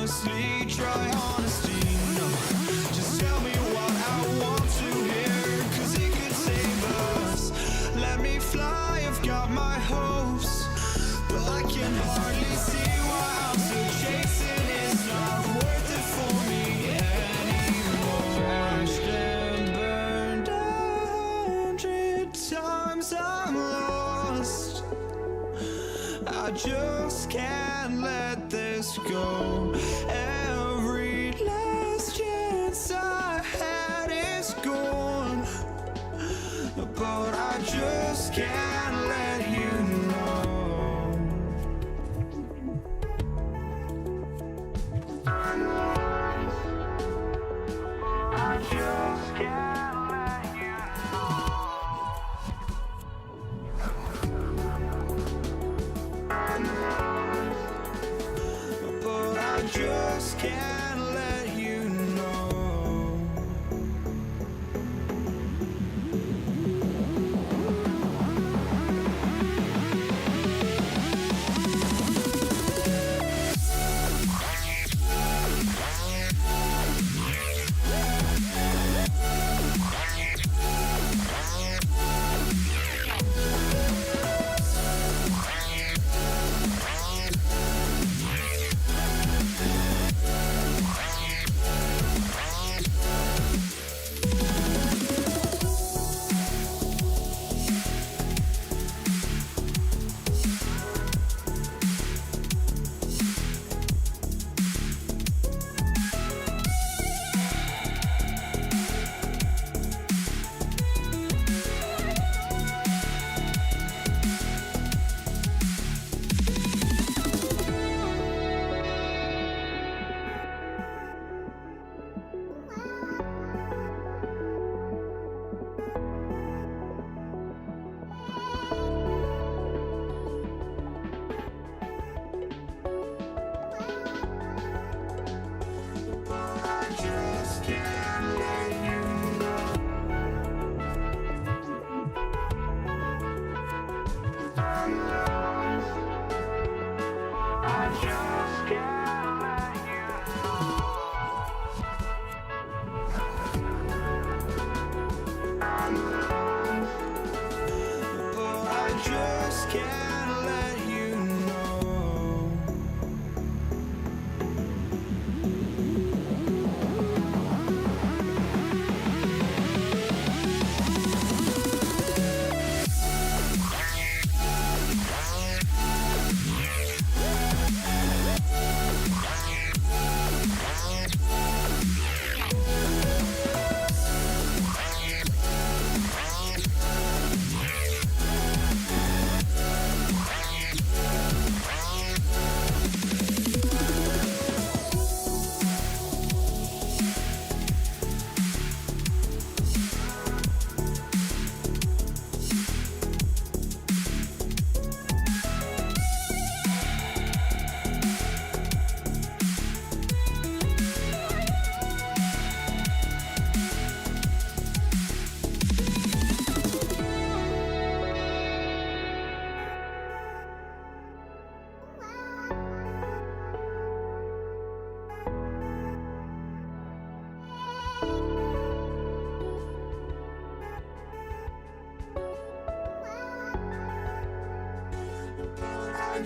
honestly, try honesty. No, just tell me what I want to hear, 'cause it could save us. Let me fly, I've got my hopes, but I can hardly see why I'm still chasing. It's not worth it for me anymore. Crashed and burned 100 times, I'm lost. I just can't let this go. Every last chance I had is gone, but I just can't let you know. I just can't let you know. But I just can't let you know.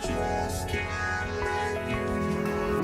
Just can't let you know.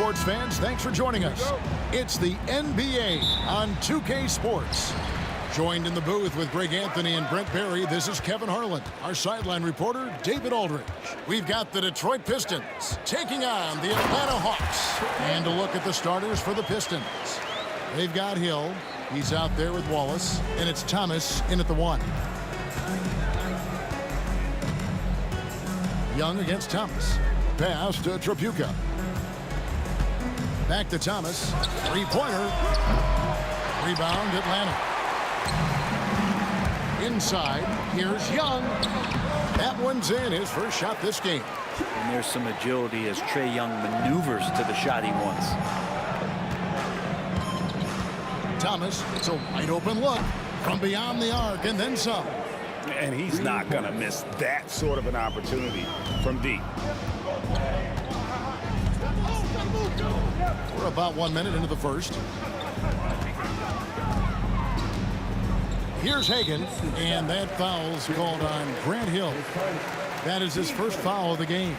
sports fans, thanks for joining us. It's the NBA on 2K Sports. Joined in the booth with Greg Anthony and Brent Barry, this is Kevin Harlan. Our sideline reporter, David Aldridge. We've got the Detroit Pistons taking on the Atlanta Hawks. And a look at the starters for the Pistons. They've got Hill. He's out there with Wallace. And it's Thomas in at the 1. Young against Thomas. Pass to Tripucka. Back to Thomas. Three-pointer. Rebound, Atlanta. Inside, here's Young. That one's in, his first shot this game. And there's some agility as Trae Young maneuvers to the shot he wants. Thomas, it's a wide open look from beyond the arc and then some. And he's not going to miss that sort of an opportunity from deep. We're about 1 minute into the first. Here's Hagan, and that foul's called on Grant Hill. That is his first foul of the game.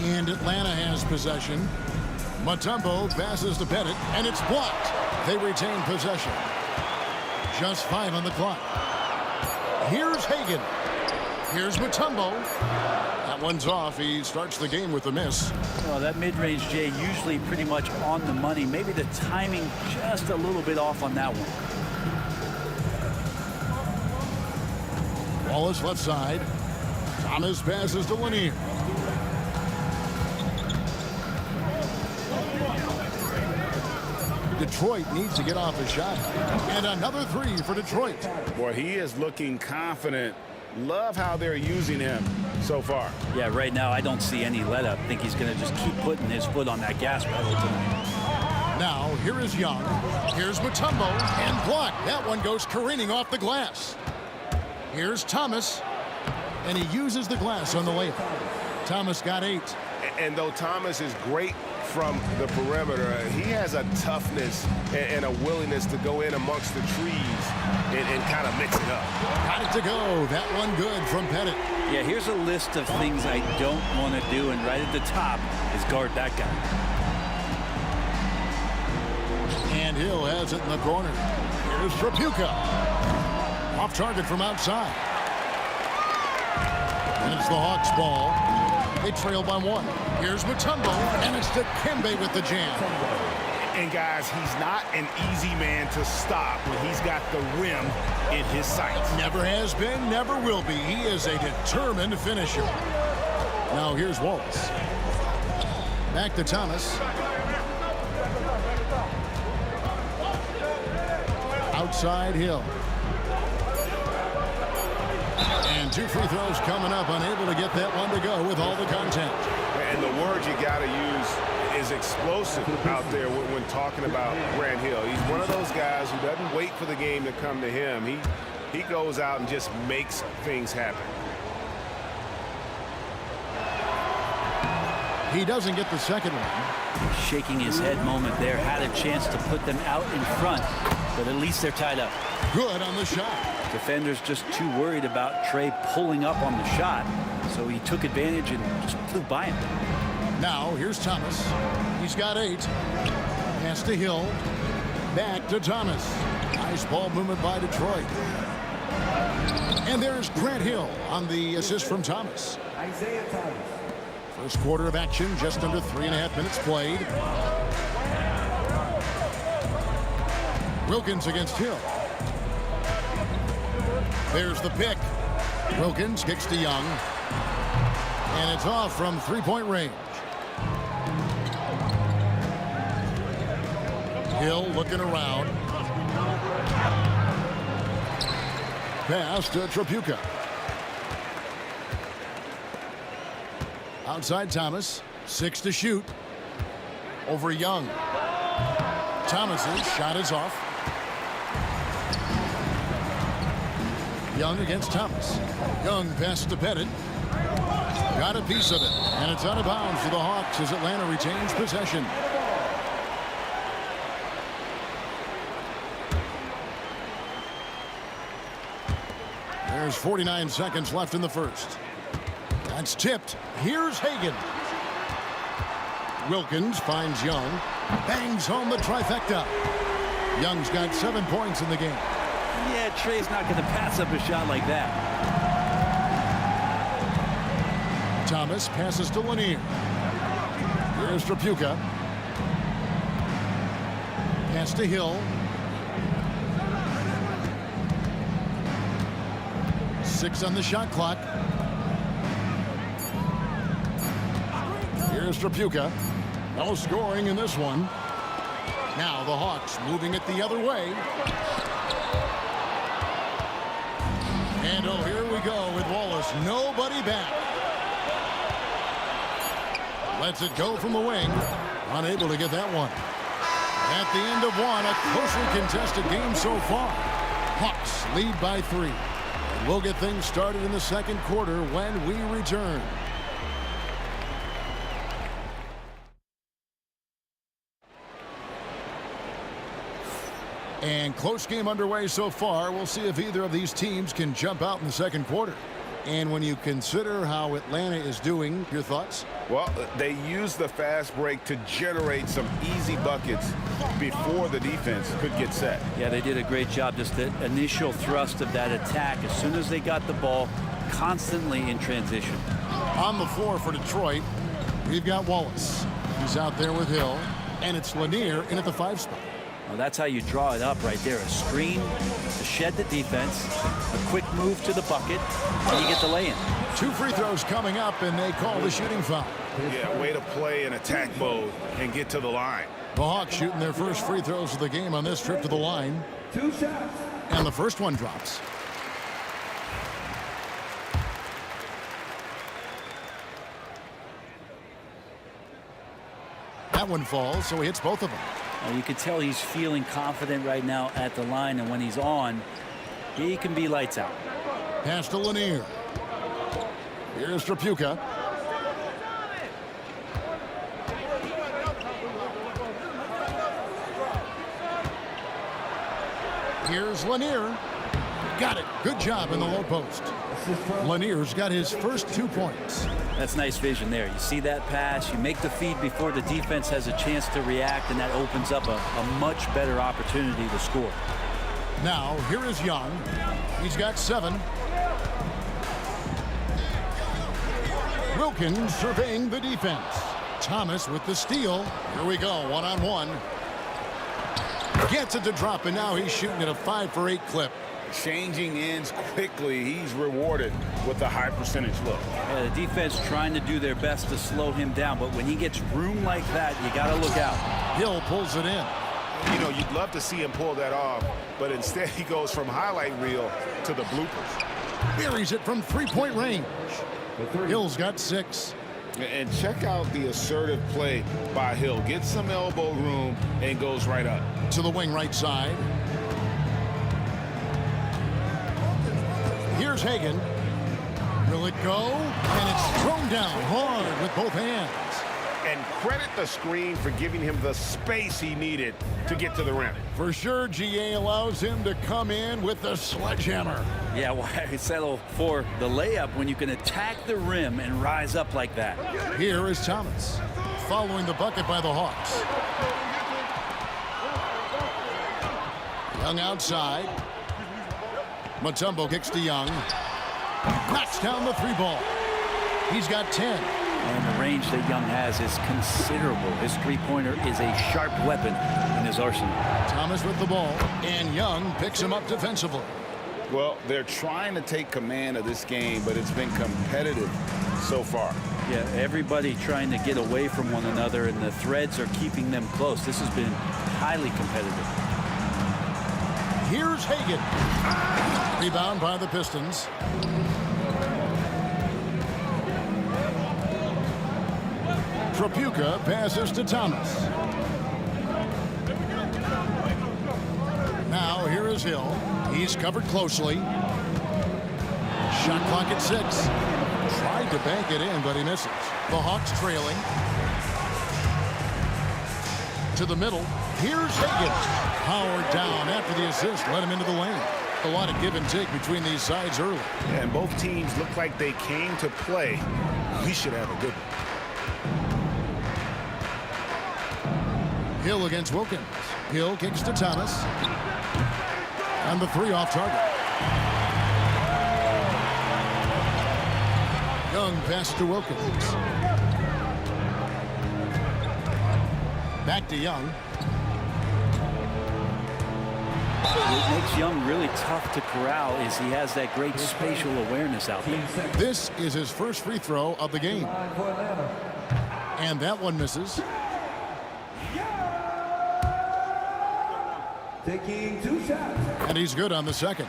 And Atlanta has possession. Mutombo passes to Pettit, and it's blocked. They retain possession. Just 5 on the clock. Here's Hagan. Here's Mutombo. That one's off. He starts the game with a miss. Well, that mid-range, Jay, usually pretty much on the money. Maybe the timing just a little bit off on that one. Wallace left side. Thomas passes to Lanier. Detroit needs to get off a shot. And another 3 for Detroit. Boy, he is looking confident. Love how they're using him so far. Yeah, right now I don't see any let up. I think he's going to just keep putting his foot on that gas pedal tonight. Now, here is Young. Here's Mutombo, and blocked. That one goes careening off the glass. Here's Thomas, and he uses the glass on the layup. Thomas got 8. And though Thomas is great from the perimeter, he has a toughness and a willingness to go in amongst the trees and kind of mix it up. Got it to go. That one good from Pettit. Yeah, here's a list of things I don't want to do, and right at the top is guard that guy. And Hill has it in the corner. Here's Tripucka. Off target from outside. And it's the Hawks' ball. They trail by 1. Here's Mutombo, and it's Dikembe with the jam. And guys, he's not an easy man to stop when he's got the rim in his sights. Never has been, never will be. He is a determined finisher. Now here's Wallace. Back to Thomas. Outside Hill. And 2 free throws coming up, unable to get that one to go with all the contact. And the word you got to use is explosive out there when talking about Grant Hill. He's one of those guys who doesn't wait for the game to come to him. He goes out and just makes things happen. He doesn't get the second one. Shaking his head moment there. Had a chance to put them out in front, but at least they're tied up. Good on the shot. Defenders just too worried about Trae pulling up on the shot, so he took advantage and just flew by him. Now here's Thomas. He's got 8. Pass to Hill. Back to Thomas. Nice ball movement by Detroit. And there's Grant Hill on the assist from Thomas. Isaiah Thomas. First quarter of action, just under 3.5 minutes played. Wilkins against Hill. There's the pick. Wilkins kicks to Young. And it's off from 3-point range. Hill looking around. Pass to Tripucka. Outside Thomas. 6 to shoot. Over Young. Thomas's shot is off. Young against Thomas. Young pass to Pettit. Got a piece of it. And it's out of bounds for the Hawks as Atlanta retains possession. There's 49 seconds left in the first. That's tipped. Here's Hagan. Wilkins finds Young. Bangs home the trifecta. Young's got 7 points in the game. Yeah, Trey's not going to pass up a shot like that. Thomas passes to Lanier. Here's Trapuka. Pass to Hill. 6 on the shot clock. Here's Trapuka. No scoring in this one. Now the Hawks moving it the other way. And oh, here we go with Wallace. Nobody back. Lets it go from the wing. Unable to get that one. At the end of one, a closely contested game so far. Hawks lead by 3. We'll get things started in the second quarter when we return. And close game underway so far. We'll see if either of these teams can jump out in the second quarter. And when you consider how Atlanta is doing, your thoughts? Well, they use the fast break to generate some easy buckets before the defense could get set. Yeah, they did a great job. Just the initial thrust of that attack as soon as they got the ball, constantly in transition. On the floor for Detroit, we've got Wallace. He's out there with Hill. And it's Lanier in at the 5 spot. Well, that's how you draw it up right there. A screen to shed the defense, a quick move to the bucket, and you get the lay-in. 2 free throws coming up, and they call the shooting foul. Yeah, way to play in attack mode and get to the line. The Hawks shooting their first free throws of the game on this trip to the line. 2 shots. And the first one drops. That one falls, so he hits both of them. You can tell he's feeling confident right now at the line, and when he's on, he can be lights out. Pass to Lanier. Here's Trapuka. Here's Lanier. Got it. Good job in the low post. Lanier's got his first 2 points. That's nice vision there. You see that pass, you make the feed before the defense has a chance to react, and that opens up a much better opportunity to score. Now, here is Young. He's got 7. Wilkins surveying the defense. Thomas with the steal. Here we go, one-on-one. Gets it to drop, and now he's shooting at a 5 for 8 clip. Changing ends quickly. He's rewarded with a high percentage look. Yeah, the defense trying to do their best to slow him down, but when he gets room like that, you got to look out. Hill pulls it in. You know, you'd love to see him pull that off, but instead he goes from highlight reel to the bloopers. Buries it from 3-point range. Hill's got 6. And check out the assertive play by Hill. Gets some elbow room and goes right up. To the wing right side. Here's Hagan. Will it go? And it's thrown down hard with both hands. And credit the screen for giving him the space he needed to get to the rim. For sure, GA allows him to come in with the sledgehammer. Yeah, why settle for the layup when you can attack the rim and rise up like that? Here is Thomas, following the bucket by the Hawks. Young outside. Mutombo kicks to Young. Knocks down the 3-ball. He's got 10. And the range that Young has is considerable. His 3-pointer is a sharp weapon in his arsenal. Thomas with the ball, and Young picks him up defensively. Well, they're trying to take command of this game, but it's been competitive so far. Yeah, everybody trying to get away from one another, and the threads are keeping them close. This has been highly competitive. Here's Hagan. Rebound by the Pistons. Trapuka passes to Thomas. Now here is Hill. He's covered closely. Shot clock at 6. Tried to bank it in, but he misses. The Hawks trailing. To the middle. Here's Hagan. Powered down after the assist. Let him into the lane. A lot of give and take between these sides early. And both teams look like they came to play. We should have a good one. Hill against Wilkins. Hill kicks to Thomas. And the 3 off target. Young pass to Wilkins. Back to Young. What makes Young really tough to corral is he has that great spatial awareness out there. This is his first free throw of the game. And that one misses. Taking 2 shots. And he's good on the second.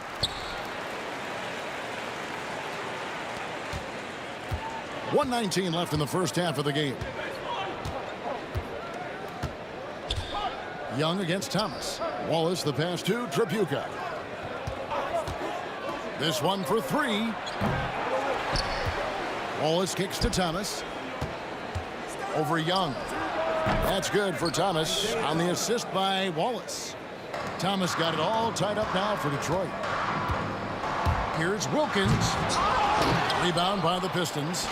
.119 left in the first half of the game. Young against Thomas. Wallace the pass to Tripucka. This one for 3. Wallace kicks to Thomas. Over Young. That's good for Thomas on the assist by Wallace. Thomas got it all tied up now for Detroit. Here's Wilkins. Rebound by the Pistons.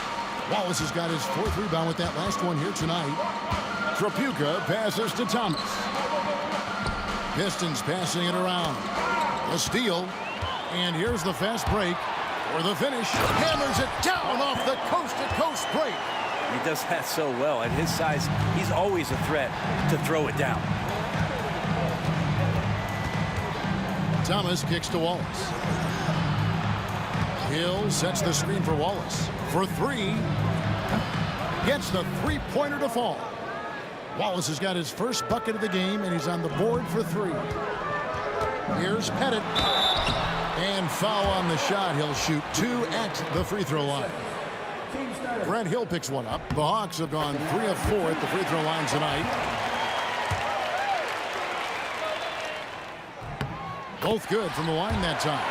Wallace has got his 4th rebound with that last one here tonight. Tripucka passes to Thomas. Pistons passing it around. A steal. And here's the fast break for the finish. Hammers it down off the coast-to-coast break. He does that so well. At his size, he's always a threat to throw it down. Thomas kicks to Wallace. Hill sets the screen for Wallace. For 3. Gets the 3-pointer to fall. Wallace has got his first bucket of the game, and he's on the board for 3. Here's Pettit. And foul on the shot. He'll shoot 2 at the free throw line. Brent Hill picks one up. The Hawks have gone 3 of 4 at the free throw line tonight. Both good from the line that time.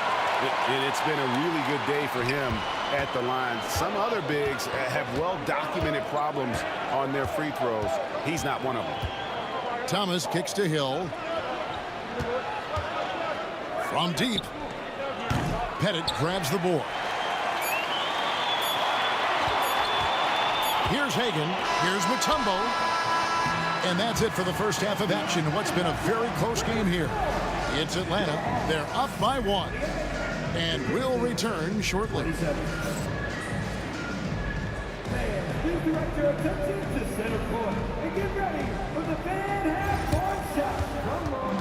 It's been a really good day for him at the line. Some other bigs have well-documented problems on their free throws. He's not one of them. Thomas kicks to Hill. From deep. Pettit grabs the board. Here's Hagan. Here's Mutombo. And that's it for the first half of action. What's been a very close game here. It's Atlanta. They're up by 1. And will return shortly. Please direct your attention to center court and get ready for the fan half-court shot. Come on.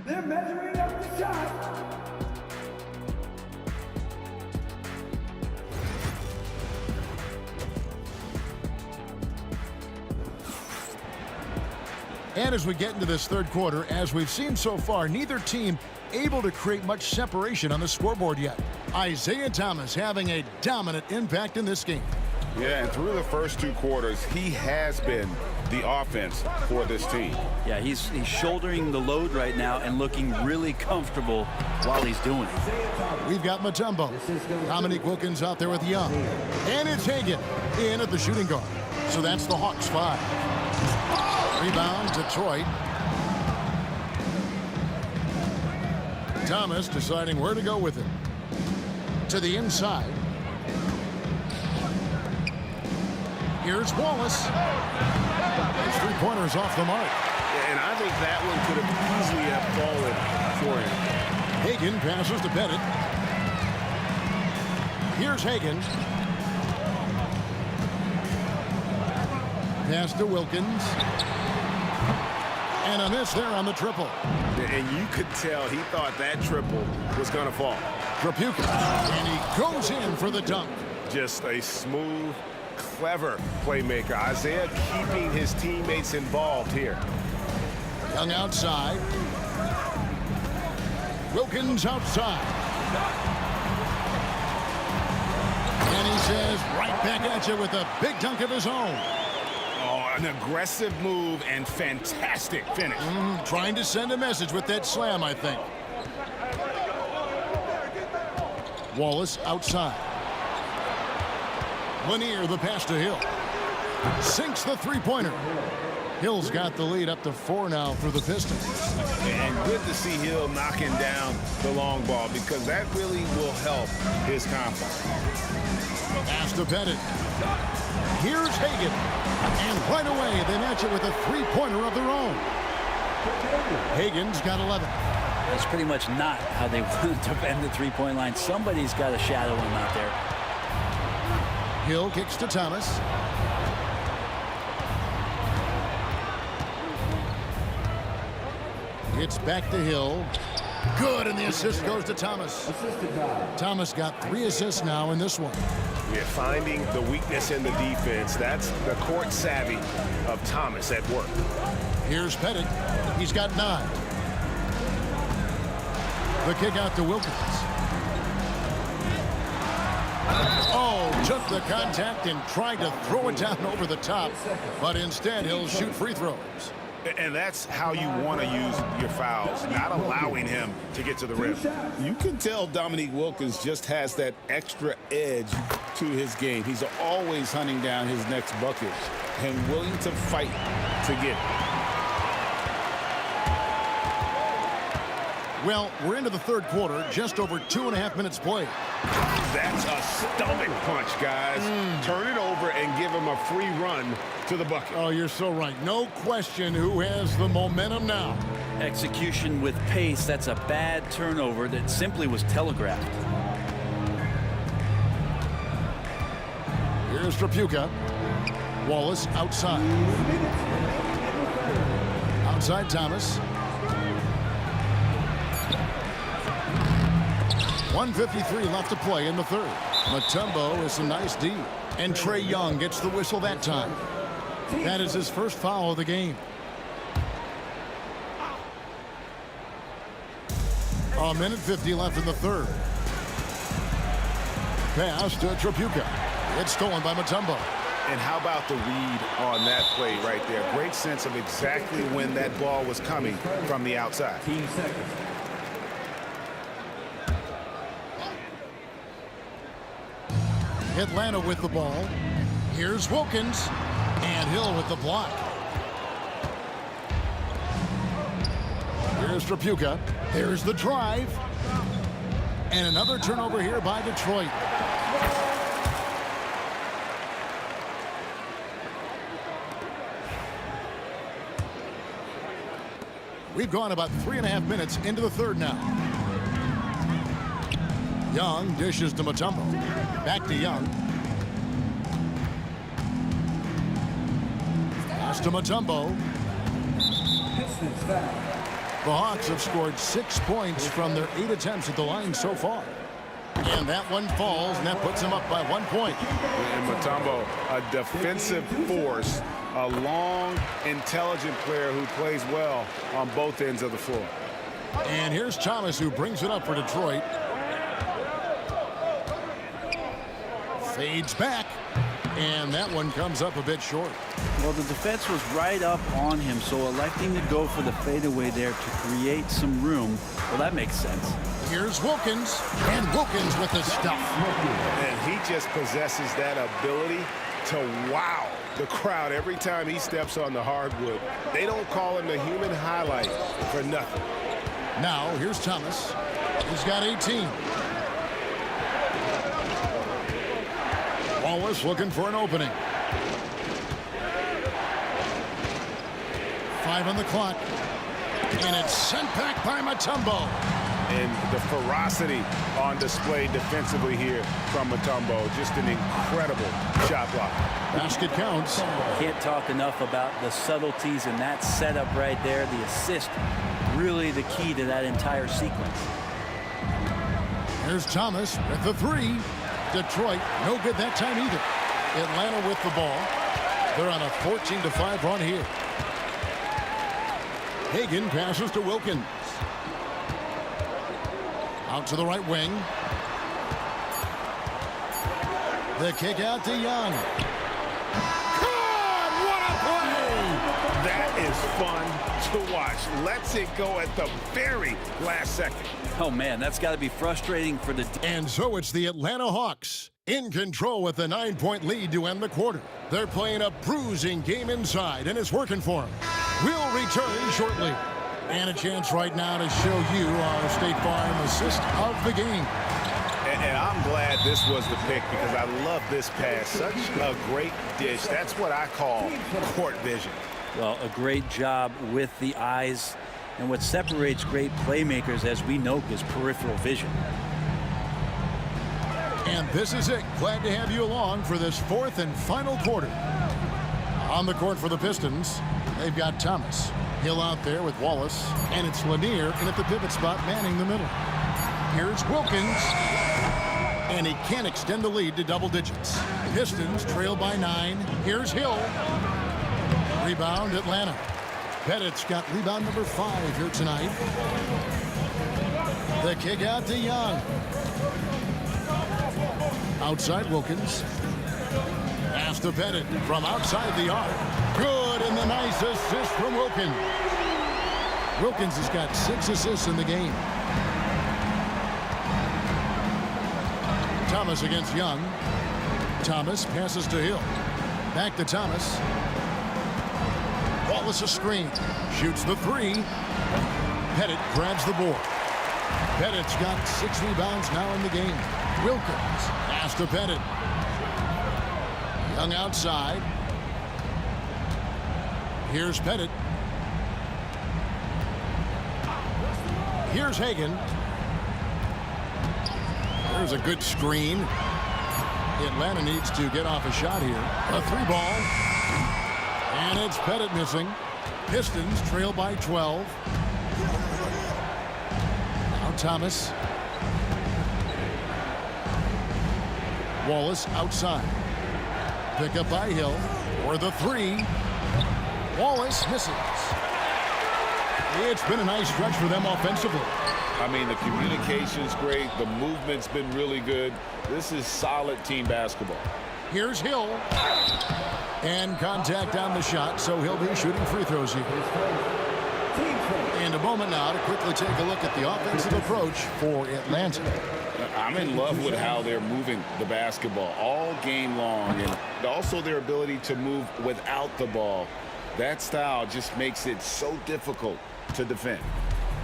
They're measuring up the shot. And as we get into this third quarter, as we've seen so far, neither team able to create much separation on the scoreboard yet. Isaiah Thomas having a dominant impact in this game. Yeah, and through the first 2 quarters, he has been the offense for this team. Yeah, he's shouldering the load right now and looking really comfortable while he's doing it. We've got Mutombo. Dominique Wilkins out there with Young. And it's Hagan in at the shooting guard. So that's the Hawks 5. Rebound, Detroit. Thomas deciding where to go with it. To the inside. Here's Wallace. His 3-pointers off the mark. And I think that one could have easily have fallen for him. Hagan passes to Pettit. Here's Hagan. Pass to Wilkins. And a miss there on the triple. And you could tell he thought that triple was going to fall. Tripucka. And he goes in for the dunk. Just a smooth, clever playmaker. Isaiah keeping his teammates involved here. Young outside. Wilkins outside. And he says right back at you with a big dunk of his own. Oh, an aggressive move and fantastic finish. Trying to send a message with that slam, I think. Wallace outside. Lanier the pass to Hill. Sinks the 3-pointer. Hill's got the lead up to 4 now for the Pistons. And good to see Hill knocking down the long ball because that really will help his confidence. Pass to Pettit. Here's Hagan. And right away, they match it with a three-pointer of their own. Hagan's got 11. That's pretty much not how they want to defend the three-point line. Somebody's got to shadow him out there. Hill kicks to Thomas. It's back to Hill. Good, and the assist goes to Thomas. Thomas got 3 assists now in this one. We're finding the weakness in the defense. That's the court savvy of Thomas at work. Here's Pettit. He's got 9. The kick out to Wilkins. Oh, took the contact and tried to throw it down over the top, but instead he'll shoot free throws. And that's how you want to use your fouls, not allowing him to get to the rim. You can tell Dominique Wilkins just has that extra edge to his game. He's always hunting down his next bucket and willing to fight to get it. Well, we're into the third quarter, just over 2.5 minutes played. That's a stomach punch, guys. Turn it over and give him a free run to the bucket. Oh, you're so right. No question who has the momentum now. Execution with pace. That's a bad turnover that simply was telegraphed. Here's Trapuka. Wallace outside. Outside Thomas. 1:53 left to play in the third. Mutombo is a nice D. And Trey Young gets the whistle that time. That is his first foul of the game. A minute 50 left in the third. Pass to Trapuka. It's stolen by Mutombo. And how about the read on that play right there? Great sense of exactly when that ball was coming from the outside. Atlanta with the ball. Here's Wilkins. And Hill with the block. Here's Trapuka. There's the drive. And another turnover here by Detroit. We've gone about 3.5 minutes into the third now. Young dishes to Mutombo. Back to Young. Pass to Mutombo. The Hawks have scored 6 points from their 8 attempts at the line so far. And that one falls, and that puts them up by 1 point. And Mutombo, a defensive force, a long, intelligent player who plays well on both ends of the floor. And here's Thomas, who brings it up for Detroit. Fades back, and that one comes up a bit short. Well, the defense was right up on him, so electing to go for the fadeaway there to create some room, well, that makes sense. Here's Wilkins, and Wilkins with the stuff. And he just possesses that ability to wow the crowd every time he steps on the hardwood. They don't call him the human highlight for nothing. Now, here's Thomas. He's got 18. Wallace looking for an opening. 5 on the clock. And it's sent back by Mutombo. And the ferocity on display defensively here from Mutombo. Just an incredible shot block. Basket counts. Can't talk enough about the subtleties in that setup right there. The assist, really the key to that entire sequence. Here's Thomas with the 3. Detroit, no good that time either. Atlanta with the ball. They're on a 14-5 run here. Hagan passes to Wilkins. Out to the right wing. The kick out to Young. God, what a play! That is fun to watch. Lets it go at the very last second. Oh, man, that's got to be frustrating for the... And so it's the Atlanta Hawks In control with a 9-point lead to end the quarter. They're playing a bruising game inside, and it's working for them. We'll return shortly. And a chance right now to show you our State Farm assist of the game. And I'm glad this was the pick because I love this pass. Such a great dish. That's what I call court vision. Well, a great job with the eyes. And what separates great playmakers, as we know, is peripheral vision. And this is it. Glad to have you along for this fourth and final quarter. On the court for the Pistons, they've got Thomas. Hill out there with Wallace. And it's Lanier in at the pivot spot, manning the middle. Here's Wilkins. And he can't extend the lead to double digits. Pistons trail by 9. Here's Hill. Rebound, Atlanta. Pettit's got rebound number 5 here tonight. The kick out to Young. Outside Wilkins. Pass to Pettit from outside the arc. Good, and the nice assist from Wilkins. Wilkins has got 6 assists in the game. Thomas against Young. Thomas passes to Hill. Back to Thomas. Wallace a screen. Shoots the 3. Pettit grabs the board. Pettit's got 6 rebounds now in the game. Wilkins pass to Pettit. Young outside. Here's Pettit. Here's Hagan. There's a good screen. Atlanta needs to get off a shot here. A 3-ball. And it's Pettit missing. Pistons trail by 12. Now Thomas. Wallace outside. Pick up by Hill. For the 3. Wallace misses. It's been a nice stretch for them offensively. I mean, the communication's great. The movement's been really good. This is solid team basketball. Here's Hill. And contact on the shot, so he'll be shooting free throws here. And a moment now to quickly take a look at the offensive approach for Atlanta. I'm in love with how they're moving the basketball all game long, and also their ability to move without the ball. That style just makes it so difficult to defend.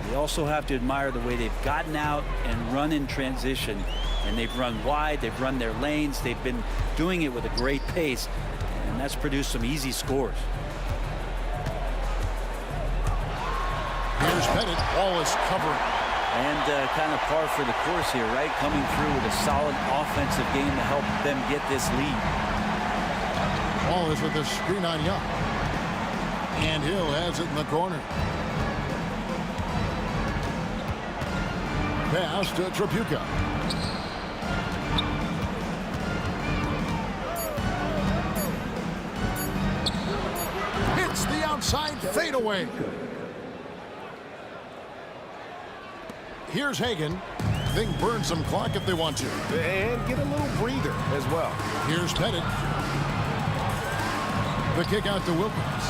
They also have to admire the way they've gotten out and run in transition. And they've run wide, they've run their lanes, they've been doing it with a great pace, and that's produced some easy scores. Here's Pettit. Wallace covering. And kind of par for the course here, right? Coming through with a solid offensive game to help them get this lead. Wallace with a screen on Young. And Hill has it in the corner. Pass to Tripucka. Hits the outside fadeaway. Here's Hagan. They can burn some clock if they want to. And get a little breather as well. Here's Pettit. The kick out to Wilkins.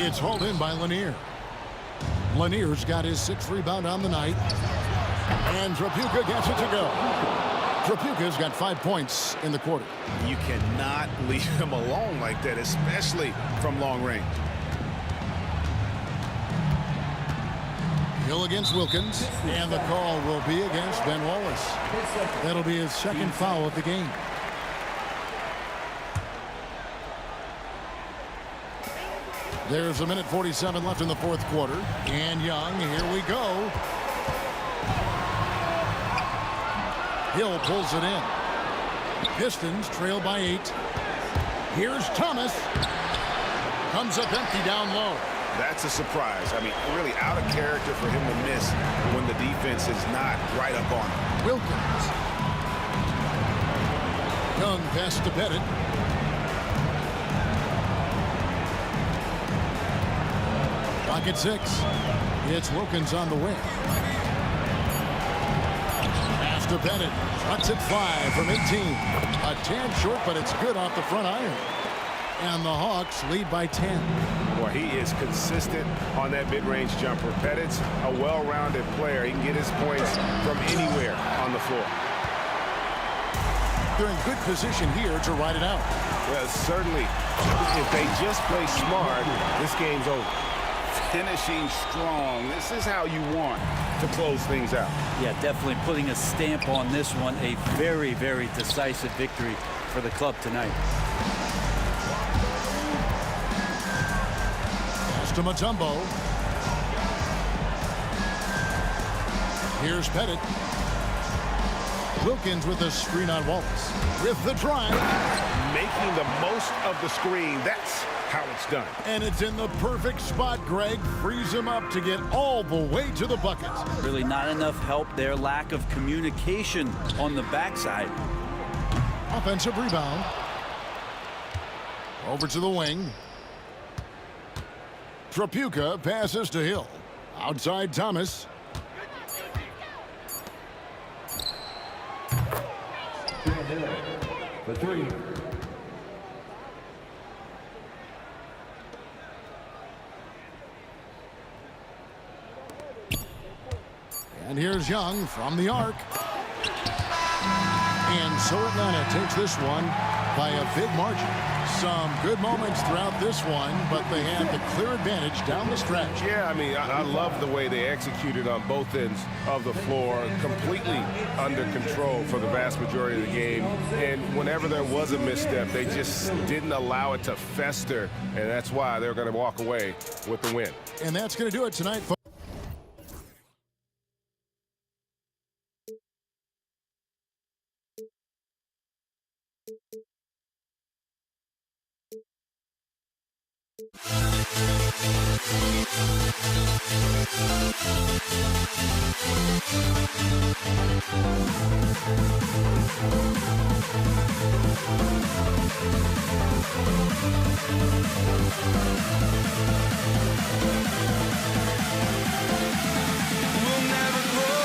It's hauled in by Lanier. Lanier's got his 6th rebound on the night. And Tripucka gets it to go. Tripucka's got 5 points in the quarter. You cannot leave him alone like that, especially from long range. Hill against Wilkins. And the call will be against Ben Wallace. That'll be his 2nd foul of the game. There's 1:47 left in the 4th quarter. And Young, here we go. Hill pulls it in. Pistons trail by 8. Here's Thomas. Comes up empty down low. That's a surprise. I mean, really out of character for him to miss when the defense is not right up on him. Wilkins. Young pass to Pettit. Pocket 6. It's Wilkins on the wing. Pass to Pettit. Cuts it 5 from 18. A tad short, but it's good off the front iron. And the Hawks lead by 10. Boy, he is consistent on that mid-range jumper. Pettit's a well-rounded player. He can get his points from anywhere on the floor. They're in good position here to ride it out. Well, certainly, if they just play smart, this game's over. Finishing strong. This is how you want to close things out. Yeah, definitely putting a stamp on this one. A very, very decisive victory for the club tonight. Pass to Mutombo. Here's Pettit. Wilkins with a screen on Wallace. With the drive. Making the most of the screen. That's how it's done. And it's in the perfect spot, Greg. Frees him up to get all the way to the bucket. Really not enough help there. Lack of communication on the backside. Offensive rebound. Over to the wing. Trapuka passes to Hill. Outside Thomas. For three. And here's Young from the arc. And so Atlanta takes this one by a big margin. Some good moments throughout this one, but they have the clear advantage down the stretch. Yeah, I mean, I love the way they executed on both ends of the floor, completely under control for the vast majority of the game. And whenever there was a misstep, they just didn't allow it to fester, and that's why they're going to walk away with the win. And that's going to do it tonight, folks. We'll never grow. We'll never grow.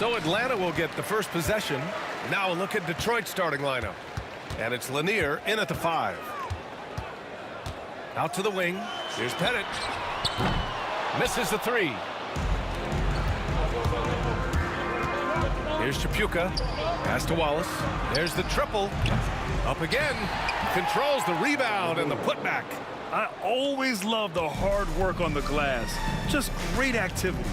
So Atlanta will get the first possession. Now a look at Detroit's starting lineup. And it's Lanier in at the 5. Out to the wing. Here's Pettit. Misses the 3. Here's Chapuka. Pass to Wallace. There's the triple. Up again. Controls the rebound and the putback. I always love the hard work on the glass. Just great activity.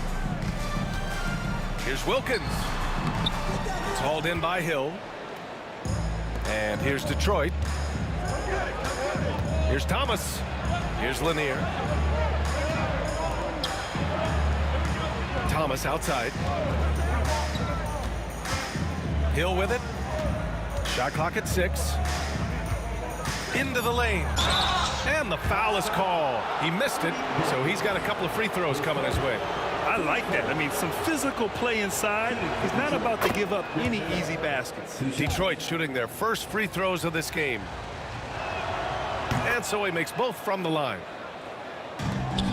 Here's Wilkins. It's hauled in by Hill. And here's Detroit. Here's Thomas. Here's Lanier. Thomas outside. Hill with it. Shot clock at 6. Into the lane. And the foul is called. He missed it, so he's got a couple of free throws coming his way. I like that. I mean, some physical play inside. He's not about to give up any easy baskets. Detroit shooting their first free throws of this game. And so he makes both from the line.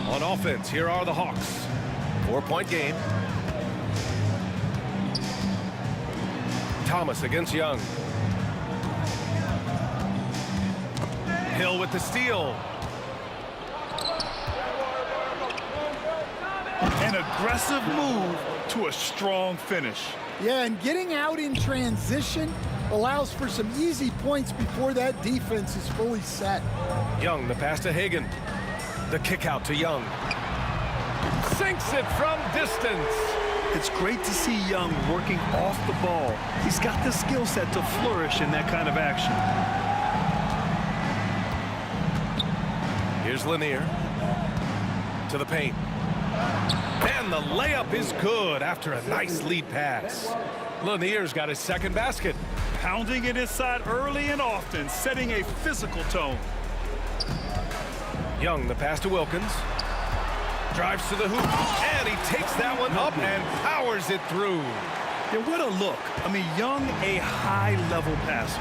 On offense, here are the Hawks. 4-point game. Thomas against Young. Hill with the steal. An aggressive move to a strong finish. Yeah, and getting out in transition allows for some easy points before that defense is fully set. Young, the pass to Hagan. The kick out to Young. Sinks it from distance. It's great to see Young working off the ball. He's got the skill set to flourish in that kind of action. Here's Lanier. To the paint. And the layup is good after a nice lead pass. Lanier's got his second basket. Pounding it inside early and often, setting a physical tone. Young, the pass to Wilkins. Drives to the hoop, and he takes that one up and powers it through. Yeah, what a look. I mean, Young, a high-level passer.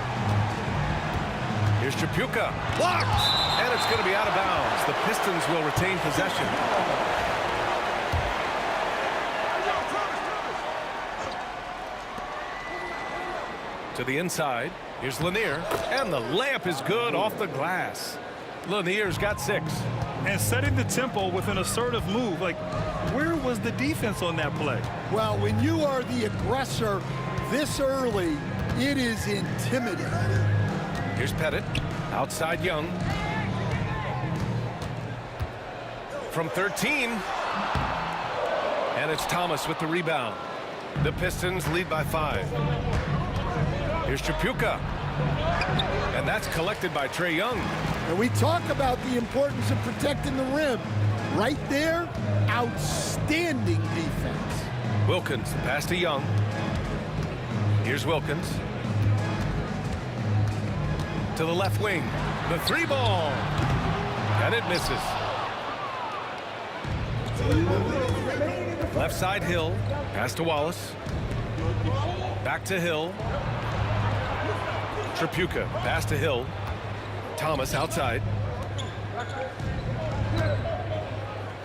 Here's Chapuka. Blocked! And it's going to be out of bounds. The Pistons will retain possession. To the inside. Here's Lanier. And the layup is good off the glass. Lanier's got 6. And setting the tempo with an assertive move. Like, where was the defense on that play? Well, when you are the aggressor this early, it is intimidating. Here's Pettit. Outside Young. From 13. And it's Thomas with the rebound. The Pistons lead by 5. Here's Chapuka. And that's collected by Trae Young. And we talk about the importance of protecting the rim. Right there, outstanding defense. Wilkins, pass to Young. Here's Wilkins. To the left wing. The 3 ball. And it misses. Left side Hill. Pass to Wallace. Back to Hill. Chapuka, pass to Hill. Thomas outside.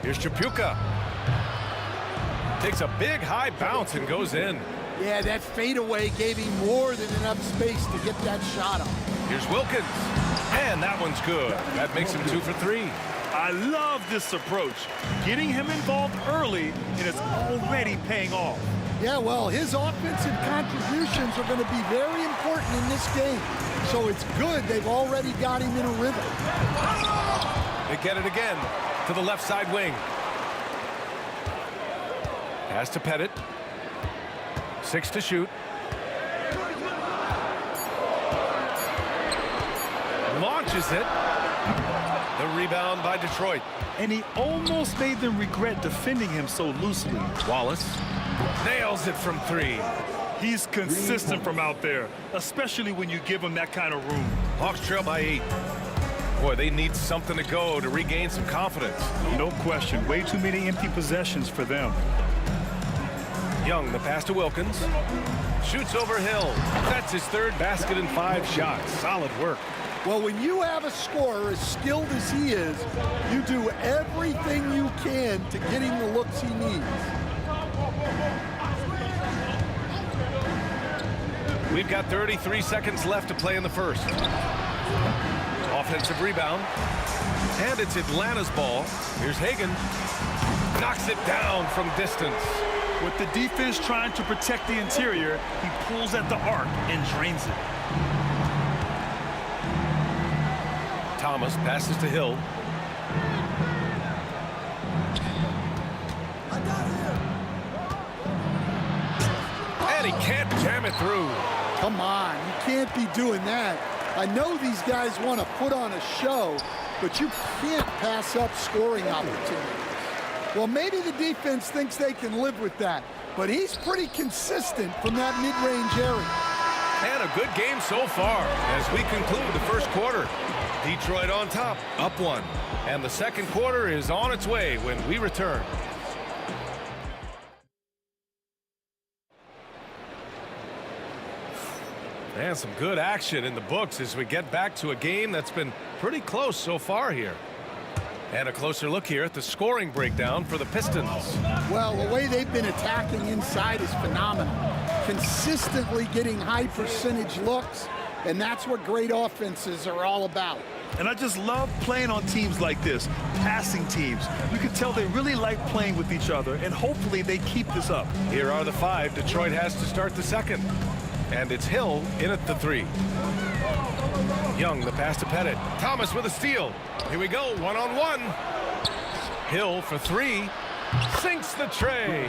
Here's Chapuka. Takes a big high bounce and goes in. Yeah, that fadeaway gave him more than enough space to get that shot off. Here's Wilkins. And that one's good. That makes him 2 for 3. I love this approach. Getting him involved early, and it's already paying off. Yeah, well, his offensive contributions are going to be very important in this game. So it's good they've already got him in a rhythm. They get it again to the left side wing. Pass to Pettit. 6 to shoot. Launches it. The rebound by Detroit. And he almost made them regret defending him so loosely. Wallace nails it from 3. He's consistent from out there, especially when you give him that kind of room. Hawks trail by 8. Boy, they need something to go to regain some confidence. No question. Way too many empty possessions for them. Young, the pass to Wilkins. Shoots over Hill. That's his 3rd basket in 5 shots. Solid work. Well, when you have a scorer as skilled as he is, you do everything you can to get him the looks he needs. We've got 33 seconds left to play in the first. Offensive rebound. And it's Atlanta's ball. Here's Hagan. Knocks it down from distance. With the defense trying to protect the interior, he pulls at the arc and drains it. Thomas passes to Hill. And he can't jam it through. Come on, you can't be doing that. I know these guys want to put on a show, but you can't pass up scoring opportunities. Well, maybe the defense thinks they can live with that, but he's pretty consistent from that mid-range area. And a good game so far as we conclude the first quarter. Detroit on top, up 1. And the second quarter is on its way when we return. And some good action in the books as we get back to a game that's been pretty close so far here. And a closer look here at the scoring breakdown for the Pistons. Well, the way they've been attacking inside is phenomenal. Consistently getting high percentage looks, and that's what great offenses are all about. And I just love playing on teams like this, passing teams. You can tell they really like playing with each other, and hopefully they keep this up. Here are the 5 Detroit has to start the second. And it's Hill in at the 3. Young, the pass to Pettit. Thomas with a steal. Here we go, one-on-one. Hill for 3. Sinks the tray.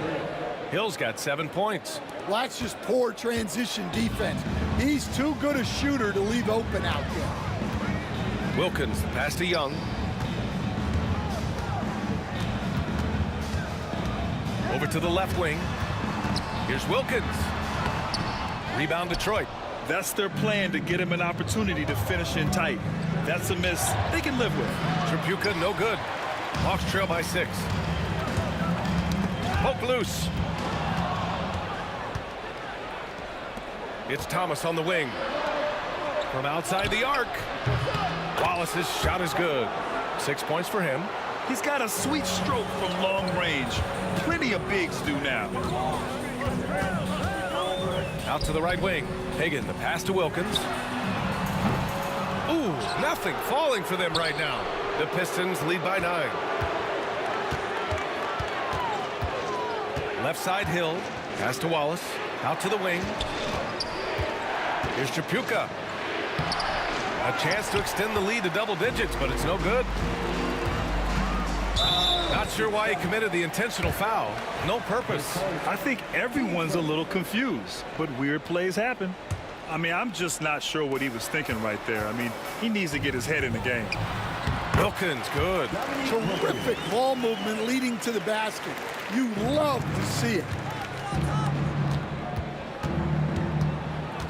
Hill's got 7 points. Well, that's just poor transition defense. He's too good a shooter to leave open out there. Wilkins, the pass to Young. Over to the left wing. Here's Wilkins. Rebound Detroit. That's their plan, to get him an opportunity to finish in tight. That's a miss they can live with. Tripucka, no good. Hawks trail by 6. Poke loose. It's Thomas on the wing. From outside the arc. Wallace's shot is good. 6 points for him. He's got a sweet stroke from long range. Plenty of bigs do now. Out to the right wing. Hagan, the pass to Wilkins. Ooh, nothing falling for them right now. The Pistons lead by 9. Left side Hill. Pass to Wallace. Out to the wing. Here's Tripucka. A chance to extend the lead to double digits, but it's no good. Not sure why he committed the intentional foul. No purpose. I think everyone's a little confused, but weird plays happen. I mean, I'm just not sure what he was thinking right there. I mean, he needs to get his head in the game. Wilkins, good. Terrific ball movement leading to the basket. You love to see it.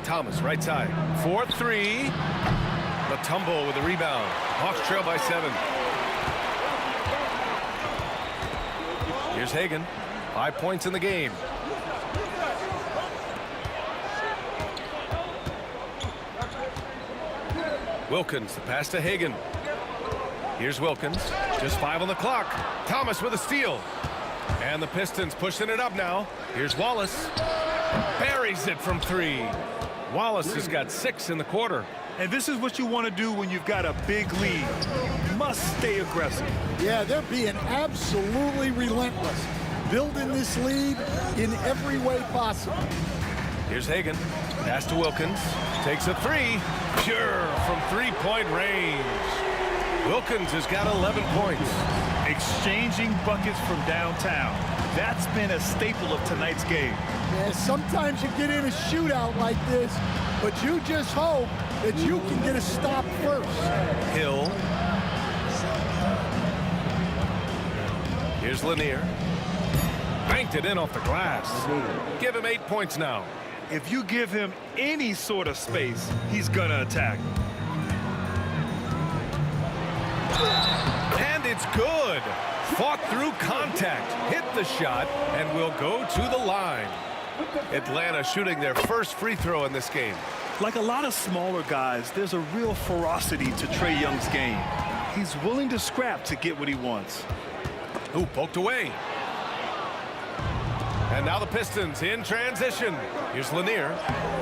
Thomas, right side. 4-3. The tumble with the rebound. Hawks trail by 7. Here's Hagan. 5 points in the game. Wilkins, the pass to Hagan. Here's Wilkins. Just 5 on the clock. Thomas with a steal. And the Pistons pushing it up now. Here's Wallace. Buries it from 3. Wallace has got 6 in the quarter. And this is what you want to do when you've got a big lead. You must stay aggressive. Yeah, they're being absolutely relentless. Building this lead in every way possible. Here's Hagan. Pass to Wilkins. Takes a 3. Pure from 3-point range. Wilkins has got 11 points. Exchanging buckets from downtown. That's been a staple of tonight's game. Yeah, sometimes you get in a shootout like this, but you just hope that you can get a stop first. Hill. Here's Lanier. Banked it in off the glass. Give him 8 points now. If you give him any sort of space, he's gonna attack. And it's good. Fought through contact, hit the shot, and will go to the line. Atlanta shooting their first free throw in this game. Like a lot of smaller guys, there's a real ferocity to Trae Young's game. He's willing to scrap to get what he wants. Ooh, poked away. And now the Pistons in transition. Here's Lanier.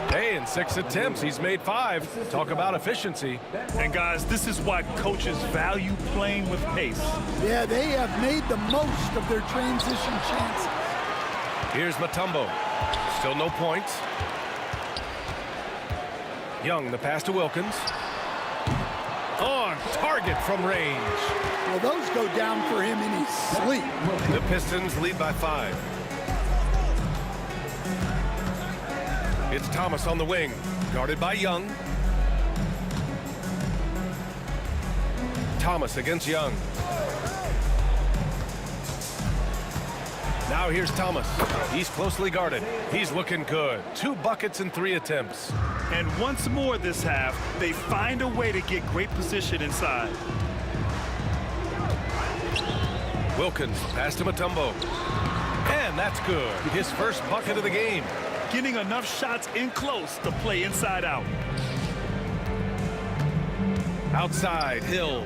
Hey, in 6 attempts, he's made 5. Talk about efficiency. And guys, this is why coaches value playing with pace. Yeah, they have made the most of their transition chances. Here's Mutombo. Still no points. Young, the pass to Wilkins. On target from range. Well, those go down for him in his sleep. The Pistons lead by 5. It's Thomas on the wing, guarded by Young. Thomas against Young. Now here's Thomas. He's closely guarded. He's looking good. 2 buckets in 3 attempts. And once more this half, they find a way to get great position inside. Wilkins, pass to Mutombo. And that's good. His first bucket of the game. Getting enough shots in close to play inside out. Outside, Hill.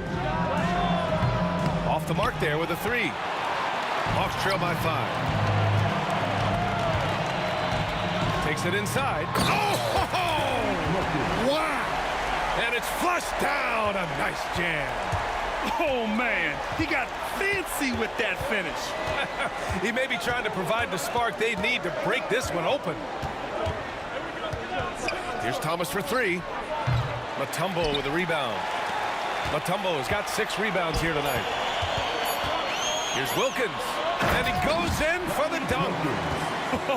Off the mark there with a 3. Hawks trail by 5. Takes it inside. Oh! Wow! And it's flushed down. A nice jam. Oh, man. He got fancy with that finish. He may be trying to provide the spark they need to break this one open. Here's Thomas for 3. Mutombo with a rebound. Mutombo has got 6 rebounds here tonight. Here's Wilkins. And he goes in for the dunk.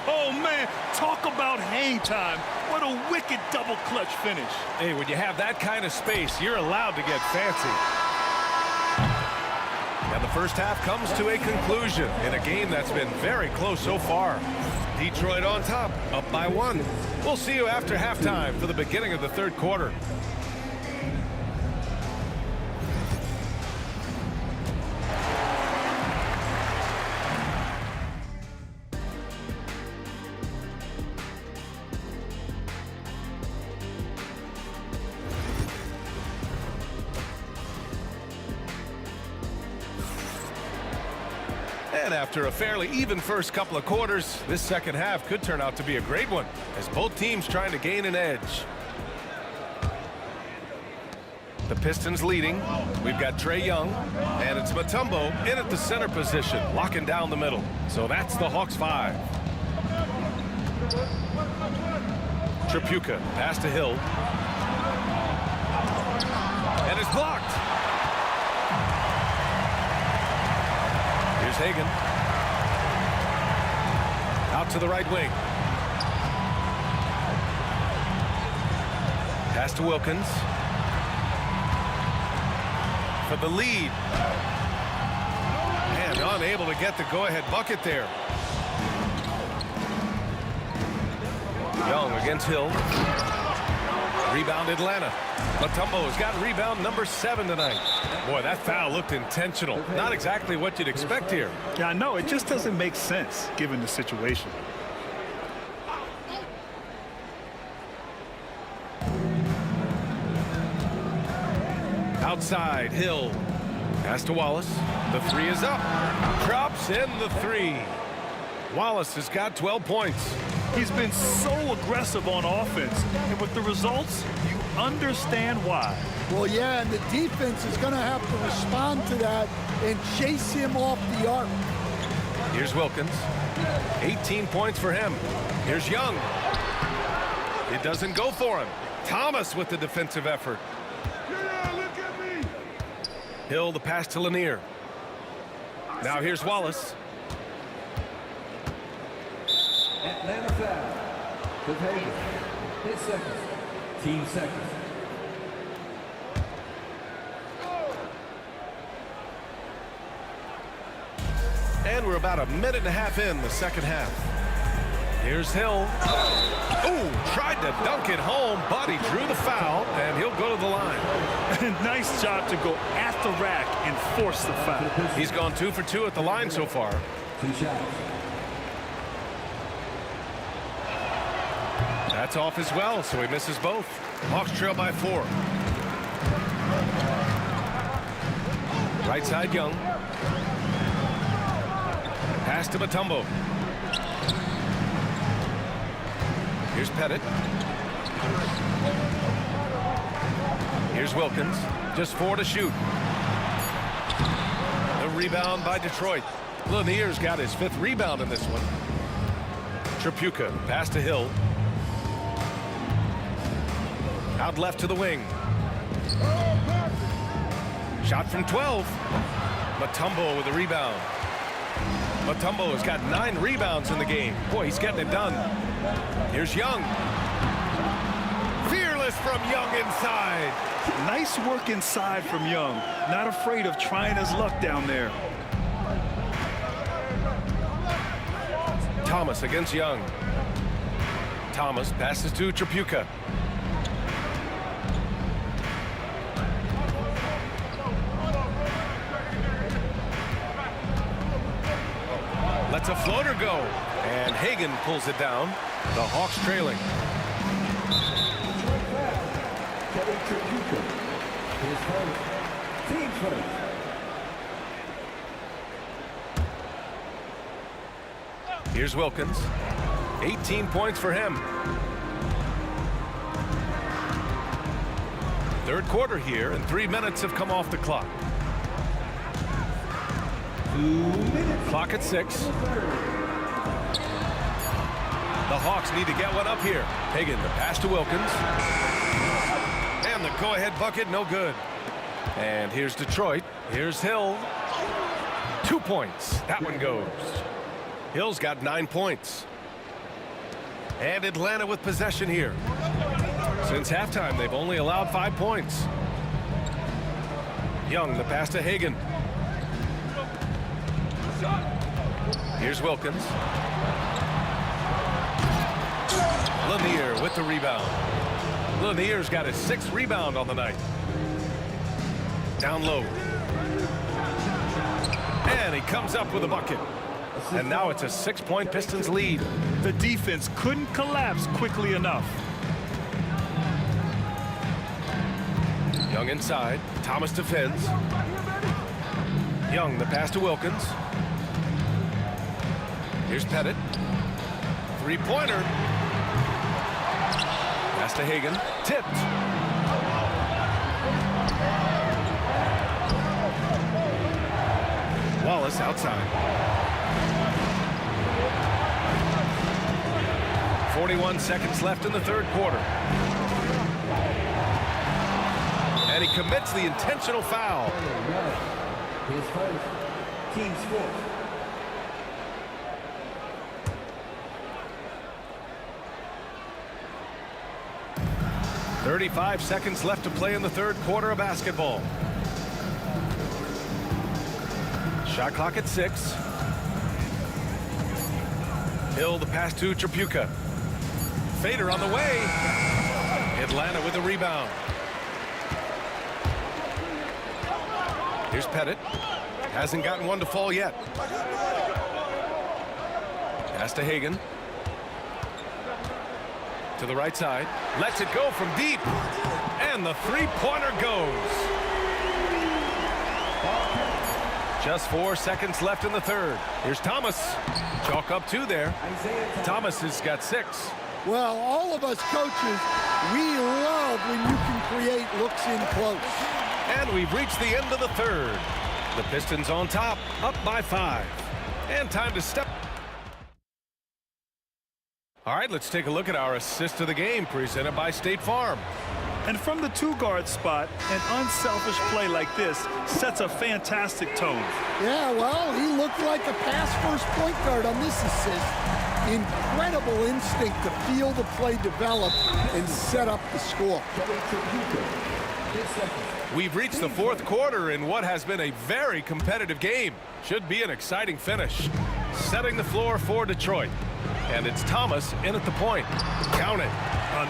Oh, man. Talk about hang time. What a wicked double clutch finish. Hey, when you have that kind of space, you're allowed to get fancy. And the first half comes to a conclusion in a game that's been very close so far. Detroit on top, up by 1. We'll see you after halftime for the beginning of the 3rd quarter. And after a fairly even first couple of quarters, this second half could turn out to be a great one as both teams trying to gain an edge. The Pistons leading. We've got Trae Young, and it's Mutombo in at the center position, locking down the middle. So that's the Hawks 5. Tripucka, pass to Hill. And it's blocked. Here's Hagan. Out to the right wing. Pass to Wilkins. For the lead. And unable to get the go-ahead bucket there. Young against Hill. Rebound Atlanta. Mutombo has got rebound number 7 tonight. Boy, that foul looked intentional. Not exactly what you'd expect here. Yeah, I know. It just doesn't make sense given the situation. Outside, Hill. Pass to Wallace. The 3 is up. Drops in the 3. Wallace has got 12 points. He's been so aggressive on offense, and with the results, you understand why. Well, yeah, and the defense is going to have to respond to that and chase him off the arc. Here's Wilkins. 18 points for him. Here's Young. It doesn't go for him. Thomas with the defensive effort. Hill, the pass to Lanier. Now here's Wallace. Atlanta foul. With Hagan. 10 seconds. Team seconds. And we're about a minute and a half in the second half. Here's Hill. Oh, tried to dunk it home, but he drew the foul, and he'll go to the line. Nice job to go at the rack and force the foul. He's gone 2 for 2 at the line so far. 2 shots. That's off as well, so he misses both. Hawks trail by 4. Right side, Young. Pass to Mutombo. Here's Pettit. Here's Wilkins. Just 4 to shoot. The rebound by Detroit. Lanier's got his 5th rebound in this one. Tripucka pass to Hill. Out left to the wing. Shot from 12. Mutombo with the rebound. Mutombo has got 9 rebounds in the game. Boy, he's getting it done. Here's Young. Fearless from Young inside. Nice work inside from Young. Not afraid of trying his luck down there. Thomas against Young. Thomas passes to Tripucka. Lets a floater go. And Hagan pulls it down. The Hawks trailing. His first, team first. Here's Wilkins. 18 points for him. 3rd quarter here, and 3 minutes have come off the clock. 2 minutes. Clock at 6. The Hawks need to get one up here. Hagan, the pass to Wilkins. And the go-ahead bucket, no good. And here's Detroit. Here's Hill. 2 points. That one goes. Hill's got 9 points. And Atlanta with possession here. Since halftime, they've only allowed 5 points. Young, the pass to Hagan. Here's Wilkins. Lanier with the rebound. Lanier's got his 6th rebound on the night. Down low. And he comes up with a bucket. And now it's a 6-point Pistons lead. The defense couldn't collapse quickly enough. Young inside. Thomas defends. Young, the pass to Wilkins. Here's Pettit. 3-pointer. Pass to Hagan. Tipped. Wallace outside. 41 seconds left in the 3rd quarter. And he commits the intentional foul. His first, team's 4th. 35 seconds left to play in the 3rd quarter of basketball. Shot clock at 6. Hill, the pass to Tripucka. Fader on the way. Atlanta with the rebound. Here's Pettit. Hasn't gotten one to fall yet. Pass to Hagan. To the right side. Lets it go from deep. And the 3-pointer goes. Just 4 seconds left in the 3rd. Here's Thomas. Chalk up 2 there. Thomas has got 6. Well, all of us coaches, we love when you can create looks in close. And we've reached the end of the 3rd. The Pistons on top, up by 5. And time to step. All right, let's take a look at our assist of the game presented by State Farm. And from the 2-guard spot, an unselfish play like this sets a fantastic tone. Yeah, well, he looked like a pass-first point guard on this assist. Incredible instinct to feel the play develop and set up the score. We've reached the 4th quarter in what has been a very competitive game. Should be an exciting finish. Setting the floor for Detroit. And it's Thomas in at the point. Count it.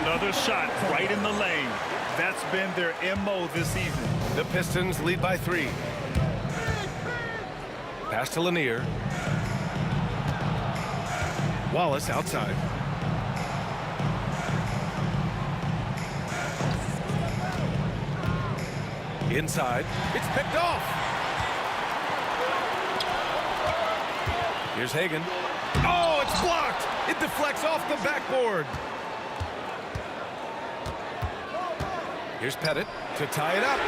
Another shot right in the lane. That's been their MO this evening. The Pistons lead by 3. Pass to Lanier. Wallace outside. Inside. It's picked off. Here's Hagan. Oh, it's blocked. It deflects off the backboard. Here's Pettit to tie it up.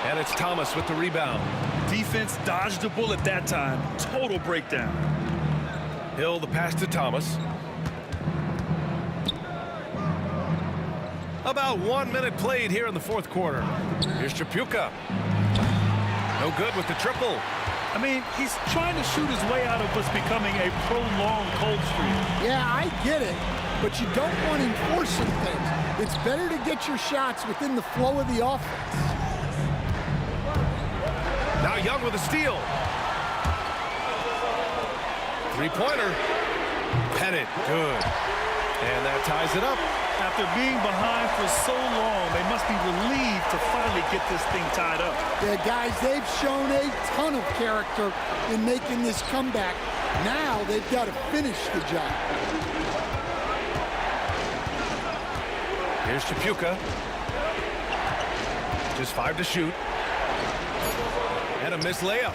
And it's Thomas with the rebound. Defense dodged the bullet that time. Total breakdown. Hill, the pass to Thomas. About 1 minute played here in the fourth quarter. Here's Tripucka. No good with the triple. I mean, he's trying to shoot his way out of what's becoming a prolonged cold streak. Yeah, I get it, but you don't want him forcing things. It's better to get your shots within the flow of the offense. Now Young with a steal. Three-pointer. Pettit, good. And that ties it up. After being behind for so long, they must be relieved to finally get this thing tied up. Yeah, guys, they've shown a ton of character in making this comeback. Now they've got to finish the job. Here's Tripucka. Just 5 to shoot. And a missed layup.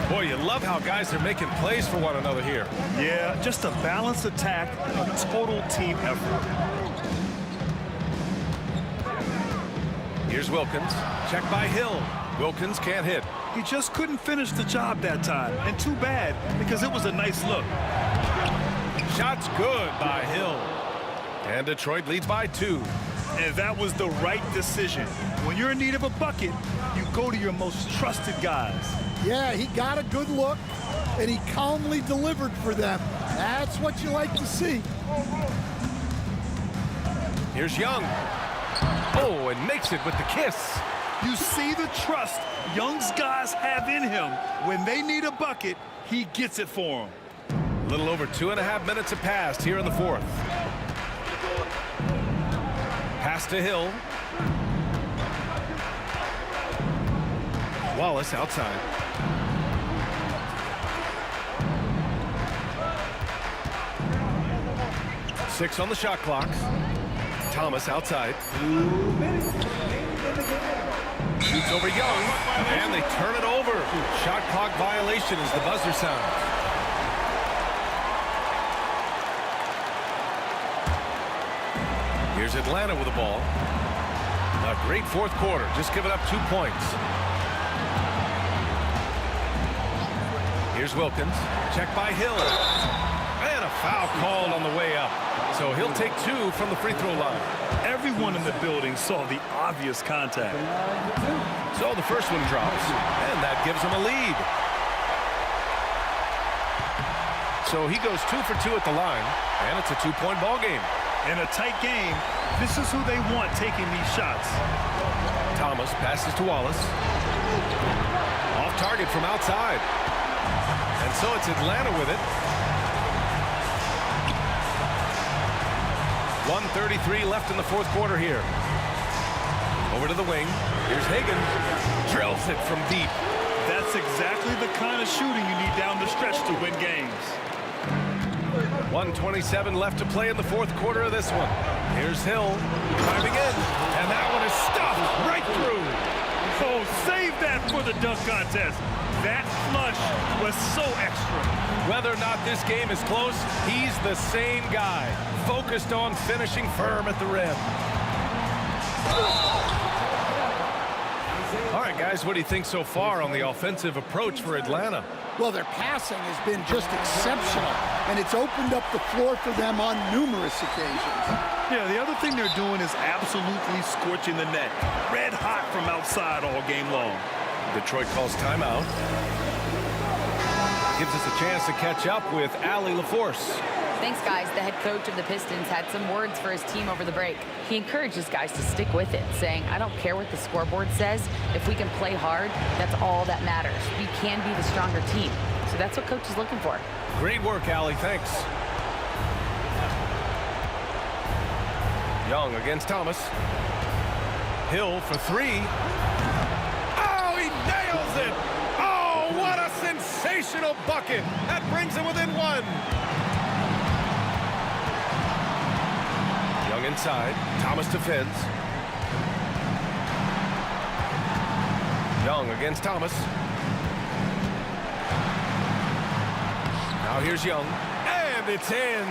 Boy, you love how guys are making plays for one another here. Yeah, just a balanced attack and a total team effort. Here's Wilkins. Check by Hill. Wilkins can't hit. He just couldn't finish the job that time. And too bad, because it was a nice look. Shot's good by Hill. And Detroit leads by 2. And that was the right decision. When you're in need of a bucket, you go to your most trusted guys. Yeah, he got a good look, and he calmly delivered for them. That's what you like to see. Here's Young. Oh, and makes it with the kiss. You see the trust Young's guys have in him. When they need a bucket, he gets it for them. A little over 2.5 minutes have passed here in the fourth. Pass to Hill. Wallace outside. Six on the shot clock. Thomas outside. Shoots over Young, and they turn it over. Shot clock violation as the buzzer sounds. Here's Atlanta with the ball. A great fourth quarter, just giving up 2 points. Here's Wilkins. Check by Hill. And a foul called on the way up. So he'll take 2 from the free throw line. Everyone in the building saw the obvious contact. So the first one drops, and that gives him a lead. So he goes 2 for 2 at the line, and it's a 2-point ball game. In a tight game, this is who they want taking these shots. Thomas passes to Wallace. Off target from outside. And so it's Atlanta with it. 1:33 left in the fourth quarter here. Over to the wing. Here's Hagan. Drills it from deep. That's exactly the kind of shooting you need down the stretch to win games. 1:27 left to play in the fourth quarter of this one. Here's Hill driving in, and that one is stuffed right through. Oh, save that for the dunk contest. That flush was so extra. Whether or not this game is close, he's the same guy, focused on finishing firm at the rim. All right, guys, what do you think so far on the offensive approach for Atlanta? Well, their passing has been just exceptional, and it's opened up the floor for them on numerous occasions. Yeah, the other thing they're doing is absolutely scorching the net. Red hot from outside all game long. Detroit calls timeout. Gives us a chance to catch up with Allie LaForce. Thanks, guys. The head coach of the Pistons had some words for his team over the break. He encourages guys to stick with it, saying, I don't care what the scoreboard says. If we can play hard, that's all that matters. We can be the stronger team. So that's what coach is looking for. Great work, Allie. Thanks. Young against Thomas. Hill for 3. Oh, he nails it! Oh, what a sensational bucket! That brings him within 1. Young inside. Thomas defends. Young against Thomas. Now here's Young. And it's in.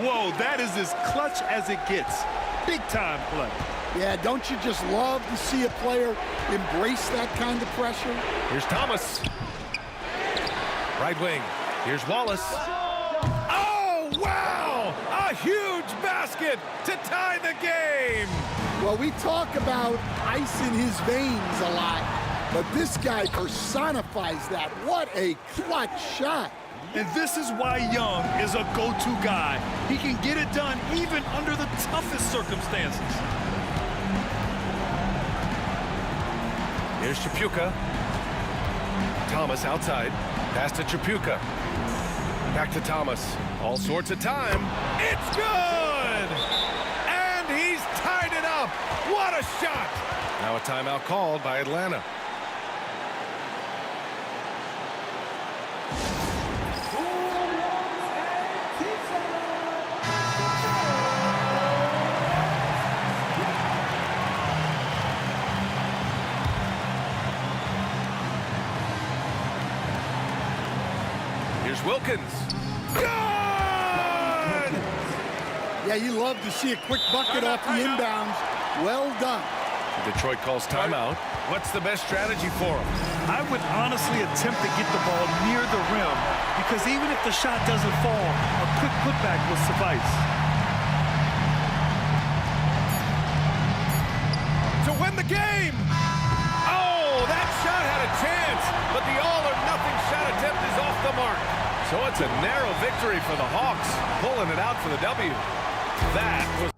Whoa, that is as clutch as it gets. Big time play. Yeah, don't you just love to see a player embrace that kind of pressure? Here's Thomas. Right wing. Here's Wallace. Oh, wow! A huge basket to tie the game. Well, we talk about ice in his veins a lot, but this guy personifies that. What a clutch shot. And this is why Young is a go-to guy. He can get it done even under the toughest circumstances. Here's Chapuka. Thomas outside. Pass to Chapuka. Back to Thomas. All sorts of time. It's good! And he's tied it up. What a shot! Now a timeout called by Atlanta. Here's Wilkins. Good! Yeah, you love to see a quick bucket off the inbounds. Well done. Detroit calls timeout. What's the best strategy for him? I would honestly attempt to get the ball near the rim because even if the shot doesn't fall, a quick putback will suffice. To win the game! Oh, that shot had a chance, but the all-or-nothing shot attempt is off the mark. So it's a narrow victory for the Hawks, pulling it out for the W. That was...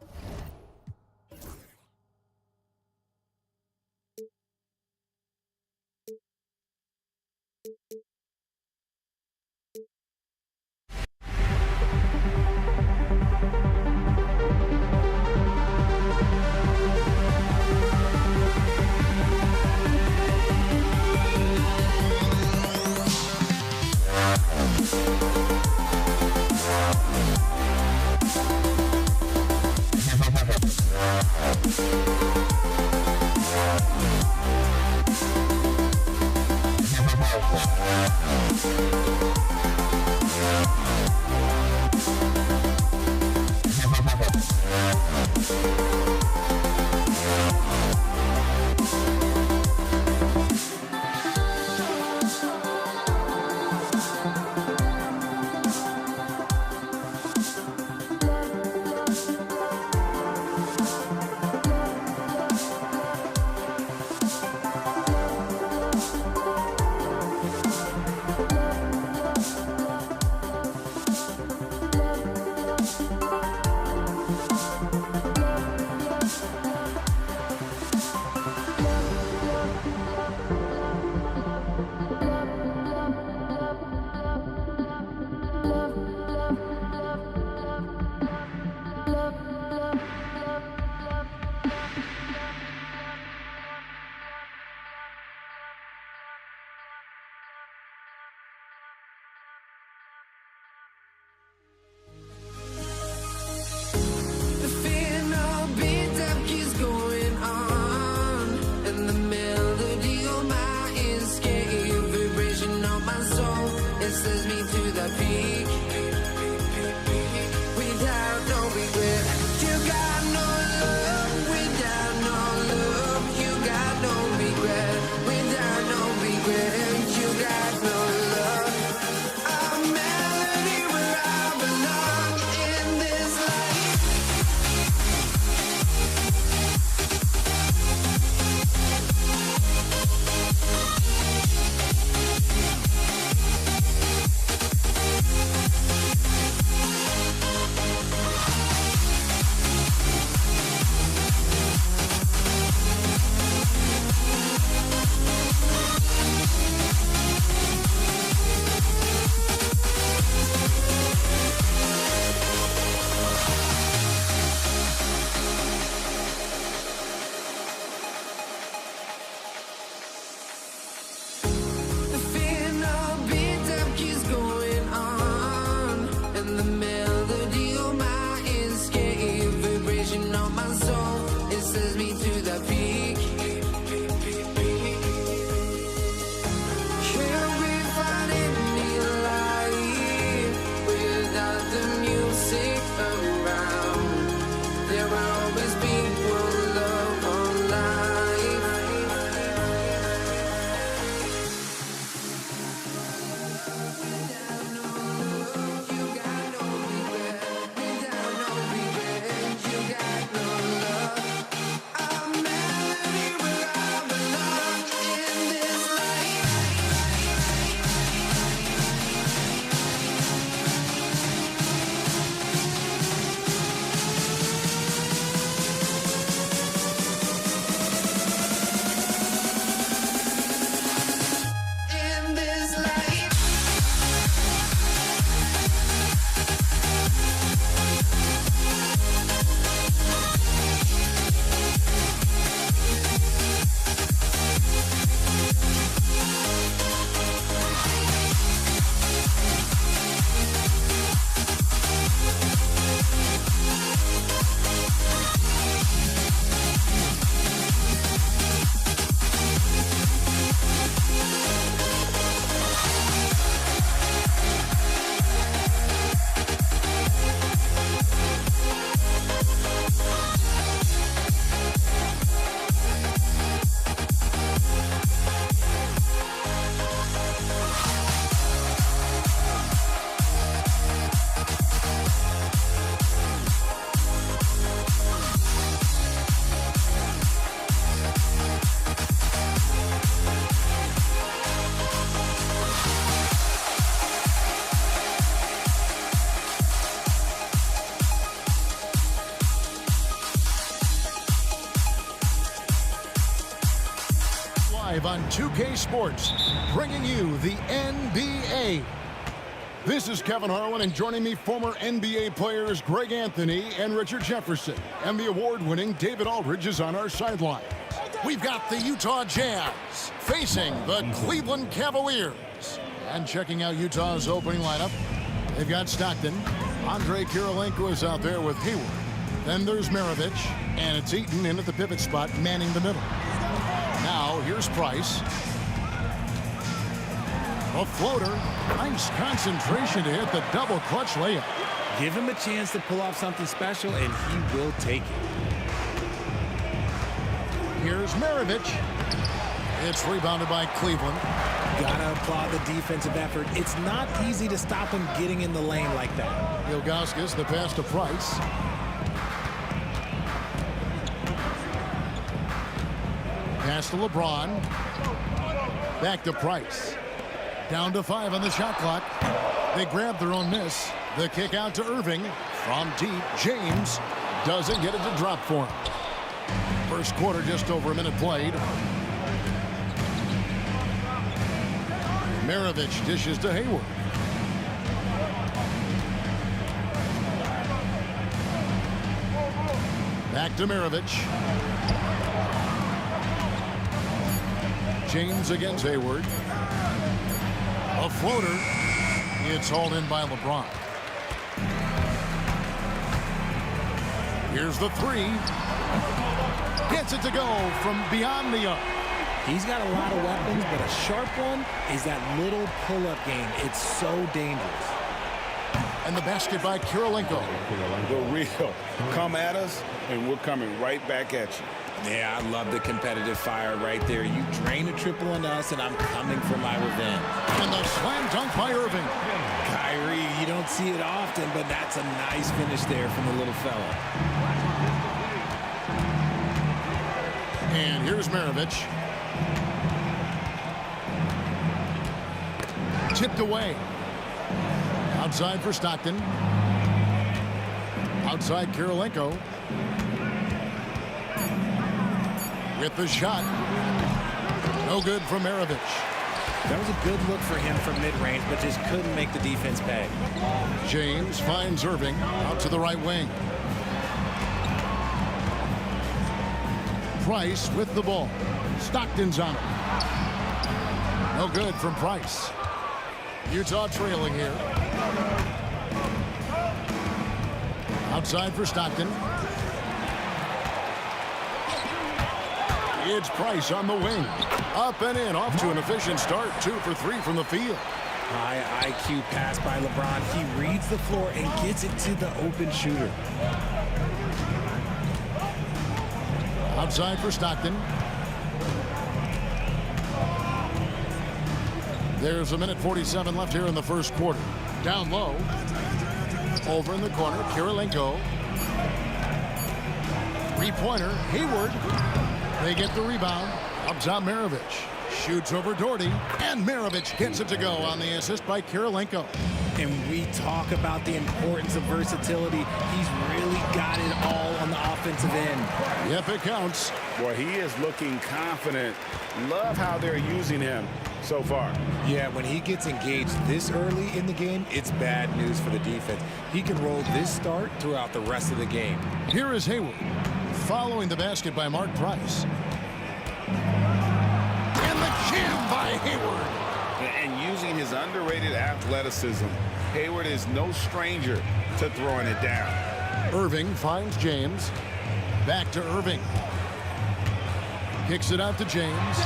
on 2K Sports, bringing you the NBA. This is Kevin Harlan, and joining me, former NBA players Greg Anthony and Richard Jefferson. And the award-winning David Aldridge is on our sideline. We've got the Utah Jazz facing the Cleveland Cavaliers. And checking out Utah's opening lineup, they've got Stockton. Andre Kirilenko is out there with Hayward. Then there's Maravich, and it's Eaton in at the pivot spot, manning the middle. Now, here's Price. A floater. Nice concentration to hit the double clutch layup. Give him a chance to pull off something special, and he will take it. Here's Maravich. It's rebounded by Cleveland. Gotta applaud the defensive effort. It's not easy to stop him getting in the lane like that. Ilgauskas, the pass to Price. Pass to LeBron. Back to Price. Down to 5 on the shot clock. They grab their own miss. The kick out to Irving. From deep, James doesn't get it to drop for him. First quarter, just over a minute played. Maravich dishes to Hayward. Back to Maravich. James against Hayward. A floater. It's hauled in by LeBron. Here's the three. Gets it to go from beyond the arc. He's got a lot of weapons, but a sharp one is that little pull-up game. It's so dangerous. And the basket by Kirilenko. The real. Come at us, and we're coming right back at you. Yeah, I love the competitive fire right there. You drain a triple on us, and I'm coming for my revenge. And the slam dunk by Irving. Kyrie, you don't see it often, but that's a nice finish there from the little fella. And here's Maravich. Tipped away. Outside for Stockton. Outside Kirilenko. With the shot. No good from Maravich. That was a good look for him from mid-range, but just couldn't make the defense pay. James finds Irving out to the right wing. Price with the ball. Stockton's on it. No good from Price. Utah trailing here. Outside for Stockton. It's Price on the wing. Up and in, off to an efficient start. 2 for 3 from the field. High IQ pass by LeBron. He reads the floor and gets it to the open shooter. Outside for Stockton. There's a minute 47 left here in the first quarter. Down low. Over in the corner, Kirilenko. Three-pointer, Hayward. They get the rebound. Up top, Maravich. Shoots over Doherty. And Maravich gets it to go on the assist by Kirilenko. And we talk about the importance of versatility. He's really got it all on the offensive end. Yep, it counts. Boy, he is looking confident. Love how they're using him so far. Yeah, when he gets engaged this early in the game, it's bad news for the defense. He can roll this start throughout the rest of the game. Here is Hayward, following the basket by Mark Price. And the jam by Hayward. And using his underrated athleticism, Hayward is no stranger to throwing it down. Irving finds James. Back to Irving. Kicks it out to James.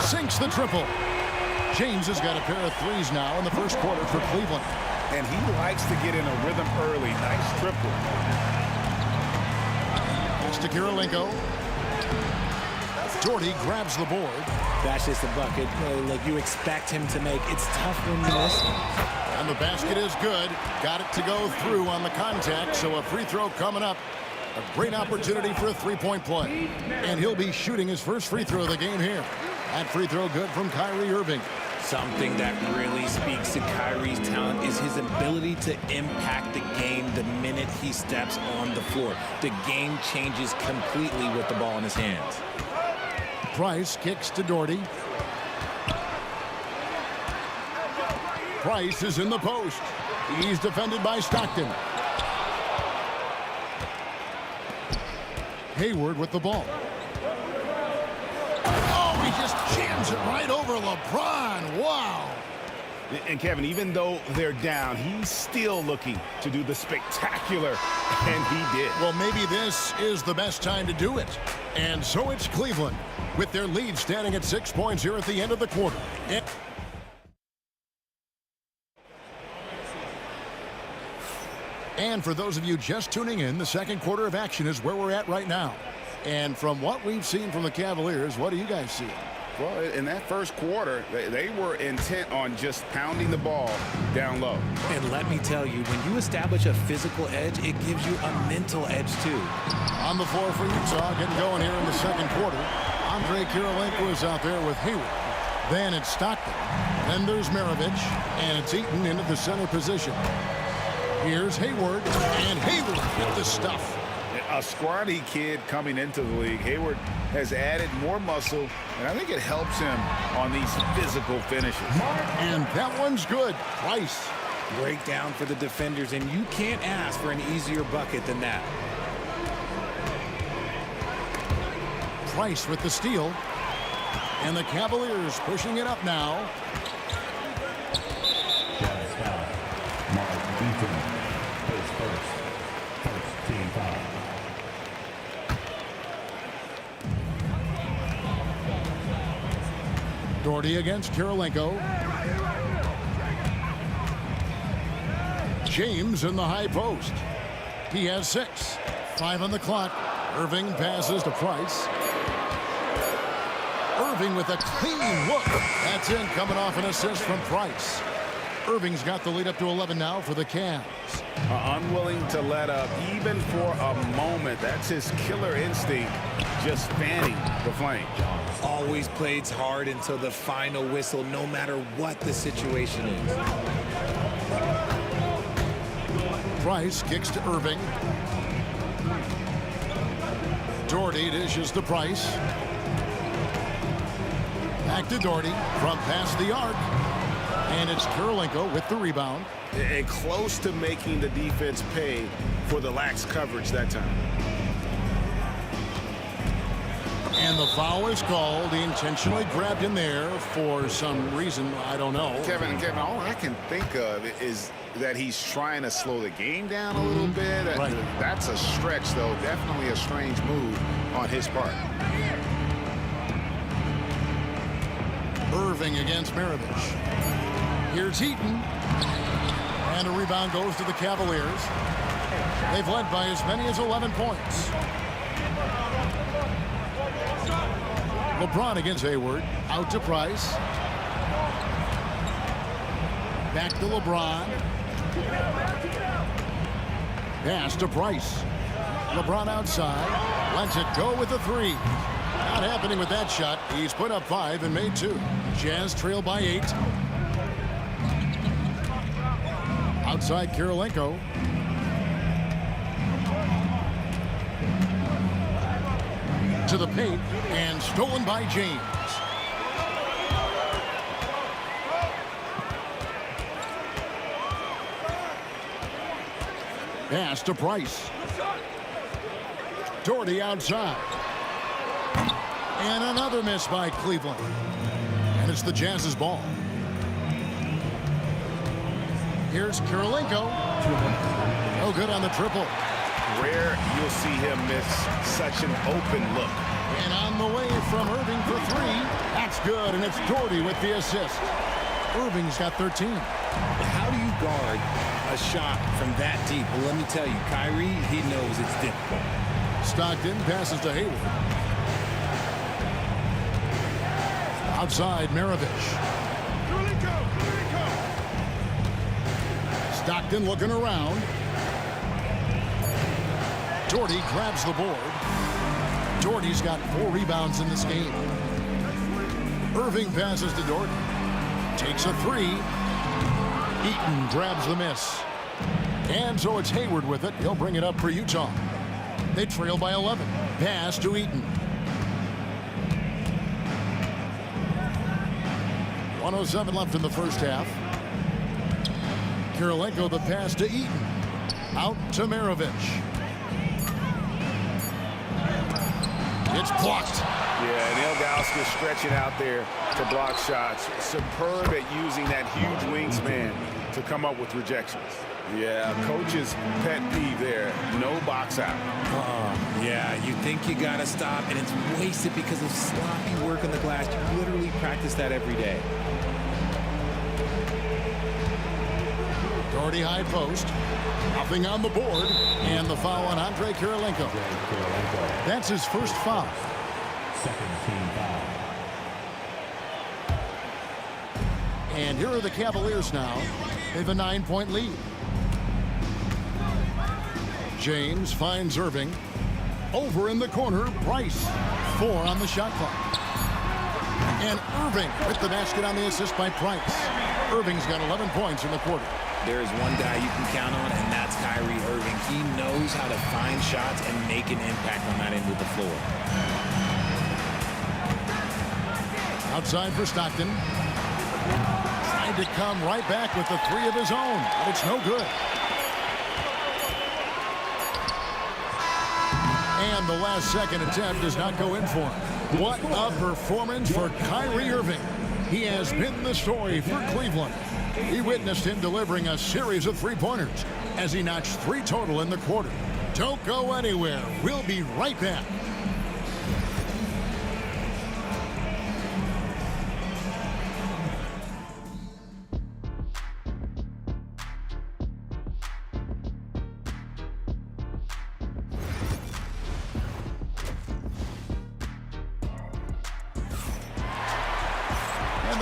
Sinks the triple. James has got a pair of threes now in the first quarter for Cleveland. And he likes to get in a rhythm early. Nice triple. Pass to Kirilenko. Doherty grabs the board. That's just a bucket like you expect him to make. It's tough when you miss him. And the basket is good. Got it to go through on the contact, so a free throw coming up. A great opportunity for a three-point play. And he'll be shooting his first free throw of the game here. That free throw good from Kyrie Irving. Something that really speaks to Kyrie's talent is his ability to impact the game the minute he steps on the floor. The game changes completely with the ball in his hands. Price kicks to Doherty. Price is in the post. He's defended by Stockton. Hayward with the ball. Oh, he just jams it right over LeBron. Wow. And Kevin, even though they're down, he's still looking to do the spectacular, and he did. Well, maybe this is the best time to do it. And so it's Cleveland with their lead standing at 6 points here at the end of the quarter. And for those of you just tuning in, the second quarter of action is where we're at right now. And from what we've seen from the Cavaliers, what do you guys see? Well, in that first quarter, they were intent on just pounding the ball down low. And let me tell you, when you establish a physical edge, it gives you a mental edge, too. On the floor for Utah, getting going here in the second quarter. Andre Kirilenko is out there with Hayward. Then it's Stockton. Then there's Maravich, and it's Eaton into the center position. Here's Hayward, and Hayward with the stuff. A scrawny kid coming into the league. Hayward has added more muscle, and I think it helps him on these physical finishes. And that one's good. Price. Breakdown for the defenders, and you can't ask for an easier bucket than that. Price with the steal. And the Cavaliers pushing it up now. Doherty against Kirilenko. James in the high post. He has 6. 5 on the clock. Irving passes to Price. Irving with a clean look. That's in, coming off an assist from Price. Irving's got the lead up to 11 now for the Cavs. Unwilling to let up even for a moment. That's his killer instinct, just fanning the flame. Always plays hard until the final whistle, no matter what the situation is. Price kicks to Irving. Doherty dishes to Price. Back to Doherty from past the arc. And it's Kirilenko with the rebound. And close to making the defense pay for the lax coverage that time. And the foul is called. He intentionally grabbed in there for some reason. I don't know. Kevin, all I can think of is that he's trying to slow the game down a little bit. Right. That's a stretch, though. Definitely a strange move on his part. Irving against Maravich. Here's Eaton. And a rebound goes to the Cavaliers. They've led by as many as 11 points. LeBron against Hayward. Out to Price. Back to LeBron. Pass to Price. LeBron outside. Lets it go with the 3. Not happening with that shot. He's put up 5 and made 2. Jazz trail by 8. Outside Kirilenko. To the paint and stolen by James. Pass to Price. Doherty outside. And another miss by Cleveland. And it's the Jazz's ball. Here's Kirilenko. No good on the triple. Rare you'll see him miss such an open look. And on the way from Irving for 3. That's good, and it's Doherty with the assist. Irving's got 13. How do you guard a shot from that deep? Well, let me tell you, Kyrie, he knows it's difficult. Stockton passes to Hayward. Outside, Maravich. Stockton looking around. Doherty grabs the board. Doherty's got 4 rebounds in this game. Irving passes to Doherty. Takes a 3. Eaton grabs the miss. And so it's Hayward with it. He'll bring it up for Utah. They trail by 11. Pass to Eaton. 1:07 left in the first half. Kirilenko the pass to Eaton. Out to Maravich. It's blocked. Yeah, and Ilgauskas stretching out there to block shots. Superb at using that huge wingspan to come up with rejections. Yeah, coach's pet peeve there. No box out. Yeah, you think you got to stop, and it's wasted because of sloppy work on the glass. You literally practice that every day. Doherty high post. Nothing on the board. And the foul on Andrei Kirilenko. That's his first foul. Second team foul. And here are the Cavaliers now. They have a 9-point lead. James finds Irving. Over in the corner, Price. 4 on the shot clock. And Irving with the basket on the assist by Price. Irving's got 11 points in the quarter. There is one guy you can count on, and that's Kyrie Irving. He knows how to find shots and make an impact on that end of the floor. Outside for Stockton. Trying to come right back with the 3 of his own, but it's no good. And the last second attempt does not go in for him. What a performance for Kyrie Irving. He has been the story for Cleveland. He witnessed him delivering a series of three-pointers as he notched 3 total in the quarter. Don't go anywhere. We'll be right back.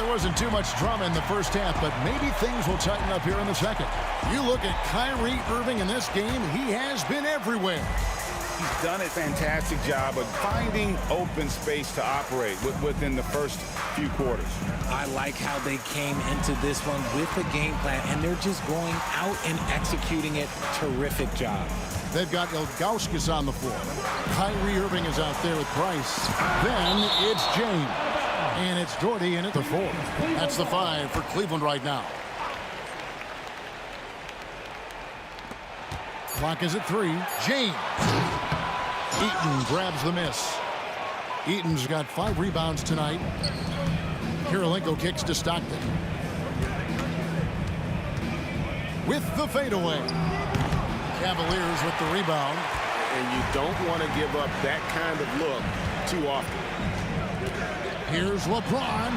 Wasn't too much drama in the first half, but maybe things will tighten up here in the second. You look at Kyrie Irving in this game, he has been everywhere. He's done a fantastic job of finding open space to operate within the first few quarters. I like how they came into this one with a game plan, and they're just going out and executing it. Terrific job. They've got Ilgauskas on the floor. Kyrie Irving is out there with Price. Then it's James. And it's Doherty in at the 4. That's the 5 for Cleveland right now. Clock is at 3. James. Eaton grabs the miss. Eaton's got 5 rebounds tonight. Kirilenko kicks to Stockton. With the fadeaway. Cavaliers with the rebound. And you don't want to give up that kind of look too often. Here's LeBron.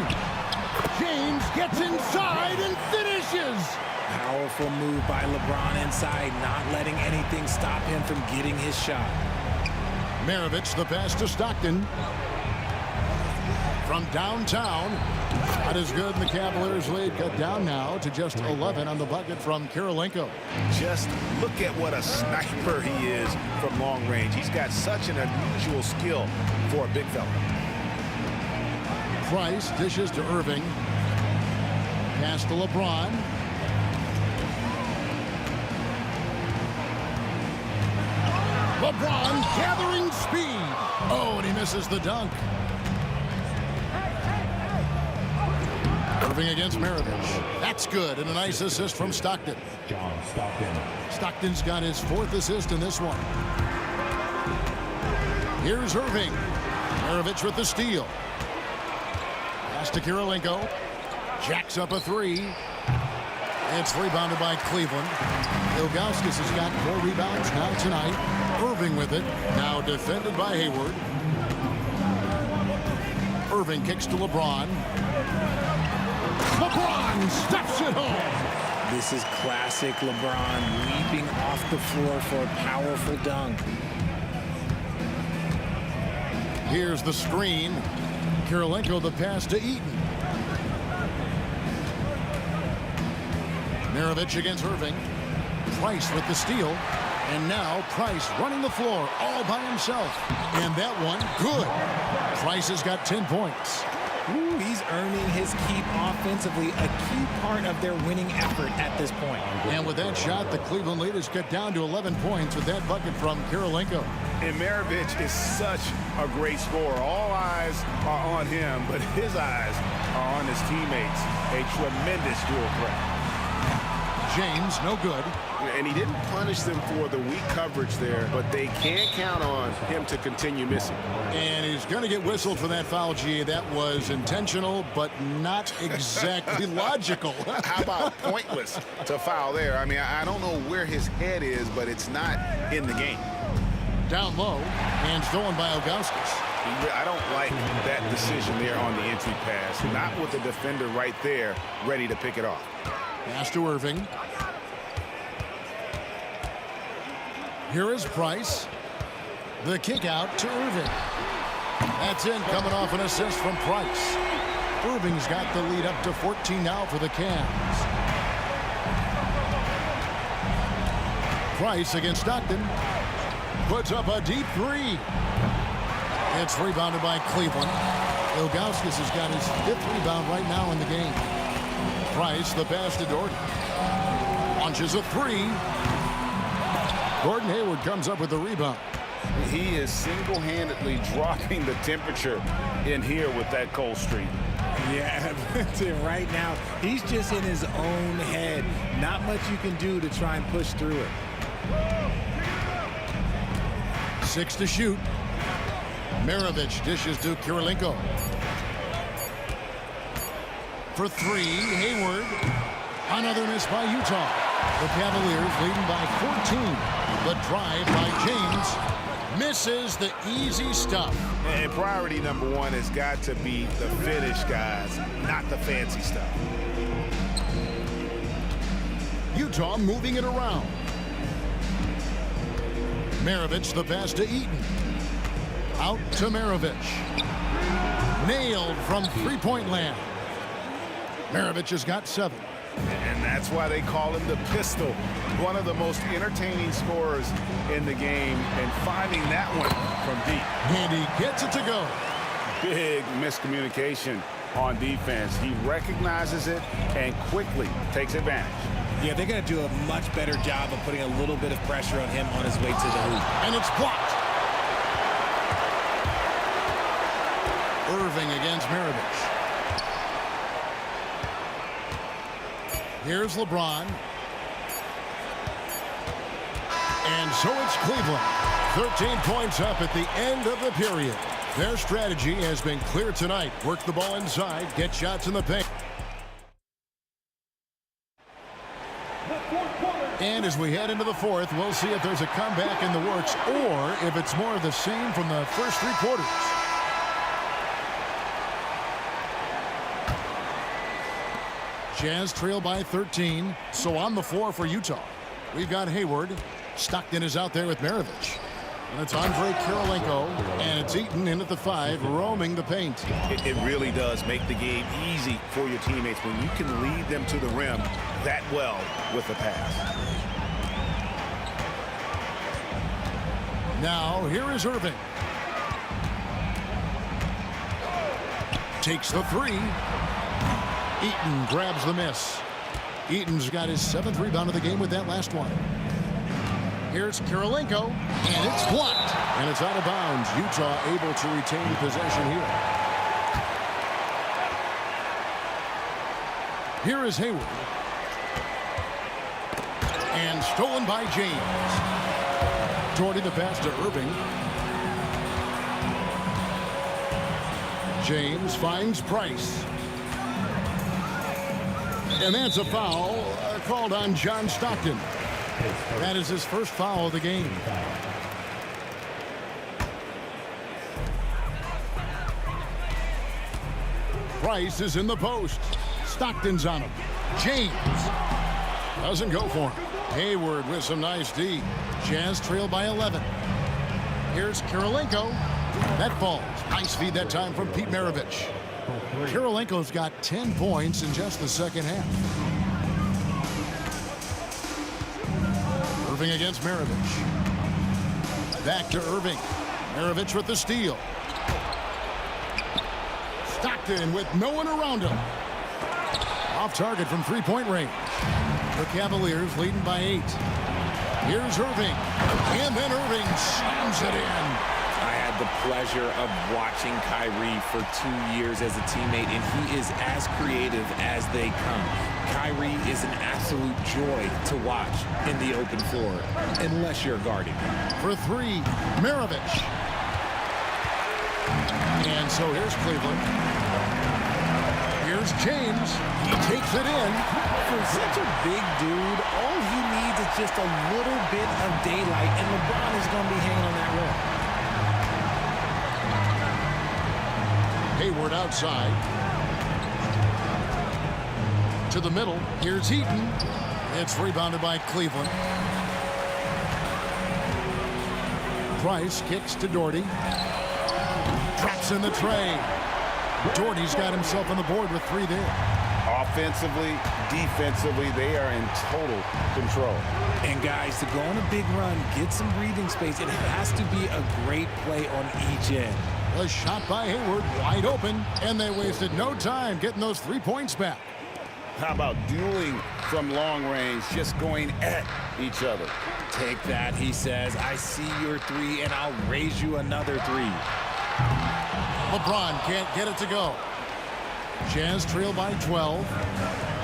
James gets inside and finishes. Powerful move by LeBron inside, not letting anything stop him from getting his shot. Maravich the pass to Stockton. From downtown. Not as good, and the Cavaliers lead cut down now to just 11 on the bucket from Kirilenko. Just look at what a sniper he is from long range. He's got such an unusual skill for a big fella. Price dishes to Irving. Pass to LeBron. LeBron gathering speed. Oh, and he misses the dunk. Irving against Maravich. That's good, and a nice assist from Stockton. John Stockton. Stockton's got his 4th assist in this one. Here's Irving. Maravich with the steal. Pass to Kirilenko. Jacks up a 3. It's rebounded by Cleveland. Ilgauskas has got 4 rebounds now tonight. Irving with it. Now defended by Hayward. Irving kicks to LeBron. LeBron steps it home. This is classic LeBron, leaping off the floor for a powerful dunk. Here's the screen. Kirilenko the pass to Eaton. Maravich against Irving. Price with the steal. And now Price running the floor all by himself. And that one, good. Price has got 10 points. Ooh, he's earning his keep offensively, a key part of their winning effort at this point. And with that shot, the Cleveland lead is cut down to 11 points with that bucket from Kirilenko. And Maravich is such a great scorer. All eyes are on him, but his eyes are on his teammates. A tremendous dual threat. James, no good. And he didn't punish them for the weak coverage there, but they can't count on him to continue missing. And he's going to get whistled for that foul, G. That was intentional, but not exactly logical. How about pointless to foul there? I mean, I don't know where his head is, but it's not in the game. Down low and stolen by Ilgauskas. I don't like that decision there on the entry pass. Not with the defender right there ready to pick it off. Pass to Irving. Here is Price. The kick out to Irving. That's in, coming off an assist from Price. Irving's got the lead up to 14 now for the Cavs. Price against Stockton. Puts up a deep three. It's rebounded by Cleveland. Ilgauskas has got his 5th rebound right now in the game. Price, the pass to Gordon. Launches a three. Gordon Hayward comes up with the rebound. He is single-handedly dropping the temperature in here with that cold streak. Yeah, right now, he's just in his own head. Not much you can do to try and push through it. 6 to shoot. Maravich dishes to Kirilenko. For 3, Hayward. Another miss by Utah. The Cavaliers leading by 14. The drive by James. Misses the easy stuff. And priority number 1 has got to be the finish, guys, not the fancy stuff. Utah moving it around. Maravich, the pass to Eaton. Out to Maravich. Nailed from three-point land. Maravich has got 7. And that's why they call him the pistol. One of the most entertaining scorers in the game. And finding that one from deep. And he gets it to go. Big miscommunication on defense. He recognizes it and quickly takes advantage. Yeah, they're going to do a much better job of putting a little bit of pressure on him on his way to the hoop. And it's blocked. Irving against Maravich. Here's LeBron. And so it's Cleveland. 13 points up at the end of the period. Their strategy has been clear tonight. Work the ball inside, get shots in the paint. And as we head into the 4th, we'll see if there's a comeback in the works or if it's more of the same from the first 3 quarters. Jazz trail by 13. So on the floor for Utah, we've got Hayward. Stockton is out there with Maravich. And it's Andre Kirilenko. And it's Eaton in at the 5, roaming the paint. It really does make the game easy for your teammates when you can lead them to the rim that well with the pass. Now, here is Irving. Takes the 3. Eaton grabs the miss. Eaton's got his 7th rebound of the game with that last one. Here's Kirilenko, and it's blocked. And it's out of bounds. Utah able to retain possession here. Here is Hayward. And stolen by James. Jordy the pass to Irving. James finds Price. And that's a foul called on John Stockton. That is his first foul of the game. Price is in the post. Stockton's on him. James doesn't go for him. Hayward with some nice D. Jazz trail by 11. Here's Kirilenko. That falls. Nice feed that time from Pete Maravich. Kirilenko's got 10 points in just the second half. Irving against Maravich. Back to Irving. Maravich with the steal. Stockton with no one around him. Off target from three-point range. The Cavaliers leading by 8. Here's Irving. And then Irving slams it in. I had the pleasure of watching Kyrie for 2 years as a teammate, and he is as creative as they come. Kyrie is an absolute joy to watch in the open floor, unless you're guarding. For three, Maravich. And so here's Cleveland. Here's James. He takes it in. For such a big dude, all he needs is just a little bit of daylight, and LeBron is going to be hanging on that rim. Hayward outside. To the middle. Here's Eaton. It's rebounded by Cleveland. Price kicks to Doherty. Drops in the tray. Doherty's got himself on the board with 3 there. Offensively, defensively, they are in total control. And guys, to go on a big run, get some breathing space, it has to be a great play on each end. A shot by Hayward, wide open, and they wasted no time getting those 3 points back. How about dueling from long range, just going at each other? Take that, he says. I see your 3, and I'll raise you another 3. LeBron can't get it to go. Jazz trail by 12.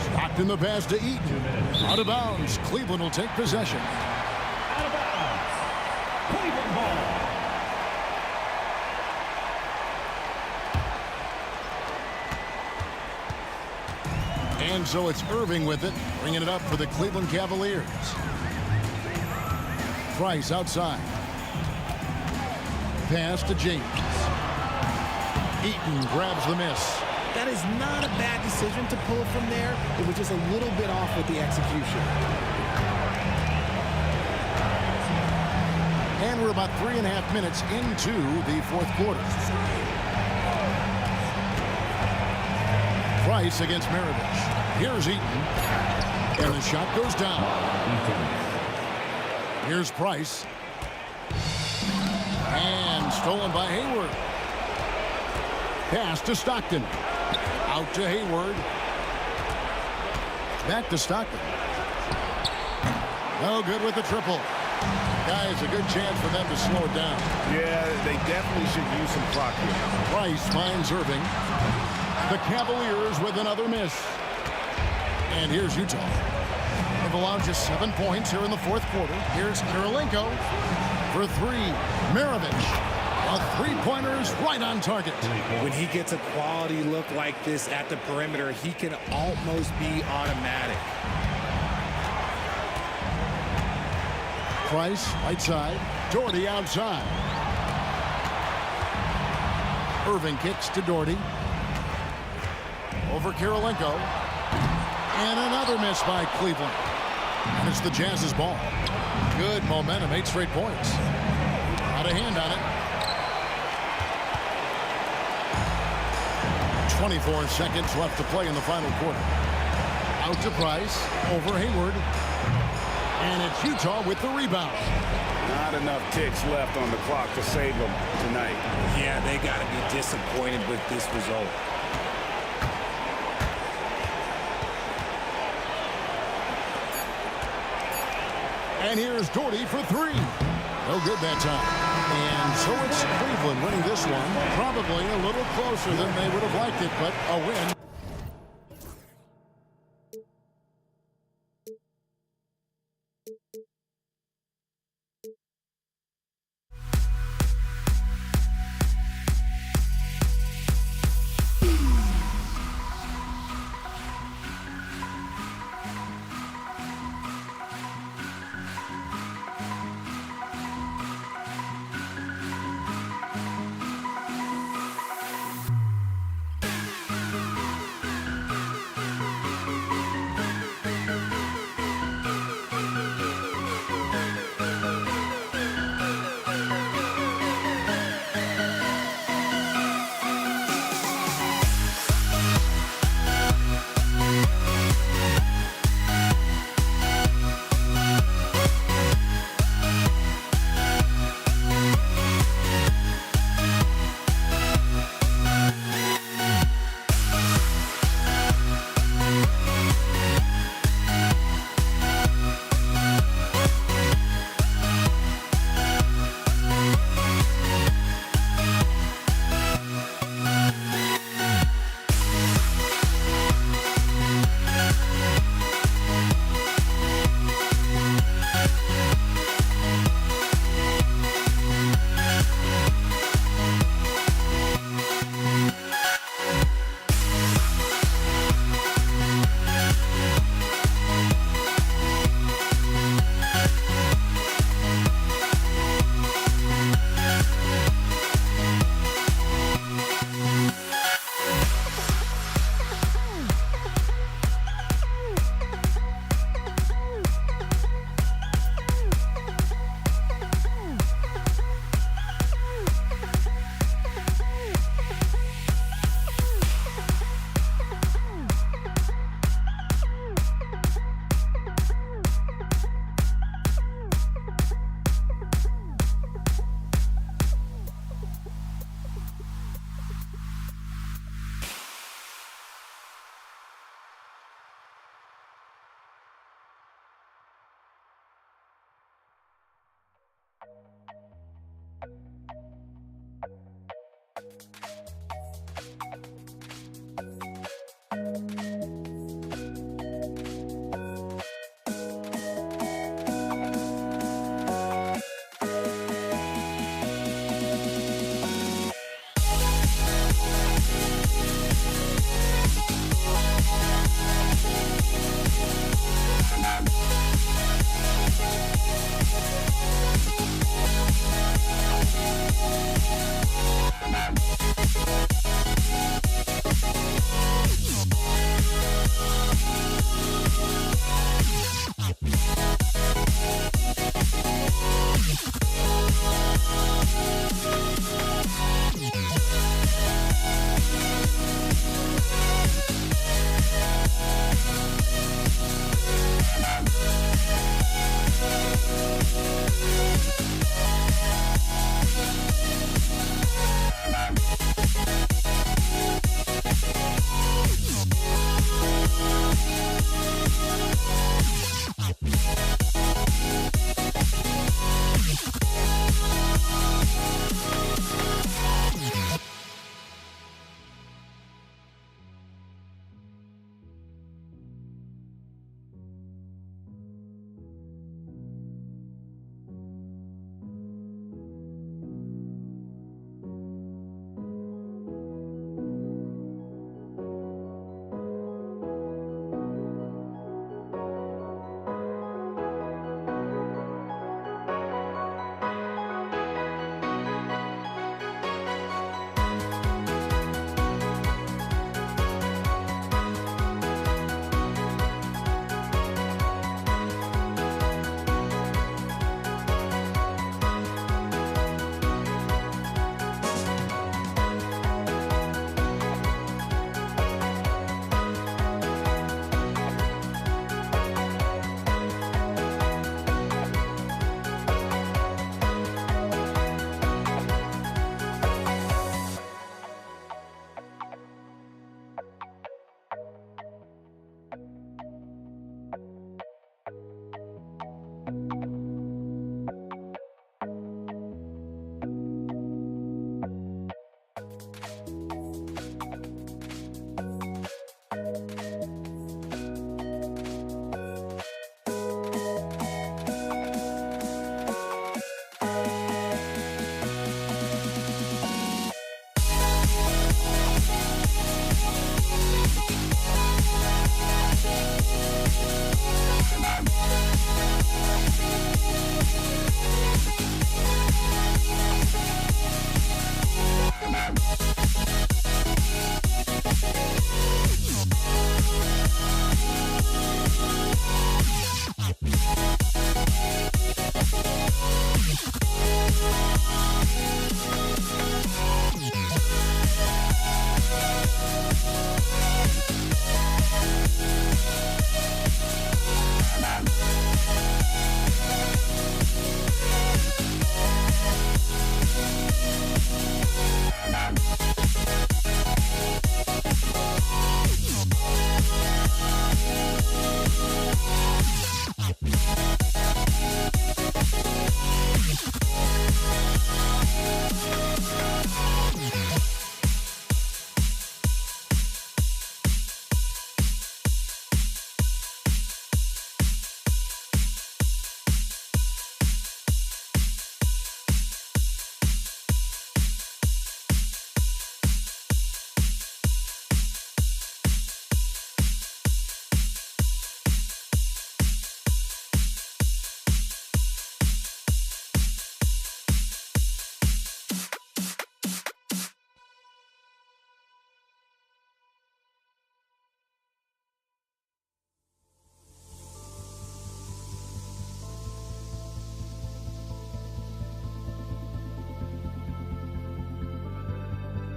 Stockton the pass to Eaton. Out of bounds. Cleveland will take possession. Out of bounds. Cleveland ball. And so it's Irving with it, bringing it up for the Cleveland Cavaliers. Price outside. Pass to James. Eaton grabs the miss. That is not a bad decision to pull from there. It was just a little bit off with the execution. And we're about 3.5 minutes into the fourth quarter. Price against Maravich. Here's Eaton. And the shot goes down. Here's Price. And stolen by Hayward. Pass to Stockton. Out to Hayward. Back to Stockton. No good with the triple. Guys, a good chance for them to slow it down. Yeah, they definitely should use some clock here. Price finds Irving. The Cavaliers with another miss. And here's Utah. They've allowed just 7 points here in the fourth quarter. Here's Kirilenko for 3. Maravich. A three-pointer is right on target. When he gets a quality look like this at the perimeter, he can almost be automatic. Price, right side. Doherty outside. Irving kicks to Doherty. Over Kirilenko. And another miss by Cleveland. And it's the Jazz's ball. Good momentum, 8 straight points. Out of hand on it. 24 seconds left to play in the final quarter. Out to Price, over Hayward. And it's Utah with the rebound. Not enough ticks left on the clock to save them tonight. Yeah, they got to be disappointed with this result. And here's Doherty for 3. No good that time. And so it's Cleveland winning this one. Probably a little closer than they would have liked it, but a win.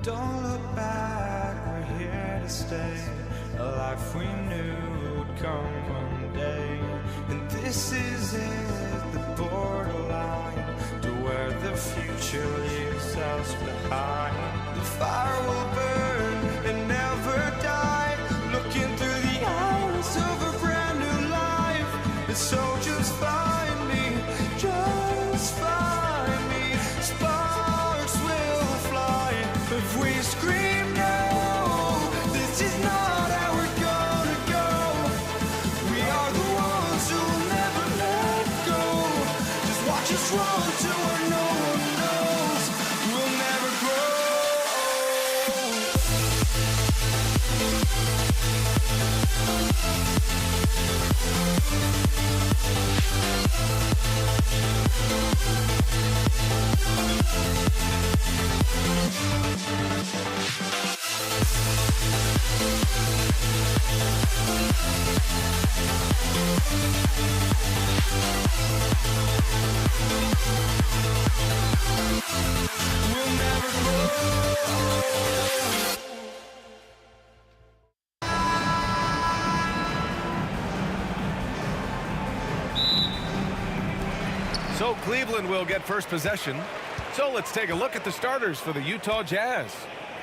Don't look back, we're here to stay. A life we knew would come one day. And this is it, the borderline to where the future leaves us behind. The fire will burn and never die, looking through the eyes of a brand new life. And so just find me, just find me. Sparks will fly if we scream no. This is not our drawn to what no one knows. We'll never grow. We'll never grow. So Cleveland will get first possession. So let's take a look at the starters for the Utah Jazz.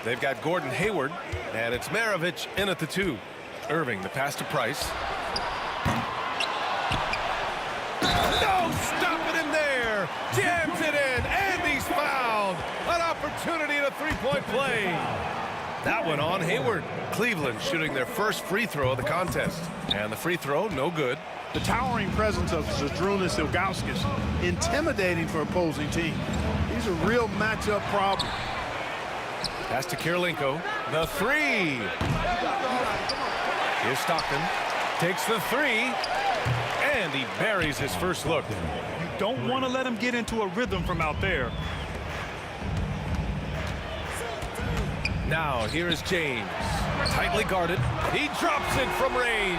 They've got Gordon Hayward, and it's Maravich in at the 2. Irving, the pass to Price. No, stop it in there. Jams it in, and he's fouled. An opportunity at a three-point play. That one on Hayward. Cleveland shooting their first free throw of the contest. And the free throw, no good. The towering presence of Zydrunas Ilgauskas, intimidating for opposing teams. He's a real matchup problem. Pass to Kirilenko. The 3. Here's Stockton. Takes the 3. And he buries his first look. You don't want to let him get into a rhythm from out there. Now, here is James. Tightly guarded. He drops it from range.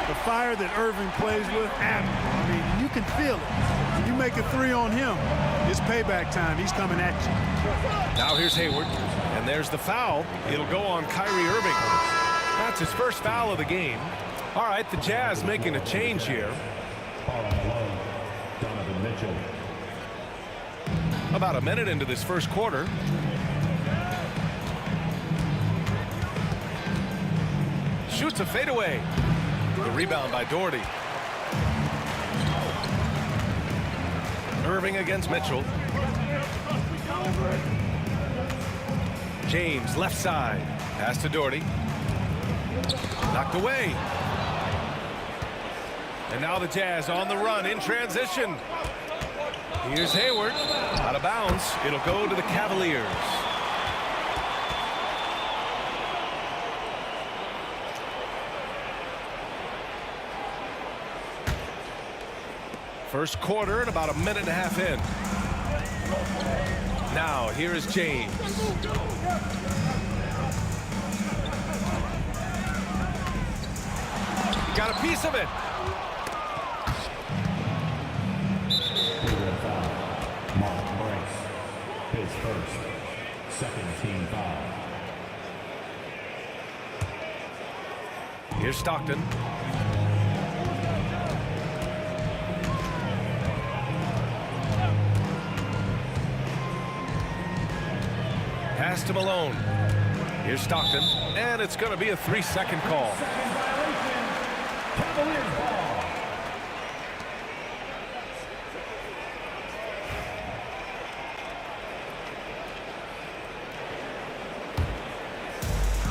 The fire that Irving plays with, I mean, you can feel it. When you make a 3 on him, it's payback time. He's coming at you. Now here's Hayward. And there's the foul. It'll go on Kyrie Irving. That's his first foul of the game. All right, the Jazz making a change here. About a minute into this first quarter. Shoots a fadeaway. The rebound by Doherty. Irving against Mitchell. James, left side. Pass to Doherty. Knocked away. And now the Jazz on the run in transition. Here's Hayward. Out of bounds. It'll go to the Cavaliers. First quarter and about a minute and a half in. Now, here is James. He got a piece of it. Mark Bryce, his first, second team foul. Here's Stockton. Pass to Malone. Here's Stockton, and it's going to be a 3-second call.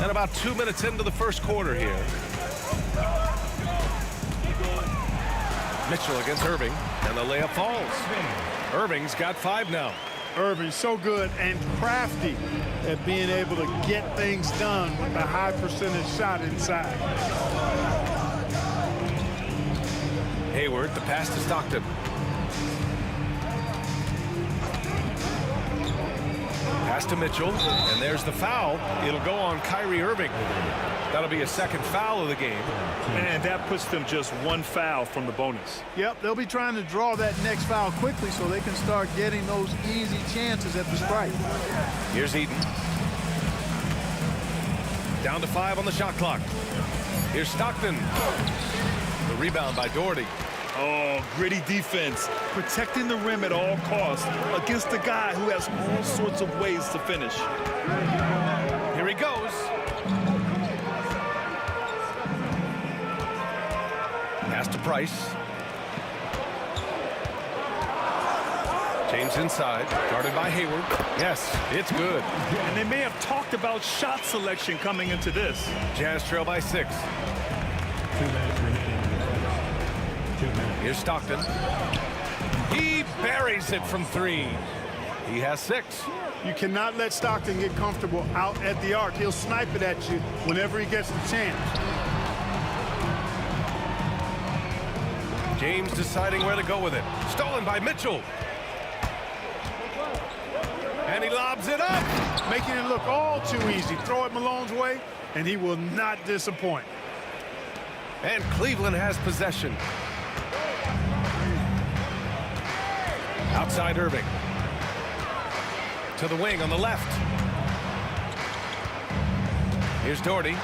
And about 2 minutes into the first quarter here. Mitchell against Irving, and the layup falls. Irving's got 5 now. Irving's so good and crafty at being able to get things done with a high percentage shot inside. Hayward, the pass to Stockton. Pass to Mitchell, and there's the foul. It'll go on Kyrie Irving. That'll be a second foul of the game. And that puts them just 1 foul from the bonus. Yep, they'll be trying to draw that next foul quickly so they can start getting those easy chances at the strike. Here's Eden. Down to 5 on the shot clock. Here's Stockton. The rebound by Doherty. Oh, gritty defense. Protecting the rim at all costs against a guy who has all sorts of ways to finish. Here he goes. Pass to Price. James inside, guarded by Hayward. Yes, it's good. And they may have talked about shot selection coming into this. Jazz trail by 6. 2 minutes remaining. 2 minutes. Here's Stockton. He buries it from 3. He has 6. You cannot let Stockton get comfortable out at the arc. He'll snipe it at you whenever he gets the chance. James deciding where to go with it. Stolen by Mitchell. And he lobs it up. Making it look all too easy. Throw it Malone's way, and he will not disappoint. And Cleveland has possession. Outside Irving. To the wing on the left. Here's Doherty.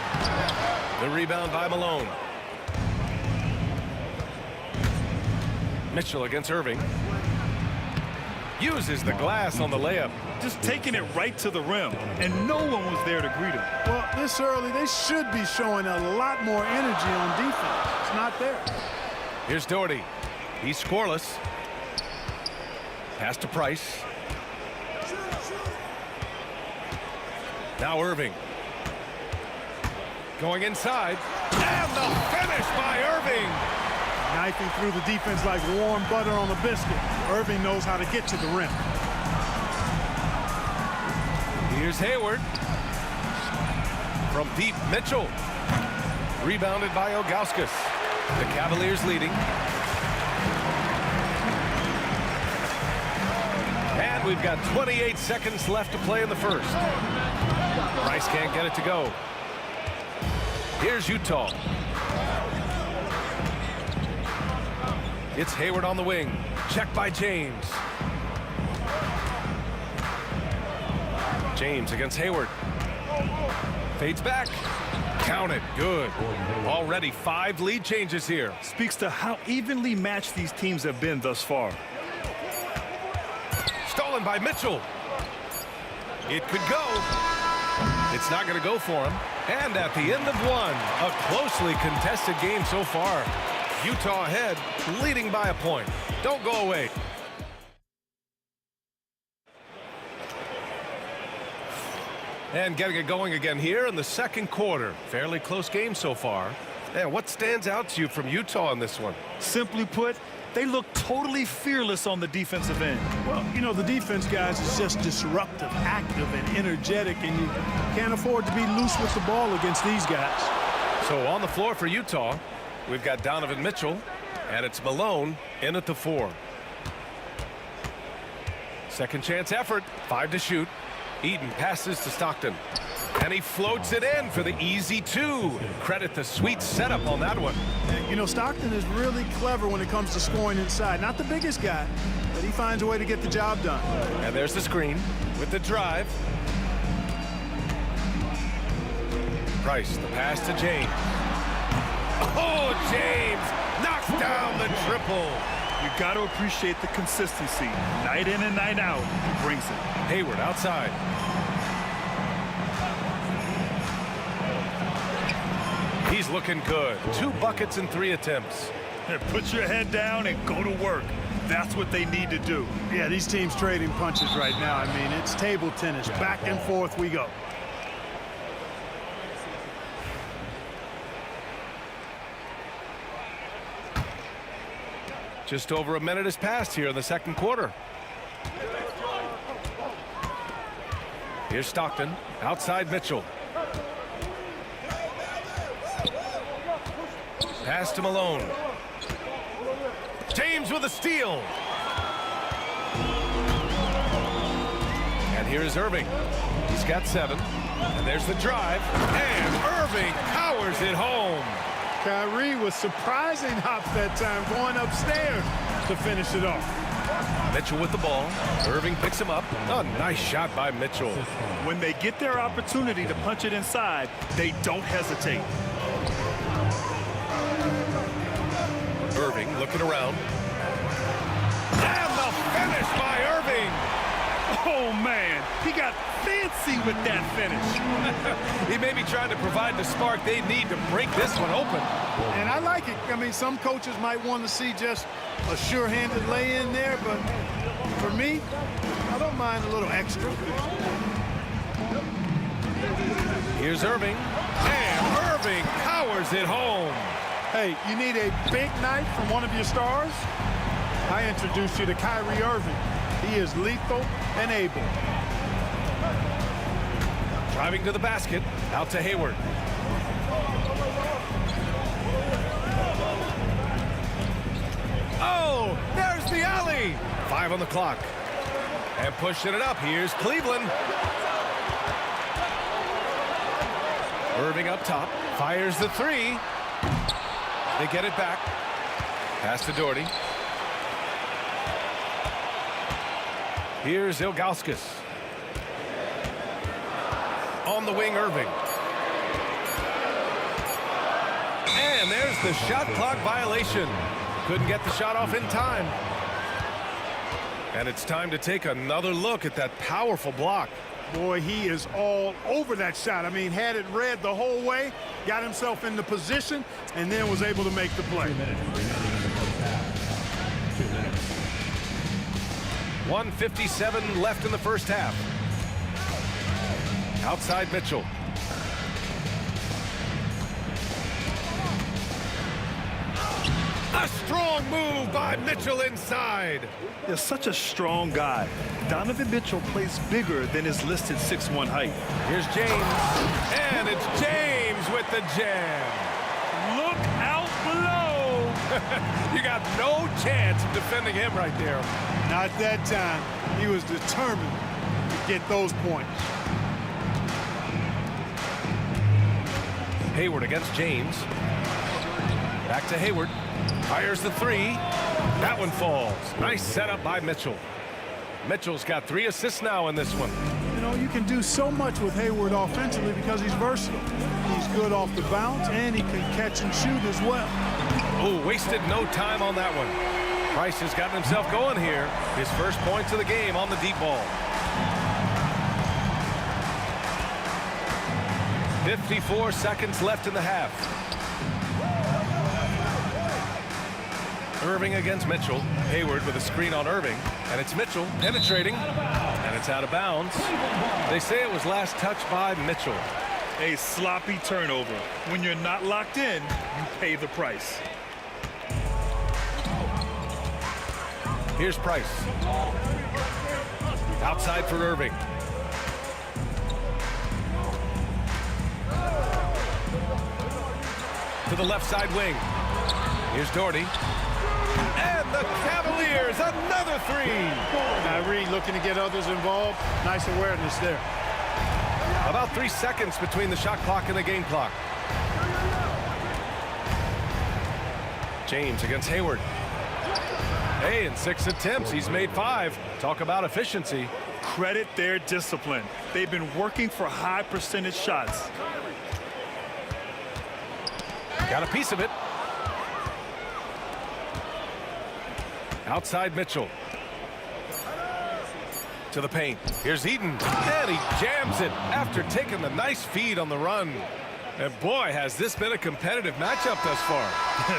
The rebound by Malone. Mitchell against Irving. Uses the glass on the layup. Just taking it right to the rim, and no one was there to greet him. Well, this early, they should be showing a lot more energy on defense. It's not there. Here's Doherty. He's scoreless. Pass to Price. Now Irving. Going inside. And the finish by Irving. Knifing through the defense like warm butter on a biscuit. Irving knows how to get to the rim. Here's Hayward. From deep, Mitchell. Rebounded by Ilgauskas. The Cavaliers leading. And we've got 28 seconds left to play in the first. Price can't get it to go. Here's Utah. It's Hayward on the wing. Checked by James. James against Hayward. Fades back. Count it. Good. Already 5 lead changes here. Speaks to how evenly matched these teams have been thus far. Stolen by Mitchell. It could go. It's not going to go for him. And at the end of 1, a closely contested game so far. Utah ahead, leading by a point. Don't go away. And getting it going again here in the second quarter. Fairly close game so far. And what stands out to you from Utah in this one? Simply put, they look totally fearless on the defensive end. Well, you know, the defense, guys, is just disruptive, active, and energetic, and you can't afford to be loose with the ball against these guys. So on the floor for Utah, we've got Donovan Mitchell, and it's Malone in at the 4. Second chance effort, 5 to shoot. Eden passes to Stockton. And he floats it in for the easy 2. Credit the sweet setup on that one. You know, Stockton is really clever when it comes to scoring inside. Not the biggest guy, but he finds a way to get the job done. And there's the screen with the drive. Price, the pass to James. Oh, James knocks down the triple. You got to appreciate the consistency. Night in and night out, he brings it. Hayward outside. He's looking good. 2 buckets in 3 attempts. Put your head down and go to work. That's what they need to do. Yeah, these teams trading punches right now. I mean, it's table tennis. Back and forth we go. Just over a minute has passed here in the second quarter. Here's Stockton. Outside Mitchell. Pass to Malone. James with a steal. And here's Irving. He's got 7. And there's the drive. And Irving powers it home. Kyrie was surprising hop that time, going upstairs to finish it off. Mitchell with the ball. Irving picks him up. A nice shot by Mitchell. When they get their opportunity to punch it inside, they don't hesitate. Irving looking around. And the finish by Irving. Oh, man, he got fancy with that finish. He may be trying to provide the spark they need to break this one open. And I like it. I mean, some coaches might want to see just a sure-handed lay-in there, but for me, I don't mind a little extra. Here's Irving. And Irving powers it home. Hey, you need a big night from one of your stars? I introduced you to Kyrie Irving. He is lethal and able. Driving to the basket, out to Hayward. Oh, there's the alley. 5 on the clock. And pushing it up, here's Cleveland. Irving up top, fires the three. They get it back. Pass to Doherty. Here's Ilgauskas. On the wing, Irving. And there's the shot clock violation. Couldn't get the shot off in time. And it's time to take another look at that powerful block. Boy, he is all over that shot. I mean, had it read the whole way, got himself into position, and then was able to make the play. 2 minutes remaining in the first half. 2 minutes. 1:57 left in the first half. Outside Mitchell. A strong move by Mitchell inside. They're such a strong guy. Donovan Mitchell plays bigger than his listed 6'1" height. Here's James. And it's James with the jam. Look out below. You got no chance of defending him right there. Not that time. He was determined to get those points. Hayward against James. Back to Hayward. Fires the three. That one falls. Nice setup by Mitchell. Mitchell's got 3 assists now in this one. You know, you can do so much with Hayward offensively because he's versatile. He's good off the bounce, and he can catch and shoot as well. Oh, wasted no time on that one. Price has gotten himself going here. His first points of the game on the deep ball. 54 seconds left in the half. Irving against Mitchell. Hayward with a screen on Irving. And it's Mitchell penetrating. And it's out of bounds. They say it was last touched by Mitchell. A sloppy turnover. When you're not locked in, you pay the price. Here's Price. Outside for Irving. To the left side wing. Here's Doherty. And the Cavaliers, another three. Kyrie looking to get others involved. Nice awareness there. About 3 seconds between the shot clock and the game clock. James against Hayward. Hey, in 6 attempts, he's made 5. Talk about efficiency. Credit their discipline. They've been working for high percentage shots. Got a piece of it. Outside Mitchell. To the paint. Here's Eden. And he jams it after taking the nice feed on the run. And boy, has this been a competitive matchup thus far.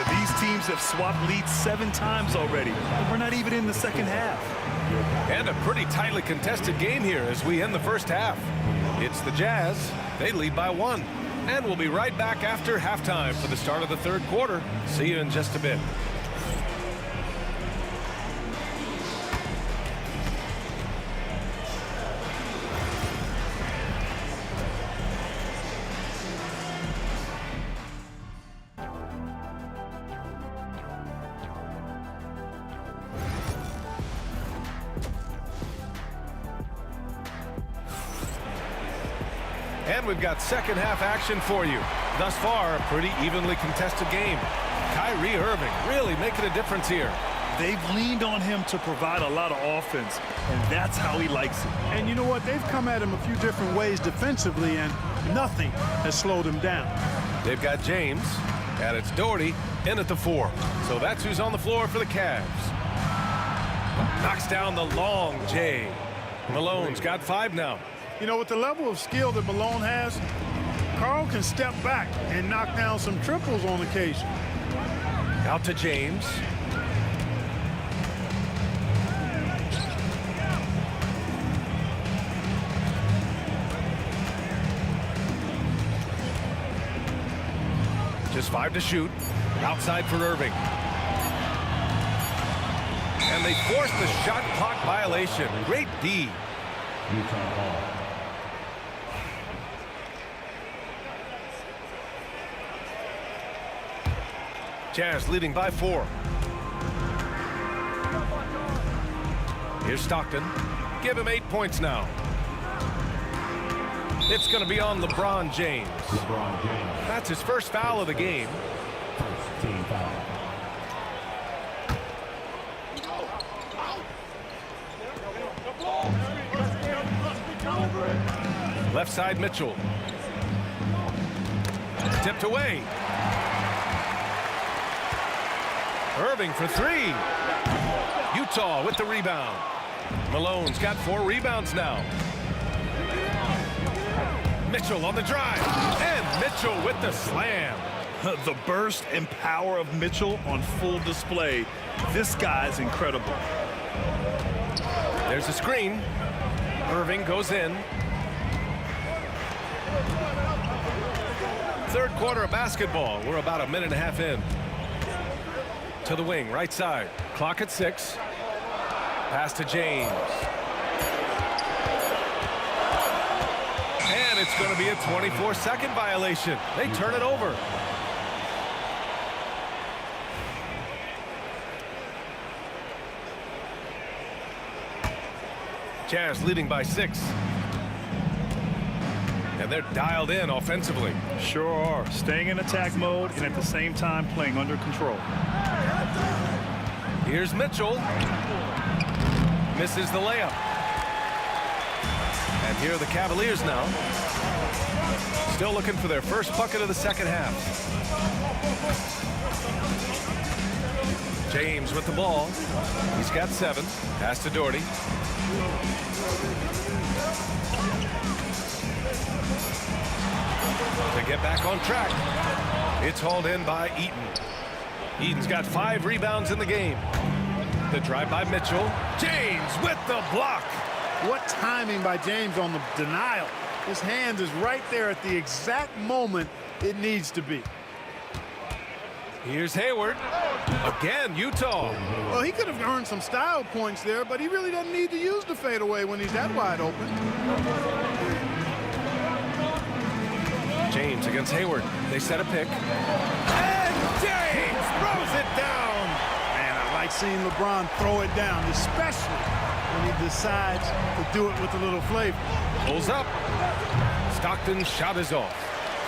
These teams have swapped leads 7 times already. And we're not even in the second half. And a pretty tightly contested game here as we end the first half. It's the Jazz. They lead by 1. And we'll be right back after halftime for the start of the third quarter. See you in just a bit. And we've got second half action for you. Thus far, a pretty evenly contested game. Kyrie Irving really making a difference here. They've leaned on him to provide a lot of offense, and that's how he likes it. And you know what? They've come at him a few different ways defensively, and nothing has slowed him down. They've got James, and it's Doherty in at the 4. So that's who's on the floor for the Cavs. Knocks down the long J. Malone's got 5 now. You know, with the level of skill that Malone has, Karl can step back and knock down some triples on occasion. Out to James. Just 5 to shoot. Outside for Irving. And they forced the shot clock violation. Great D. Utah ball. Jazz leading by 4. Here's Stockton. Give him 8 points now. It's going to be on LeBron James. LeBron James. That's his first foul of the game. First team foul. Left side Mitchell. Tipped away. Irving for 3. Utah with the rebound. Malone's got 4 rebounds now. Mitchell on the drive. And Mitchell with the slam. The burst and power of Mitchell on full display. This guy's incredible. There's a screen. Irving goes in. Third quarter of basketball. We're about a minute and a half in. To the wing, right side. Clock at 6. Pass to James. And it's going to be a 24-second violation. They turn it over. Jazz leading by 6. And they're dialed in offensively. Sure are. Staying in attack mode and at the same time playing under control. Here's Mitchell. Misses the layup. And here are the Cavaliers now. Still looking for their first bucket of the second half. James with the ball. He's got 7. Pass to Doherty. To get back on track. It's hauled in by Eaton. Eaton's got 5 rebounds in the game. The drive by Mitchell. James with the block. What timing by James on the denial. His hand is right there at the exact moment it needs to be. Here's Hayward. Again, Utah. Well, he could have earned some style points there, but he really doesn't need to use the fadeaway when he's that wide open. James against Hayward. They set a pick. And James throws it down. Man, I like seeing LeBron throw it down, especially when he decides to do it with a little flavor. Pulls up. Stockton's shot is off.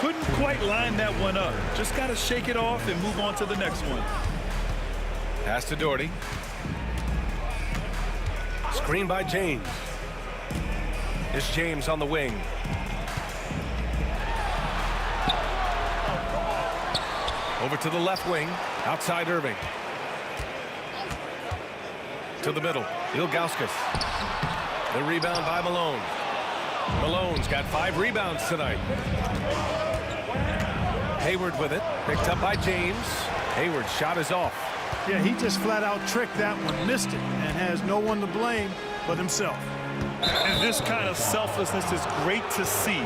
Couldn't quite line that one up. Just got to shake it off and move on to the next one. Pass to Doherty. Screen by James. Here's James on the wing. Over to the left wing. Outside Irving. To the middle. Ilgauskas. The rebound by Malone. Malone's got 5 rebounds tonight. Hayward with it. Picked up by James. Hayward's shot is off. Yeah, he just flat out tricked that one, missed it, and has no one to blame but himself. And this kind of selflessness is great to see.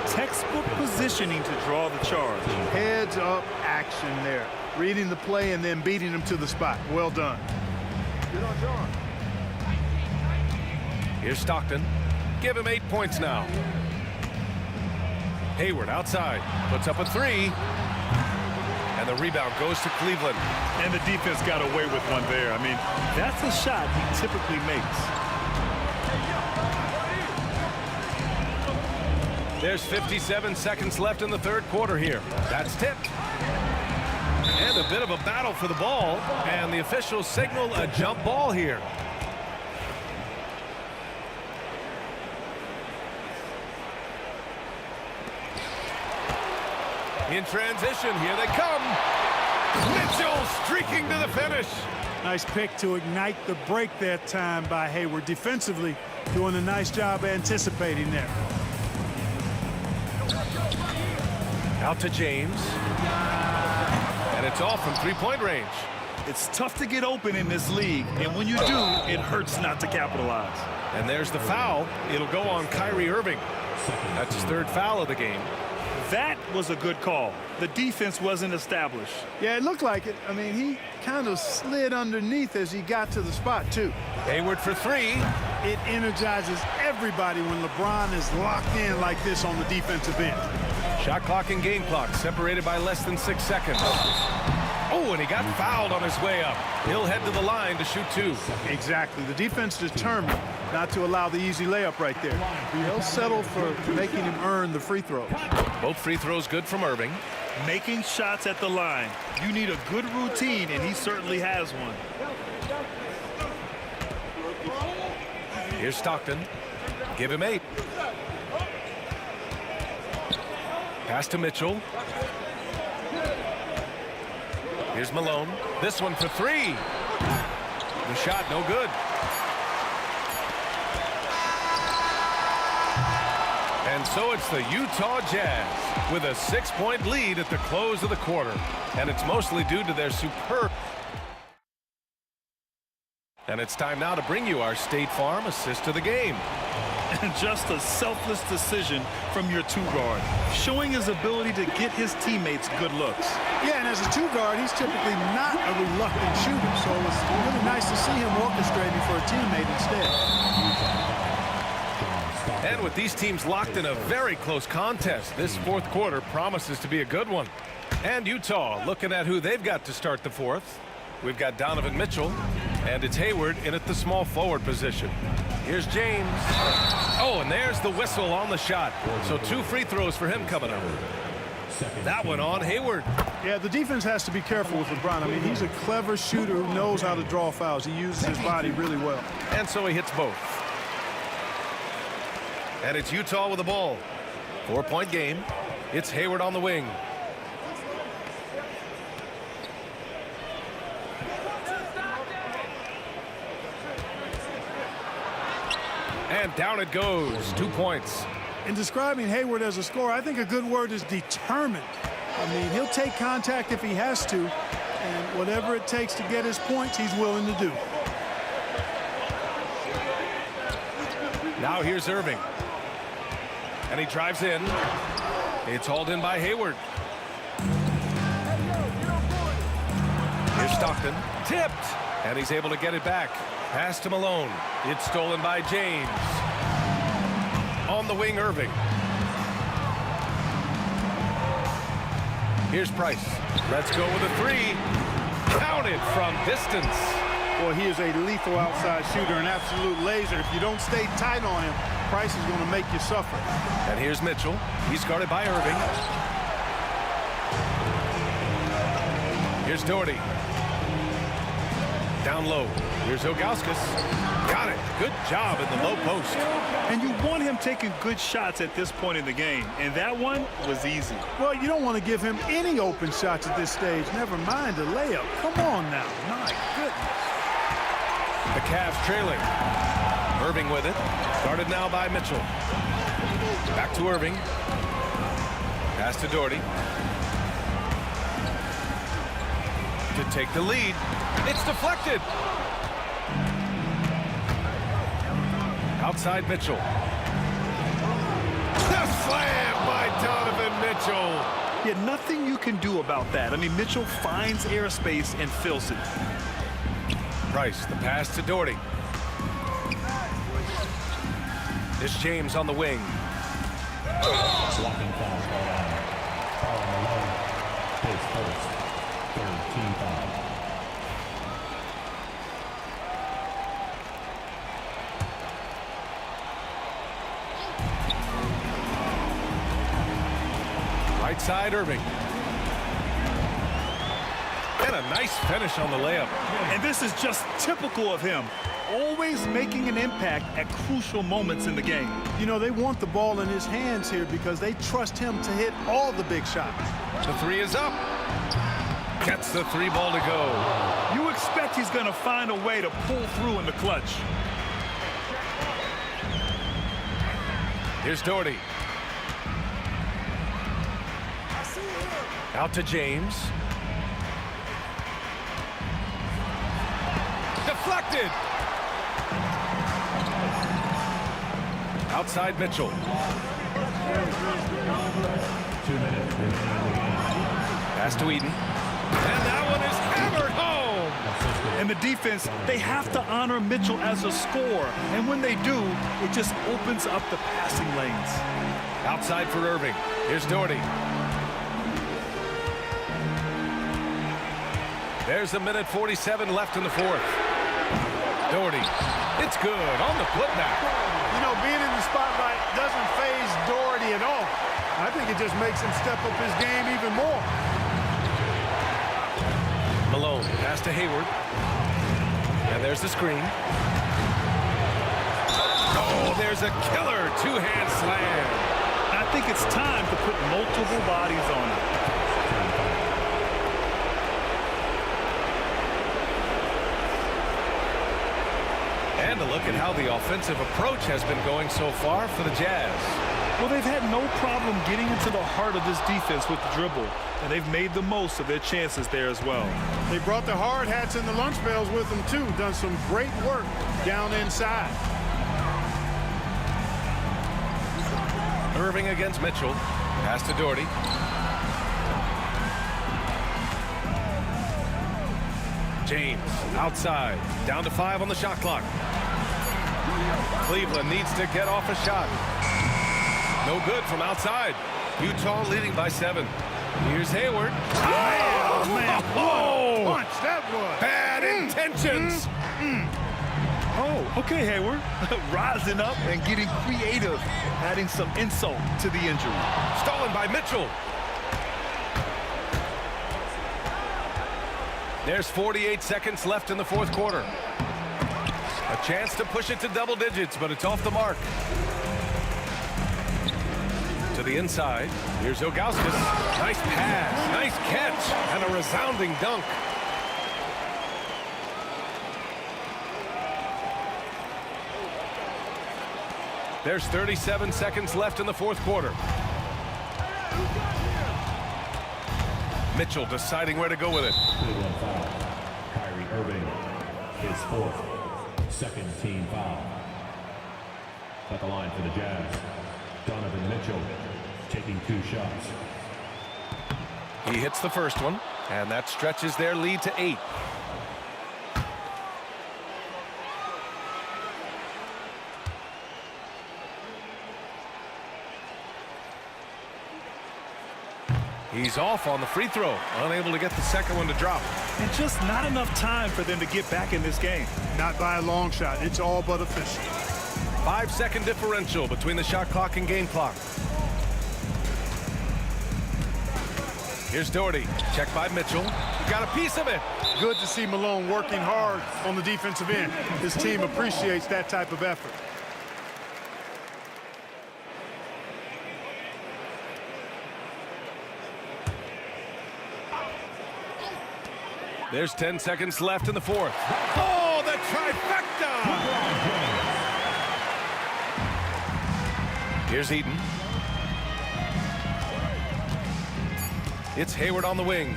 Textbook positioning to draw the charge. Heads up action there. Reading the play and then beating him to the spot. Well done. Good on John. Here's Stockton. Give him 8 points now. Hayward outside. Puts up a 3. And the rebound goes to Cleveland. And the defense got away with one there. I mean, that's a shot he typically makes. There's 57 seconds left in the third quarter here. That's tipped. And a bit of a battle for the ball. And the officials signal a jump ball here. In transition, here they come. Mitchell streaking to the finish. Nice pick to ignite the break that time by Hayward. Defensively, doing a nice job anticipating there. Out to James. And it's off from three-point range. It's tough to get open in this league, and when you do, it hurts not to capitalize. And there's the foul. It'll go on Kyrie Irving. That's his 3rd foul of the game. That was a good call. The defense wasn't established. Yeah, it looked like it. I mean, he kind of slid underneath as he got to the spot, too. Hayward for three. It energizes everybody when LeBron is locked in like this on the defensive end. Shot clock and game clock separated by less than 6 seconds. Oh, and he got fouled on his way up. He'll head to the line to shoot 2. Exactly. The defense determined not to allow the easy layup right there. They'll settle for making him earn the free throws. Both free throws good from Irving. Making shots at the line. You need a good routine, and he certainly has one. Here's Stockton. Give him 8. Pass to Mitchell. Here's Malone. This one for 3. The shot no good. And so it's the Utah Jazz with a 6-point lead at the close of the quarter. And it's mostly due to their superb. And it's time now to bring you our State Farm assist of the game. And just a selfless decision from your 2-guard, showing his ability to get his teammates good looks. Yeah, and as a 2-guard, he's typically not a reluctant shooter, so it's really nice to see him orchestrating for a teammate instead. And with these teams locked in a very close contest, this fourth quarter promises to be a good one. And Utah looking at who they've got to start the fourth. We've got Donovan Mitchell, and it's Hayward in at the small forward position. Here's James. Oh, and there's the whistle on the shot. So 2 free throws for him coming up. That one on Hayward. Yeah, the defense has to be careful with LeBron. I mean, he's a clever shooter who knows how to draw fouls. He uses his body really well. And so he hits both. And it's Utah with the ball. 4-point game. It's Hayward on the wing. And down it goes. 2 points. In describing Hayward as a scorer, I think a good word is determined. I mean, he'll take contact if he has to, and whatever it takes to get his points, he's willing to do. Now here's Irving. And he drives in. It's hauled in by Hayward. Here's Stockton. Tipped. And he's able to get it back. Pass to Malone. It's stolen by James. On the wing, Irving. Here's Price. Let's go with a 3. Counted from distance. Boy, he is a lethal outside shooter, an absolute laser. If you don't stay tight on him, Price is going to make you suffer. And here's Mitchell. He's guarded by Irving. Here's Doherty. Down low. Here's Ilgauskas. Got it. Good job in the low post. And you want him taking good shots at this point in the game. And that one was easy. Well, you don't want to give him any open shots at this stage. Never mind a layup. Come on now. My goodness. The Cavs trailing. Irving with it. Guarded now by Mitchell. Back to Irving. Pass to Doherty. To take the lead. It's deflected. Outside Mitchell. The slam by Donovan Mitchell. Yeah, nothing you can do about that. I mean, Mitchell finds airspace and fills it. Price, the pass to Doherty. This James on the wing. Blocking foul called on. Foul on Malone. His first. Third team foul. Right side, Irving. And a nice finish on the layup. And this is just typical of him. Always making an impact at crucial moments in the game. You know, they want the ball in his hands here because they trust him to hit all the big shots. The 3 is up. Gets the 3 ball to go. You expect he's going to find a way to pull through in the clutch. Here's Doherty. Out to James. Deflected. Outside Mitchell. 2 minutes remaining in the game. Pass to Eden. And that one is hammered home. And the defense, they have to honor Mitchell as a scorer. And when they do, it just opens up the passing lanes. Outside for Irving. Here's Doherty. There's a minute 47 left in the fourth. Doherty. It's good on the putback. You know, being in the spotlight doesn't faze Doherty at all. I think it just makes him step up his game even more. Malone, pass to Hayward. And there's the screen. Oh, there's a killer two-hand slam. I think it's time to put multiple bodies on it. And a look at how the offensive approach has been going so far for the Jazz. Well, they've had no problem getting into the heart of this defense with the dribble, and they've made the most of their chances there as well. They brought the hard hats and the lunch bells with them, too. Done some great work down inside. Irving against Mitchell. Pass to Doherty. James outside. Down to 5 on the shot clock. Cleveland needs to get off a shot. No good from outside. Utah leading by 7. Here's Hayward. Oh, man. Oh, Punch, that was. bad intentions. Oh, okay, Hayward. Rising up and getting creative, adding some insult to the injury. Stolen by Mitchell. There's 48 seconds left in the fourth quarter. A chance to push it to double digits, but it's off the mark. To the inside. Here's Ilgauskas. Nice pass, nice catch, and a resounding dunk. There's 37 seconds left in the fourth quarter. Mitchell deciding where to go with it. Cleveland foul. Kyrie Irving, his 4th, second team foul. At the line for the Jazz, Donovan Mitchell taking 2 shots. He hits the first one, and that stretches their lead to 8. He's off on the free throw, unable to get the second one to drop. And just not enough time for them to get back in this game. Not by a long shot. It's all but official. 5-second differential between the shot clock and game clock. Here's Doherty. Check by Mitchell. He got a piece of it. Good to see Malone working hard on the defensive end. His team appreciates that type of effort. There's 10 seconds left in the fourth. Oh, the trifecta! Here's Eden. It's Hayward on the wing.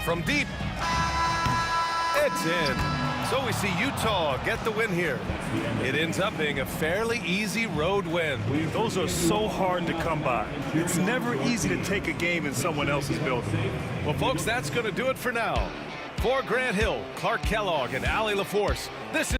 From deep. It's in. So we see Utah get the win here. It ends up being a fairly easy road win. Those are so hard to come by. It's never easy to take a game in someone else's building. Well, folks, that's going to do it for now. For Grant Hill, Clark Kellogg, and Allie LaForce, this is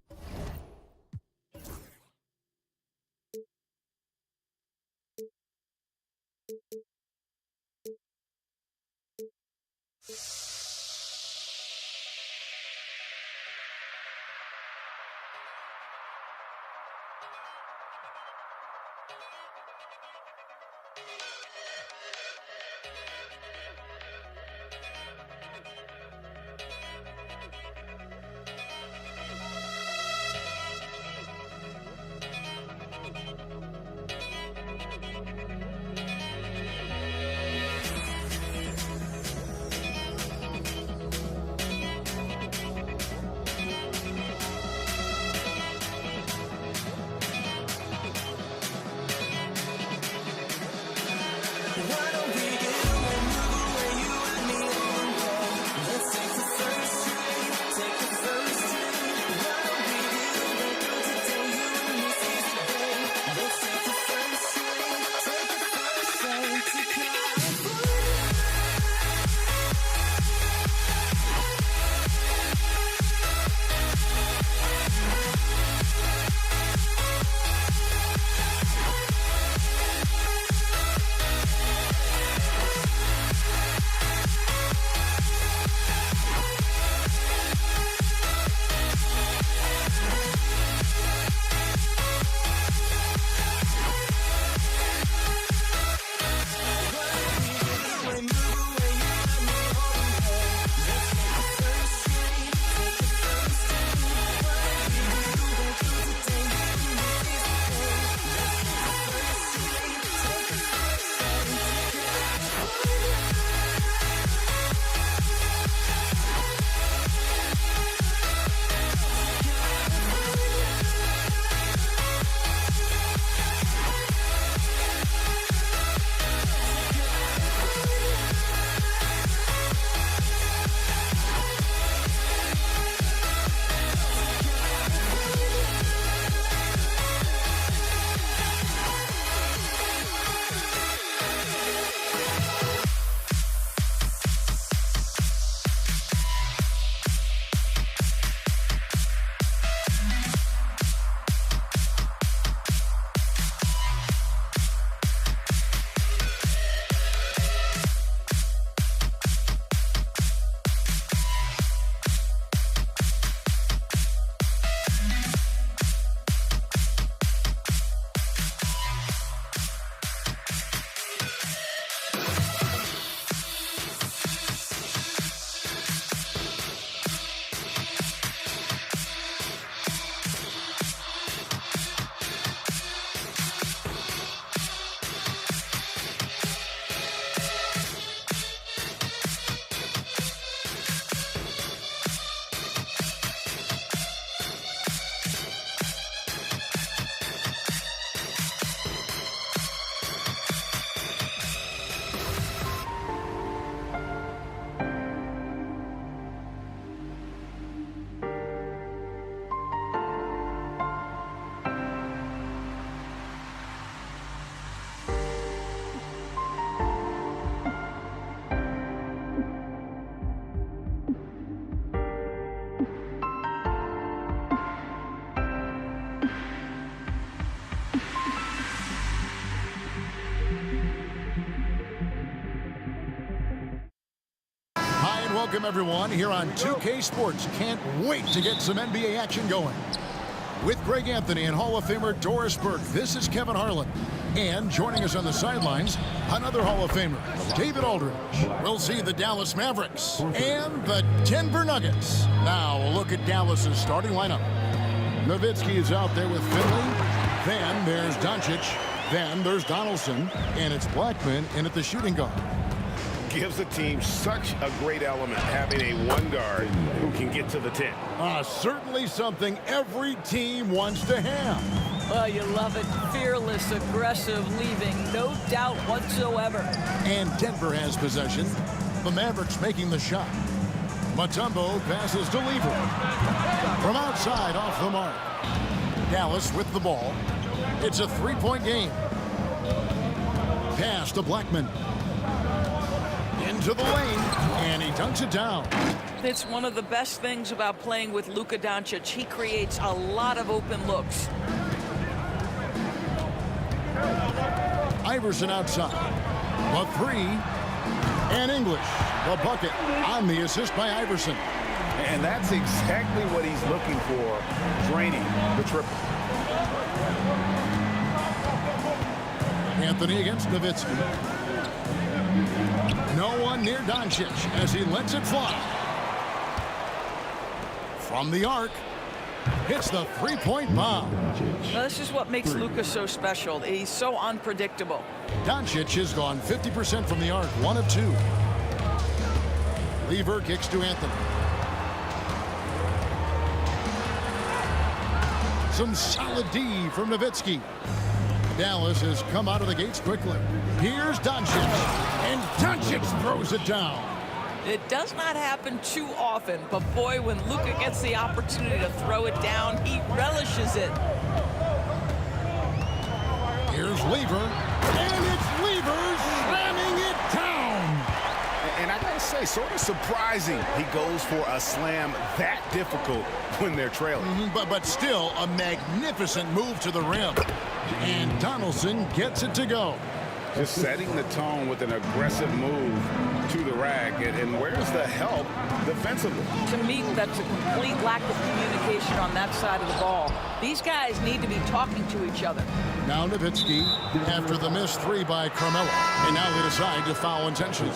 Welcome, everyone, here on 2K Sports. Can't wait to get some NBA action going. With Greg Anthony and Hall of Famer Doris Burke, this is Kevin Harlan. And joining us on the sidelines, another Hall of Famer, David Aldridge. We'll see the Dallas Mavericks and the Denver Nuggets. Now, a look at Dallas's starting lineup. Nowitzki is out there with Finley. Then there's Doncic. Then there's Donaldson. And it's Blackman in at the shooting guard. Gives the team such a great element having a one guard who can get to the 10. Certainly something every team wants to have. Well, you love it. Fearless, aggressive, leaving no doubt whatsoever. And Denver has possession. The Mavericks making the shot. Mutombo passes to Lever. From outside, off the mark. Dallas with the ball. It's a three-point game. Pass to Blackman. Into the lane, and he dunks it down. It's one of the best things about playing with Luka Doncic. He creates a lot of open looks. Iverson outside. The three. And English, the bucket on the assist by Iverson. And that's exactly what he's looking for, draining the triple. Anthony against Nowitzki. No one near Doncic as he lets it fly. From the arc, hits the three-point bomb. Now, this is what makes Luka so special. He's so unpredictable. Doncic has gone 50% from the arc, 1 of 2. Lever kicks to Anthony. Some solid D from Nowitzki. Dallas has come out of the gates quickly. Here's Doncic, and Doncic throws it down. It does not happen too often, but boy, when Luka gets the opportunity to throw it down, he relishes it. Here's Lever, and it's Lever slamming it down. And I gotta say, sort of surprising he goes for a slam that difficult when they're trailing. But still a magnificent move to the rim. And Donaldson gets it to go. Just setting the tone with an aggressive move to the rack. And where's the help defensively? To me, that's a complete lack of communication on that side of the ball. These guys need to be talking to each other. Now Nowitzki, after the missed three by Carmelo, and now they decide to foul intentionally.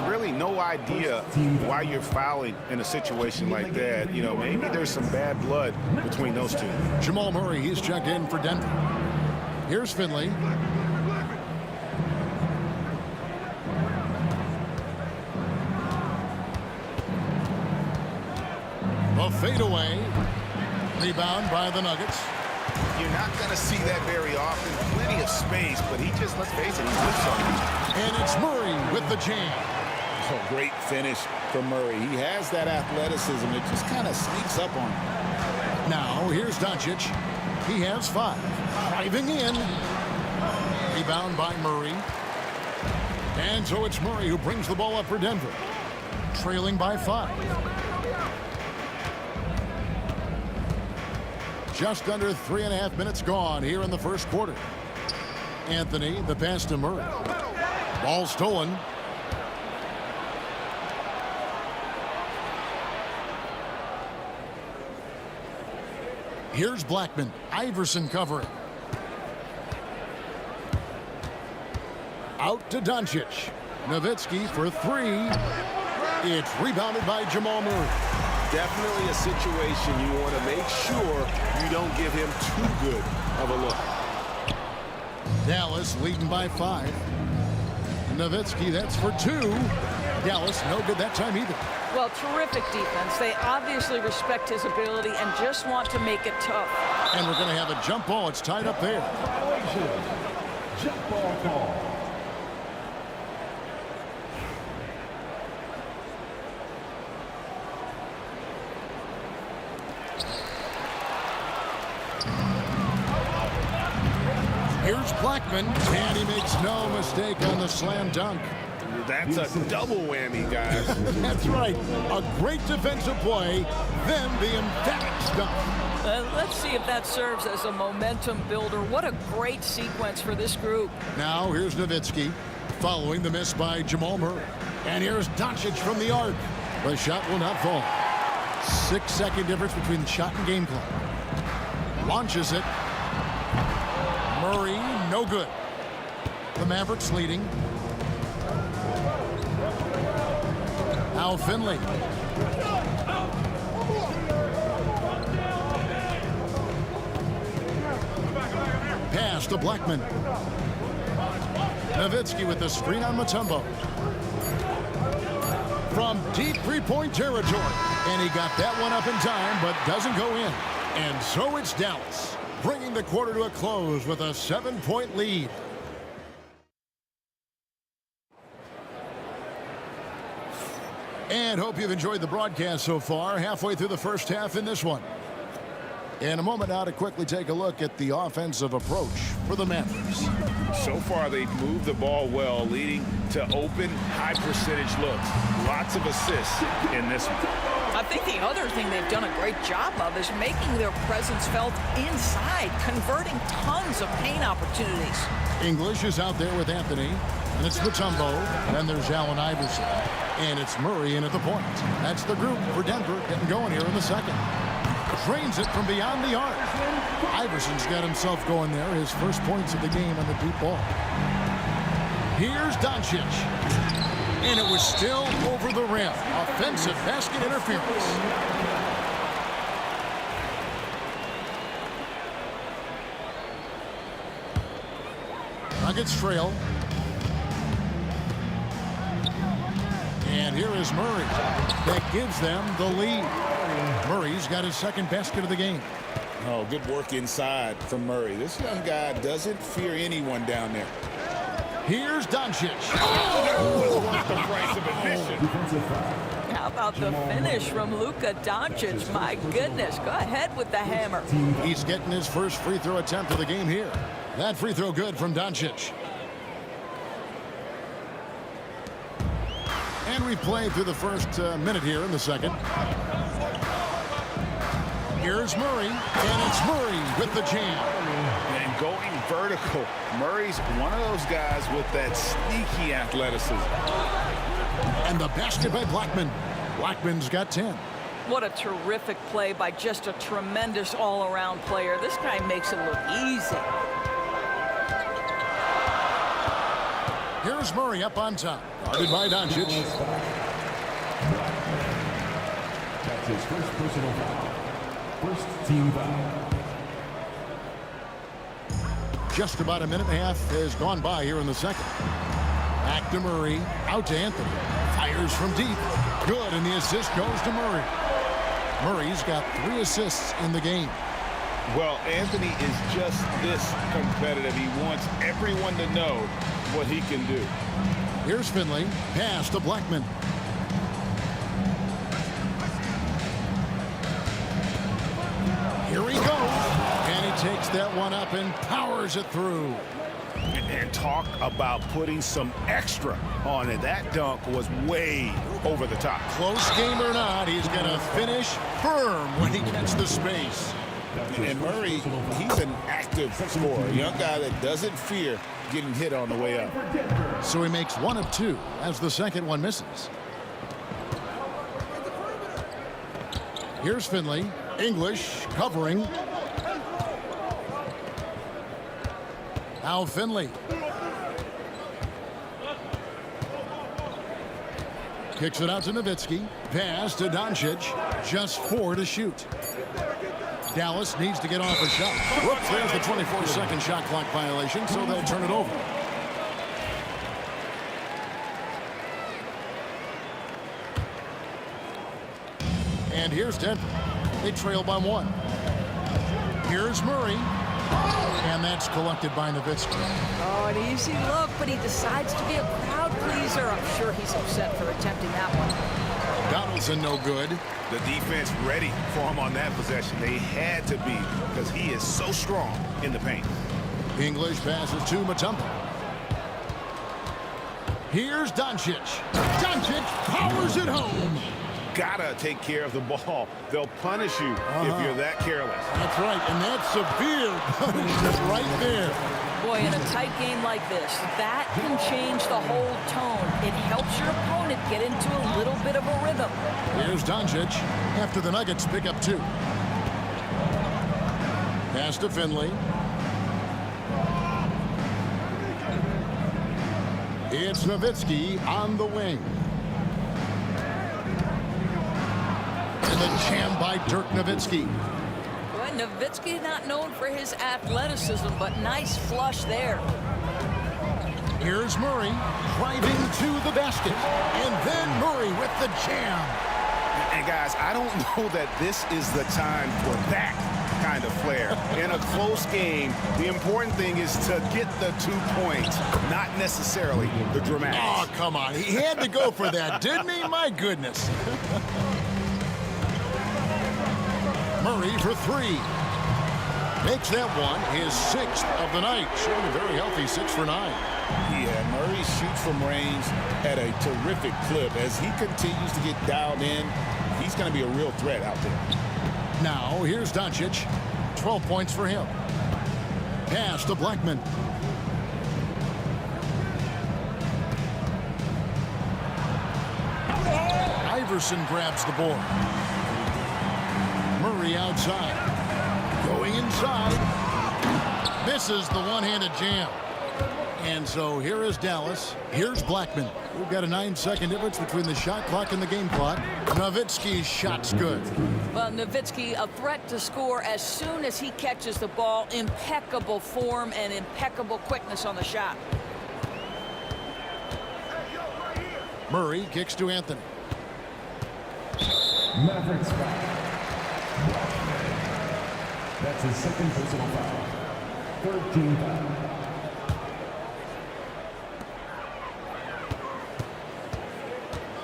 Really no idea why you're fouling in a situation like that. You know, maybe there's some bad blood between those two. Jamal Murray, he's checked in for Denver. Here's Finley. A fadeaway. Rebound by the Nuggets. You're not going to see that very often. Plenty of space, but he just, let's face it, he lives on you. And it's Murray with the jam. Oh, great finish from Murray. He has that athleticism. It just kind of sneaks up on him. Now, here's Doncic. He has 5. Driving in. Rebound by Murray. And so it's Murray who brings the ball up for Denver. Trailing by 5. Just under 3.5 minutes gone here in the first quarter. Anthony, the pass to Murray. Ball stolen. Here's Blackman. Iverson covering. Out to Doncic. Nowitzki for 3. It's rebounded by Jamal Murray. Definitely a situation you want to make sure you don't give him too good of a look. Dallas leading by 5. Nowitzki, that's for 2. Dallas, no good that time either. Well, terrific defense. They obviously respect his ability and just want to make it tough. And we're going to have a jump ball. It's tied up there. Jump ball call. Here's Blackman, and he makes no mistake on the slam dunk. That's a double whammy, guys. That's right. A great defensive play, then the emphatic stuff. Let's see if that serves as a momentum builder. What a great sequence for this group. Now here's Nowitzki, following the miss by Jamal Murray. And here's Doncic from the arc. The shot will not fall. 6-second difference between the shot and game clock. Launches it. Murray, no good. The Mavericks leading. Al Finley. Pass to Blackman. Nowitzki with the screen on Mutombo. From deep three-point territory. And he got that one up in time, but doesn't go in. And so it's Dallas, bringing the quarter to a close with a 7-point lead. And hope you've enjoyed the broadcast so far. Halfway through the first half in this one. In a moment now to quickly take a look at the offensive approach for the Mavericks. So far, they've moved the ball well, leading to open, high-percentage looks. Lots of assists in this one. I think the other thing they've done a great job of is making their presence felt inside, converting tons of paint opportunities. English is out there with Anthony, and it's Mutombo, and there's Allen Iverson, and it's Murray in at the point. That's the group for Denver getting going here in the second. Drains it from beyond the arc. Iverson's got himself going there, his first points of the game on the deep ball. Here's Doncic. And it was still over the rim. Offensive basket interference. Nuggets trail. And here is Murray. That gives them the lead. Murray's got his second basket of the game. Oh, good work inside from Murray. This young guy doesn't fear anyone down there. Here's Doncic. Worth the price of admission. How about the finish from Luka Doncic? My goodness, go ahead with the hammer. He's getting his first free throw attempt of the game here. That free throw good from Doncic. And we played through the first minute here in the second. Here's Murray, and it's Murray with the jam. And going vertical. Murray's one of those guys with that sneaky athleticism. And the basket by Blackman. Blackman's got 10. What a terrific play by just a tremendous all-around player. This guy makes it look easy. Here's Murray up on top. Guarded by Doncic. That's his first personal foul. First team foul. Just about a minute and a half has gone by here in the second. Back to Murray. Out to Anthony. Fires from deep. Good, and the assist goes to Murray. Murray's got 3 assists in the game. Well, Anthony is just this competitive. He wants everyone to know what he can do. Here's Finley. Pass to Blackman. Here he goes. And he takes that one up and powers it through. And talk about putting some extra on it. That dunk was way over the top. Close game or not, he's going to finish firm when he gets the space. And Murray, he's an active scorer. A young guy that doesn't fear getting hit on the way up. So he makes 1 of 2 as the second one misses. Here's Finley. English covering. Al Finley. Kicks it out to Nowitzki. Pass to Doncic. Just 4 to shoot. Dallas needs to get off a shot. Whoops, there's the 24-second shot clock violation, so they'll turn it over. And here's Denver. They trail by 1. Here's Murray. And that's collected by Nowitzki. Oh, an easy look, but he decides to be a crowd pleaser. I'm sure he's upset for attempting that one. Donaldson no good. The defense ready for him on that possession. They had to be because he is so strong in the paint. English passes to Mutombo. Here's Doncic. Doncic powers it home. Gotta take care of the ball. They'll punish you if you're that careless. That's right, and that's severe punishment right there. Boy, in a tight game like this, that can change the whole tone. It helps your opponent get into a little bit of a rhythm. Here's Doncic after the Nuggets pick up 2. Pass to Finley. It's Nowitzki on the wing. And the jam by Dirk Nowitzki. Well, Nowitzki not known for his athleticism, but nice flush there. Here's Murray driving to the basket. And then Murray with the jam. And guys, I don't know that this is the time for that kind of flair. In a close game, the important thing is to get the 2 points, not necessarily the dramatics. Oh, come on. He had to go for that, didn't he? My goodness. Murray for 3. Makes that one his 6th of the night. Showing a very healthy 6 for 9. Yeah, Murray shoots from range at a terrific clip. As he continues to get dialed in, he's going to be a real threat out there. Now, here's Doncic. 12 points for him. Pass to Blackman. Iverson grabs the board. Murray outside. Going inside. Misses the one-handed jam. And so here is Dallas. Here's Blackman. We've got a 9-second difference between the shot clock and the game clock. Nowitzki's shot's good. Well, Nowitzki, a threat to score as soon as he catches the ball. Impeccable form and impeccable quickness on the shot. Murray kicks to Anthony. Mavericks foul. That's his 2nd personal foul. 13 foul.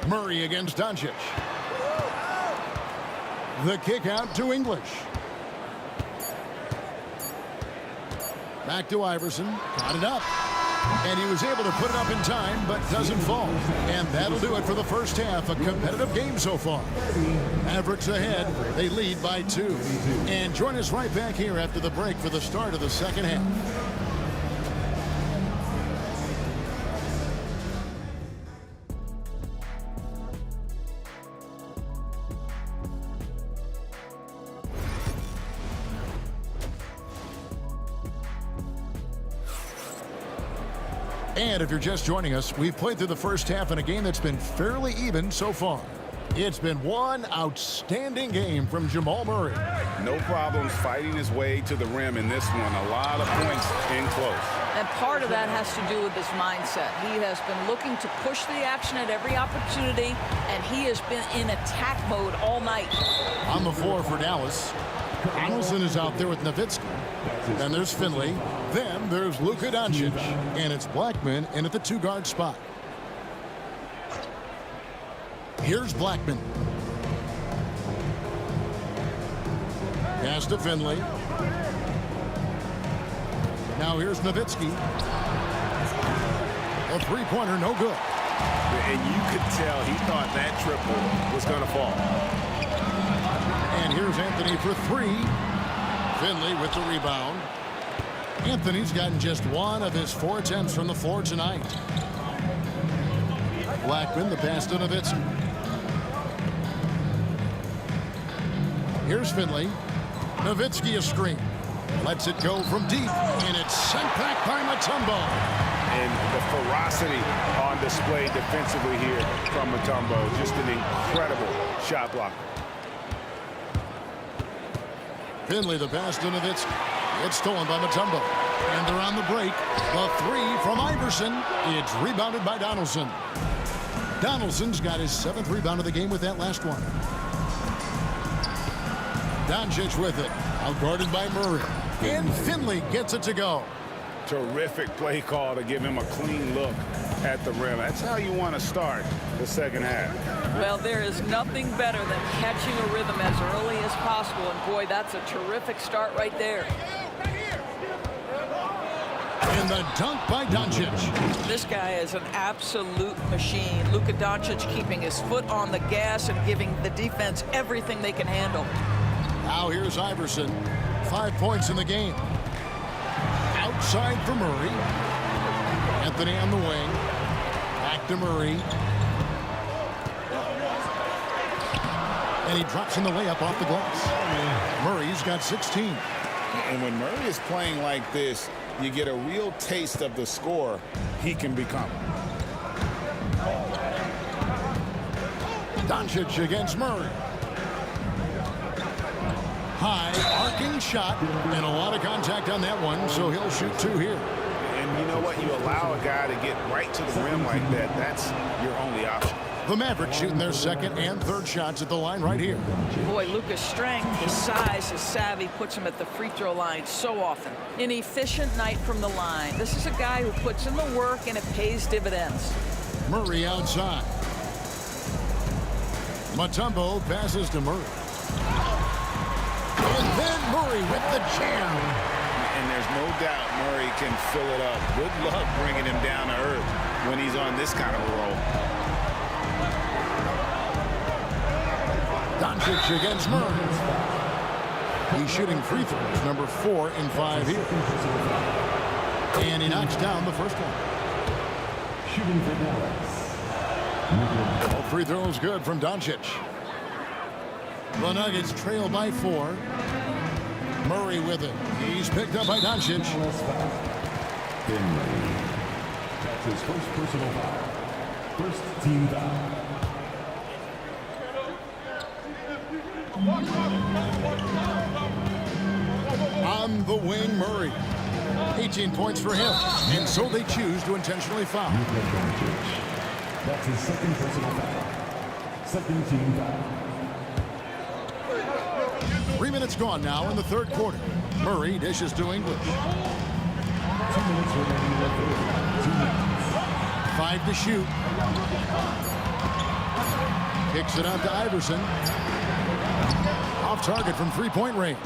Murray against Doncic. The kick out to English. Back to Iverson. Got it up. And he was able to put it up in time, but doesn't fall. And that'll do it for the first half. A competitive game so far. Mavericks ahead. They lead by 2. And join us right back here after the break for the start of the second half. And if you're just joining us, we've played through the first half in a game that's been fairly even so far. It's been one outstanding game from Jamal Murray. No problems fighting his way to the rim in this one. A lot of points in close. And part of that has to do with his mindset. He has been looking to push the action at every opportunity, and he has been in attack mode all night. On the floor for Dallas, Donaldson is out there with Nowitzki. Then there's Finley. Then there's Luka Doncic. And it's Blackman in at the 2-guard spot. Here's Blackman. Pass to Finley. Now here's Nowitzki. A 3-pointer, no good. And you could tell he thought that triple was going to fall. And here's Anthony for 3. Finley with the rebound. Anthony's gotten just 1 of his 4 attempts from the floor tonight. Blackman, the pass to Nowitzki. Here's Finley. Nowitzki a screen. Lets it go from deep, and it's sent back by Mutombo. And the ferocity on display defensively here from Mutombo. Just an incredible shot blocker. Finley, the pass to Nowitzki. It's stolen by Mutombo. And they're on the break. The 3 from Iverson. It's rebounded by Donaldson. Donaldson's got his 7th rebound of the game with that last one. Doncic with it. Outguarded by Murray. And Finley gets it to go. Terrific play call to give him a clean look at the rim. That's how you want to start the second half. Well, there is nothing better than catching a rhythm as early as possible. And boy, that's a terrific start right there. And the dunk by Doncic. This guy is an absolute machine. Luka Doncic keeping his foot on the gas and giving the defense everything they can handle. Now here's Iverson. 5 points in the game. Out outside for Murray. Anthony on the wing. Back to Murray. And he drops in the layup off the glass. Murray's got 16. And when Murray is playing like this, you get a real taste of the scorer he can become. Doncic against Murray. High arcing shot and a lot of contact on that one, so he'll shoot 2 here. And you know what? You allow a guy to get right to the rim like that. That's your only option. The Mavericks shooting their second and third shots at the line right here. Boy, Luka's strength, his size, his savvy puts him at the free throw line so often. An efficient night from the line. This is a guy who puts in the work and it pays dividends. Murray outside. Mutombo passes to Murray. And then Murray with the jam. And there's no doubt Murray can fill it up. Good luck bringing him down to earth when he's on this kind of a roll. Doncic against Murray. He's shooting free throws, number 4 in 5 here. And he knocks down the first one. Shooting for Dallas. All free throws good from Doncic. The Nuggets trail by 4. Murray with it. He's picked up by Doncic. That's his first personal foul. First team foul. On the wing, Murray. 18 points for him. And so they choose to intentionally foul. That's his second personal foul. Second team foul. 3 minutes gone now in the third quarter. Murray dishes to English. 2 minutes remaining in the third. 2 minutes. 5 to shoot. Kicks it out to Iverson. Off target from three-point range.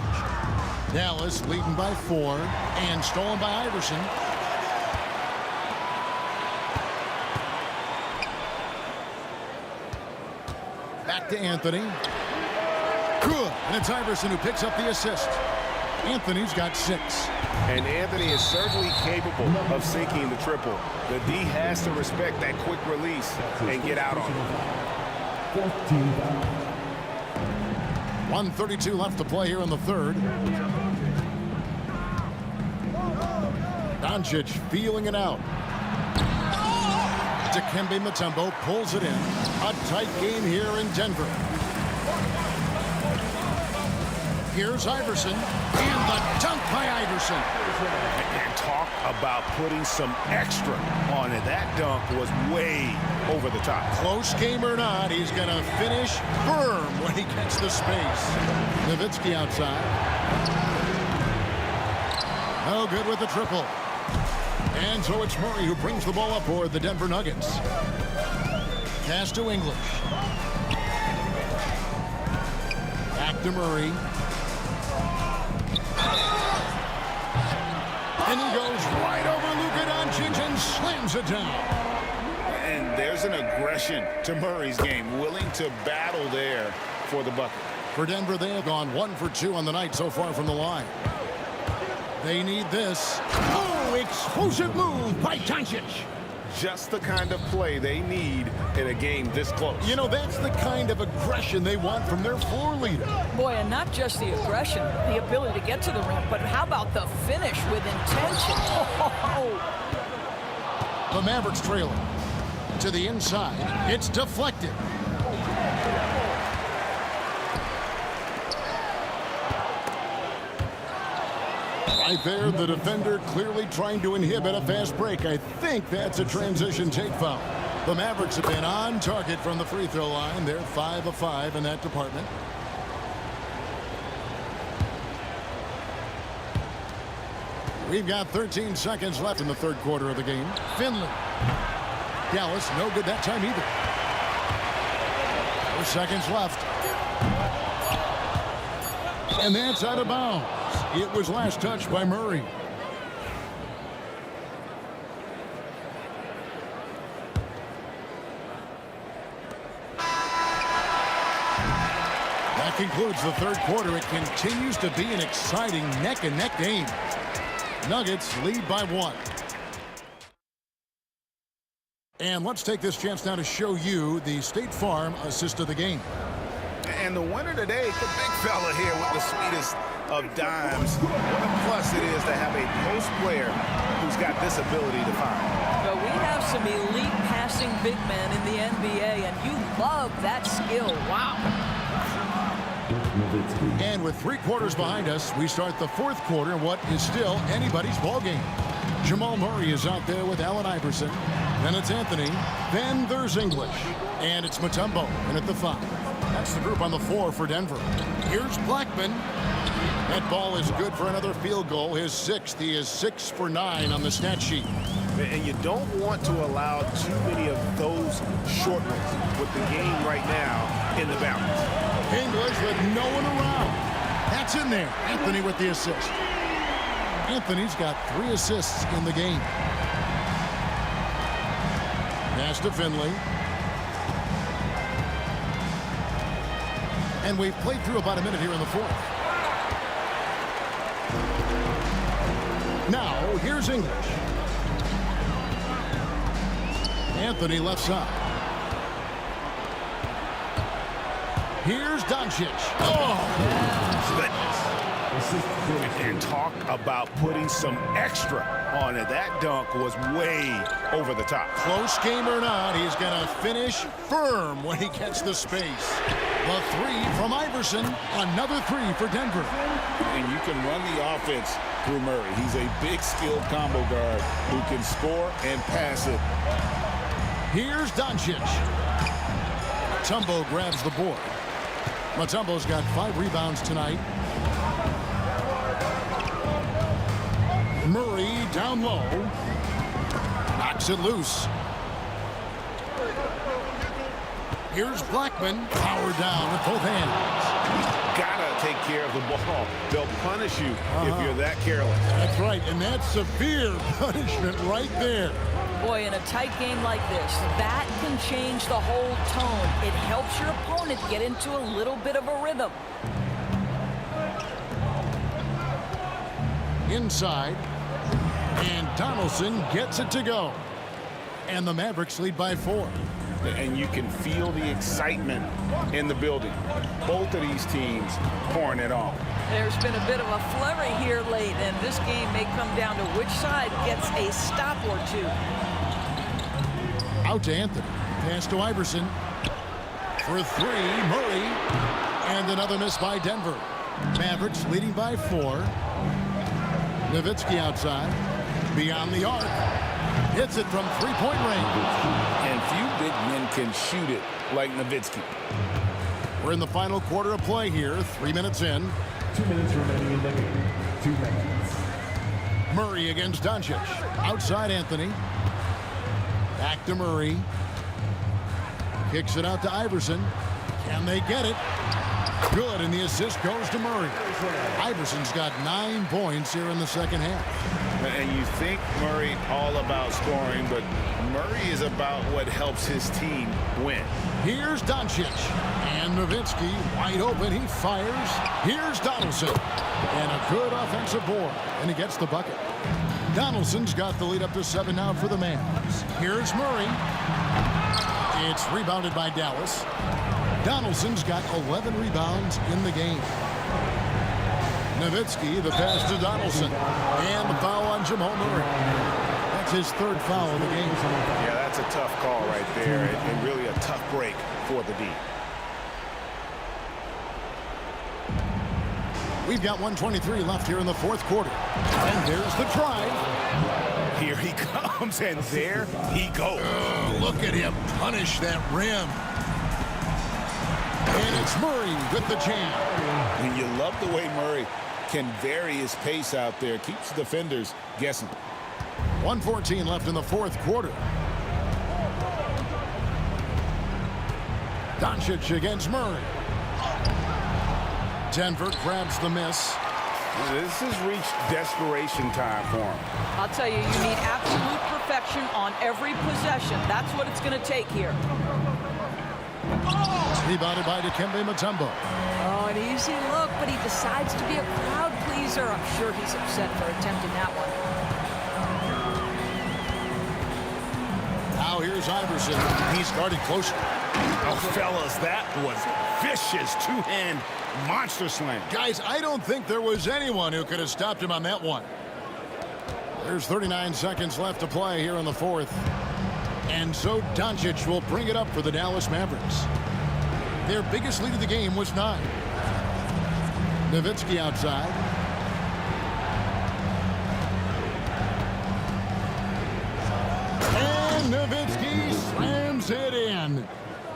Dallas leading by 4 and stolen by Iverson. Back to Anthony. Good. And it's Iverson who picks up the assist. Anthony's got 6. And Anthony is certainly capable of sinking the triple. The D has to respect that quick release and get out on it. 1:32 left to play here in the third. Doncic feeling it out. Dikembe Mutombo pulls it in. A tight game here in Denver. Here's Iverson, and the dunk by Iverson. And talk about putting some extra on it. That dunk was way over the top. Close game or not, he's going to finish firm when he gets the space. Nowitzki outside. No good with the triple. And so it's Murray who brings the ball up for the Denver Nuggets. Pass to English. Back to Murray. And he goes right over Luka Doncic and slams it down. And there's an aggression to Murray's game, willing to battle there for the bucket. For Denver, they have gone 1 for 2 on the night so far from the line. They need this. Oh, explosive move by Doncic. Just the kind of play they need in a game this close. You know, that's the kind of aggression they want from their floor leader. Boy, and not just the aggression, the ability to get to the rim, but how about the finish with intention? Oh. The Mavericks trailing. To the inside. It's deflected. Right there, the defender clearly trying to inhibit a fast break. I think that's a transition take foul. The Mavericks have been on target from the free throw line. They're 5 of 5 in that department. We've got 13 seconds left in the third quarter of the game. Finley. Dallas, no good that time either. 4 seconds left. And that's out of bounds. It was last touched by Murray. That concludes the third quarter. It continues to be an exciting neck-and-neck game. Nuggets lead by 1. And let's take this chance now to show you the State Farm assist of the game. And the winner today, the big fella here with the sweetest of dimes. What a plus it is to have a post player who's got this ability to find. But we have some elite passing big men in the NBA, and you love that skill. Wow. And with 3 quarters behind us, we start the 4th quarter in what is still anybody's ball game. Jamal Murray is out there with Allen Iverson. Then it's Anthony. Then there's English. And it's Mutombo in at the 5. That's the group on the floor for Denver. Here's Blackman. That ball is good for another field goal. His 6th. He is 6 for 9 on the stat sheet. And you don't want to allow too many of those short ones with the game right now in the balance. English with no one around. That's in there. Anthony with the assist. Anthony's got 3 assists in the game. Pass to Finley. And we've played through about a minute here in the 4th. Now, here's English. Anthony left side. Here's Doncic. Oh! And talk about putting some extra on it. That dunk was way over the top. Close game or not, he's going to finish firm when he gets the space. The 3 from Iverson. Another 3 for Denver. And you can run the offense through Murray. He's a big, skilled combo guard who can score and pass it. Here's Doncic. Mutombo grabs the board. Mutombo's got 5 rebounds tonight. Murray down low. Knocks it loose. Here's Blackman. Powered down with both hands. Gotta take care of the ball. They'll punish you if you're that careless. That's right, and that's severe punishment right there. Boy, in a tight game like this, that can change the whole tone. It helps your opponent get into a little bit of a rhythm. Inside. And Donaldson gets it to go. And the Mavericks lead by 4. And you can feel the excitement in the building. Both of these teams pouring it on. There's been a bit of a flurry here late, and this game may come down to which side gets a stop or 2. Out to Anthony. Pass to Iverson. For 3, Murray. And another miss by Denver. Mavericks leading by 4. Nowitzki outside. Beyond the arc. Hits it from 3-point range. And few big men can shoot it like Nowitzki. We're in the final quarter of play here. 3 minutes in. 2 minutes remaining in the game. 2 minutes. Murray against Doncic. Outside Anthony. Back to Murray. Kicks it out to Iverson. Can they get it? Good, and the assist goes to Murray. Iverson's got 9 points here in the second half. And you think Murray all about scoring, but Murray is about what helps his team win. Here's Doncic. And Nowitzki wide open. He fires. Here's Donaldson. And a good offensive board. And he gets the bucket. Donaldson's got the lead up to 7 now for the Mavs. Here's Murray. It's rebounded by Dallas. Donaldson's got 11 rebounds in the game. Nowitzki, the pass to Donaldson. And the foul on Jamal Murray. That's his 3rd foul of the game. Yeah, that's a tough call right there, and really a tough break for the D. We've got 1:23 left here in the 4th quarter. And there's the drive. Here he comes, and there he goes. Oh, look at him punish that rim. And it's Murray with the jam. And you love the way Murray can vary his pace out there. Keeps defenders guessing. 1:14 left in the 4th quarter. Doncic against Murray. Denver grabs the miss. This has reached desperation time for him. I'll tell you, you need absolute perfection on every possession. That's what it's going to take here. Rebounded by Dikembe Mutombo. Oh, an easy look, but he decides to be a crowd pleaser. teaser. I'm sure he's upset for attempting that one. Now here's Iverson. He's guarded closer. Oh, fellas, that was vicious two-hand monster slam. Guys, I don't think there was anyone who could have stopped him on that one. There's 39 seconds left to play here in the fourth. And so Doncic will bring it up for the Dallas Mavericks. Their biggest lead of the game was 9. Nowitzki outside. And Nowitzki slams it in.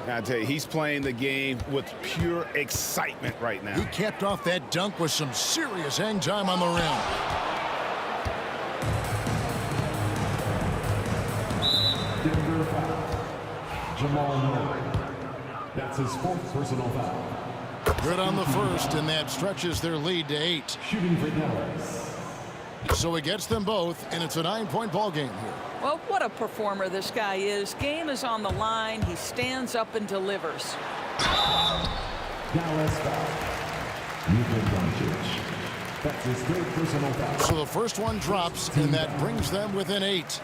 I tell you, he's playing the game with pure excitement right now. He capped off that dunk with some serious hang time on the rim. Denver foul. Jamal Murray. That's his 4th personal foul. Good on the first, and that stretches their lead to 8. Shooting for Dallas. So he gets them both, and it's a 9-point ball game here. Well, what a performer this guy is. Game is on the line. He stands up and delivers. Dallas foul. Luka Doncic. That's his 3rd personal foul. So the first one drops, and that brings them within 8.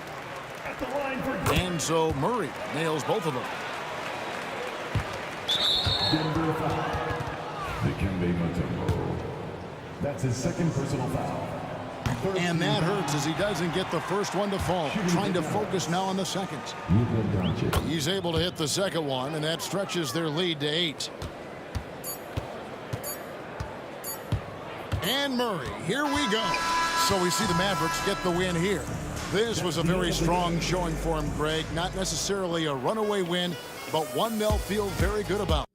At the line for And so Murray nails both of them. Denver foul. Dikembe Mutombo. That's his 2nd personal foul. And that hurts as he doesn't get the first one to fall. Trying to focus now on the second. He's able to hit the second one, and that stretches their lead to 8. And Murray, here we go. So we see the Mavericks get the win here. This was a very strong showing for him, Greg. Not necessarily a runaway win, but one they'll feel very good about.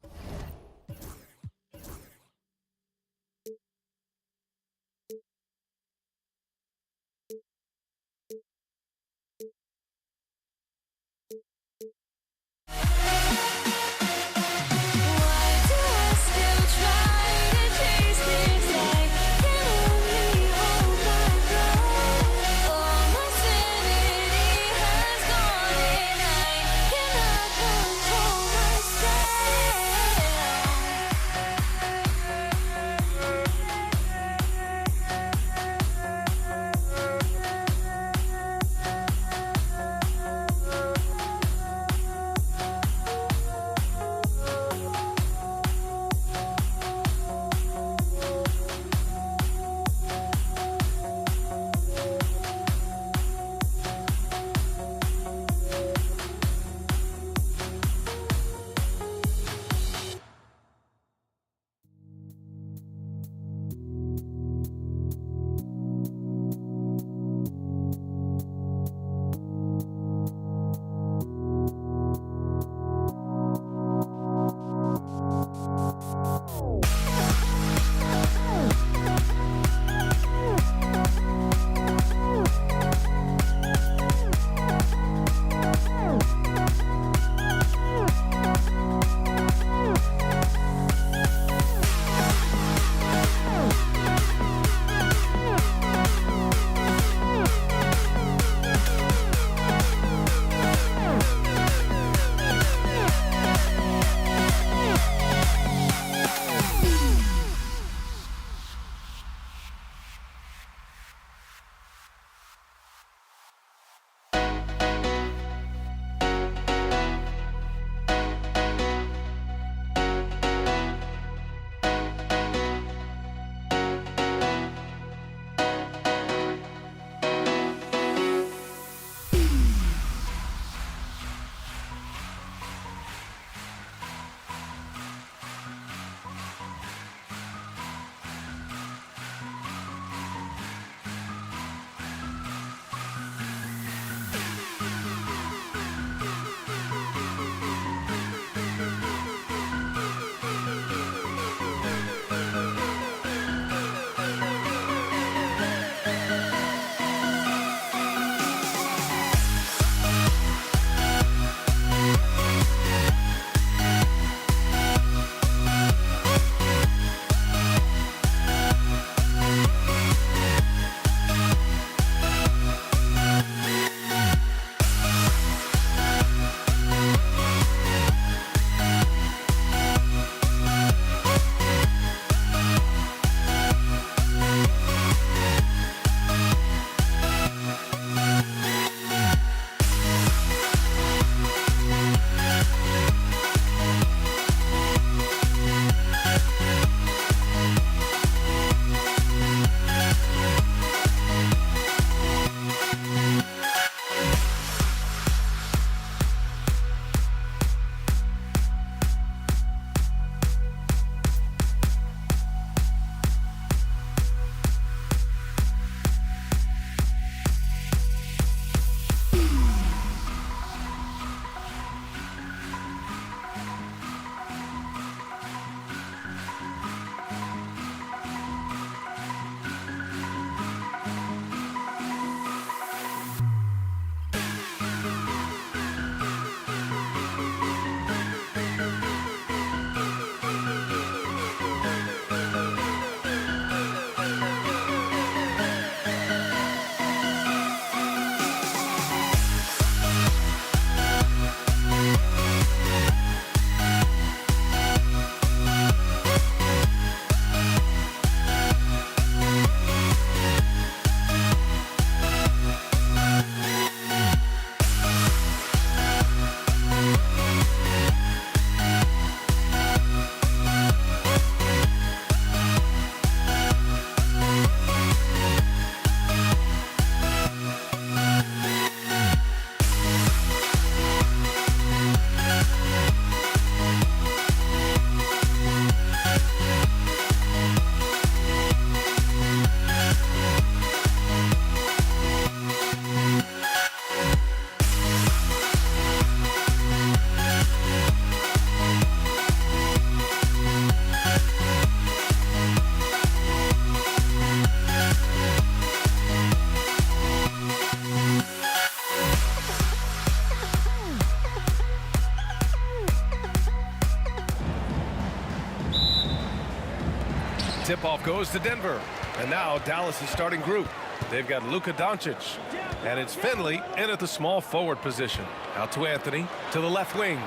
Tip-off goes to Denver. And now Dallas' starting group. They've got Luka Doncic. And it's Finley in at the small forward position. Out to Anthony, to the left wing.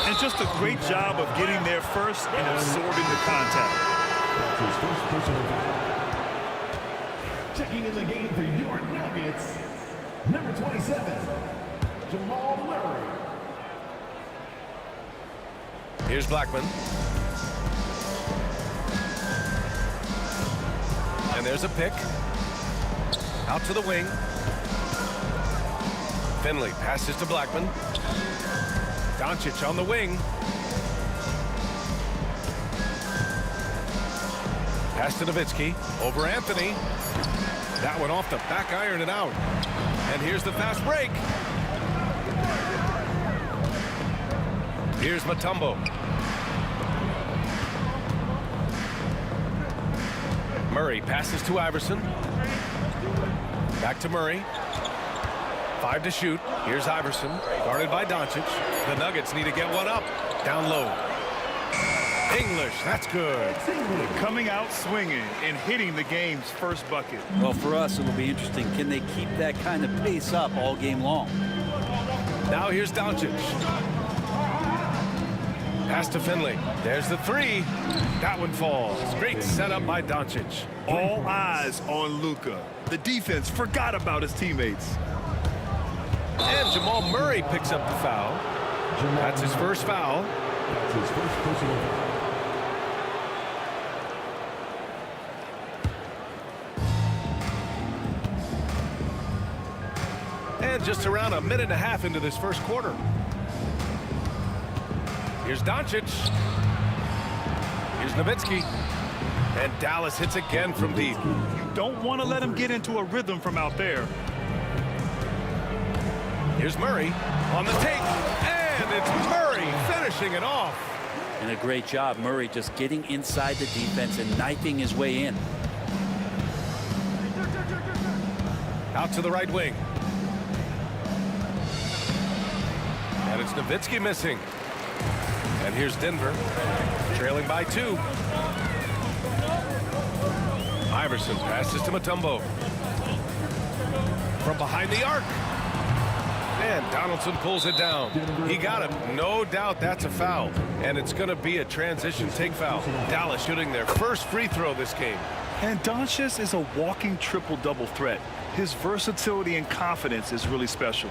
And just a great job of getting there first and absorbing the contact. That's his first personal foul. Checking in the game for your Nuggets, number 27, Jamal Murray. Here's Blackman. And there's a pick. Out to the wing. Finley passes to Blackman. Doncic on the wing. Pass to Nowitzki. Over Anthony. That one off the back iron and out. And here's the fast break. Here's Mutombo. Murray passes to Iverson. Back to Murray. 5 to shoot. Here's Iverson, guarded by Doncic. The Nuggets need to get one up. Down low. English, that's good. Coming out swinging and hitting the game's first bucket. Well, for us, it'll be interesting. Can they keep that kind of pace up all game long? Now here's Doncic. Pass to Finley. There's the three. That one falls. Great setup by Doncic. All eyes on Luka. The defense forgot about his teammates. And Jamal Murray picks up the foul. That's his first foul. That's his first personal foul. And just around a minute and a half into this first quarter. Here's Doncic. Here's Nowitzki. And Dallas hits again from deep. You don't want to let him get into a rhythm from out there. Here's Murray on the take. And it's Murray finishing it off. And a great job, Murray just getting inside the defense and knifing his way in. Out to the right wing. And it's Nowitzki missing. And here's Denver, trailing by 2. Iverson passes to Mutombo. From behind the arc. And Donaldson pulls it down. He got it. No doubt that's a foul. And it's going to be a transition take foul. Dallas shooting their first free throw this game. And Doncic is a walking triple-double threat. His versatility and confidence is really special.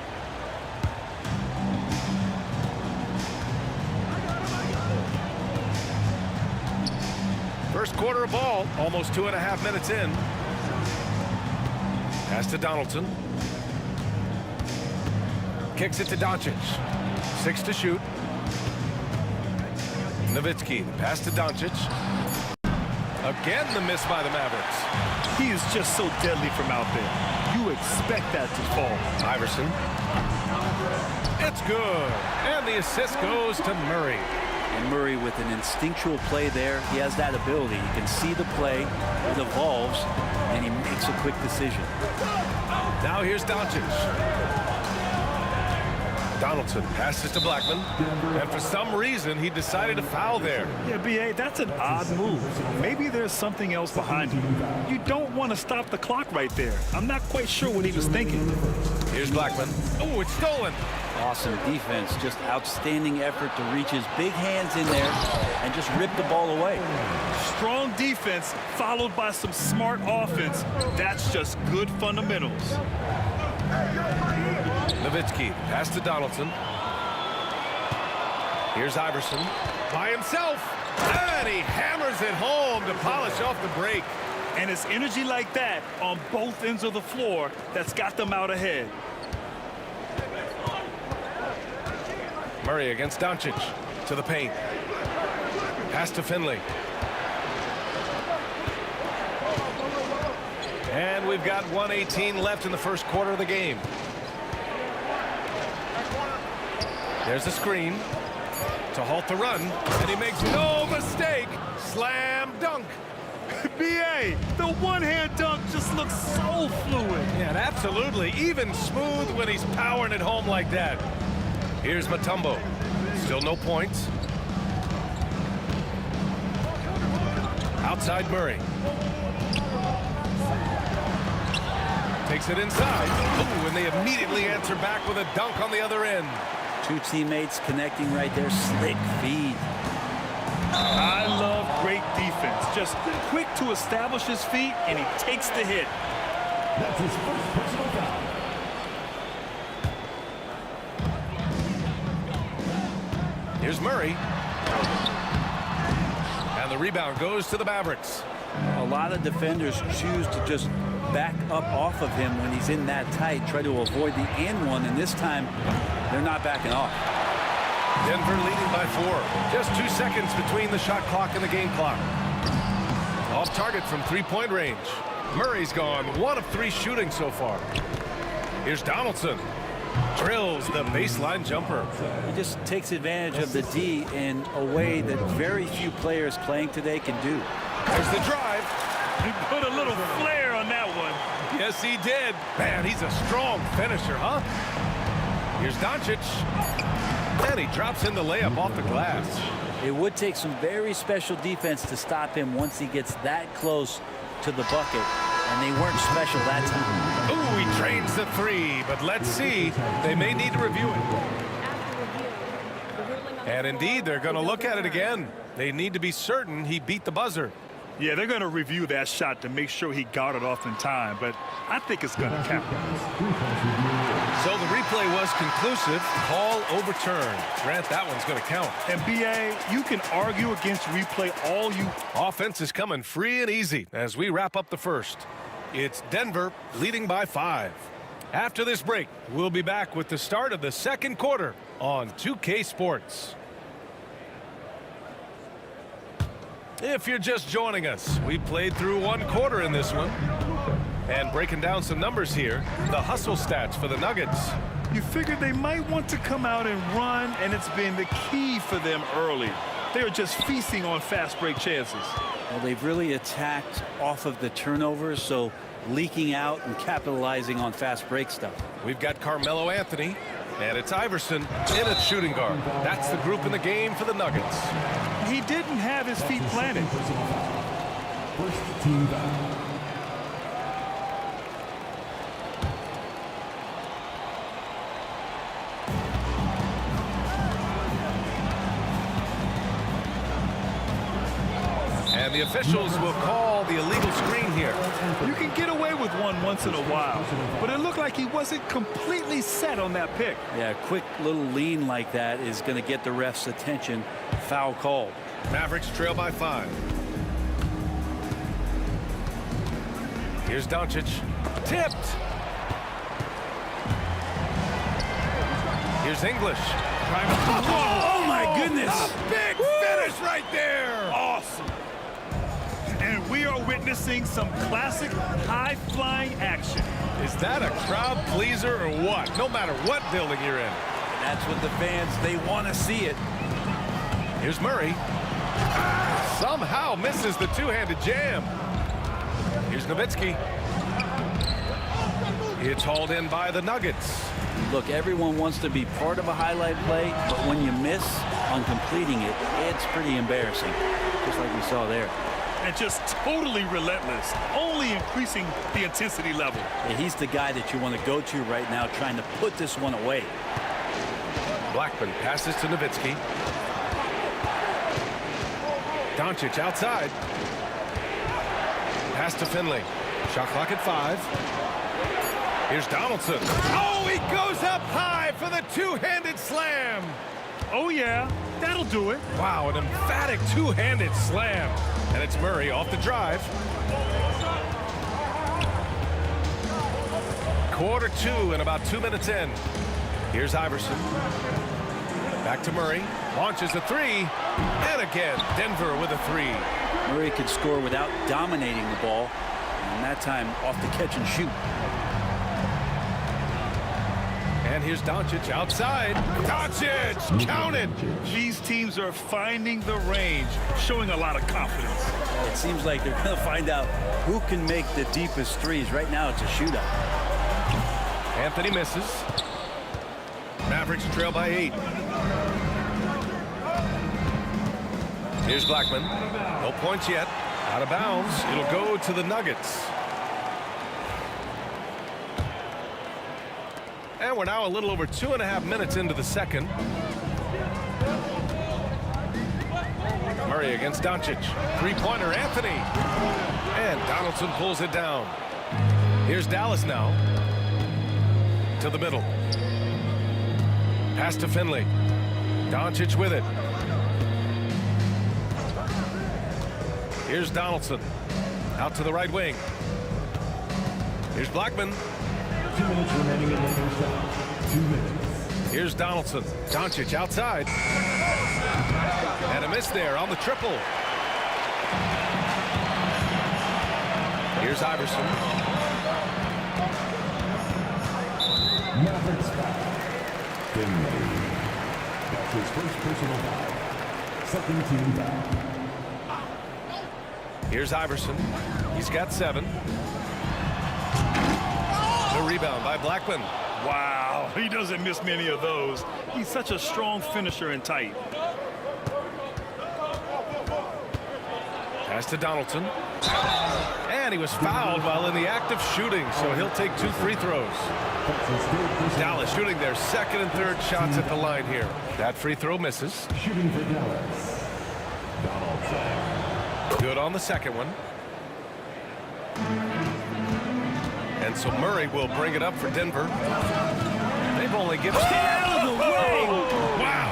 First quarter of ball, almost 2.5 minutes in. Pass to Donaldson. Kicks it to Doncic. 6 to shoot. Nowitzki, pass to Doncic. Again, the miss by the Mavericks. He is just so deadly from out there. You expect that to fall. Iverson. It's good. And the assist goes to Murray. And Murray with an instinctual play there. He has that ability. You can see the play. It evolves, and he makes a quick decision. Now here's Doncic. Donaldson passes to Blackman. And for some reason, he decided to foul there. Yeah, B.A., that's an odd move. Maybe there's something else behind it. You don't want to stop the clock right there. I'm not quite sure what he was thinking. Here's Blackman. Oh, it's stolen. Awesome defense. Just outstanding effort to reach his big hands in there and just rip the ball away. Strong defense followed by some smart offense. That's just good fundamentals. Nowitzki, pass to Donaldson. Here's Iverson by himself. And he hammers it home to polish off the break. And it's energy like that on both ends of the floor that's got them out ahead. Murray against Doncic to the paint. Pass to Finley. And we've got 1:18 left in the first quarter of the game. There's a screen to halt the run, and he makes no mistake. Slam dunk. B.A., the one-hand dunk just looks so fluid. Yeah, and absolutely. Even smooth when he's powering it home like that. Here's Mutombo. Still no points. Outside Murray. Takes it inside. Ooh, and they immediately answer back with a dunk on the other end. Two teammates connecting right there. Slick feed. I love great defense. Just quick to establish his feet, and he takes the hit. That's his first personal foul. Here's Murray. And the rebound goes to the Mavericks. A lot of defenders choose to just back up off of him when he's in that tight, try to avoid the and one, and this time they're not backing off. Denver leading by 4. Just 2 seconds between the shot clock and the game clock. Off target from three-point range. Murray's gone 1 of 3 shooting so far. Here's Donaldson. Drills the baseline jumper. He just takes advantage of the D in a way that very few players playing today can do. There's the drive. He put a little flair on that one. Yes, he did. Man, he's a strong finisher, huh? Here's Doncic. And he drops in the layup off the glass. It would take some very special defense to stop him once he gets that close to the bucket, and they weren't special that time. Ooh, he drains the 3, but let's see. They may need to review it. And indeed, they're going to look at it again. They need to be certain he beat the buzzer. Yeah, they're going to review that shot to make sure he got it off in time, but I think it's going to count. So the replay was conclusive. Call overturned. Grant, that one's going to count. And BA, you can argue against replay all you... Offense is coming free and easy as we wrap up the first. It's Denver leading by 5. After this break, we'll be back with the start of the second quarter on 2K Sports. If you're just joining us, we played through 1 quarter in this one. And breaking down some numbers here, the hustle stats for the Nuggets. You figured they might want to come out and run, and it's been the key for them early. They are just feasting on fast break chances. Well, they've really attacked off of the turnovers, so leaking out and capitalizing on fast break stuff. We've got Carmelo Anthony, and it's Iverson in at shooting guard. That's the group in the game for the Nuggets. He didn't have his feet planted. First team foul. And the officials will call the illegal screen here. You can get away with one once in a while, but it looked like he wasn't completely set on that pick. Yeah, a quick little lean like that is going to get the ref's attention. Foul called. Mavericks trail by 5. Here's Doncic. Tipped. Here's English. Oh, my goodness. A big finish right there. Awesome. And we are witnessing some classic high-flying action. Is that a crowd pleaser or what? No matter what building you're in. That's what the fans, they want to see it. Here's Murray. Somehow misses the two-handed jam. Here's Nowitzki. It's hauled in by the Nuggets. Look, everyone wants to be part of a highlight play, but when you miss on completing it, it's pretty embarrassing, just like we saw there. And just totally relentless, only increasing the intensity level. Yeah, he's the guy that you want to go to right now, trying to put this one away. Blackman passes to Nowitzki. Doncic outside. Pass to Finley. Shot clock at 5. Here's Donaldson. Oh, he goes up high for the two-handed slam. Oh, yeah, that'll do it. Wow, an emphatic two-handed slam. And it's Murray off the drive. Quarter 2 and about 2 minutes in. Here's Iverson. Back to Murray. Launches a 3. And again, Denver with a 3. Murray could score without dominating the ball. And that time off the catch and shoot. And here's Doncic outside. Doncic counted. These teams are finding the range, showing a lot of confidence. It seems like they're going to find out who can make the deepest threes. Right now, it's a shootout. Anthony misses. Mavericks trail by 8. Here's Blackman. No points yet. Out of bounds. It'll go to the Nuggets. And we're now a little over 2.5 minutes into the second. Murray against Doncic. Three-pointer, Anthony. And Donaldson pulls it down. Here's Dallas now. To the middle. Pass to Finley. Doncic with it. Here's Donaldson. Out to the right wing. Here's Blackman. 2 minutes remaining in the first half. 2 minutes. Here's Donaldson. Doncic outside. And a miss there on the triple. Here's Iverson. Mavericks foul. Finley. That's his first personal foul. Second team foul. Here's Iverson. He's got 7. The rebound by Blackman. Wow, he doesn't miss many of those. He's such a strong finisher and tight. Pass to Donaldson. And he was fouled while in the act of shooting, so he'll take 2 free throws. Dallas shooting their second and third shots at the line here. That free throw misses. Shooting for Dallas. Donaldson. Good on the second one. And so Murray will bring it up for Denver. They've only given... Out of the way! Wow!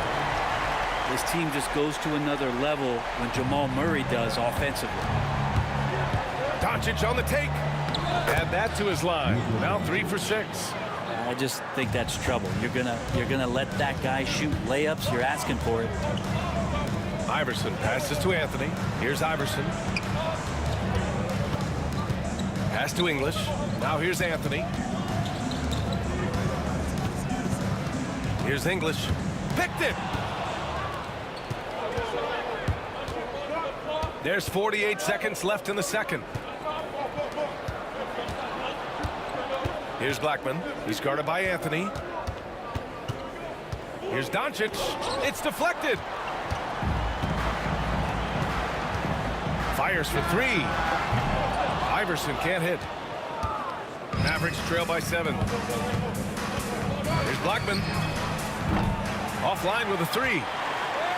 This team just goes to another level when Jamal Murray does offensively. Doncic on the take. Add that to his line. Now 3 for 6. I just think that's trouble. You're gonna let that guy shoot layups. You're asking for it. Iverson passes to Anthony. Here's Iverson. Pass to English. Now here's Anthony. Here's English. Picked it. There's 48 seconds left in the second. Here's Blackman. He's guarded by Anthony. Here's Doncic. It's deflected. Fires for 3. Iverson can't hit. Mavericks trail by 7. Here's Blackman. Offline with a 3.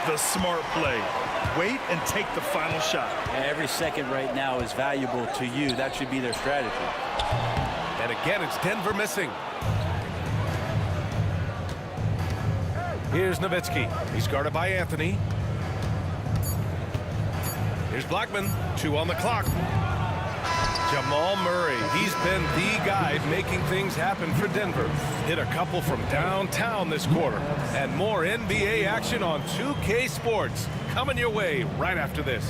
The smart play. Wait and take the final shot. Every second right now is valuable to you. That should be their strategy. And again, it's Denver missing. Here's Nowitzki. He's guarded by Anthony. Here's Blackman. 2 on the clock. Jamal Murray. He's been the guy making things happen for Denver. Hit a couple from downtown this quarter. And more NBA action on 2K Sports. Coming your way right after this.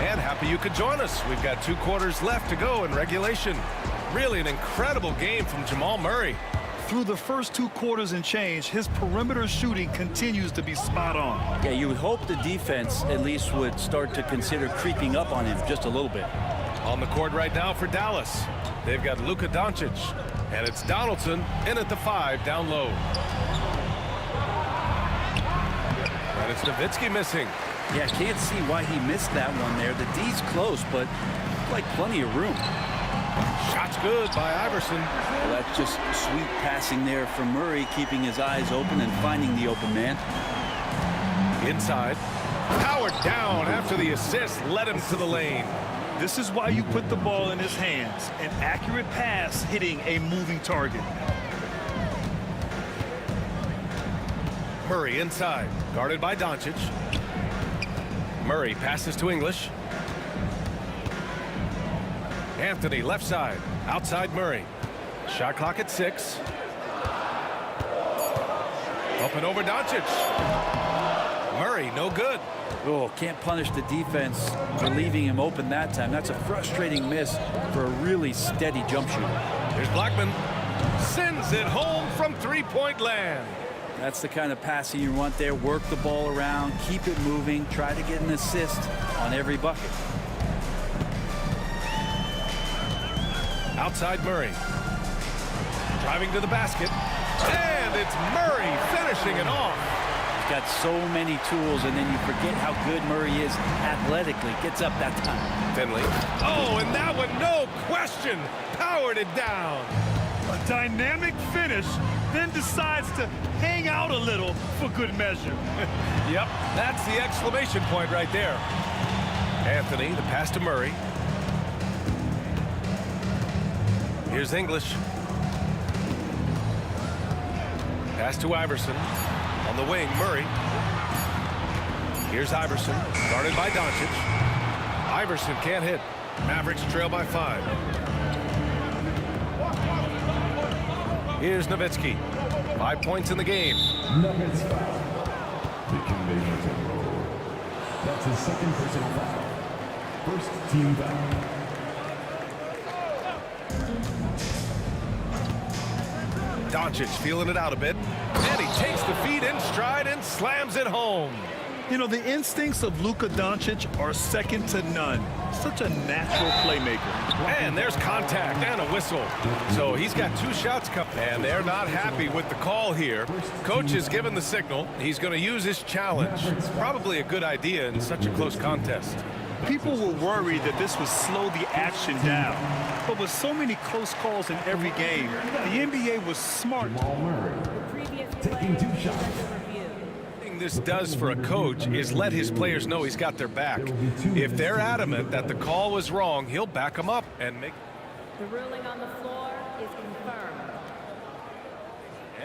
And happy you could join us. We've got 2 quarters left to go in regulation. Really an incredible game from Jamal Murray. Through the first 2 quarters and change, his perimeter shooting continues to be spot on. Yeah, you would hope the defense at least would start to consider creeping up on him just a little bit. On the court right now for Dallas. They've got Luka Doncic. And it's Donaldson in at the 5 down low. And it's Nowitzki missing. Yeah, can't see why he missed that one there. The D's close, but like plenty of room. Shot's good by Iverson. Well, that's just sweet passing there from Murray, keeping his eyes open and finding the open man. Inside. Powered down after the assist led him to the lane. This is why you put the ball in his hands. An accurate pass hitting a moving target. Murray inside. Guarded by Doncic. Murray passes to English. Anthony left side. Outside Murray. Shot clock at 6. Up and over Doncic. Murray no good. Oh, can't punish the defense for leaving him open that time. That's a frustrating miss for a really steady jump shooter. Here's Blackman. Sends it home from 3-point land. That's the kind of passing you want there. Work the ball around, keep it moving, try to get an assist on every bucket. Outside Murray. Driving to the basket. And it's Murray finishing it off. He's got so many tools, and then you forget how good Murray is athletically. Gets up that time. Finley. Oh, and that one, no question, powered it down. A dynamic finish, then decides to hang out a little for good measure. Yep, that's the exclamation point right there. Anthony, the pass to Murray. Here's English. Pass to Iverson. On the wing, Murray. Here's Iverson, guarded by Doncic. Iverson can't hit. Mavericks trail by 5. Here's Nowitzki. 5 points in the game. Nuggets foul. That's his second personal foul. First team foul. Doncic feeling it out a bit. And he takes the feed in stride and slams it home. You know, the instincts of Luka Doncic are second to none. Such a natural playmaker. And there's contact and a whistle. So he's got 2 shots coming. And they're not happy with the call here. Coach has given the signal. He's going to use his challenge. Probably a good idea in such a close contest. People were worried that this would slow the action down. But with so many close calls in every game, the NBA was smart. Taking 2 shots. This does for a coach is let his players know he's got their back. If they're adamant that the call was wrong, he'll back them up and make. The ruling on the floor is confirmed.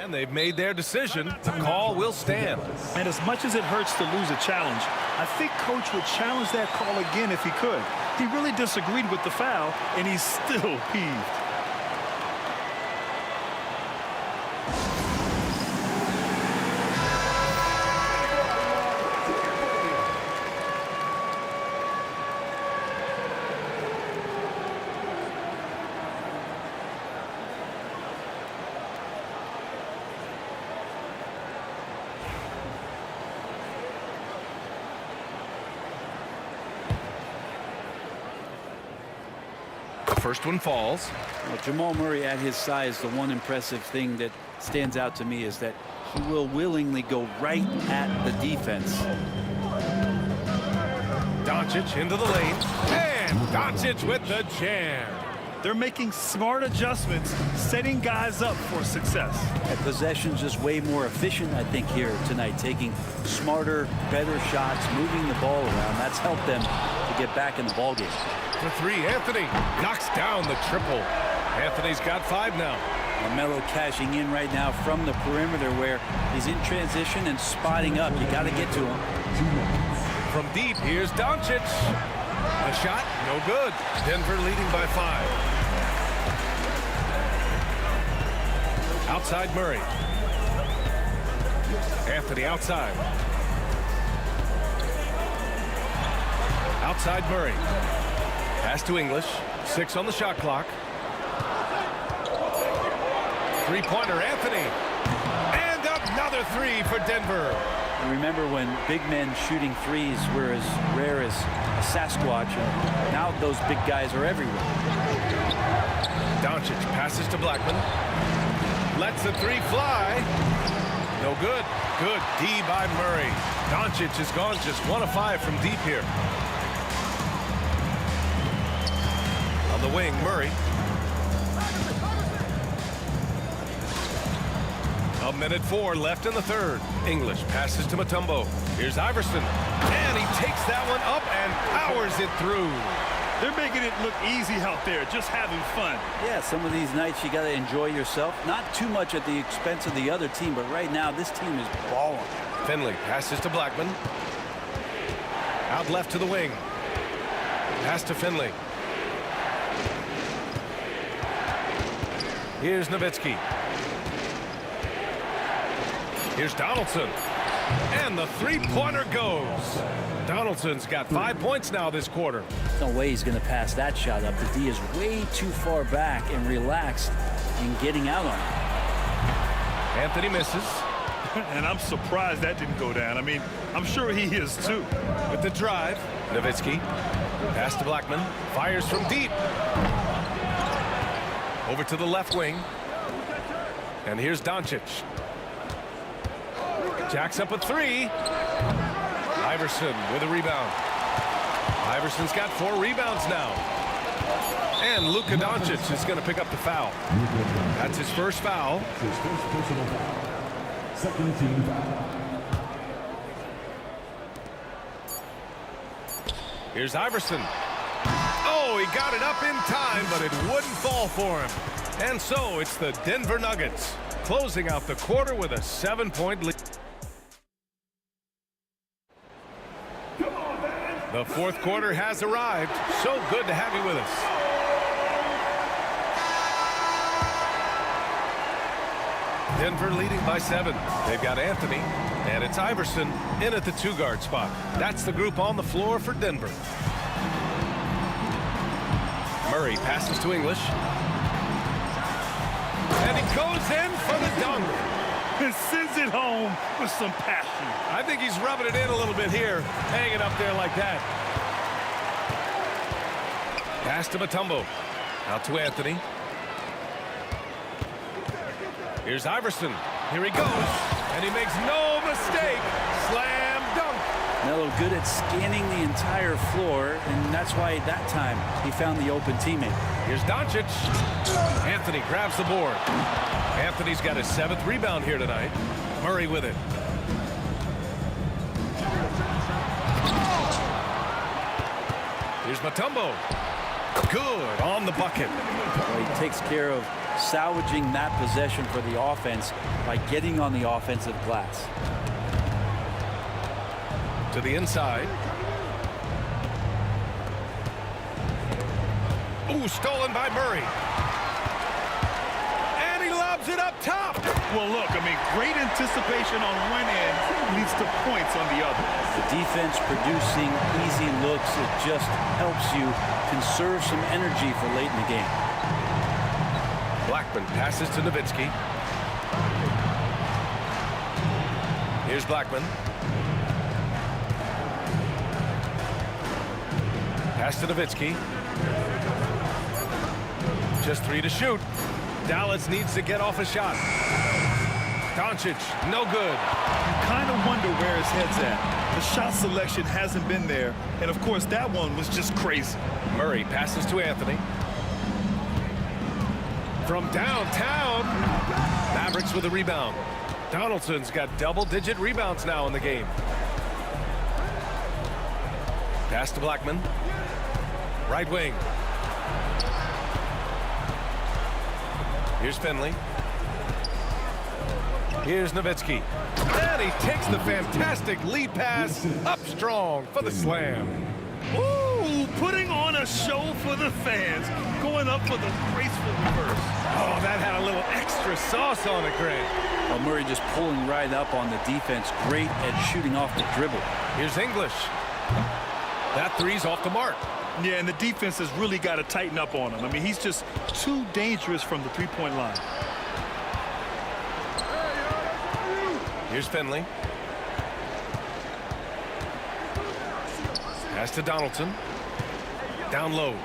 And they've made their decision. The call will stand. And as much as it hurts to lose a challenge, I think Coach would challenge that call again if he could. He really disagreed with the foul, and he's still peeved. First one falls. Well, Jamal Murray at his size, the one impressive thing that stands out to me is that he will willingly go right at the defense. Doncic into the lane. And Doncic with the jam. They're making smart adjustments, setting guys up for success. That possession's just way more efficient, I think, here tonight. Taking smarter, better shots, moving the ball around. That's helped them to get back in the ballgame. For 3, Anthony knocks down the triple. Anthony's got 5 now. LaMelo cashing in right now from the perimeter where he's in transition and spotting up. You got to get to him. From deep, here's Doncic. The shot, no good. Denver leading by 5. Outside Murray. Anthony outside. Outside Murray. Pass to English. 6 on the shot clock. 3-pointer, Anthony. And another 3 for Denver. Remember when big men shooting threes were as rare as a Sasquatch, and now those big guys are everywhere. Doncic passes to Blackman. Lets the 3 fly. No good. Good D by Murray. Doncic has gone just 1 of 5 from deep here. On the wing, Murray. A minute 4 left in the third. English passes to Mutombo. Here's Iverson. And he takes that one up and powers it through. They're making it look easy out there, just having fun. Yeah, some of these nights you got to enjoy yourself. Not too much at the expense of the other team, but right now this team is balling. Finley passes to Blackman. Out left to the wing. Pass to Finley. Here's Nowitzki. Here's Donaldson. And the 3-pointer goes. Donaldson's got 5 points now this quarter. No way he's going to pass that shot up. The D is way too far back and relaxed in getting out on it. Anthony misses. And I'm surprised that didn't go down. I mean, I'm sure he is too. With the drive, Nowitzki. Pass to Blackman. Fires from deep. Over to the left wing. And here's Doncic. Jacks up a three. Iverson with a rebound. Iverson's got 4 rebounds now. And Luka Doncic is going to pick up the foul. That's his first foul. His first personal foul. Second team foul. Here's Iverson. Oh, he got it up in time, but it wouldn't fall for him. And so it's the Denver Nuggets closing out the quarter with a 7-point lead. The fourth quarter has arrived. So good to have you with us. Denver leading by 7. They've got Anthony, and it's Iverson in at the 2-guard spot. That's the group on the floor for Denver. Murray passes to English. And he goes in for the dunk. And sends it home with some passion. I think he's rubbing it in a little bit here, hanging up there like that. Pass to Mutombo. Out to Anthony. Here's Iverson. Here he goes. And he makes no mistake. Slam dunk. Melo good at scanning the entire floor, and that's why that time he found the open teammate. Here's Doncic. Anthony grabs the board. Anthony's got his 7th rebound here tonight. Murray with it. Here's Mutombo. Good on the bucket. Well, he takes care of salvaging that possession for the offense by getting on the offensive glass. To the inside. Ooh, stolen by Murray. And he lobs it up top. Well, look, I mean, great anticipation on one end leads to points on the other. The defense producing easy looks, it just helps you conserve some energy for late in the game. Blackman passes to Nowitzki. Here's Blackman. Pass to Nowitzki. Just 3 to shoot. Dallas needs to get off a shot. Doncic, no good. You kind of wonder where his head's at. The shot selection hasn't been there. And, of course, that one was just crazy. Murray passes to Anthony. From downtown. Mavericks with a rebound. Donaldson's got double-digit rebounds now in the game. Pass to Blackman. Right wing. Here's Finley. Here's Nowitzki. And he takes the fantastic lead pass up strong for the slam. Ooh, putting on a show for the fans. Going up for the graceful reverse. Oh, that had a little extra sauce on it, Grant. Well, Murray just pulling right up on the defense. Great at shooting off the dribble. Here's English. That three's off the mark. Yeah, and the defense has really got to tighten up on him. I mean, he's just too dangerous from the three-point line. Here's Finley. Pass to Donaldson. Down low.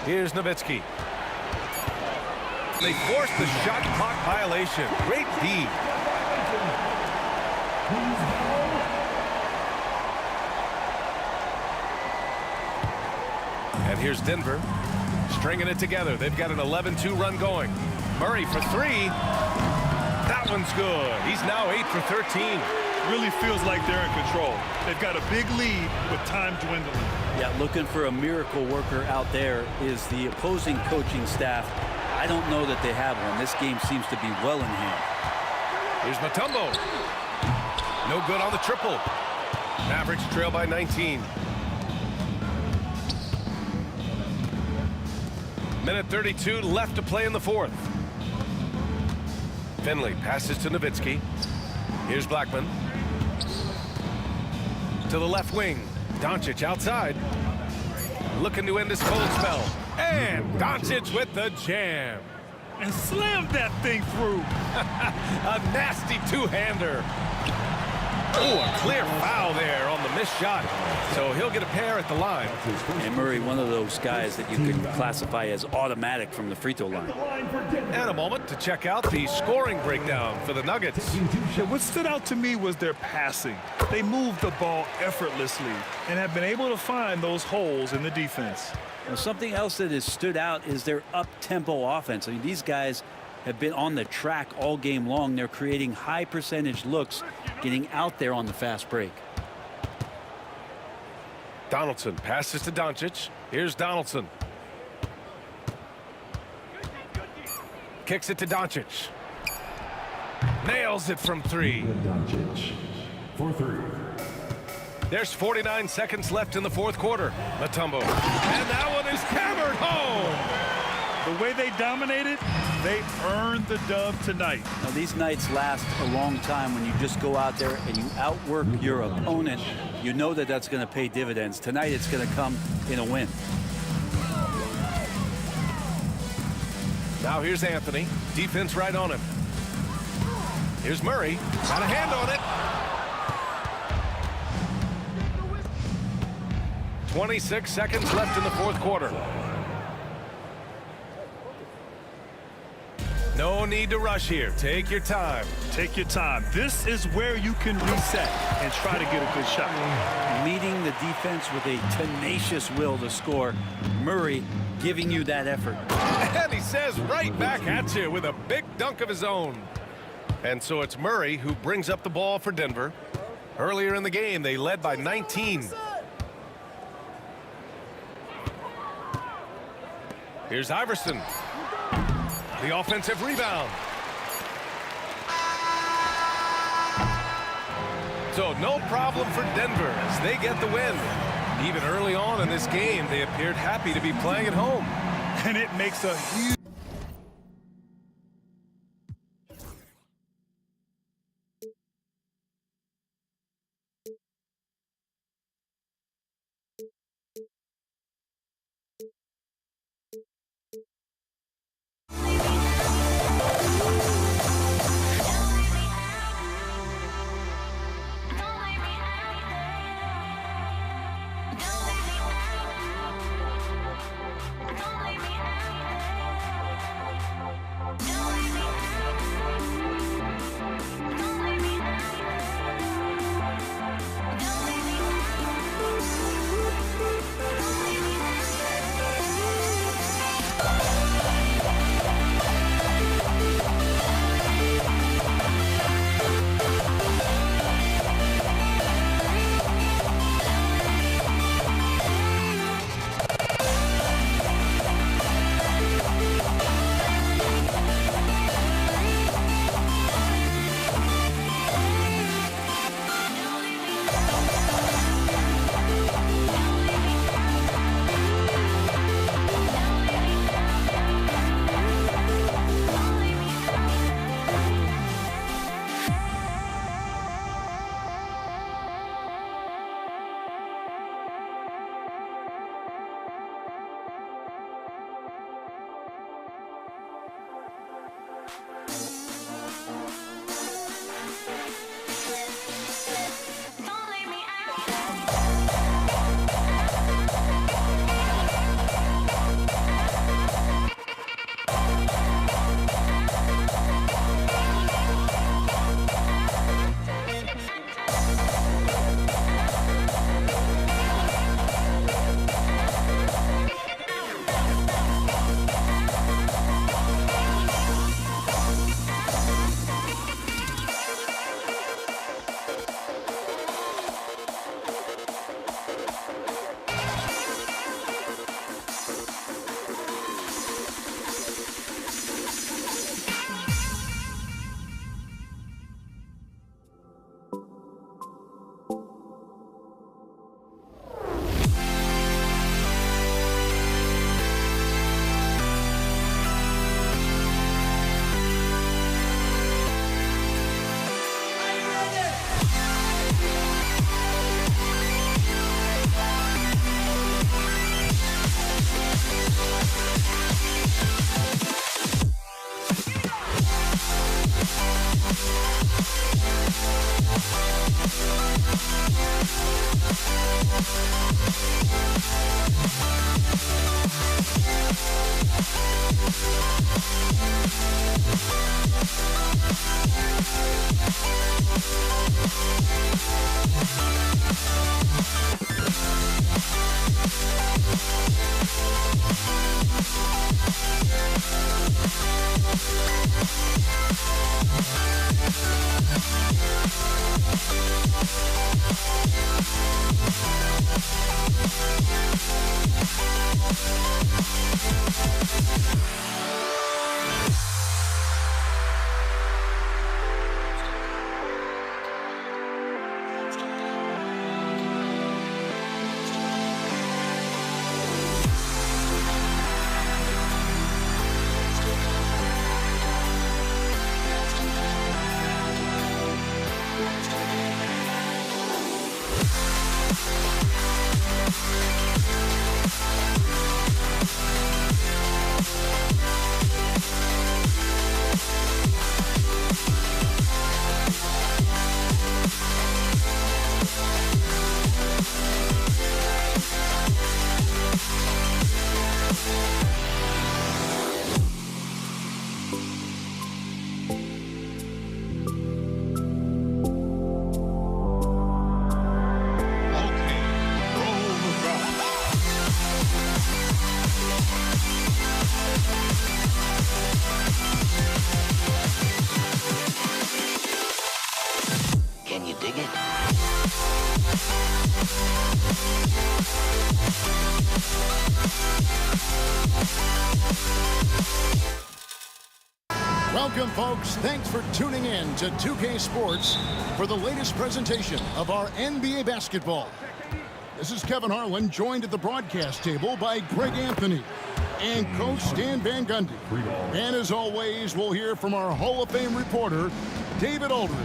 Here's Nowitzki. They forced the shot clock violation. Great D. And here's Denver stringing it together. They've got an 11-2 run going. Murray for 3. That one's good. He's now 8 for 13. Really feels like they're in control. They've got a big lead with time dwindling. Yeah, looking for a miracle worker out there is the opposing coaching staff. I don't know that they have one. This game seems to be well in hand. Here's Mutombo. No good on the triple. Mavericks trail by 19. Minute 32 left to play in the fourth. Finley passes to Nowitzki. Here's Blackman. To the left wing. Doncic outside. Looking to end this cold spell. And Doncic with the jam. and slammed that thing through. A nasty two-hander. Oh, a clear foul there on the missed shot. So he'll get a pair at the line. And Murray, one of those guys that you can classify as automatic from the free throw line. And a moment to check out the scoring breakdown for the Nuggets. Yeah, what stood out to me was their passing. They moved the ball effortlessly and have been able to find those holes in the defense. Well, something else that has stood out is their up-tempo offense. I mean, these guys have been on the track all game long. They're creating high percentage looks, getting out there on the fast break. Donaldson passes to Doncic. Here's Donaldson. Kicks it to Doncic. Nails it from three. Doncic for three. There's 49 seconds left in the fourth quarter. Mutombo. And that one is hammered home. The way they dominated, they earned the dub tonight. Now, these nights last a long time when you just go out there and you outwork your opponent. You know that that's going to pay dividends. Tonight it's going to come in a win. Now here's Anthony. Defense right on him. Here's Murray. Got a hand on it. 26 seconds left in the fourth quarter. No need to rush here. Take your time. Take your time. This is where you can reset and try to get a good shot. Leading the defense with a tenacious will to score. Murray giving you that effort. And he says right back at you with a big dunk of his own. And so it's Murray who brings up the ball for Denver. Earlier in the game, they led by 19. Here's Iverson. The offensive rebound. So no problem for Denver as they get the win. Even early on in this game, they appeared happy to be playing at home. And it makes a huge... Welcome, folks. Thanks for tuning in to 2K Sports for the latest presentation of our NBA basketball. This is Kevin Harlan, joined at the broadcast table by Greg Anthony and Coach Stan Van Gundy. And as always, we'll hear from our Hall of Fame reporter, David Aldridge.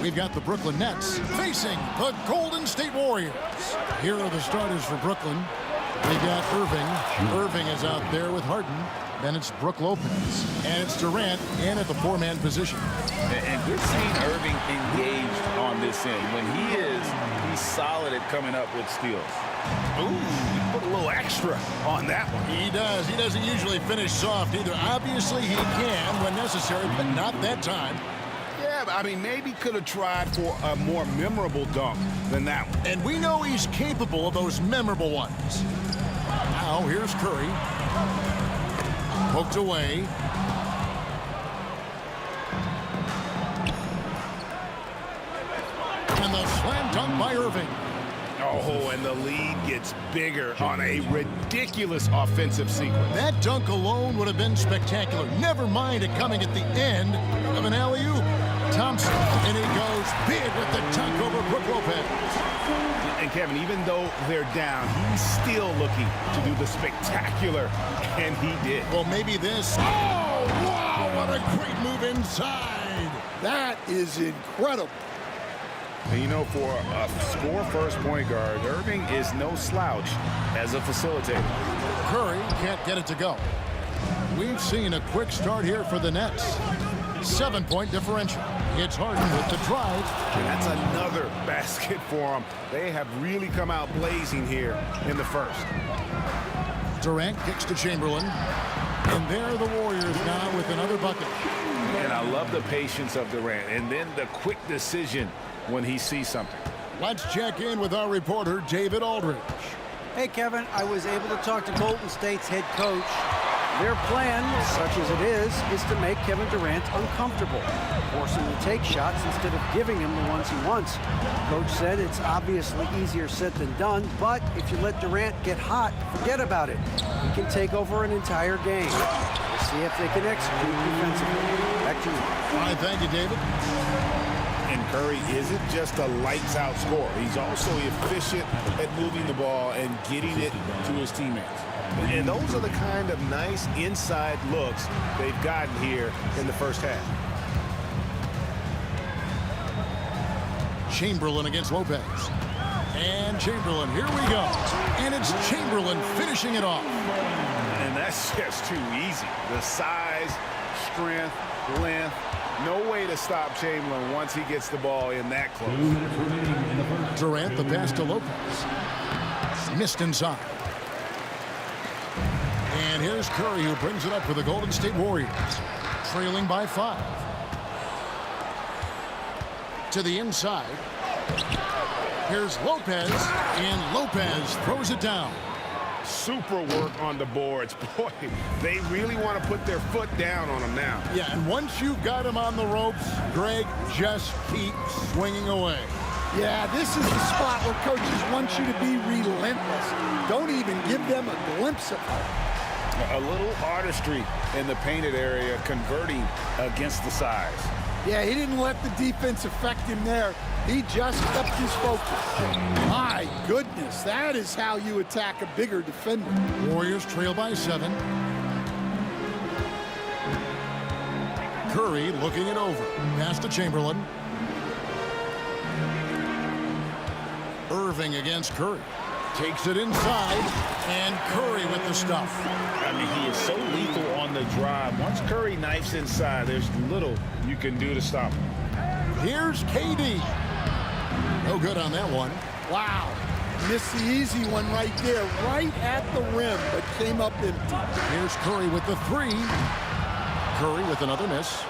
We've got the Brooklyn Nets facing the Golden State Warriors. Here are the starters for Brooklyn. We've got Irving. Irving is out there with Harden. Then it's Brook Lopez. And it's Durant in at the four-man position. And we're seeing Irving engaged on this end. When he's solid at coming up with steals. Ooh, he put a little extra on that one. He does. He doesn't usually finish soft either. Obviously, he can when necessary, but not that time. Yeah, but I mean, maybe could have tried for a more memorable dunk than that one. And we know he's capable of those memorable ones. Now, here's Curry. Poked away. And the slam dunk by Irving. Oh, and the lead gets bigger on a ridiculous offensive sequence. That dunk alone would have been spectacular. Never mind it coming at the end of an alley-oop. Thompson, and he goes big with the dunk over Brook Lopez. And Kevin, even though they're down, he's still looking to do the spectacular, and he did. Well, maybe this. Oh, wow, what a great move inside. That is incredible. And you know, for a score-first point guard, Irving is no slouch as a facilitator. Curry can't get it to go. We've seen a quick start here for the Nets. 7-point differential. It's Harden with the drive. And that's another basket for them. They have really come out blazing here in the first. Durant kicks to Chamberlain. And there are the Warriors now with another bucket. And I love the patience of Durant. And then the quick decision when he sees something. Let's check in with our reporter, David Aldridge. Hey, Kevin, I was able to talk to Golden State's head coach. Their plan, such as it is to make Kevin Durant uncomfortable, force him to take shots instead of giving him the ones he wants. Coach said it's obviously easier said than done, but if you let Durant get hot, forget about it. He can take over an entire game. We'll see if they can execute defensively. Back to you. All right, thank you, David. And Curry isn't just a lights-out scorer. He's also efficient at moving the ball and getting it to his teammates. And those are the kind of nice inside looks they've gotten here in the first half. Chamberlain against Lopez. And Chamberlain, here we go. And it's Chamberlain finishing it off. And that's just too easy. The size, strength, length. No way to stop Chamberlain once he gets the ball in that close. Durant, the pass to Lopez. Missed inside. And here's Curry, who brings it up for the Golden State Warriors. Trailing by 5. To the inside. Here's Lopez. And Lopez throws it down. Super work on the boards. Boy, they really want to put their foot down on him now. Yeah, and once you've got him on the ropes, Greg, just keep swinging away. Yeah, this is the spot where coaches want you to be relentless. Don't even give them a glimpse of it. A little artistry in the painted area, converting against the size. Yeah, he didn't let the defense affect him there. He just kept his focus. My goodness, that is how you attack a bigger defender. Warriors trail by 7. Curry looking it over. Pass to Chamberlain. Irving against Curry. Takes it inside, and Curry with the stuff. I mean, he is so lethal on the drive. Once Curry knifes inside, there's little you can do to stop him. Here's KD. No good on that one. Wow. Missed the easy one right there, right at the rim, but came up empty. Here's Curry with the 3. Curry with another miss.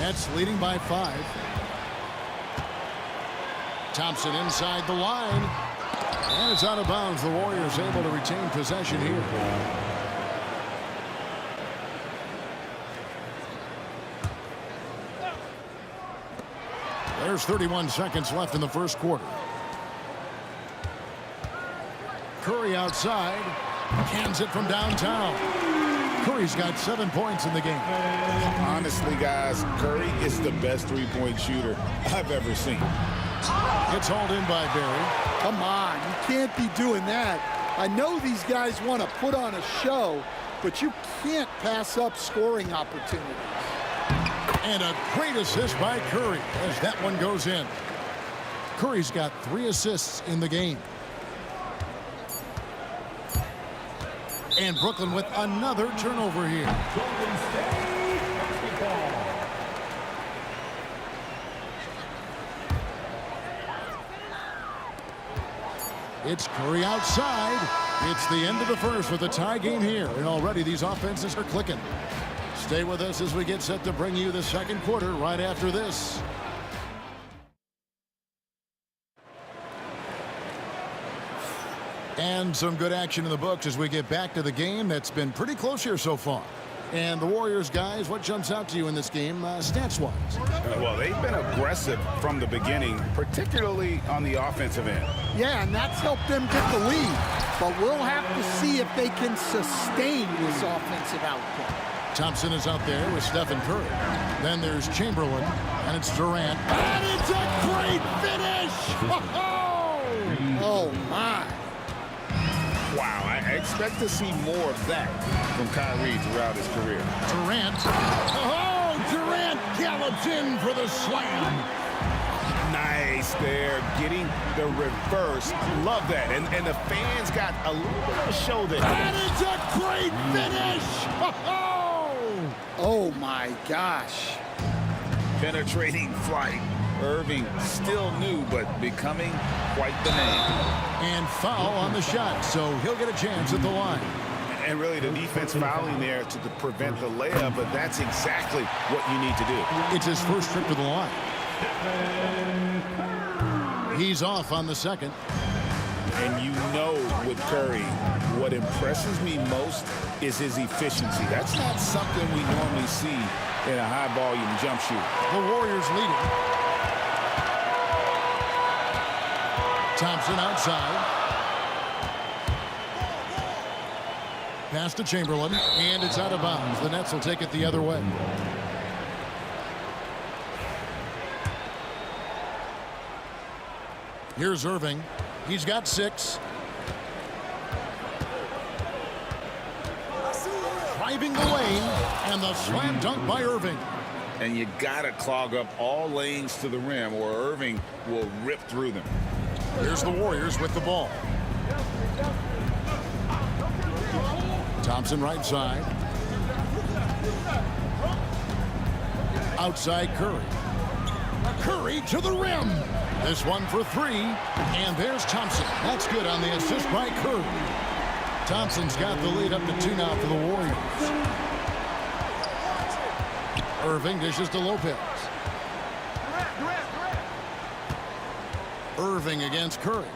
Nets leading by 5. Thompson inside the line. And it's out of bounds. The Warriors able to retain possession here. There's 31 seconds left in the first quarter. Curry outside. Cans it from downtown. Curry's got 7 points in the game. Honestly, guys, Curry is the best three-point shooter I've ever seen. It's hauled in by Barry. Come on, you can't be doing that. I know these guys want to put on a show, but you can't pass up scoring opportunities. And a great assist by Curry as that one goes in. Curry's got 3 assists in the game. And Brooklyn with another turnover here. It's Curry outside. It's the end of the first with a tie game here. And already these offenses are clicking. Stay with us as we get set to bring you the second quarter right after this. And some good action in the books as we get back to the game that's been pretty close here so far. And the Warriors, guys, what jumps out to you in this game stats-wise? Well, they've been aggressive from the beginning, particularly on the offensive end. Yeah, and that's helped them get the lead. But we'll have to see if they can sustain this offensive output. Thompson is out there with Stephen Curry. Then there's Chamberlain, and it's Durant. And it's a great finish! Oh, my. Wow, I expect to see more of that from Kyrie throughout his career. Durant. Oh, Durant gallops in for the slam. Nice there, getting the reverse. Love that. And the fans got a little bit of a show there. And it's a great finish! Oh, my gosh. Penetrating flight. Irving still new, but becoming quite the name. And foul on the shot, so he'll get a chance at the line. And really the defense fouling there to prevent the layup, but that's exactly what you need to do. It's his first trip to the line. He's off on the second. And you know with Curry, what impresses me most is his efficiency. That's not something we normally see in a high-volume jump shoot. The Warriors leading. Thompson outside. Pass to Chamberlain, and it's out of bounds. The Nets will take it the other way. Here's Irving. He's got 6. Driving the lane, and the slam dunk by Irving. And you gotta clog up all lanes to the rim, or Irving will rip through them. Here's the Warriors with the ball. Thompson right side. Outside Curry. Curry to the rim. This one for 3. And there's Thompson. That's good on the assist by Curry. Thompson's got the lead up to 2 now for the Warriors. Irving dishes to Lopez. Irving against Curry.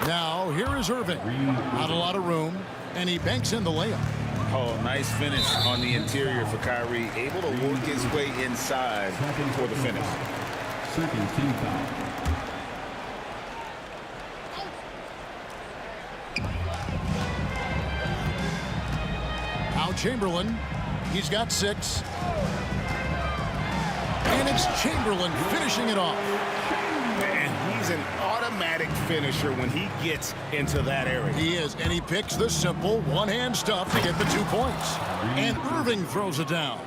Now, here is Irving. Not a lot of room, and he banks in the layup. Oh, nice finish on the interior for Kyrie. Able to work his way inside for the finish. Second team foul. Now Chamberlain. He's got 6. And it's Chamberlain finishing it off. And he's an automatic finisher when he gets into that area. He is, and he picks the simple one-hand stuff to get the 2 points. And Irving throws it down.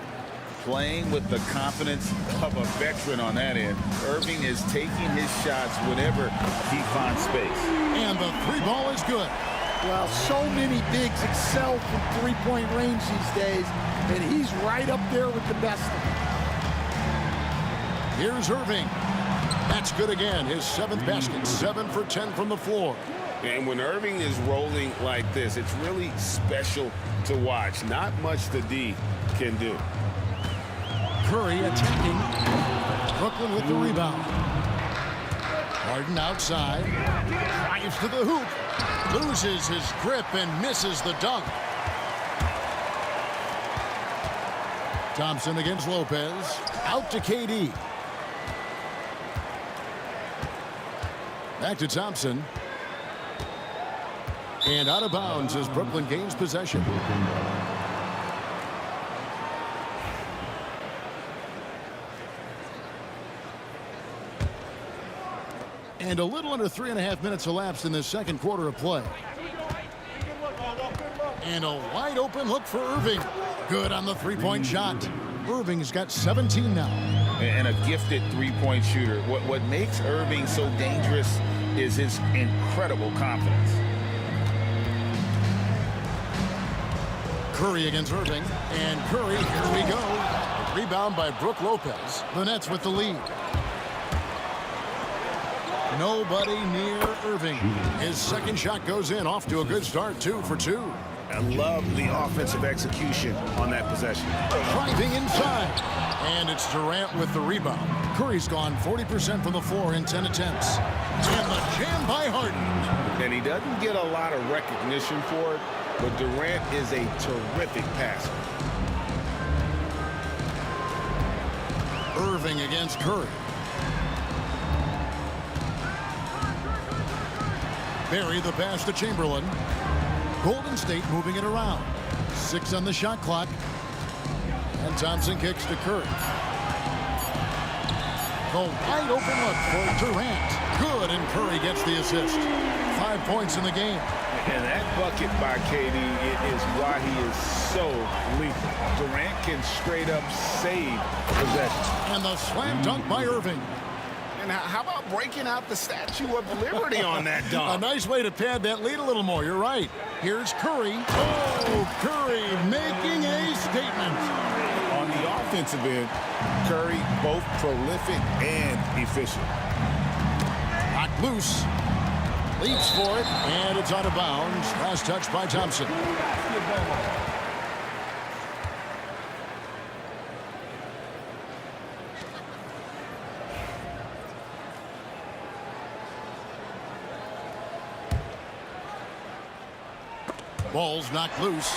Playing with the confidence of a veteran on that end. Irving is taking his shots whenever he finds space. And the 3 ball is good. Well, so many bigs excel from three-point range these days, and he's right up there with the best of them. Here's Irving. That's good again. His 7th basket. 7 for 10 from the floor. And when Irving is rolling like this, it's really special to watch. Not much the D can do. Curry attacking. Brooklyn with the rebound. Harden outside. Drives to the hoop. Loses his grip and misses the dunk. Thompson against Lopez. Out to KD. Back to Thompson. And out of bounds as Brooklyn gains possession. And a little under 3.5 minutes elapsed in this second quarter of play. And a wide open look for Irving. Good on the three-point shot. Irving's got 17 now. And a gifted three-point shooter. What makes Irving so dangerous is his incredible confidence. Curry against Irving. And Curry, here we go. A rebound by Brook Lopez. The Nets with the lead. Nobody near Irving. His second shot goes in, off to a good start, 2 for 2. I love the offensive execution on that possession. Driving inside. And it's Durant with the rebound. Curry's gone 40% from the floor in 10 attempts. And the jam by Harden. And he doesn't get a lot of recognition for it, but Durant is a terrific passer. Irving against Curry. Barry the pass to Chamberlain. Golden State moving it around. 6 on the shot clock. And Thompson kicks to Curry. The wide open look for Durant. Good, and Curry gets the assist. 5 points in the game. And that bucket by KD is why he is so lethal. Durant can straight up save possession. And the slam dunk by Irving. And how about breaking out the Statue of Liberty on that dunk? A nice way to pad that lead a little more. You're right. Here's Curry. Oh, Curry making a statement. On the offensive end, Curry both prolific and efficient. Knocked loose. Leaps for it, and it's out of bounds. Last touch by Thompson. Ball's knocked loose.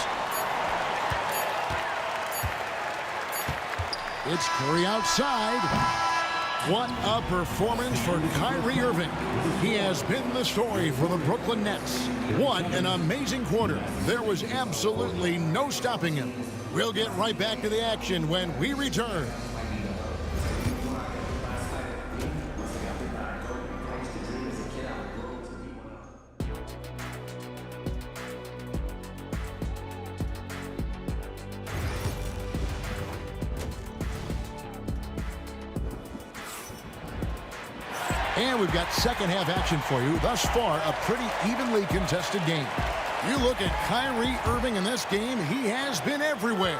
It's Curry outside. What a performance for Kyrie Irving. He has been the story for the Brooklyn Nets. What an amazing quarter. There was absolutely no stopping him. We'll get right back to the action when we return. And we've got second half action for you. Thus far, a pretty evenly contested game. You look at Kyrie Irving in this game, he has been everywhere.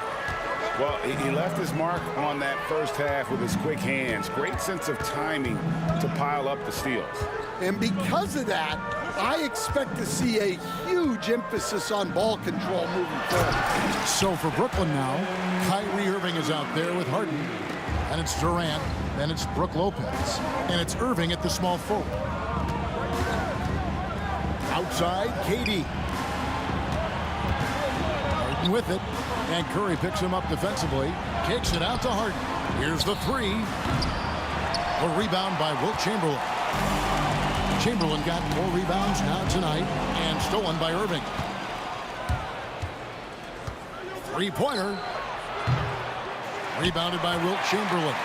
Well, he left his mark on that first half with his quick hands. Great sense of timing to pile up the steals. And because of that, I expect to see a huge emphasis on ball control moving forward. So for Brooklyn now, Kyrie Irving is out there with Harden. And it's Durant. Then it's Brook Lopez. And it's Irving at the small forward. Outside, KD. Harden with it. And Curry picks him up defensively. Kicks it out to Harden. Here's the three. A rebound by Wilt Chamberlain. Chamberlain got 4 rebounds now tonight. And stolen by Irving. Three-pointer. Rebounded by Wilt Chamberlain.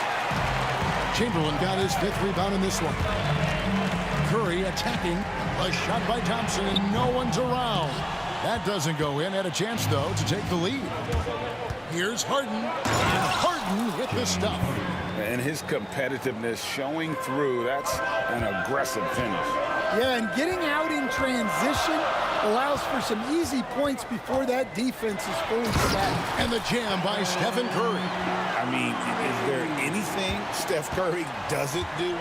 Chamberlain got his 5th rebound in this one. Curry attacking. A shot by Thompson, and no one's around. That doesn't go in. Had a chance, though, to take the lead. Here's Harden. And Harden with the stuff. And his competitiveness showing through. That's an aggressive finish. Yeah, and getting out in transition allows for some easy points before that defense is fully set. And the jam by Stephen Curry. I mean, is there anything Steph Curry doesn't do?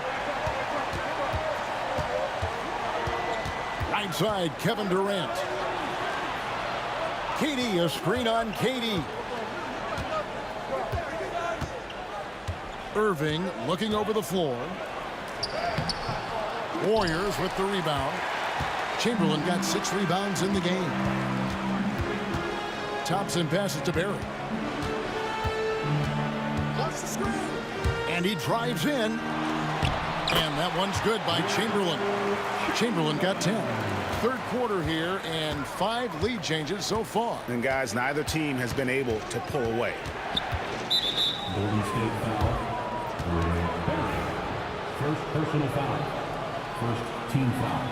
Right side, Kevin Durant. KD, a screen on KD. Irving looking over the floor. Warriors with the rebound. Chamberlain got 6 rebounds in the game. Thompson passes to Barry. And he drives in. And that one's good by Chamberlain. Chamberlain got 10. Third quarter here and 5 lead changes so far. And guys, neither team has been able to pull away. Golden State foul. Barry. First personal foul. First team foul.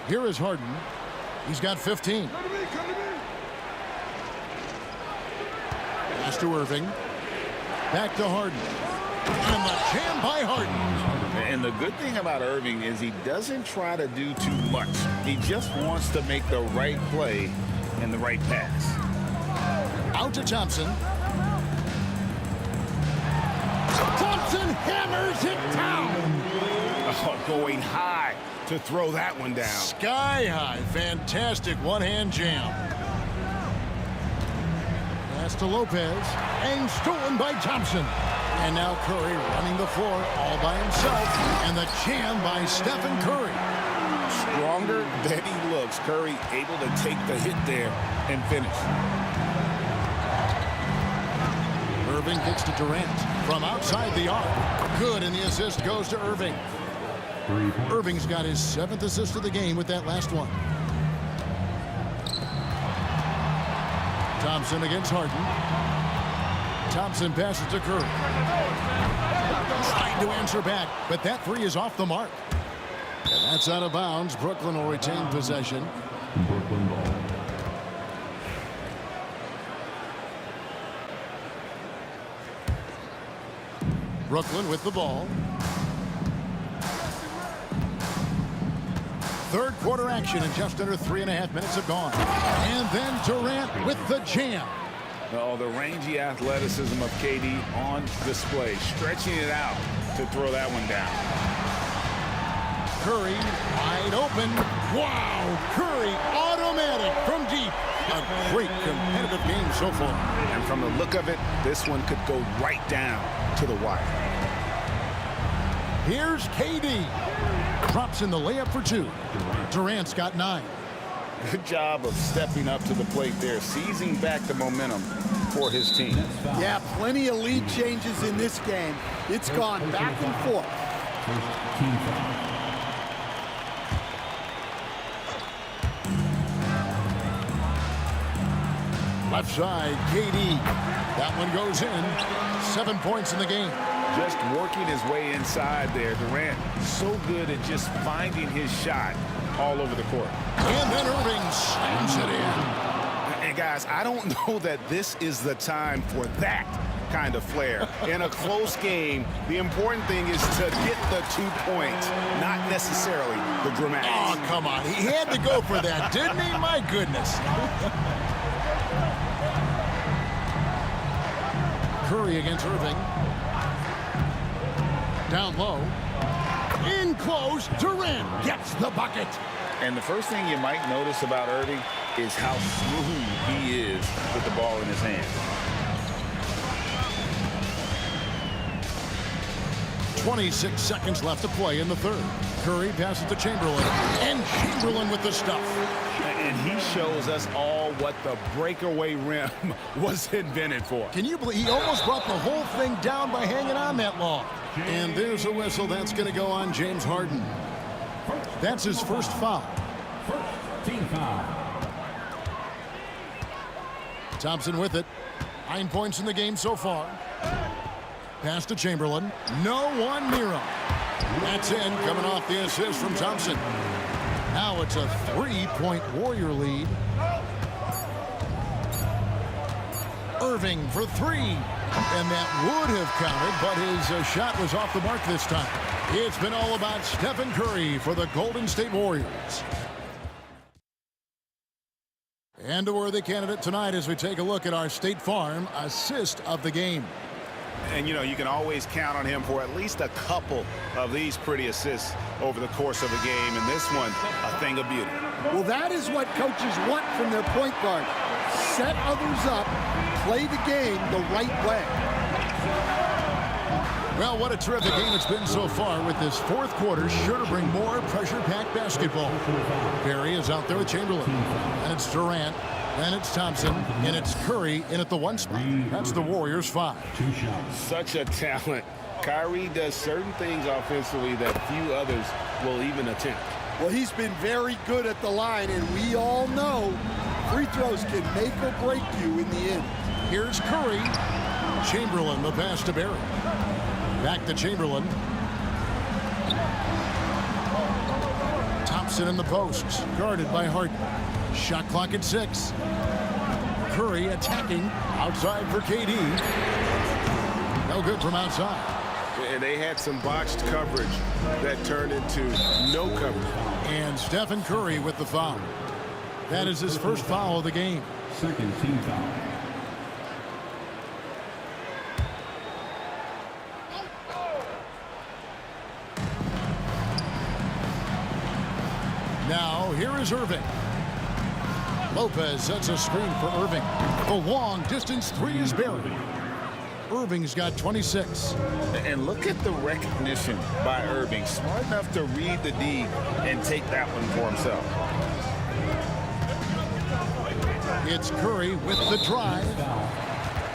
Here is Harden. He's got 15. Pass to Irving. Back to Harden. And the jam by Harden. And the good thing about Irving is he doesn't try to do too much. He just wants to make the right play and the right pass. Out to Thompson. Thompson hammers it down. Oh, going high to throw that one down. Sky high. Fantastic one-hand jam. Pass to Lopez. And stolen by Thompson. And now Curry running the floor all by himself. And the jam by Stephen Curry. Stronger than he looks. Curry able to take the hit there and finish. Irving kicks to Durant from outside the arc. Good, and the assist goes to Irving. Irving's got his 7th assist of the game with that last one. Thompson against Harden. Thompson passes to Curry. Trying to answer back, but that three is off the mark. And that's out of bounds. Brooklyn will retain possession. Brooklyn ball. Brooklyn with the ball. Third quarter action and just under 3.5 minutes have gone. And then Durant with the jam. Oh, the rangy athleticism of KD on display, stretching it out to throw that one down. Curry wide open. Wow, Curry automatic from deep. A great competitive game so far. And from the look of it, this one could go right down to the wire. Here's KD. Drops in the layup for 2. Durant's got 9. Good job of stepping up to the plate there, seizing back the momentum for his team. Yeah, plenty of lead changes in this game. It's gone back and forth. Left side, KD. That one goes in. 7 points in the game. Just working his way inside there. Durant so good at just finding his shot all over the court. And then Irving slams it in. And guys, I don't know that this is the time for that kind of flair. In a close game, the important thing is to get the 2 points, not necessarily the dramatics. Oh, come on. He had to go for that, didn't he? My goodness. Curry against Irving. Down low. In close. Durant gets the bucket. And the first thing you might notice about Irving is how smooth he is with the ball in his hand. 26 seconds left to play in the third. Curry passes to Chamberlain. And Chamberlain with the stuff. And he shows us all what the breakaway rim was invented for. Can you believe he almost brought the whole thing down by hanging on that long? And there's a whistle. That's going to go on James Harden. That's his first foul. First team foul. Thompson with it. 9 points in the game so far. Pass to Chamberlain. No one near him. That's in, coming off the assist from Thompson. Now it's a 3-point Warrior lead. Irving for 3. And that would have counted, but his shot was off the mark this time. It's been all about Stephen Curry for the Golden State Warriors. And a worthy candidate tonight as we take a look at our State Farm assist of the game. And, you know, you can always count on him for at least a couple of these pretty assists over the course of a game. And this one, a thing of beauty. Well, that is what coaches want from their point guard. Set others up, play the game the right way. Well, what a terrific game it's been so far with this fourth quarter. Sure to bring more pressure-packed basketball. Barry is out there with Chamberlain. And it's Durant. And it's Thompson, and it's Curry in at the 1 spot. That's the Warriors' 5. Such a talent. Kyrie does certain things offensively that few others will even attempt. Well, he's been very good at the line, and we all know free throws can make or break you in the end. Here's Curry. Chamberlain, the pass to Barry. Back to Chamberlain. Thompson in the posts, guarded by Harden. Shot clock at 6. Curry attacking outside for KD. No good from outside. And they had some botched coverage that turned into no coverage. And Stephen Curry with the foul. That is his first foul of the game. Second team foul. Now, here is Irving. Lopez sets a screen for Irving. The long distance 3 is Barry. Irving's got 26. And look at the recognition by Irving. Smart enough to read the D and take that one for himself. It's Curry with the drive.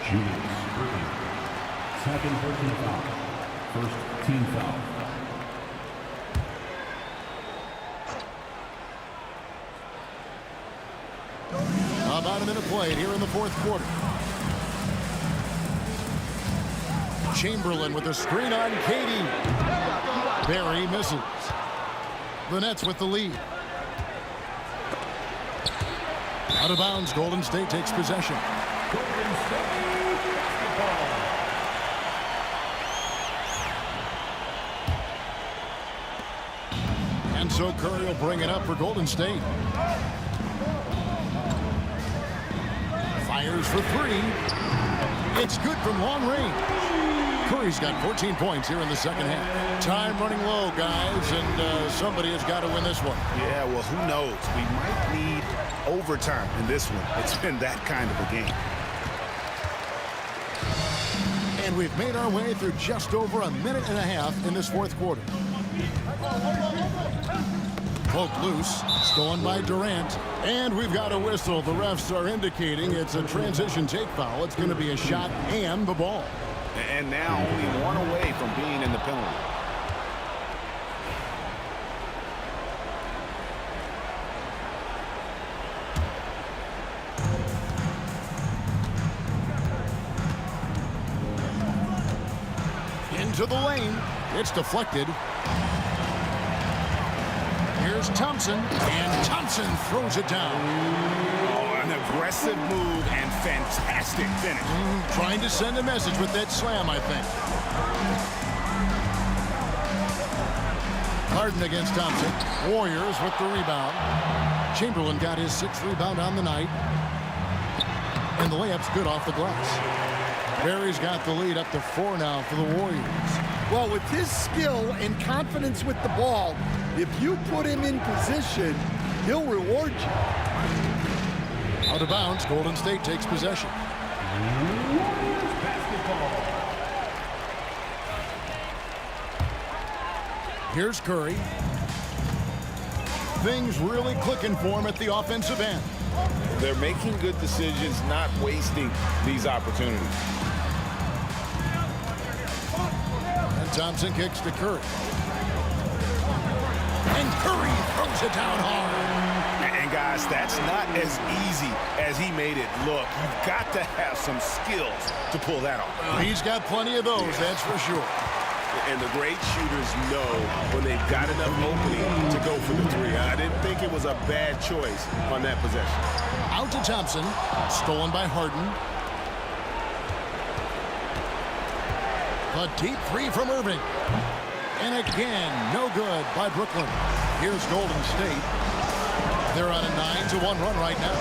Julius Irving. Second personal foul. First team foul. About a minute played here in the 4th quarter. Chamberlain with a screen on KD. Barry misses. The Nets with the lead. Out of bounds, Golden State takes possession. And so Curry will bring it up for Golden State. Fires for 3. It's good from long range. Curry's got 14 points here in the second half. Time running low, guys, and somebody has got to win this one. Yeah, well, who knows? We might need overtime in this one. It's been that kind of a game. And we've made our way through just over a minute and a half in this 4th quarter. Poked loose, stolen by Durant, and we've got a whistle. The refs are indicating it's a transition take foul. It's going to be a shot and the ball. And now only 1 away from being in the penalty. Into the lane. It's deflected. Here's Thompson, and Thompson throws it down. Oh, an aggressive move and fantastic finish. Trying to send a message with that slam, I think. Harden against Thompson. Warriors with the rebound. Chamberlain got his 6th rebound on the night. And the layup's good off the glass. Barry's got the lead up to 4 now for the Warriors. Well, with his skill and confidence with the ball, if you put him in position, he'll reward you. Out of bounds, Golden State takes possession. Here's Curry. Things really clicking for him at the offensive end. They're making good decisions, not wasting these opportunities. And Thompson kicks to Curry. And Curry throws it down hard. And guys, that's not as easy as he made it look. You've got to have some skills to pull that off. He's got plenty of those, that's for sure. And the great shooters know when they've got enough opening to go for the 3. I didn't think it was a bad choice on that possession. Out to Thompson, stolen by Harden. A deep 3 from Irving. And again, no good by Brooklyn. Here's Golden State. They're on a 9-1 run right now.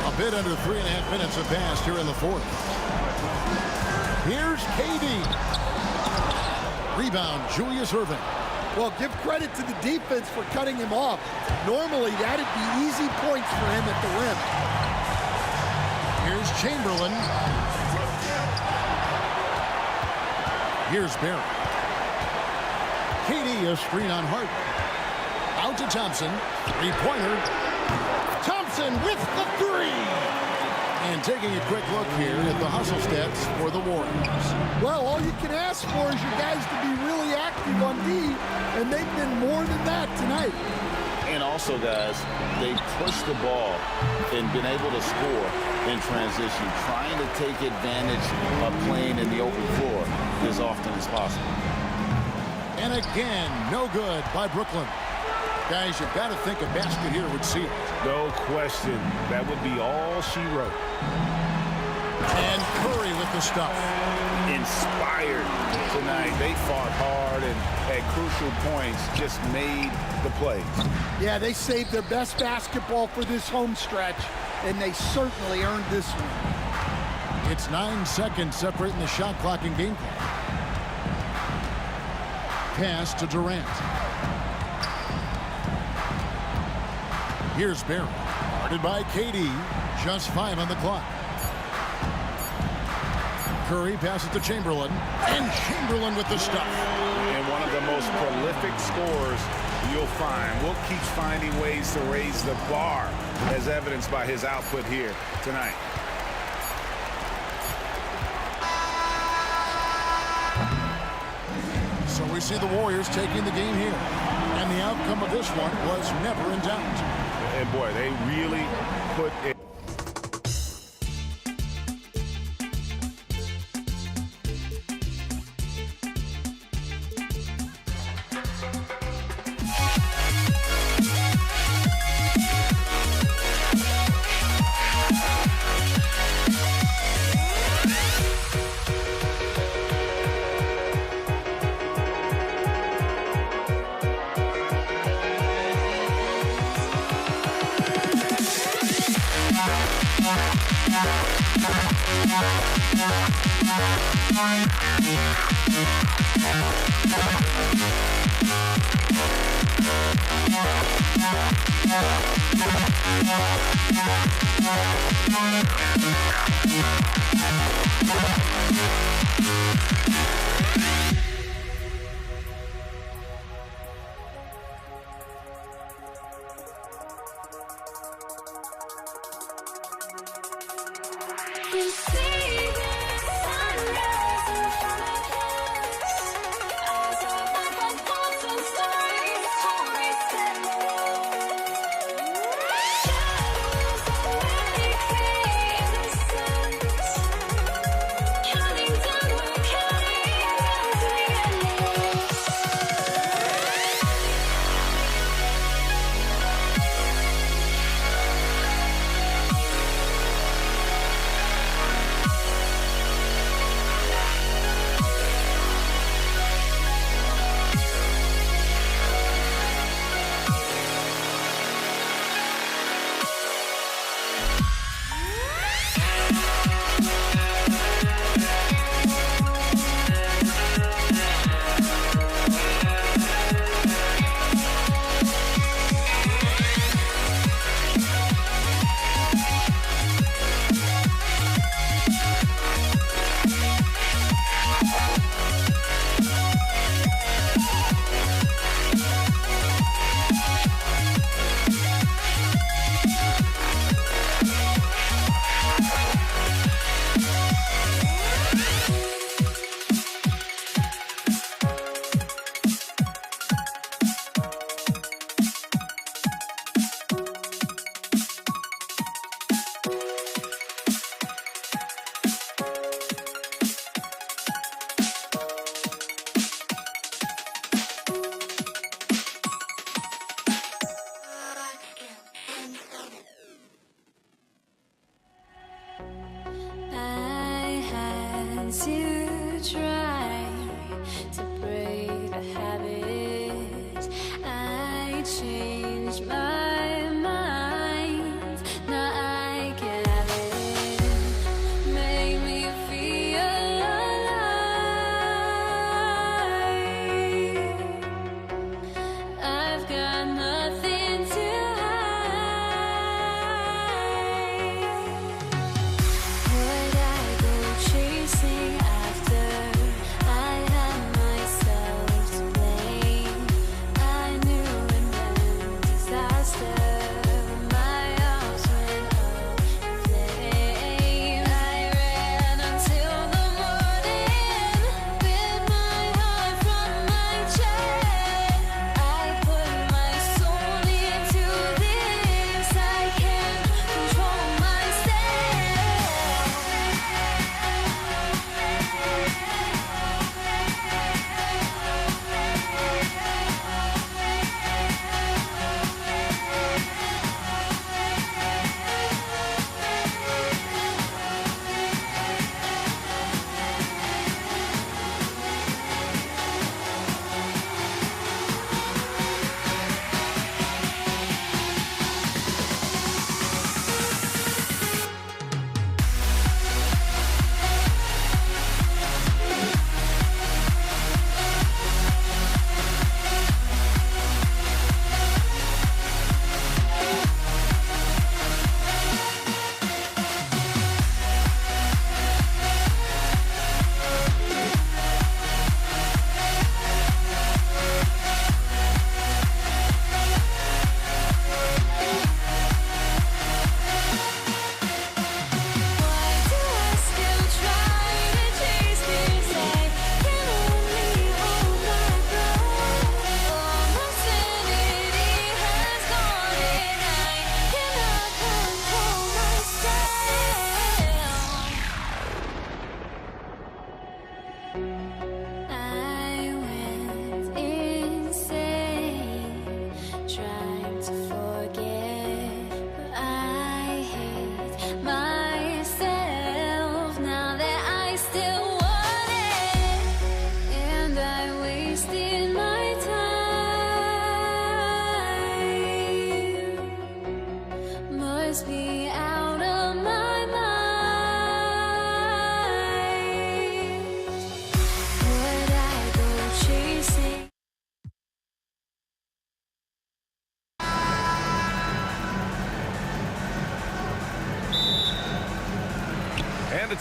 A bit under 3.5 minutes have passed here in the 4th. Here's KD. Rebound, Julius Irving. Well, give credit to the defense for cutting him off. Normally, that'd be easy points for him at the rim. Here's Chamberlain. Here's Barry. KD, a screen on Harden. Out to Thompson. Three-pointer. Thompson with the three. And taking a quick look here at the hustle stats for the Warriors. Well, all you can ask for is your guys to be really active on D, and they've been more than that tonight. And also, guys, they pushed the ball and been able to score in transition, trying to take advantage of playing in the open floor as often as possible. And again, no good by Brooklyn. Guys, you've got to think a basket here would seal it. No question. That would be all she wrote. And Curry with the stuff. Inspired tonight. They fought hard and at crucial points just made the plays. Yeah, they saved their best basketball for this home stretch, and they certainly earned this one. It's 9 seconds separating the shot clock and game clock. Pass to Durant. Here's Barry. Guarded by KD. Just 5 on the clock. Curry passes to Chamberlain. And Chamberlain with the stuff. And one of the most prolific scorers you'll find. Will keeps finding ways to raise the bar, as evidenced by his output here tonight. So we see the Warriors taking the game here. And the outcome of this one was never in doubt. And boy, they really put it.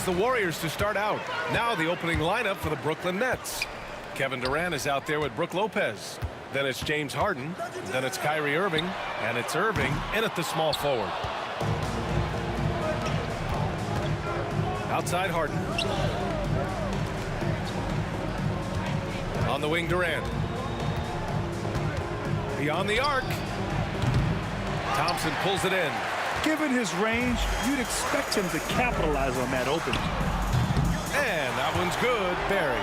It's the Warriors to start out. Now the opening lineup for the Brooklyn Nets. Kevin Durant is out there with Brook Lopez. Then it's James Harden. Then it's Kyrie Irving. And it's Irving in at the small forward. Outside Harden. On the wing, Durant. Beyond the arc. Thompson pulls it in. Given his range, you'd expect him to capitalize on that opening. And that one's good. Barry.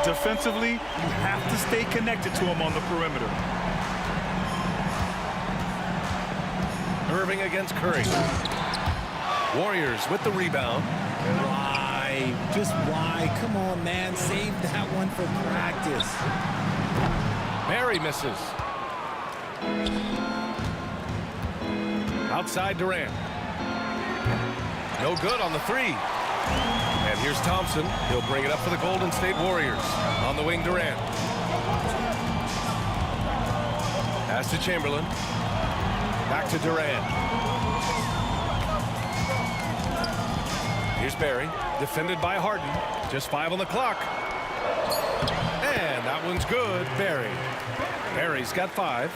Defensively, you have to stay connected to him on the perimeter. Irving against Curry. Warriors with the rebound. Why? Just why? Come on, man. Save that one for practice. Barry misses. Outside Durant. No good on the three. And here's Thompson. He'll bring it up for the Golden State Warriors. On the wing, Durant. Pass to Chamberlain. Back to Durant. Here's Barry. Defended by Harden. Just 5 on the clock. And that one's good. Barry. Barry's got 5.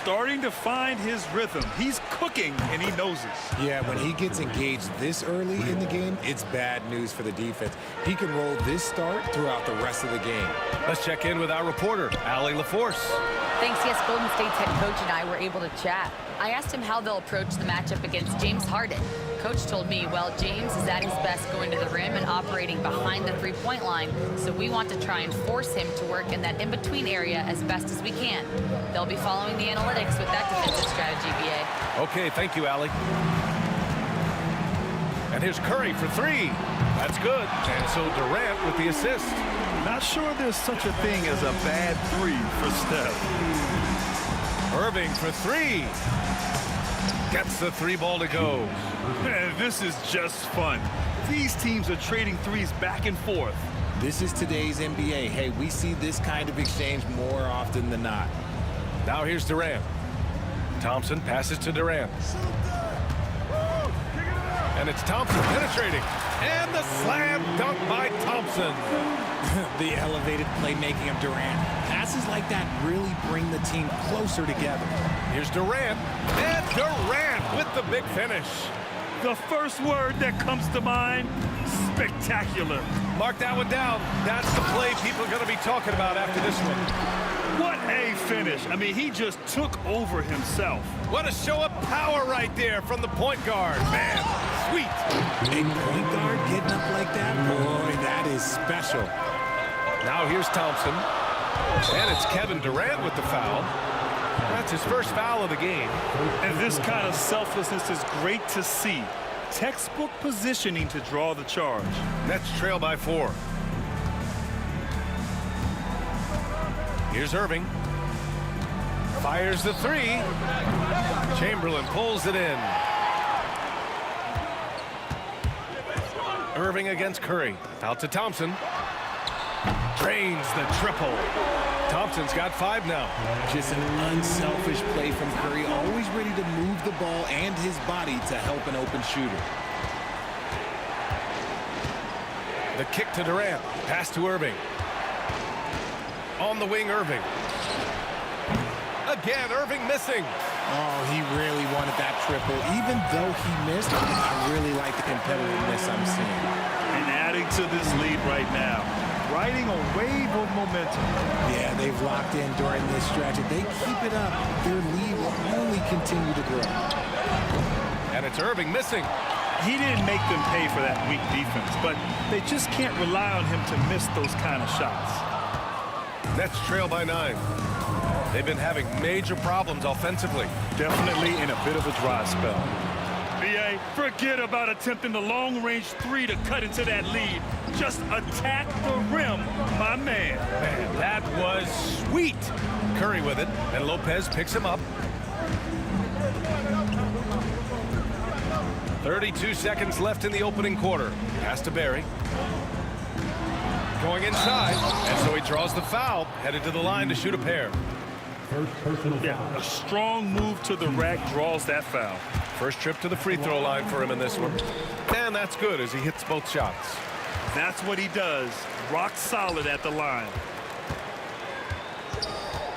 Starting to find his rhythm. He's cooking, and he knows it. Yeah, when he gets engaged this early in the game, it's bad news for the defense. He can roll this start throughout the rest of the game. Let's check in with our reporter, Allie LaForce. Thanks, yes, Golden State's head coach and I were able to chat. I asked him how they'll approach the matchup against James Harden. Coach told me, well, James is at his best going to the rim and operating behind the three-point line, so we want to try and force him to work in that in-between area as best as we can. They'll be following the analytics with that defensive strategy, BA. Okay, thank you, Allie. And here's Curry for 3. That's good. And so Durant with the assist. Not sure there's such a thing as a bad 3 for Steph. Irving for 3. Gets the 3 ball to go. Man, this is just fun. These teams are trading threes back and forth. This is today's NBA. Hey, we see this kind of exchange more often than not. Now here's Durant. Thompson passes to Durant. And it's Thompson penetrating. And the slam dunk by Thompson. The elevated playmaking of Durant. Passes like that really bring the team closer together. Here's Durant. And Durant with the big finish. The first word that comes to mind, spectacular. Mark that one down. That's the play people are going to be talking about after this one. What a finish. I mean, he just took over himself. What a show of power right there from the point guard. Man, sweet. A point guard getting up like that? Boy, that is special. Now here's Thompson. And it's Kevin Durant with the foul. That's his first foul of the game. And this kind of selflessness is great to see. Textbook positioning to draw the charge. Nets trail by 4. Here's Irving. Fires the 3. Chamberlain pulls it in. Irving against Curry. Out to Thompson. Drains the triple. Thompson's got 5 now. Just an unselfish play from Curry, always ready to move the ball and his body to help an open shooter. The kick to Durant. Pass to Irving. On the wing, Irving. Again, Irving missing. Oh, he really wanted that triple. Even though he missed, I really like the competitiveness I'm seeing. And adding to this lead right now. Riding a wave of momentum. Yeah, they've locked in during this stretch. If they keep it up, their lead will only continue to grow. And it's Irving missing. He didn't make them pay for that weak defense, but they just can't rely on him to miss those kind of shots. Nets trail by 9. They've been having major problems offensively. Definitely in a bit of a dry spell. BA, forget about attempting the long-range 3 to cut into that lead. Just attack the rim, my man. Man, that was sweet. Curry with it, and Lopez picks him up. 32 seconds left in the opening quarter. Pass to Barry. Going inside, and so he draws the foul, headed to the line to shoot a pair. Yeah, a strong move to the rack draws that foul. First trip to the free throw line for him in this one. And that's good as he hits both shots. That's what he does. Rock solid at the line.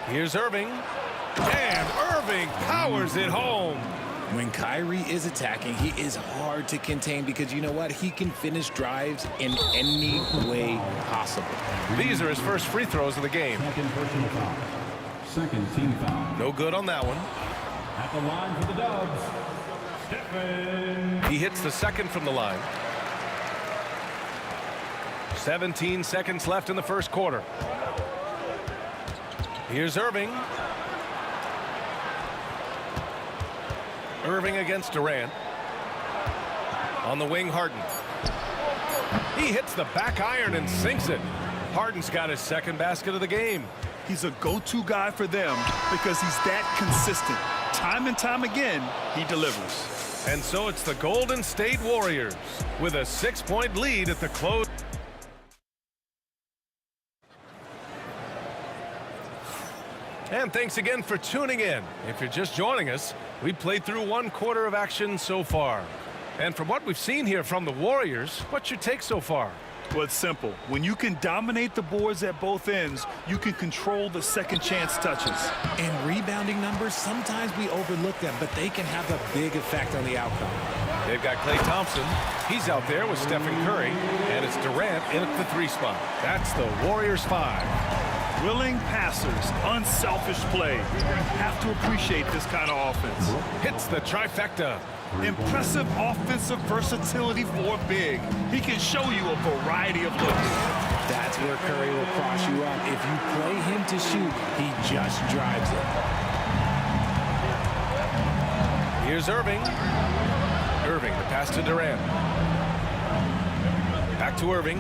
Here's Irving. And Irving powers it home. When Kyrie is attacking, he is hard to contain because you know what? He can finish drives in any way possible. These are his first free throws of the game. Second personal foul. Second team foul. No good on that one. At the line for the Dubs, Stephen. He hits the second from the line. 17 seconds left in the first quarter. Here's Irving. Irving against Durant. On the wing, Harden. He hits the back iron and sinks it. Harden's got his second basket of the game. He's a go-to guy for them because he's that consistent. Time and time again, he delivers. And so it's the Golden State Warriors with a 6-point lead at the close. And thanks again for tuning in. If you're just joining us, we played through one quarter of action so far. And from what we've seen here from the Warriors, what's your take so far? Well, it's simple. When you can dominate the boards at both ends, you can control the second chance touches. And rebounding numbers, sometimes we overlook them, but they can have a big effect on the outcome. They've got Klay Thompson. He's out there with Stephen Curry. And it's Durant in at the 3 spot. That's the Warriors 5. Willing passers, unselfish play. You have to appreciate this kind of offense. Hits the trifecta. Impressive offensive versatility for a big. He can show you a variety of looks. That's where Curry will cross you up. If you play him to shoot, he just drives it. Here's Irving. Irving, the pass to Durant. Back to Irving.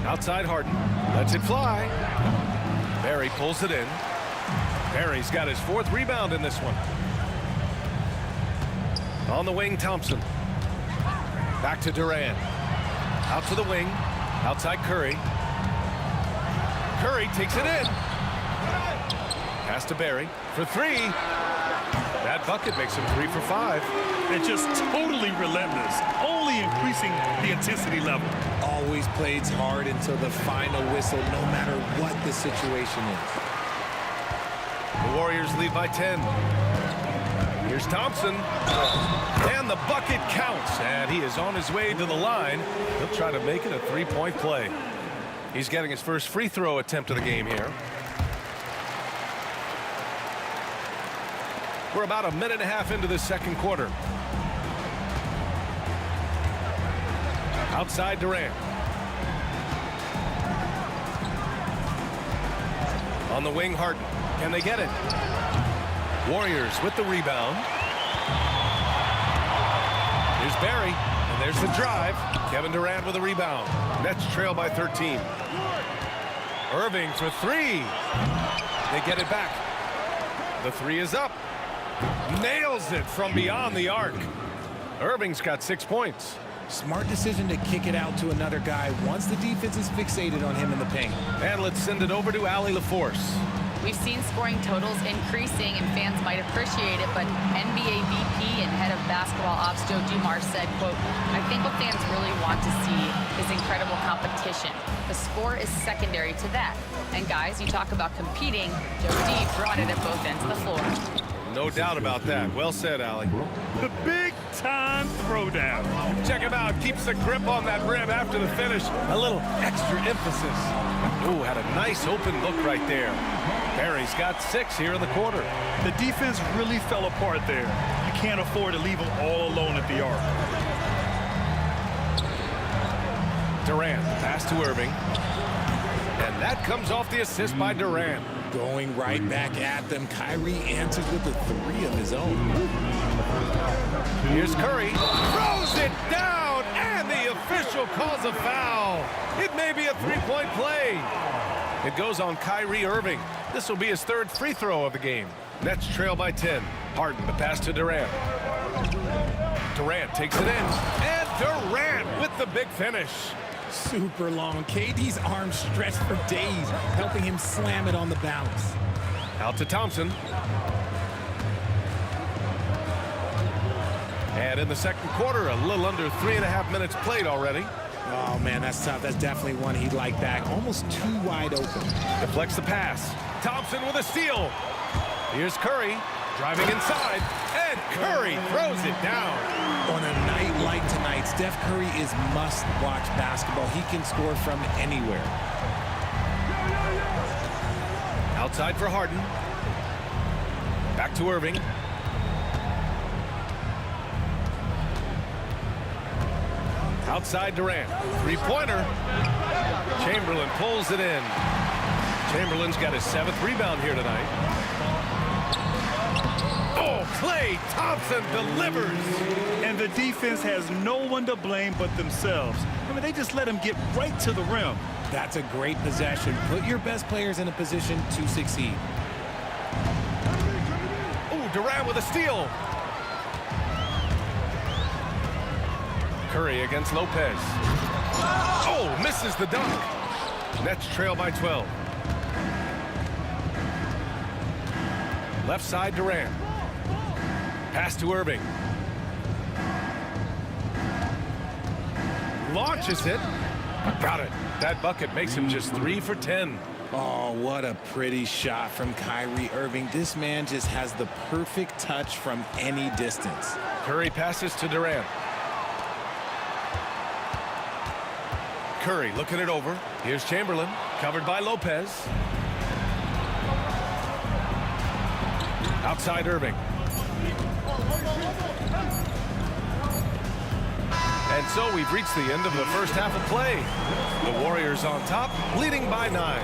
Outside Harden. Lets it fly. Barry pulls it in. Barry's got his 4th rebound in this one. On the wing, Thompson. Back to Durant. Out to the wing. Outside Curry. Curry takes it in. Pass to Barry for 3. That bucket makes him 3 for 5. And just totally relentless, only increasing the intensity level. Always plays hard until the final whistle, no matter what the situation is. The Warriors lead by 10. Here's Thompson. And the bucket counts. And he is on his way to the line. He'll try to make it a 3-point play. He's getting his first free throw attempt of the game here. We're about a minute and a half into the second quarter. Outside Durant. On the wing, Harden. Can they get it? Warriors with the rebound. Here's Barry, and there's the drive. Kevin Durant with a rebound. Nets trail by 13. Irving for 3. They get it back. The 3 is up. Nails it from beyond the arc. Irving's got 6 points. Smart decision to kick it out to another guy once the defense is fixated on him in the paint. And let's send it over to Allie LaForce. We've seen scoring totals increasing, and fans might appreciate it, but NBA VP and head of basketball ops Joe Dumars said, quote, "I think what fans really want to see is incredible competition. The score is secondary to that. And guys, you talk about competing, Joe D brought it at both ends of the floor." No doubt about that. Well said, Allie. The big-time throwdown. Check him out. Keeps the grip on that rim after the finish. A little extra emphasis. Ooh, had a nice open look right there. Barry's got 6 here in the quarter. The defense really fell apart there. You can't afford to leave them all alone at the arc. Durant, pass to Irving. And that comes off the assist by Durant. Going right back at them. Kyrie answers with a 3 of his own. Here's Curry. Throws it down, and the official calls a foul. It may be a 3-point play. It goes on Kyrie Irving. This will be his 3rd free throw of the game. Nets trail by 10. Harden, the pass to Durant. Durant takes it in. And Durant with the big finish. Super long. KD's arms stretched for days, helping him slam it on the bounce. Out to Thompson. And in the second quarter, a little under 3.5 minutes played already. Oh, man, that's tough. That's definitely one he'd like back. Almost too wide open. Deflects the pass. Thompson with a steal. Here's Curry driving inside, and Curry throws it down. On a night like tonight, Steph Curry is must-watch basketball. He can score from anywhere. Outside for Harden. Back to Irving. Outside Durant. Three-pointer. Chamberlain pulls it in. Chamberlain's got his 7th rebound here tonight. Oh, Klay Thompson delivers. And the defense has no one to blame but themselves. I mean, they just let him get right to the rim. That's a great possession. Put your best players in a position to succeed. Oh, Durant with a steal. Curry against Lopez. Oh, misses the dunk. Nets trail by 12. Left side Durant. Pass to Irving. Launches it. Got it. That bucket makes him just 3 for 10. Oh, what a pretty shot from Kyrie Irving. This man just has the perfect touch from any distance. Curry passes to Durant. Curry looking it over. Here's Chamberlain, covered by Lopez. Outside Irving. And so we've reached the end of the first half of play. The Warriors on top, leading by 9.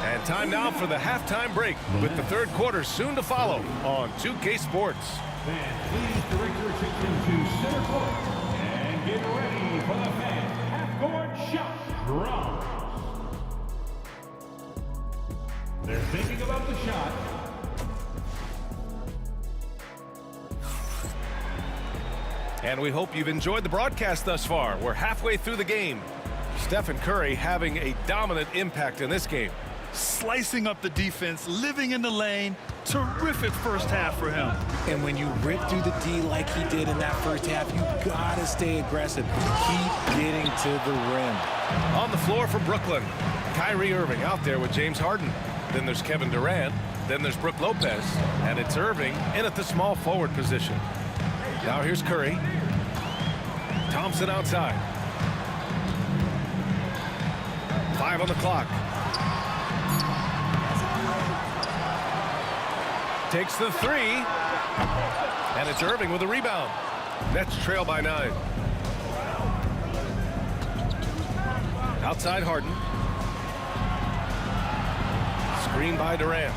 And time now for the halftime break, with the third quarter soon to follow on 2K Sports. Fans, please direct your attention to center court and get ready for the fan half-court shot drop. They're thinking about the shot. And we hope you've enjoyed the broadcast thus far. We're halfway through the game. Stephen Curry having a dominant impact in this game. Slicing up the defense, living in the lane. Terrific first half for him. And when you rip through the D like he did in that first half, you gotta stay aggressive. Keep getting to the rim. On the floor for Brooklyn, Kyrie Irving out there with James Harden. Then there's Kevin Durant. Then there's Brook Lopez. And it's Irving in at the small forward position. Now here's Curry. Thompson outside. 5 on the clock. Takes the 3. And it's Irving with a rebound. Nets trail by 9. Outside Harden. Screen by Durant.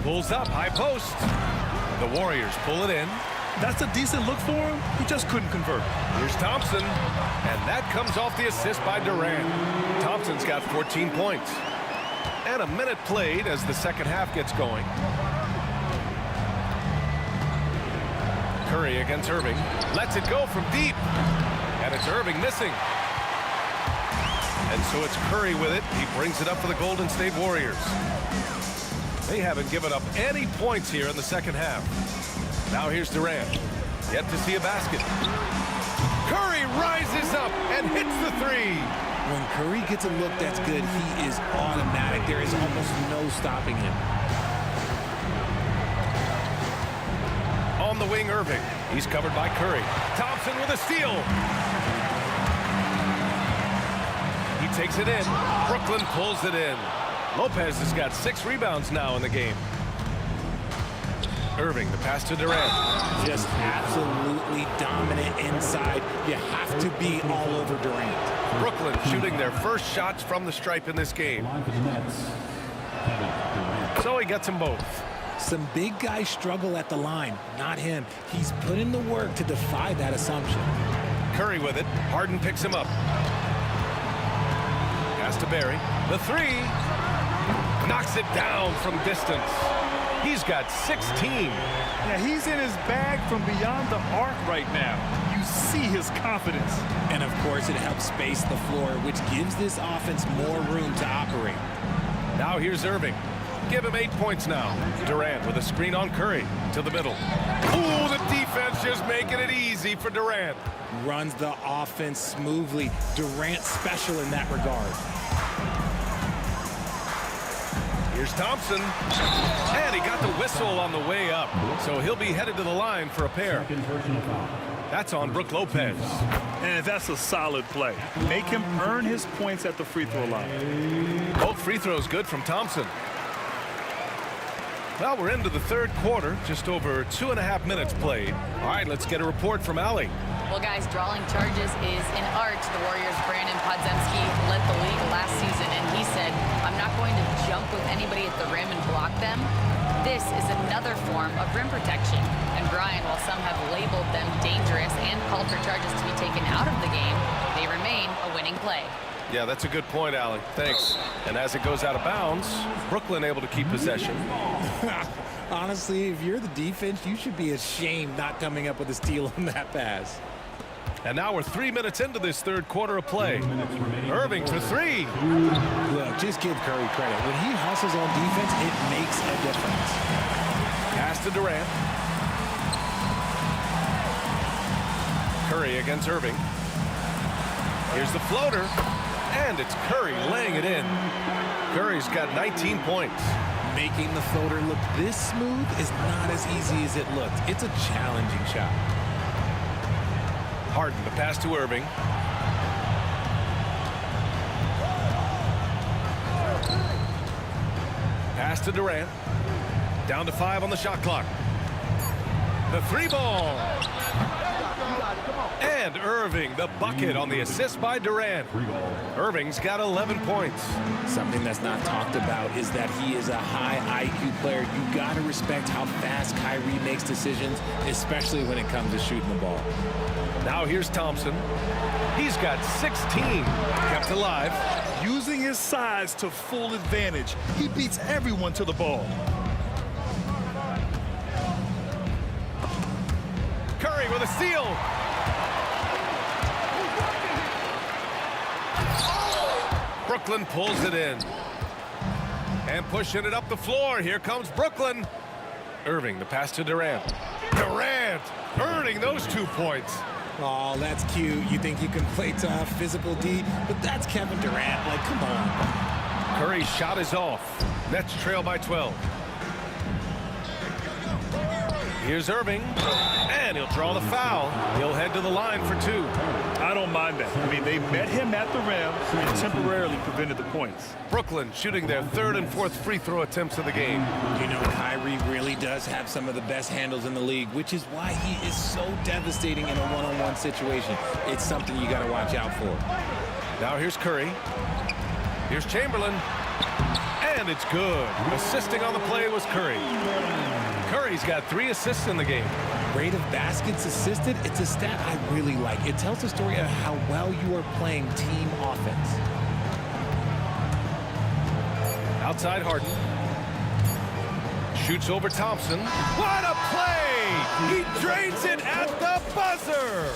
Pulls up, high post. The Warriors pull it in. That's a decent look for him. He just couldn't convert. Here's Thompson. And that comes off the assist by Durant. Thompson's got 14 points. And a minute played as the second half gets going. Curry against Irving. Lets it go from deep. And it's Irving missing. And so it's Curry with it. He brings it up for the Golden State Warriors. They haven't given up any points here in the second half. Now here's Durant. Yet to see a basket. Curry rises up and hits the 3. When Curry gets a look that's good, he is automatic. There is almost no stopping him. On the wing, Irving. He's covered by Curry. Thompson with a steal. He takes it in. Brooklyn pulls it in. Lopez has got 6 rebounds now in the game. Irving, the pass to Durant. Just absolutely dominant inside. You have to be all over Durant. Brooklyn shooting their first shots from the stripe in this game. So he gets them both. Some big guys struggle at the line, not him. He's put in the work to defy that assumption. Curry with it. Harden picks him up. Pass to Barry. The 3. Knocks it down from distance. He's got 16. Yeah, he's in his bag from beyond the arc right now. You see his confidence. And of course, it helps space the floor, which gives this offense more room to operate. Now here's Irving. Give him 8 points now. Durant with a screen on Curry to the middle. Ooh, the defense just making it easy for Durant. Runs the offense smoothly. Durant special in that regard. Here's Thompson. And he got the whistle on the way up. So he'll be headed to the line for a pair. That's on Brook Lopez. And that's a solid play. Make him earn his points at the free throw line. Both free throws good from Thompson. Well, we're into the third quarter. Just over 2.5 minutes played. All right, let's get a report from Allie. Well, guys, drawing charges is an art. The Warriors' Brandon Podziemski led the league last season, and he said, I'm not going to jump with anybody at the rim and block them. This is another form of rim protection. And Brian, while some have labeled them dangerous and called for charges to be taken out of the game, they remain a winning play. Yeah, that's a good point, Allie. Thanks. And as it goes out of bounds, Brooklyn able to keep possession. Honestly, if you're the defense, you should be ashamed not coming up with a steal on that pass. And now we're 3 minutes into this third quarter of play. Irving for three. Look, just give Curry credit. When he hustles on defense, it makes a difference. Pass to Durant. Curry against Irving. Here's the floater. And it's Curry laying it in. Curry's got 19 points. Making the floater look this smooth is not as easy as it looks. It's a challenging shot. Harden, the pass to Irving. Pass to Durant. Down to 5 on the shot clock. The three ball. And Irving, the bucket on the assist by Durant. Irving's got 11 points. Something that's not talked about is that he is a high IQ player. You got to respect how fast Kyrie makes decisions, especially when it comes to shooting the ball. Now here's Thompson. He's got 16. Kept alive. Using his size to full advantage. He beats everyone to the ball. Curry with a steal. Brooklyn pulls it in. And pushing it up the floor. Here comes Brooklyn. Irving, the pass to Durant. Durant earning those 2 points. Oh, that's cute. You think you can play tough, physical D, but that's Kevin Durant. Like, come on. Curry's shot is off. Nets trail by 12. Here's Irving, and he'll draw the foul. He'll head to the line for 2. I don't mind that. I mean, they met him at the rim and temporarily prevented the points. Brooklyn shooting their 3rd and 4th free throw attempts of the game. You know, Kyrie really does have some of the best handles in the league, which is why he is so devastating in a one-on-one situation. It's something you got to watch out for. Now here's Curry. Here's Chamberlain. And it's good. Assisting on the play was Curry. Curry's got 3 assists in the game. Rate of baskets assisted, it's a stat I really like. It tells the story of how well you are playing team offense. Outside Harden. Shoots over Thompson. What a play! He drains it at the buzzer!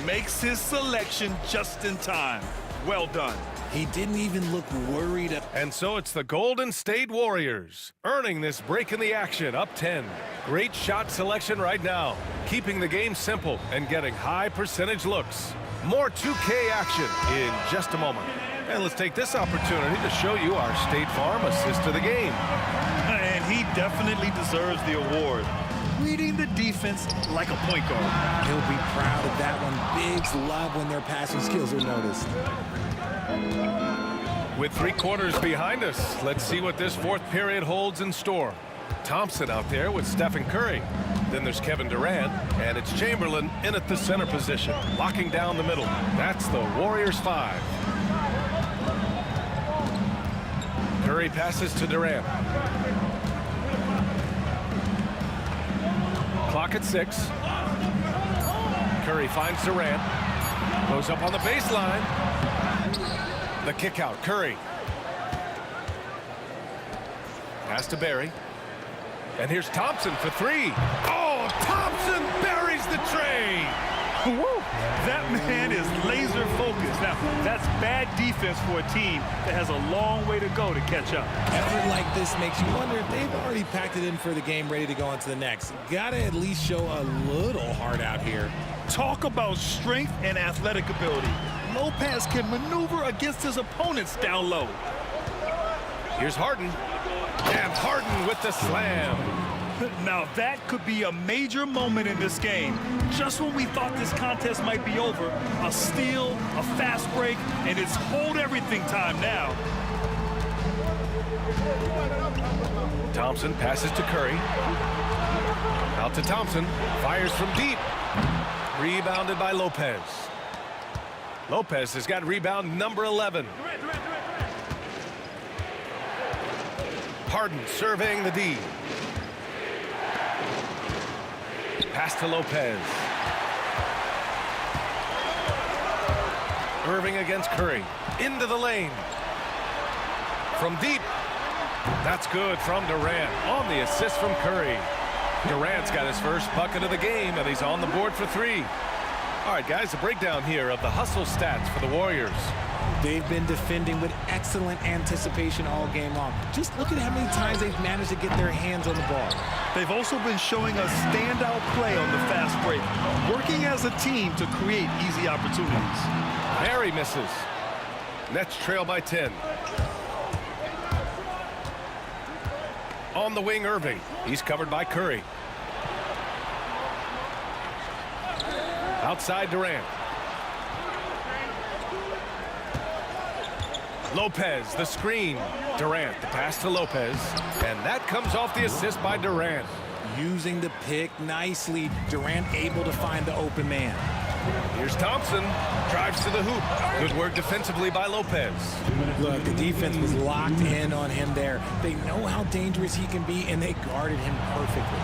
Makes his selection just in time. Well done. He didn't even look worried. And so it's the Golden State Warriors earning this break in the action, up 10. Great shot selection right now, keeping the game simple and getting high percentage looks. More 2K action in just a moment. And let's take this opportunity to show you our State Farm assist of the game. And he definitely deserves the award. Reading the defense like a point guard. He'll be proud of that one. Bigs love when their passing skills are noticed. With 3 quarters behind us, let's see what this 4th period holds in store. Thompson out there with Stephen Curry. Then there's Kevin Durant, and it's Chamberlain in at the center position, locking down the middle. That's the Warriors 5. Curry passes to Durant. Clock at 6. Curry finds Durant. Goes up on the baseline. The kick out, Curry. Pass to Barry. And here's Thompson for 3. Oh, Thompson buries the tray. That man is laser focused. Now, that's bad defense for a team that has a long way to go to catch up. Effort like this makes you wonder if they've already packed it in for the game, ready to go on to the next. Gotta at least show a little heart out here. Talk about strength and athletic ability. Lopez can maneuver against his opponents down low. Here's Harden. And Harden with the slam. Now that could be a major moment in this game. Just when we thought this contest might be over, a steal, a fast break, and it's hold everything time now. Thompson passes to Curry. Out to Thompson. Fires from deep. Rebounded by Lopez. Lopez has got rebound number 11. Harden surveying the D. Pass to Lopez. Irving against Curry. Into the lane. From deep. That's good from Durant on the assist from Curry. Durant's got his first bucket of the game, and he's on the board for 3. All right, guys, a breakdown here of the hustle stats for the Warriors. They've been defending with excellent anticipation all game long. Just look at how many times they've managed to get their hands on the ball. They've also been showing a standout play on the fast break, working as a team to create easy opportunities. Harry misses. Nets trail by 10. On the wing, Irving. He's covered by Curry. Outside Durant. Lopez, the screen. Durant, the pass to Lopez. And that comes off the assist by Durant. Using the pick nicely. Durant able to find the open man. Here's Thompson. Drives to the hoop. Good work defensively by Lopez. Look, the defense was locked in on him there. They know how dangerous he can be, and they guarded him perfectly.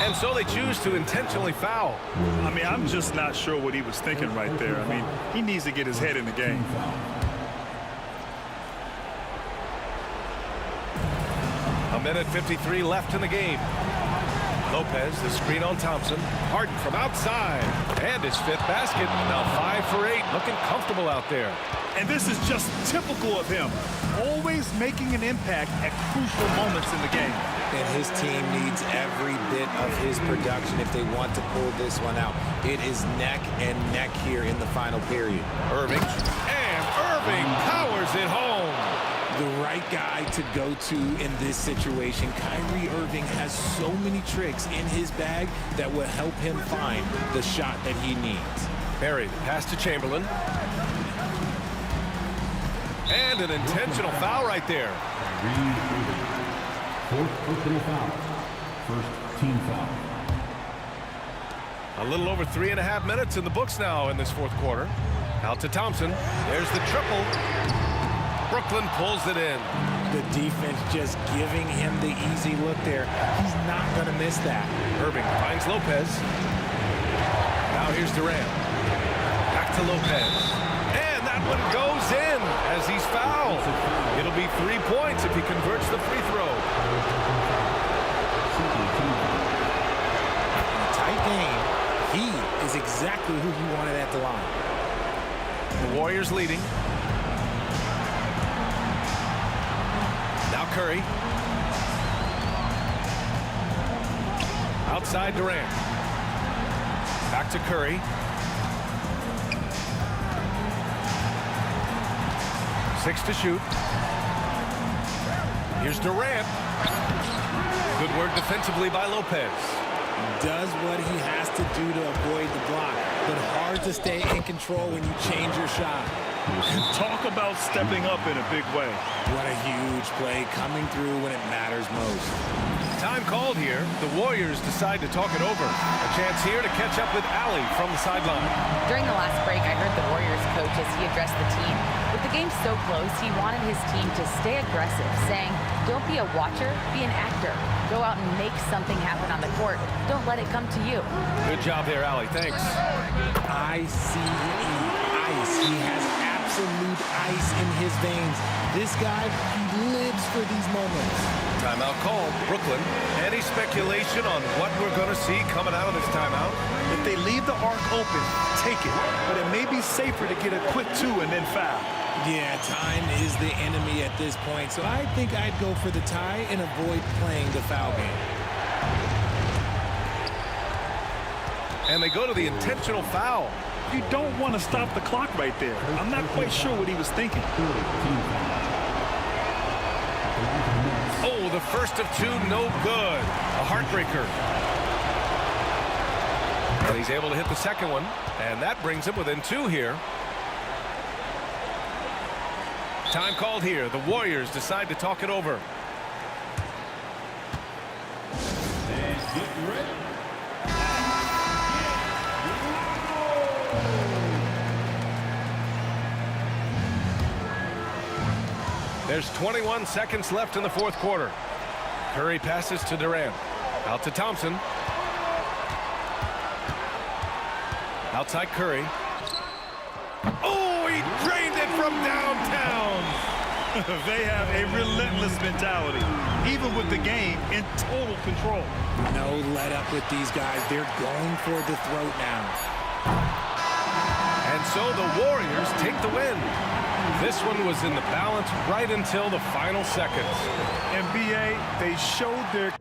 And so they choose to intentionally foul. I mean, I'm just not sure what he was thinking right there. I mean, he needs to get his head in the game. A minute 53 left in the game. Lopez, the screen on Thompson. Harden from outside. And his 5th basket. Now 5 for 8. Looking comfortable out there. And this is just typical of him. Always making an impact at crucial moments in the game. And his team needs every bit of his production if they want to pull this one out. It is neck and neck here in the final period. Irving. And Irving powers it home. The right guy to go to in this situation. Kyrie Irving has so many tricks in his bag that will help him find the shot that he needs. Barry, pass to Chamberlain. And an intentional foul right there. Fourth personal foul. First team foul. A little over 3.5 minutes in the books now in this 4th quarter. Out to Thompson. There's the triple. Brooklyn pulls it in. The defense just giving him the easy look there. He's not going to miss that. Irving finds Lopez. Now here's Durant. Back to Lopez. And that one goes in as he's fouled. It'll be 3 points if he converts the free throw. In a tight game, he is exactly who he wanted at the line. The Warriors leading. Now Curry. Outside Durant. Back to Curry. 6 to shoot. Here's Durant. Good work defensively by Lopez. Does what he has to do to avoid the block, but hard to stay in control when you change your shot. Talk about stepping up in a big way. What a huge play coming through when it matters most. Time called here. The Warriors decide to talk it over. A chance here to catch up with Allie from the sideline. During the last break, I heard the Warriors coach as he addressed the team. With the game so close, he wanted his team to stay aggressive, saying, don't be a watcher, be an actor. Go out and make something happen on the court. Don't let it come to you. Good job there, Allie. Thanks. ICE. He has absolute ice in his veins. This guy, he lives for these moments. Timeout called, Brooklyn. Any speculation on what we're going to see coming out of this timeout? If they leave the arc open, take it. But it may be safer to get a quick 2 and then foul. Yeah, time is the enemy at this point, so I think I'd go for the tie and avoid playing the foul game. And they go to the intentional foul. You don't want to stop the clock right there. I'm not quite sure what he was thinking. Oh, the first of 2, no good. A heartbreaker. But he's able to hit the second one, and that brings him within 2 here. Time called here. The Warriors decide to talk it over. And get ready. There's 21 seconds left in the fourth quarter. Curry passes to Durant. Out to Thompson. Outside Curry. Oh, he drained it from downtown. They have a relentless mentality, even with the game in total control. No let up with these guys. They're going for the throat now. And so the Warriors take the win. This one was in the balance right until the final seconds. NBA, they showed their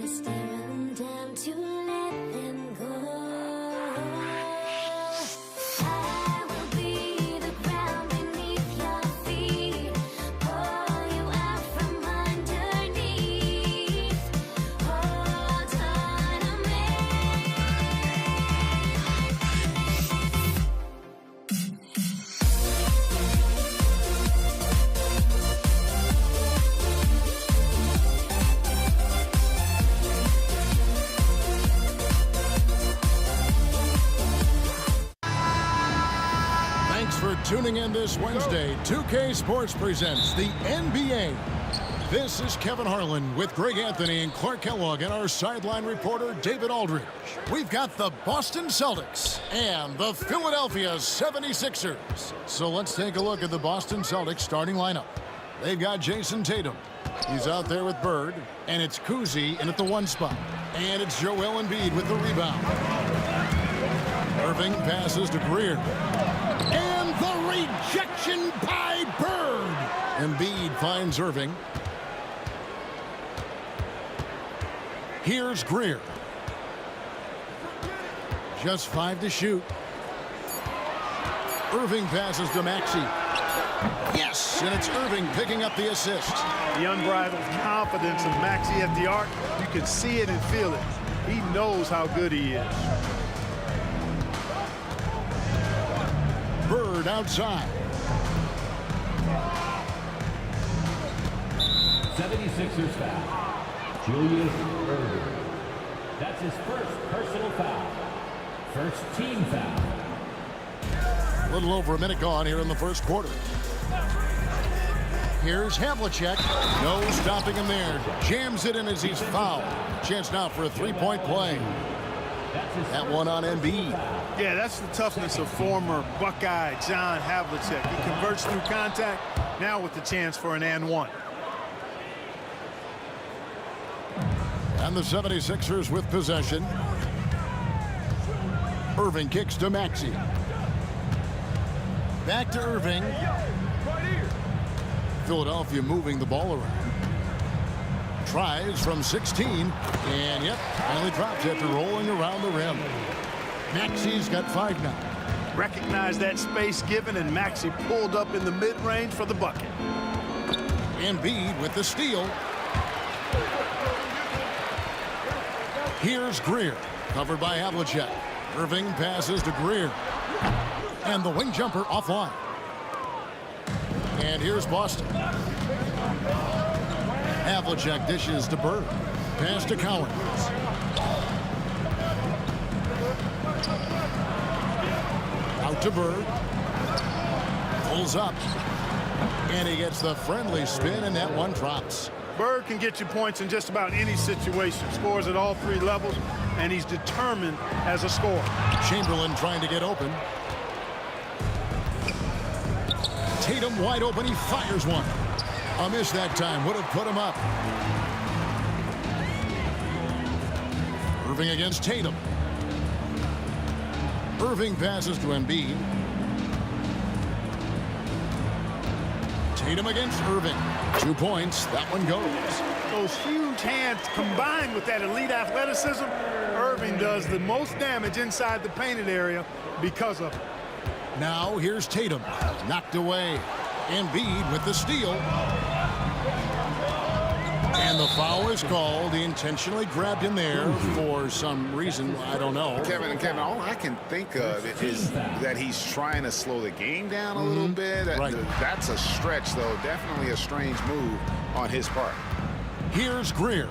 stare them down to let them go. I will be the ground beneath your feet, pull you out from underneath, hold on to me. Thanks for tuning in this Wednesday. 2K Sports presents the NBA. This is Kevin Harlan with Greg Anthony and Clark Kellogg and our sideline reporter David Aldridge. We've got the Boston Celtics and the Philadelphia 76ers. So let's take a look at the Boston Celtics starting lineup. They've got Jason Tatum. He's out there with Bird, and it's Kuzi in at the 1 spot. And it's Joel Embiid with the rebound. Irving passes to Greer. And the rejection by Bird. Embiid finds Irving. Here's Greer. Just 5 to shoot. Irving passes to Maxey. Yes, and it's Irving picking up the assist. The unbridled confidence of Maxey at the arc, you can see it and feel it. He knows how good he is. Bird outside. 76ers foul. Julius Erving. That's his first personal foul. First team foul. A little over a minute gone here in the first quarter. Here's Havlicek. No stopping him there. Jams it in as he's fouled. Chance now for a three-point play. That one on Embiid. Yeah, that's the toughness of former Buckeye John Havlicek. He converts through contact, now with the chance for an and one. And the 76ers with possession. Irving kicks to Maxey. Back to Irving. Philadelphia moving the ball around. Tries from 16, and yep, finally drops after rolling around the rim. Maxey's got 5 now. Recognize that space given, and Maxey pulled up in the mid-range for the bucket. Embiid with the steal. Here's Greer, covered by Havlicek. Irving passes to Greer. And the wing jumper offline. And here's Boston. Havlicek dishes to Bird. Pass to Collins. Out to Bird. Pulls up. And he gets the friendly spin, and that one drops. Bird can get you points in just about any situation. Scores at all 3 levels, and he's determined as a scorer. Chamberlain trying to get open. Tatum wide open. He fires one. A miss that time. Would have put him up. Irving against Tatum. Irving passes to Embiid. Tatum against Irving. 2 points. That one goes. Those huge hands combined with that elite athleticism, Irving does the most damage inside the painted area because of it. Now here's Tatum. Knocked away. Embiid with the steal. And the foul is called. He intentionally grabbed him there for some reason. I don't know. Kevin, all I can think of is that he's trying to slow the game down a little bit. Right. That's a stretch, though. Definitely a strange move on his part. Here's Greer.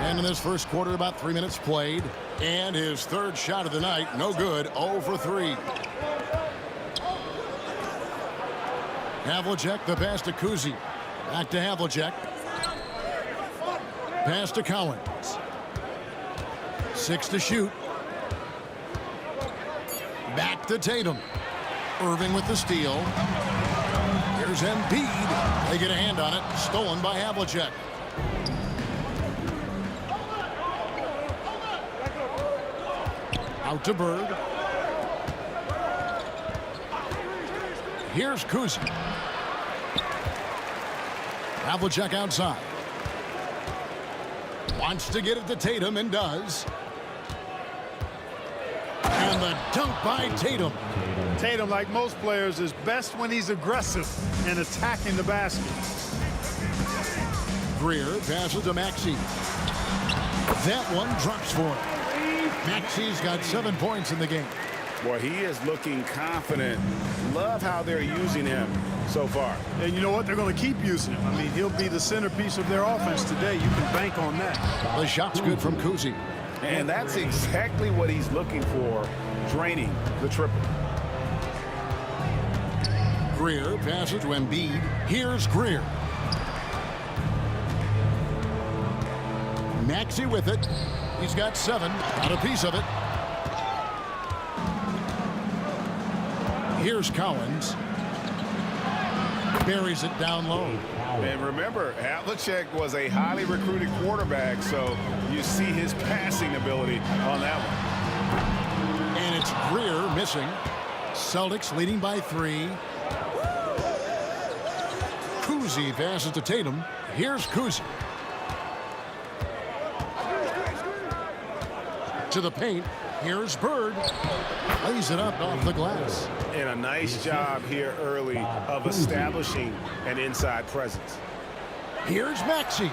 And in this first quarter, about 3 minutes played. And his 3rd shot of the night, no good, 0 for 3. Havlicek, the pass to Kuzi. Back to Havlicek. Pass to Collins. 6 to shoot. Back to Tatum. Irving with the steal. Here's Embiid. They get a hand on it. Stolen by Havlicek. Out to Bird. Here's Kuzi. Havlicek outside. Wants to get it to Tatum and does. And the dunk by Tatum. Tatum, like most players, is best when he's aggressive and attacking the basket. Greer passes to Maxey. That one drops for him. Maxey's got 7 points in the game. Boy, he is looking confident. Love how they're using him so far. And you know what? They're going to keep using him. I mean, he'll be the centerpiece of their offense today. You can bank on that. The shot's good from Kuzi. And that's exactly what he's looking for, draining the triple. Greer passes to Embiid. Here's Greer. Maxey with it. He's got 7. Got a piece of it. Here's Cowens. Buries it down low. And remember, Havlicek was a highly recruited quarterback, so you see his passing ability on that one. And it's Greer missing. Celtics leading by 3. Kuzi passes to Tatum. Here's Kuzi. To the paint. Here's Bird. Lays it up off the glass. And a nice job here early of establishing an inside presence. Here's Maxey.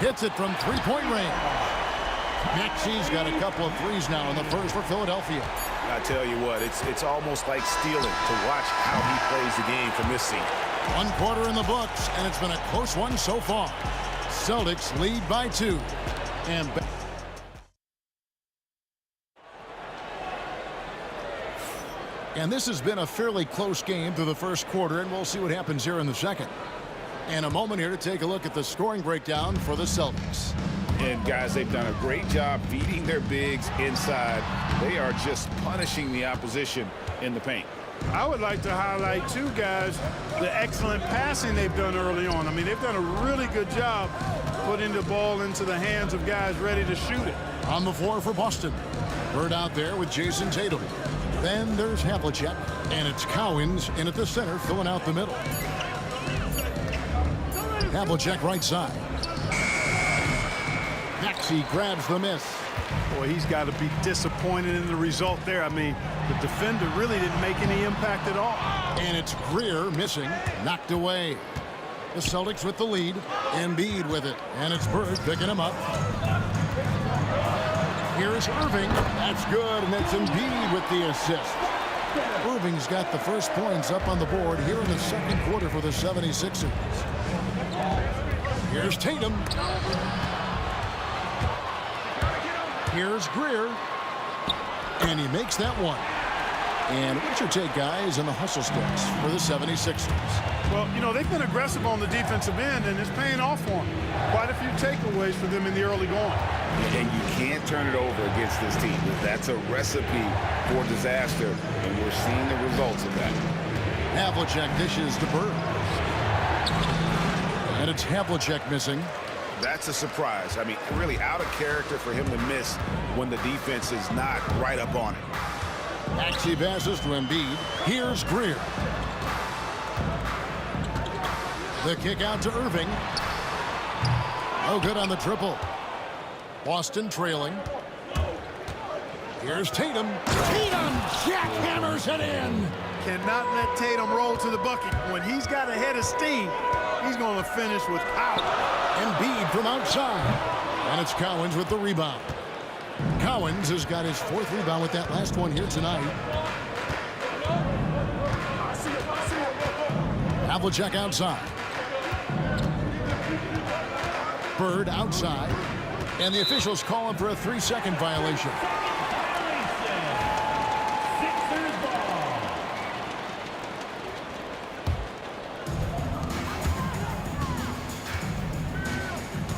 Hits it from three-point range. Maxey's got a couple of threes now in the first for Philadelphia. I tell you what, it's almost like stealing to watch how he plays the game from this seat. 1 quarter in the books, and it's been a close one so far. Celtics lead by 2. And this has been a fairly close game through the first quarter, and we'll see what happens here in the second. And a moment here to take a look at the scoring breakdown for the Celtics. And guys, they've done a great job feeding their bigs inside. They are just punishing the opposition in the paint. I would like to highlight, too, guys, the excellent passing they've done early on. I mean, they've done a really good job putting the ball into the hands of guys ready to shoot it. On the floor for Boston. Bird out there with Jason Tatum. Then there's Havlicek, and it's Cowens in at the center, filling out the middle. Havlicek right side. Maxey grabs the miss. Boy, he's got to be disappointed in the result there. I mean, the defender really didn't make any impact at all. And it's Greer missing, knocked away. The Celtics with the lead. Embiid with it, and it's Bird picking him up. Here's Irving. That's good, and it's Embiid with the assist. Irving's got the first points up on the board here in the second quarter for the 76ers. Here's Tatum. Here's Greer. And he makes that one. And what's your take, guys, in the hustle steps for the 76ers? Well, you know, they've been aggressive on the defensive end, and it's paying off for them. Quite a few takeaways for them in the early going. And you can't turn it over against this team. That's a recipe for disaster, and we're seeing the results of that. Havlicek dishes to Bird. And it's Havlicek missing. That's a surprise. I mean, really out of character for him to miss when the defense is not right up on it. Maxey passes to Embiid. Here's Greer. The kick out to Irving. No good on the triple. Boston trailing. Here's Tatum. Tatum jackhammers it in. Cannot let Tatum roll to the bucket. When he's got a head of steam, he's going to finish with power. Embiid from outside. And it's Cowens with the rebound. Cowens has got his 4th rebound with that last one here tonight. Havlicek outside. Bird outside. And the officials call him for a 3-second violation.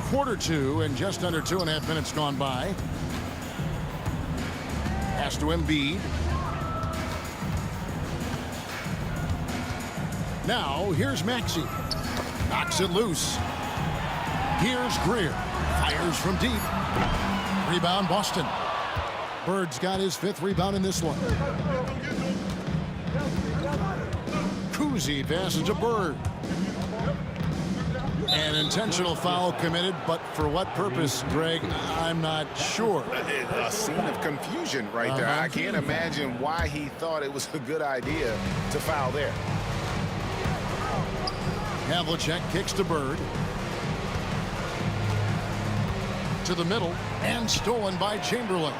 Quarter 2 and just under 2.5 minutes gone by. Pass to Embiid. Now here's Maxey. Knocks it loose. Here's Greer. Fires from deep. Rebound Boston. Bird's got his 5th rebound in this one. Kuzi passes to Bird. An intentional foul committed, but for what purpose, Greg? I'm not sure. A scene of confusion right there. I can't imagine why he thought it was a good idea to foul there. Havlicek kicks to Bird. To the middle, and stolen by Chamberlain.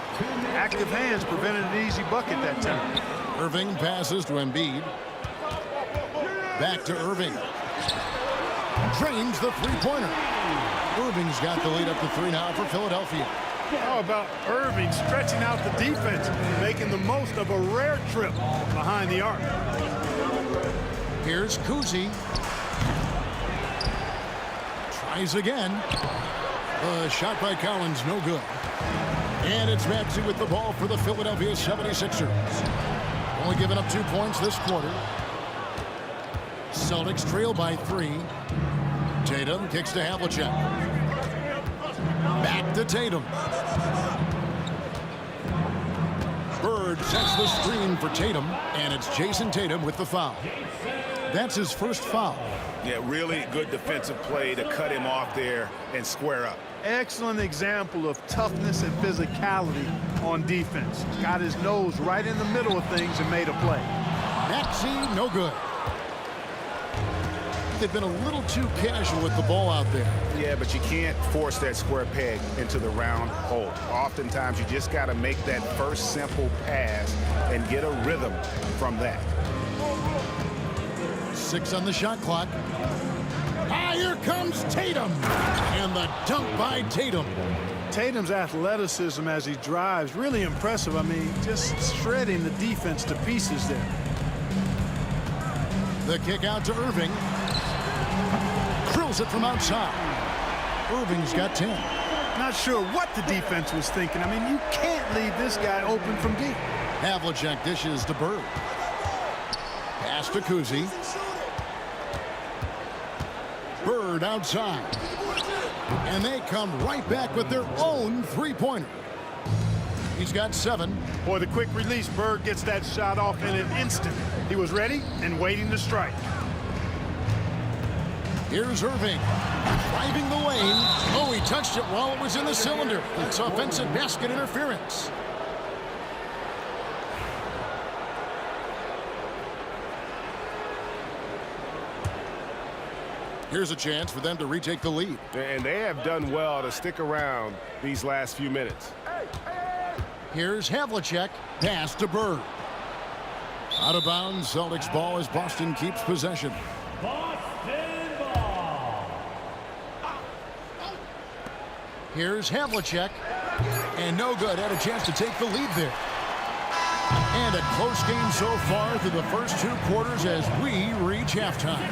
Active hands prevented an easy bucket that time. Irving passes to Embiid. Back to Irving. Drains the three-pointer. Irving's got the lead up to 3 now for Philadelphia. How about Irving stretching out the defense, making the most of a rare trip behind the arc. Here's Kuzi. Tries again. The shot by Collins, no good. And it's Maxey with the ball for the Philadelphia 76ers. Only giving up 2 points this quarter. Celtics trail by 3. Tatum kicks to Havlicek. Back to Tatum. Bird sets the screen for Tatum, and it's Jason Tatum with the foul. That's his first foul. Yeah, really good defensive play to cut him off there and square up. Excellent example of toughness and physicality on defense. Got his nose right in the middle of things and made a play. Maxey, no good. They've been a little too casual with the ball out there. Yeah, but you can't force that square peg into the round hole. Oftentimes, you just got to make that first simple pass and get a rhythm from that. 6 on the shot clock. Here comes Tatum. And the dunk by Tatum. Tatum's athleticism as he drives, really impressive. I mean, just shredding the defense to pieces there. The kick out to Irving. Drills it from outside. Irving's got 10. Not sure what the defense was thinking. I mean, you can't leave this guy open from deep. Havlicek dishes to Bird. Pass to Kuzi. Bird outside. And they come right back with their own three-pointer. He's got 7. Boy, the quick release, Bird gets that shot off in an instant. He was ready and waiting to strike. Here's Irving. Driving the lane. Oh, he touched it while it was in the cylinder. It's offensive basket interference. Here's a chance for them to retake the lead. And they have done well to stick around these last few minutes. Here's Havlicek. Pass to Bird. Out of bounds. Celtics ball as Boston keeps possession. Boston ball. Here's Havlicek. And no good. Had a chance to take the lead there. And a close game so far through the first 2 quarters as we reach halftime.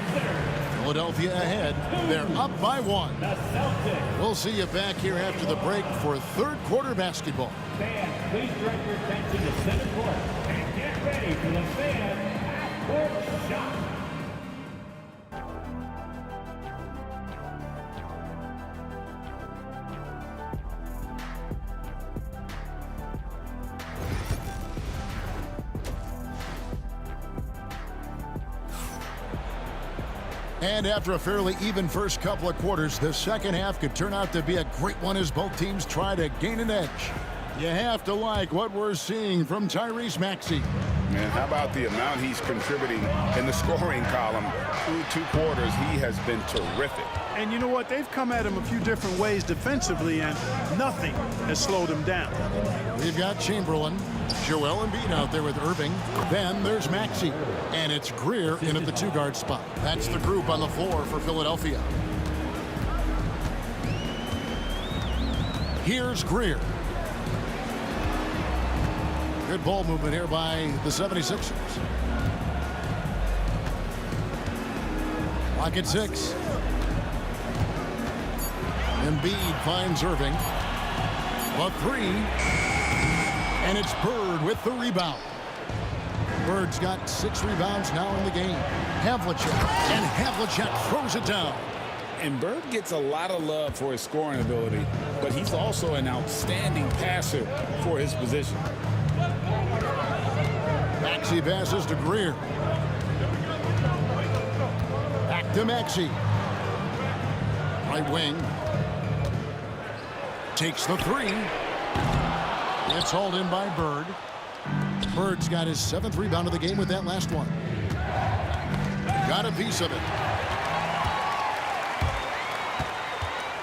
Philadelphia ahead. They're up by 1. We'll see you back here after the break for 3rd quarter basketball. Fans, please direct your attention to center court and get ready for the fan half-court shot. And after a fairly even first couple of quarters, the second half could turn out to be a great one as both teams try to gain an edge. You have to like what we're seeing from Tyrese Maxey. Man, how about the amount he's contributing in the scoring column through 2 quarters? He has been terrific. And you know what? They've come at him a few different ways defensively, and nothing has slowed him down. We've got Chamberlain, Joel Embiid out there with Irving. Then there's Maxey. And it's Greer in at the 2-guard spot. That's the group on the floor for Philadelphia. Here's Greer. Good ball movement here by the 76ers. Clock at 6. Embiid finds Irving. A 3. And it's Bird with the rebound. Bird's got 6 rebounds now in the game. Havlicek. And Havlicek throws it down. And Bird gets a lot of love for his scoring ability, but he's also an outstanding passer for his position. Maxey passes to Greer. Back to Maxey. Right wing. Takes the three. It's hauled in by Bird. Bird's got his 7th rebound of the game with that last one. Got a piece of it.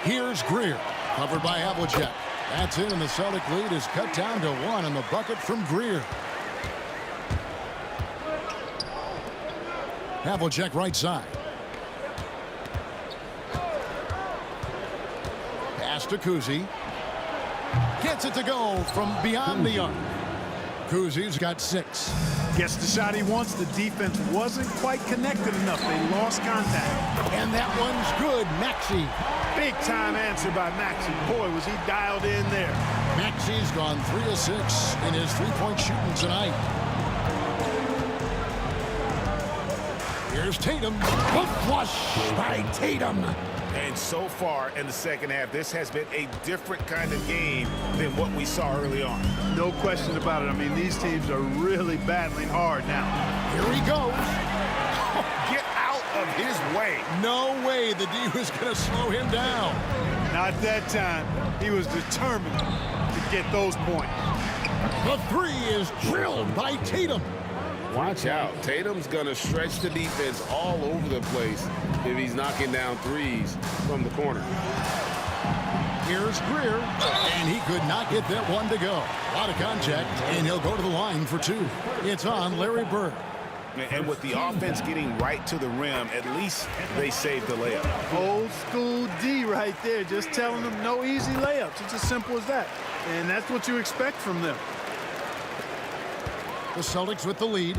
Here's Greer, covered by Havlicek. That's it, and the Celtic lead is cut down to 1 on the bucket from Greer. Havlicek right side. Pass to Kuzi. Gets it to go from beyond the arc. Kuzi's got 6. Gets the shot he wants. The defense wasn't quite connected enough. They lost contact. And that one's good. Maxey. Big time answer by Maxey. Boy, was he dialed in there. Maxey's gone 3 of 6 in his three-point shooting tonight. Here's Tatum. The flush by Tatum. And so far in the second half, this has been a different kind of game than what we saw early on. No question about it. I mean, these teams are really battling hard now. Here he goes. Get out of his way. No way the D was going to slow him down. Not that time. He was determined to get those points. The three is drilled by Tatum. Watch out. Tatum's going to stretch the defense all over the place if he's knocking down threes from the corner. Here's Greer, and he could not get that one to go. A lot of contact, and he'll go to the line for 2. It's on Larry Bird. And with the offense getting right to the rim, at least they saved the layup. Old school D right there, just telling them no easy layups. It's as simple as that. And that's what you expect from them. The Celtics with the lead.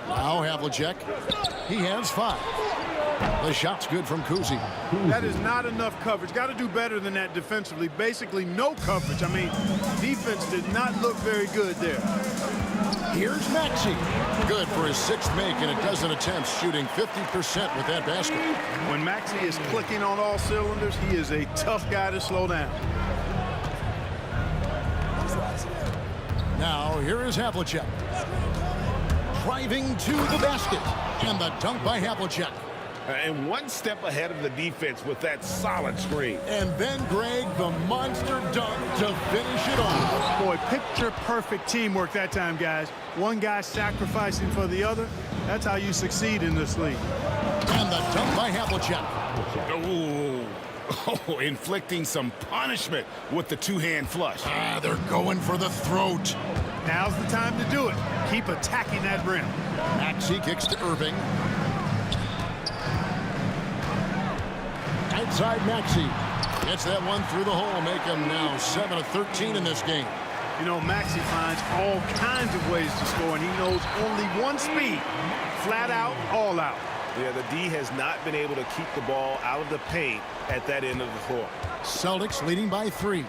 Now Havlicek. He has 5. The shot's good from Kuzi. That is not enough coverage. Got to do better than that defensively. Basically no coverage. I mean, defense did not look very good there. Here's Maxey. Good for his 6th make and a dozen attempts, shooting 50% with that basket. When Maxey is clicking on all cylinders, he is a tough guy to slow down. Now, here is Havlicek. Driving to the basket. And the dunk by Havlicek. And one step ahead of the defense with that solid screen. And then, Greg, the monster dunk to finish it off. Boy, picture-perfect teamwork that time, guys. One guy sacrificing for the other. That's how you succeed in this league. And the dunk by Havlicek. Oh, inflicting some punishment with the two-hand flush. They're going for the throat. Now's the time to do it. Keep attacking that rim. Maxey kicks to Irving. Outside Maxey. Gets that one through the hole. Make him now 7 of 13 in this game. You know, Maxey finds all kinds of ways to score, and he knows only one speed. Flat out, all out. Yeah, the D has not been able to keep the ball out of the paint at that end of the floor. Celtics leading by 3.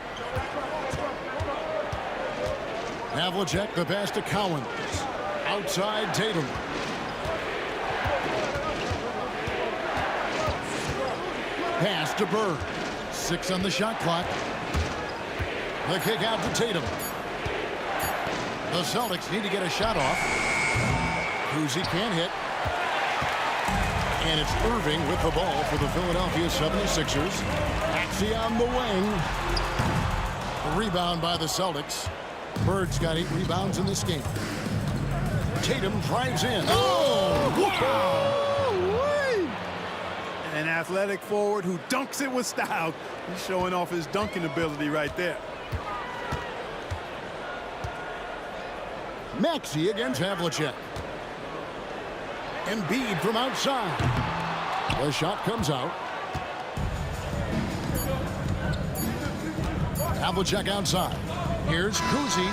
Havlicek, the pass to Cowens. Outside Tatum. Pass to Bird. 6 on the shot clock. The kick out to Tatum. The Celtics need to get a shot off. Kuzi can't hit. And it's Irving with the ball for the Philadelphia 76ers. Maxey on the wing. The rebound by the Celtics. Bird's got 8 rebounds in this game. Tatum drives in. Oh, wow! An athletic forward who dunks it with style. He's showing off his dunking ability right there. Maxey against Havlicek. Embiid from outside. The shot comes out. Havlicek outside. Here's Kuzi.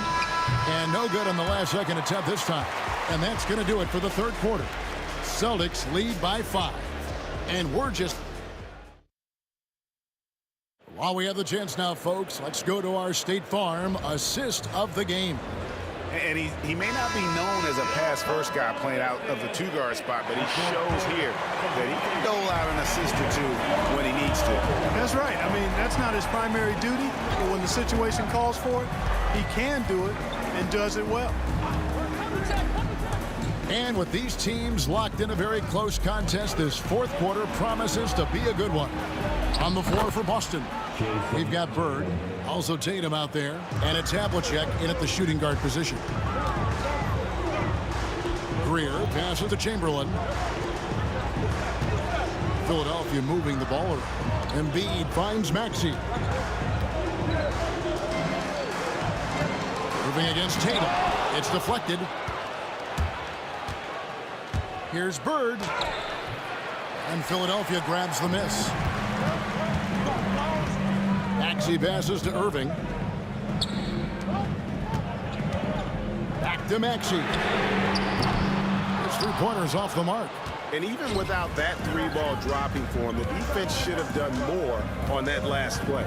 And no good on the last second attempt this time. And that's going to do it for the third quarter. Celtics lead by 5. And we're just... While we have the chance now, folks, let's go to our State Farm assist of the game. And he may not be known as a pass-first guy playing out of the two-guard spot, but he shows here that he can dole out an assist or 2 when he needs to. That's right. I mean, that's not his primary duty, but when the situation calls for it, he can do it and does it well. And with these teams locked in a very close contest, this fourth quarter promises to be a good one. On the floor for Boston, we've got Bird, also Tatum out there, and it's Havlicek in at the shooting guard position. Greer passes to Chamberlain. Philadelphia moving the ball around. Embiid finds Maxey. Moving against Tatum. It's deflected. Here's Bird. And Philadelphia grabs the miss. Maxey passes to Irving. Back to Maxey. His three-pointer's off the mark. And even without that three-ball dropping for him, the defense should have done more on that last play.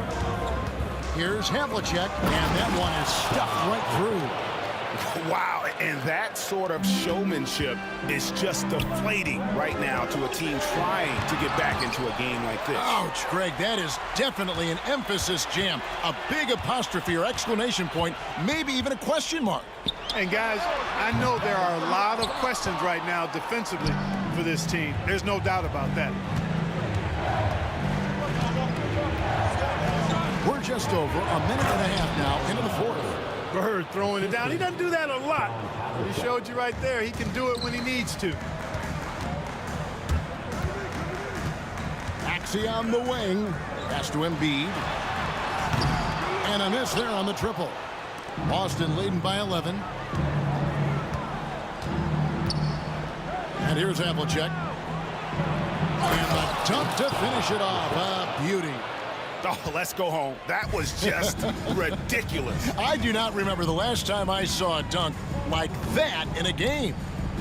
Here's Havlicek, and that one is stuffed right through. Wow, and that sort of showmanship is just deflating right now to a team trying to get back into a game like this. Ouch, Greg, that is definitely an emphasis jam. A big apostrophe or exclamation point, maybe even a question mark. And guys, I know there are a lot of questions right now defensively for this team. There's no doubt about that. We're just over a minute and a half now into the fourth. Bird throwing it down. He doesn't do that a lot. But he showed you right there. He can do it when he needs to. Maxey on the wing. Pass to Embiid. And a miss there on the triple. Boston leading by 11. And here's Havlicek. And the dunk to finish it off. A beauty. Oh, let's go home. That was just ridiculous. I do not remember the last time I saw a dunk like that in a game.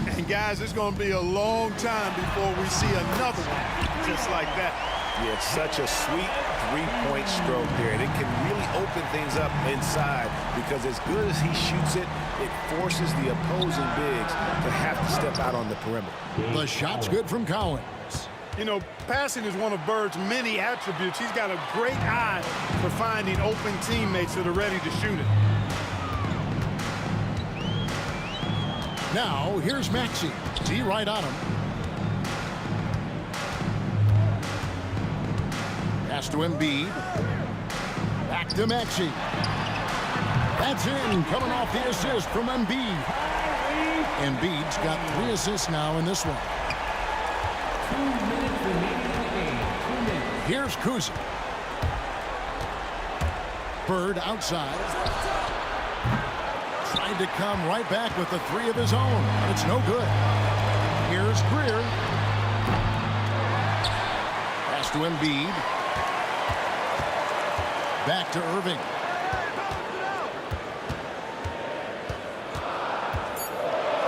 And guys, it's going to be a long time before we see another one just like that. Yeah, it's such a sweet three-point stroke there. And it can really open things up inside because as good as he shoots it, it forces the opposing bigs to have to step out on the perimeter. The shot's good from Collins. You know, passing is one of Bird's many attributes. He's got a great eye for finding open teammates that are ready to shoot it. Now, here's Maxey. D right on him. Pass to Embiid. Back to Maxey. That's in, coming off the assist from Embiid. Embiid's got 3 assists now in this one. 2 minutes remaining in the game. 2 minutes. Here's Kuzma. Bird outside. Trying to come right back with the 3 of his own. It's no good. Here's Greer. Pass to Embiid. Back to Irving.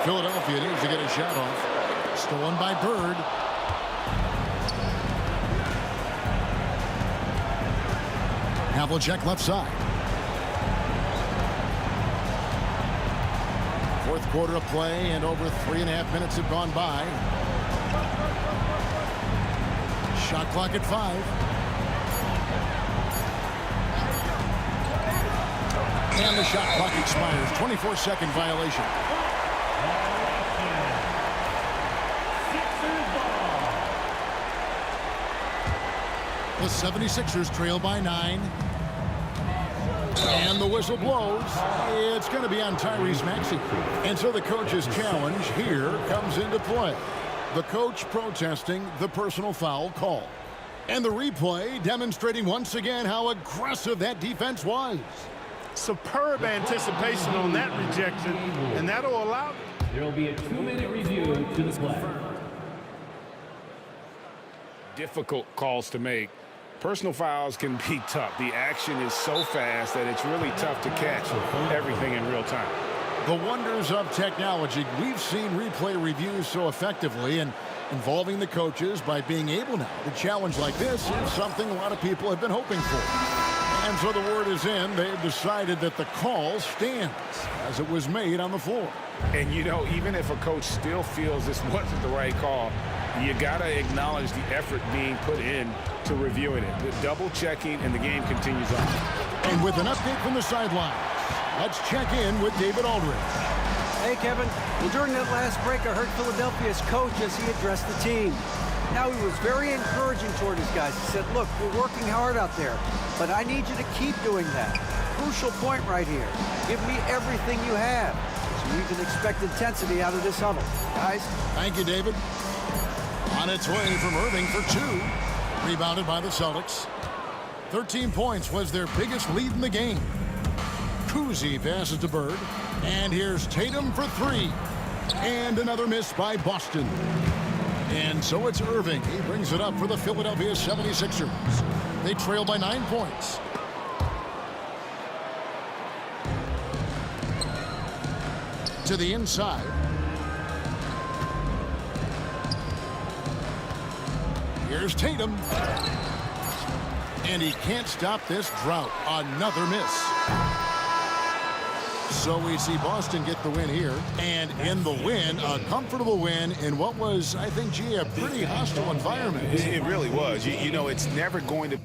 Philadelphia needs to get a shot off. Stolen by Bird. Havlicek left side. Fourth quarter of play, and over 3.5 minutes have gone by. Shot clock at 5. And the shot clock expires. 24-second violation. The 76ers trail by 9. And the whistle blows. It's going to be on Tyrese Maxey. And so the coach's challenge here comes into play. The coach protesting the personal foul call. And the replay demonstrating once again how aggressive that defense was. Superb anticipation on that rejection, and that'll allow... There will be a 2-minute review to the play. Difficult calls to make. Personal fouls can be tough. The action is so fast that it's really tough to catch everything in real time. The wonders of technology. We've seen replay reviews so effectively, and involving the coaches by being able now to challenge like this is something a lot of people have been hoping for. And so the word is in. They've decided that the call stands as it was made on the floor. And, you know, even if a coach still feels this wasn't the right call, you got to acknowledge the effort being put in to reviewing it. The double checking, and the game continues on. And with an update from the sidelines, let's check in with David Aldridge. Hey, Kevin. Well, during that last break, I heard Philadelphia's coach as he addressed the team. Now, he was very encouraging toward his guys. He said, look, we're working hard out there, but I need you to keep doing that. Crucial point right here. Give me everything you have so we can expect intensity out of this huddle. Guys? Thank you, David. On its way from Irving for 2. Rebounded by the Celtics. 13 points was their biggest lead in the game. Kuzi passes to Bird. And here's Tatum for 3. And another miss by Boston. And so it's Irving. He brings it up for the Philadelphia 76ers. They trail by 9 points. To the inside. Here's Tatum. And he can't stop this drought. Another miss. So we see Boston get the win here. And in the win, a comfortable win in what was, I think, gee, a pretty hostile environment. It really was. You know, it's never going to...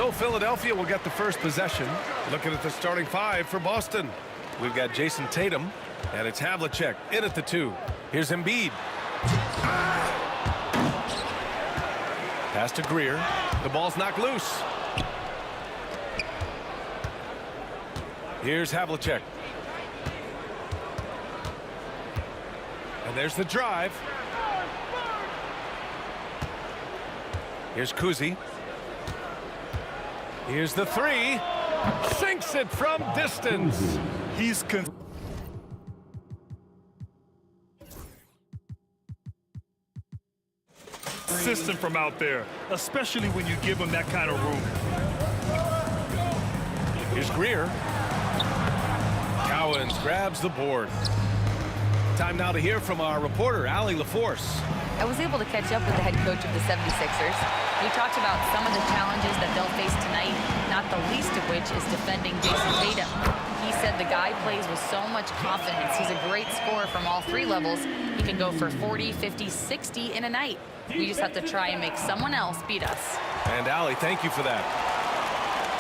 So Philadelphia will get the first possession. Looking at the starting five for Boston. We've got Jason Tatum, and it's Havlicek in at the 2. Here's Embiid. Pass to Greer. The ball's knocked loose. Here's Havlicek. And there's the drive. Here's Kuzi. Here's the 3. Sinks it from distance. He's consistent from out there, especially when you give him that kind of room. Here's Greer. Cowens grabs the board. Time now to hear from our reporter, Allie LaForce. I was able to catch up with the head coach of the 76ers. We talked about some of the challenges that they'll face tonight, not the least of which is defending Jason Tatum. He said the guy plays with so much confidence. He's a great scorer from all 3 levels. He can go for 40, 50, 60 in a night. We just have to try and make someone else beat us. And Allie, thank you for that.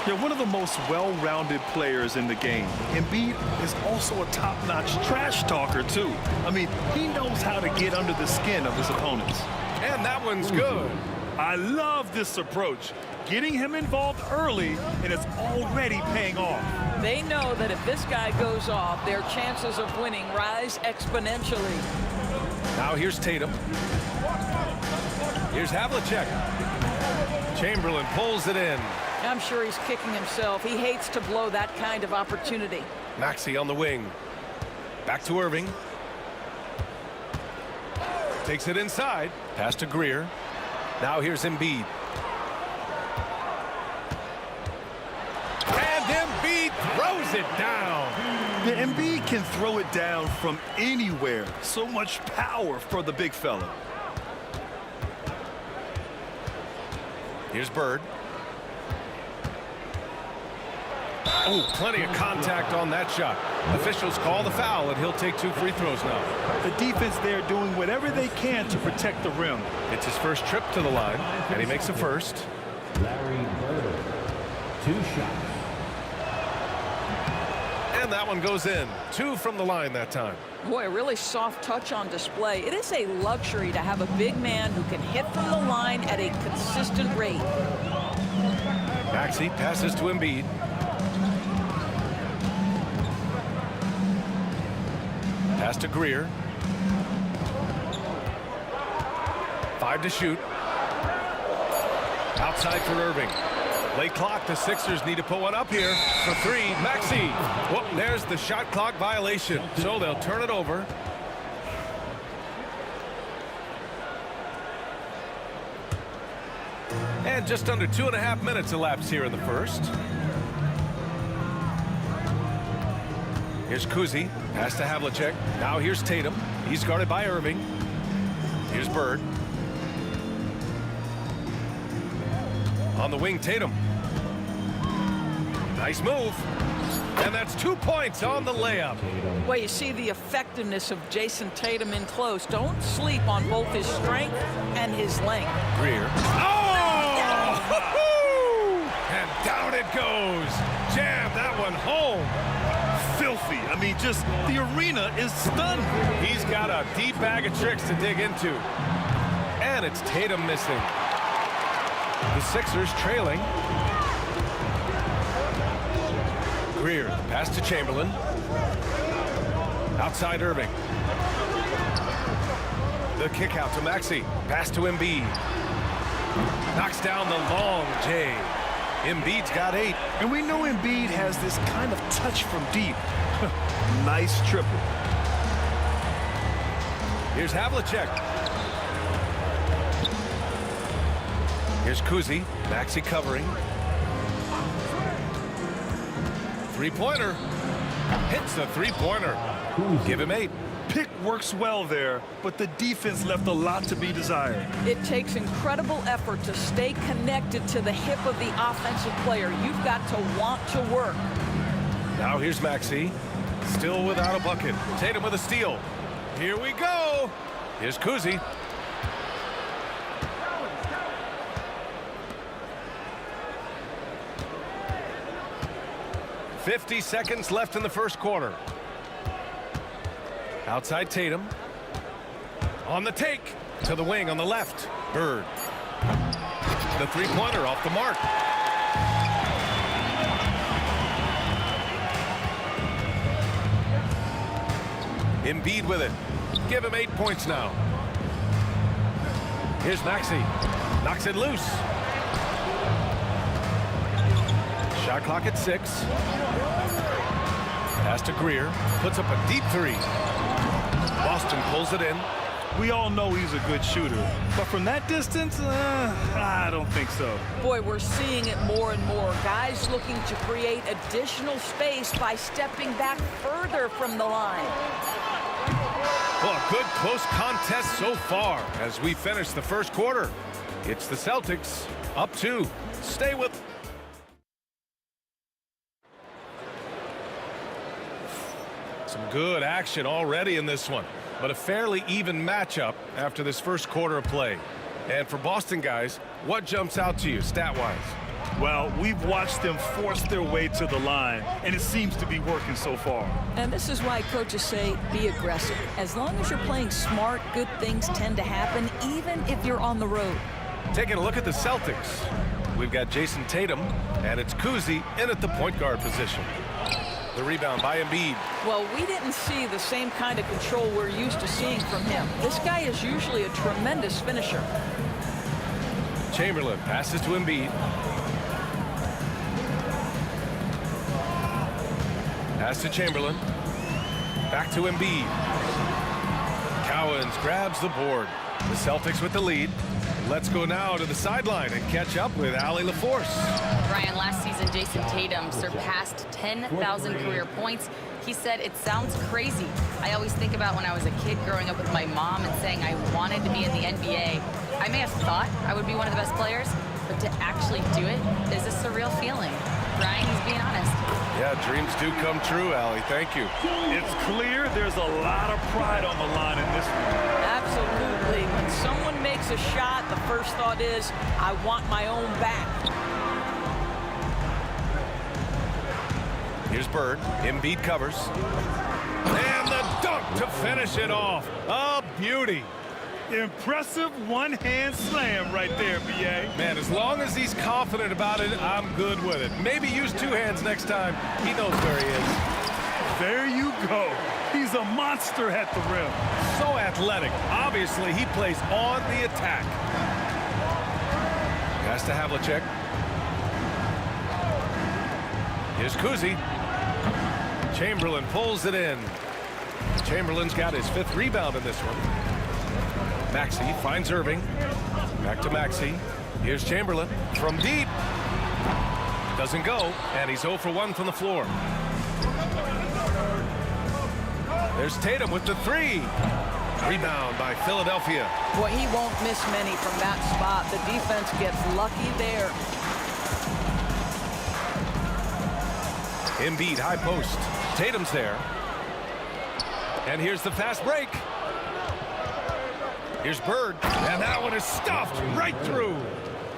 They're one of the most well-rounded players in the game. Embiid is also a top-notch trash talker, too. I mean, he knows how to get under the skin of his opponents. And that one's good. I love this approach. Getting him involved early, and it's already paying off. They know that if this guy goes off, their chances of winning rise exponentially. Now here's Tatum. Here's Havlicek. Chamberlain pulls it in. I'm sure he's kicking himself. He hates to blow that kind of opportunity. Maxey on the wing. Back to Irving. Takes it inside. Pass to Greer. Now here's Embiid. And Embiid throws it down. The Embiid can throw it down from anywhere. So much power for the big fella. Here's Bird. Oh, plenty of contact on that shot. Officials call the foul, and he'll take 2 free throws now. The defense there doing whatever they can to protect the rim. It's his first trip to the line, and he makes a first. Larry Bird, 2 shots. And that one goes in. 2 from the line that time. Boy, a really soft touch on display. It is a luxury to have a big man who can hit from the line at a consistent rate. Maxey passes to Embiid. Pass to Greer. 5 to shoot. Outside for Irving. Late clock. The Sixers need to put one up here for 3. Maxey. Whoop, there's the shot clock violation. So they'll turn it over. And just under 2.5 minutes elapsed here in the first. Here's Kuzi. Pass to Havlicek. Now here's Tatum. He's guarded by Irving. Here's Bird. On the wing, Tatum. Nice move. And that's 2 points on the layup. Well, you see the effectiveness of Jason Tatum in close. Don't sleep on both his strength and his length. Greer. Oh! And down it goes. Jam that one home. Filthy. I mean, just the arena is stunned. He's got a deep bag of tricks to dig into. And it's Tatum missing. The Sixers trailing. Greer, pass to Chamberlain. Outside Irving. The kick out to Maxey. Pass to Embiid. Knocks down the long J. Embiid's got 8. And we know Embiid has this kind of touch from deep. Nice triple. Here's Havlicek. Here's Kuzi. Maxey covering. 3-pointer. Hits the 3-pointer. Give him 8. Pick works well there, but the defense left a lot to be desired. It takes incredible effort to stay connected to the hip of the offensive player. You've got to want to work. Now here's Maxey. Still without a bucket. Tatum with a steal. Here we go. Here's Kuzi. 50 seconds left in the first quarter. Outside Tatum. On the take. To the wing on the left. Bird. The three-pointer off the mark. Embiid with it. Give him 8 points now. Here's Maxey. Knocks it loose. Shot clock at 6. Pass to Greer. Puts up a deep three. Boston pulls it in. We all know he's a good shooter, but from that distance, I don't think so. Boy, we're seeing it more and more. Guys looking to create additional space by stepping back further from the line. Well, a good close contest so far as we finish the first quarter. It's the Celtics up 2. Stay with. Some good action already in this one, but a fairly even matchup after this first quarter of play. And for Boston guys, what jumps out to you stat-wise? Well, we've watched them force their way to the line, and it seems to be working so far. And this is why coaches say be aggressive. As long as you're playing smart, good things tend to happen, even if you're on the road. Taking a look at the Celtics. We've got Jason Tatum, and it's Kuzi in at the point guard position. The rebound by Embiid. Well, we didn't see the same kind of control we're used to seeing from him. This guy is usually a tremendous finisher. Chamberlain passes to Embiid. Pass to Chamberlain. Back to Embiid. Cowens grabs the board. The Celtics with the lead. Let's go now to the sideline and catch up with Allie LaForce. Brian, last season, Jason Tatum surpassed 10,000 career points. He said, it sounds crazy. I always think about when I was a kid growing up with my mom and saying I wanted to be in the NBA. I may have thought I would be one of the best players, but to actually do it is a surreal feeling. Brian, he's being honest. Yeah, dreams do come true, Allie. Thank you. It's clear there's a lot of pride on the line in this one. Absolutely. When someone makes a shot, the first thought is, I want my own back. Here's Bird. Embiid covers. And the dunk to finish it off. A beauty. Impressive one-hand slam right there, B.A. Man, as long as he's confident about it, I'm good with it. Maybe use 2 hands next time. He knows where he is. There you go. He's a monster at the rim. So athletic. Obviously, he plays on the attack. Pass to Havlicek. Here's Kuzi. Chamberlain pulls it in. Chamberlain's got his 5th rebound in this one. Maxey finds Irving. Back to Maxey. Here's Chamberlain from deep. Doesn't go, and he's 0 for 1 from the floor. There's Tatum with the 3. Rebound by Philadelphia. Boy, he won't miss many from that spot. The defense gets lucky there. Embiid, high post. Tatum's there. And here's the fast break. Here's Bird, and that one is stuffed right through.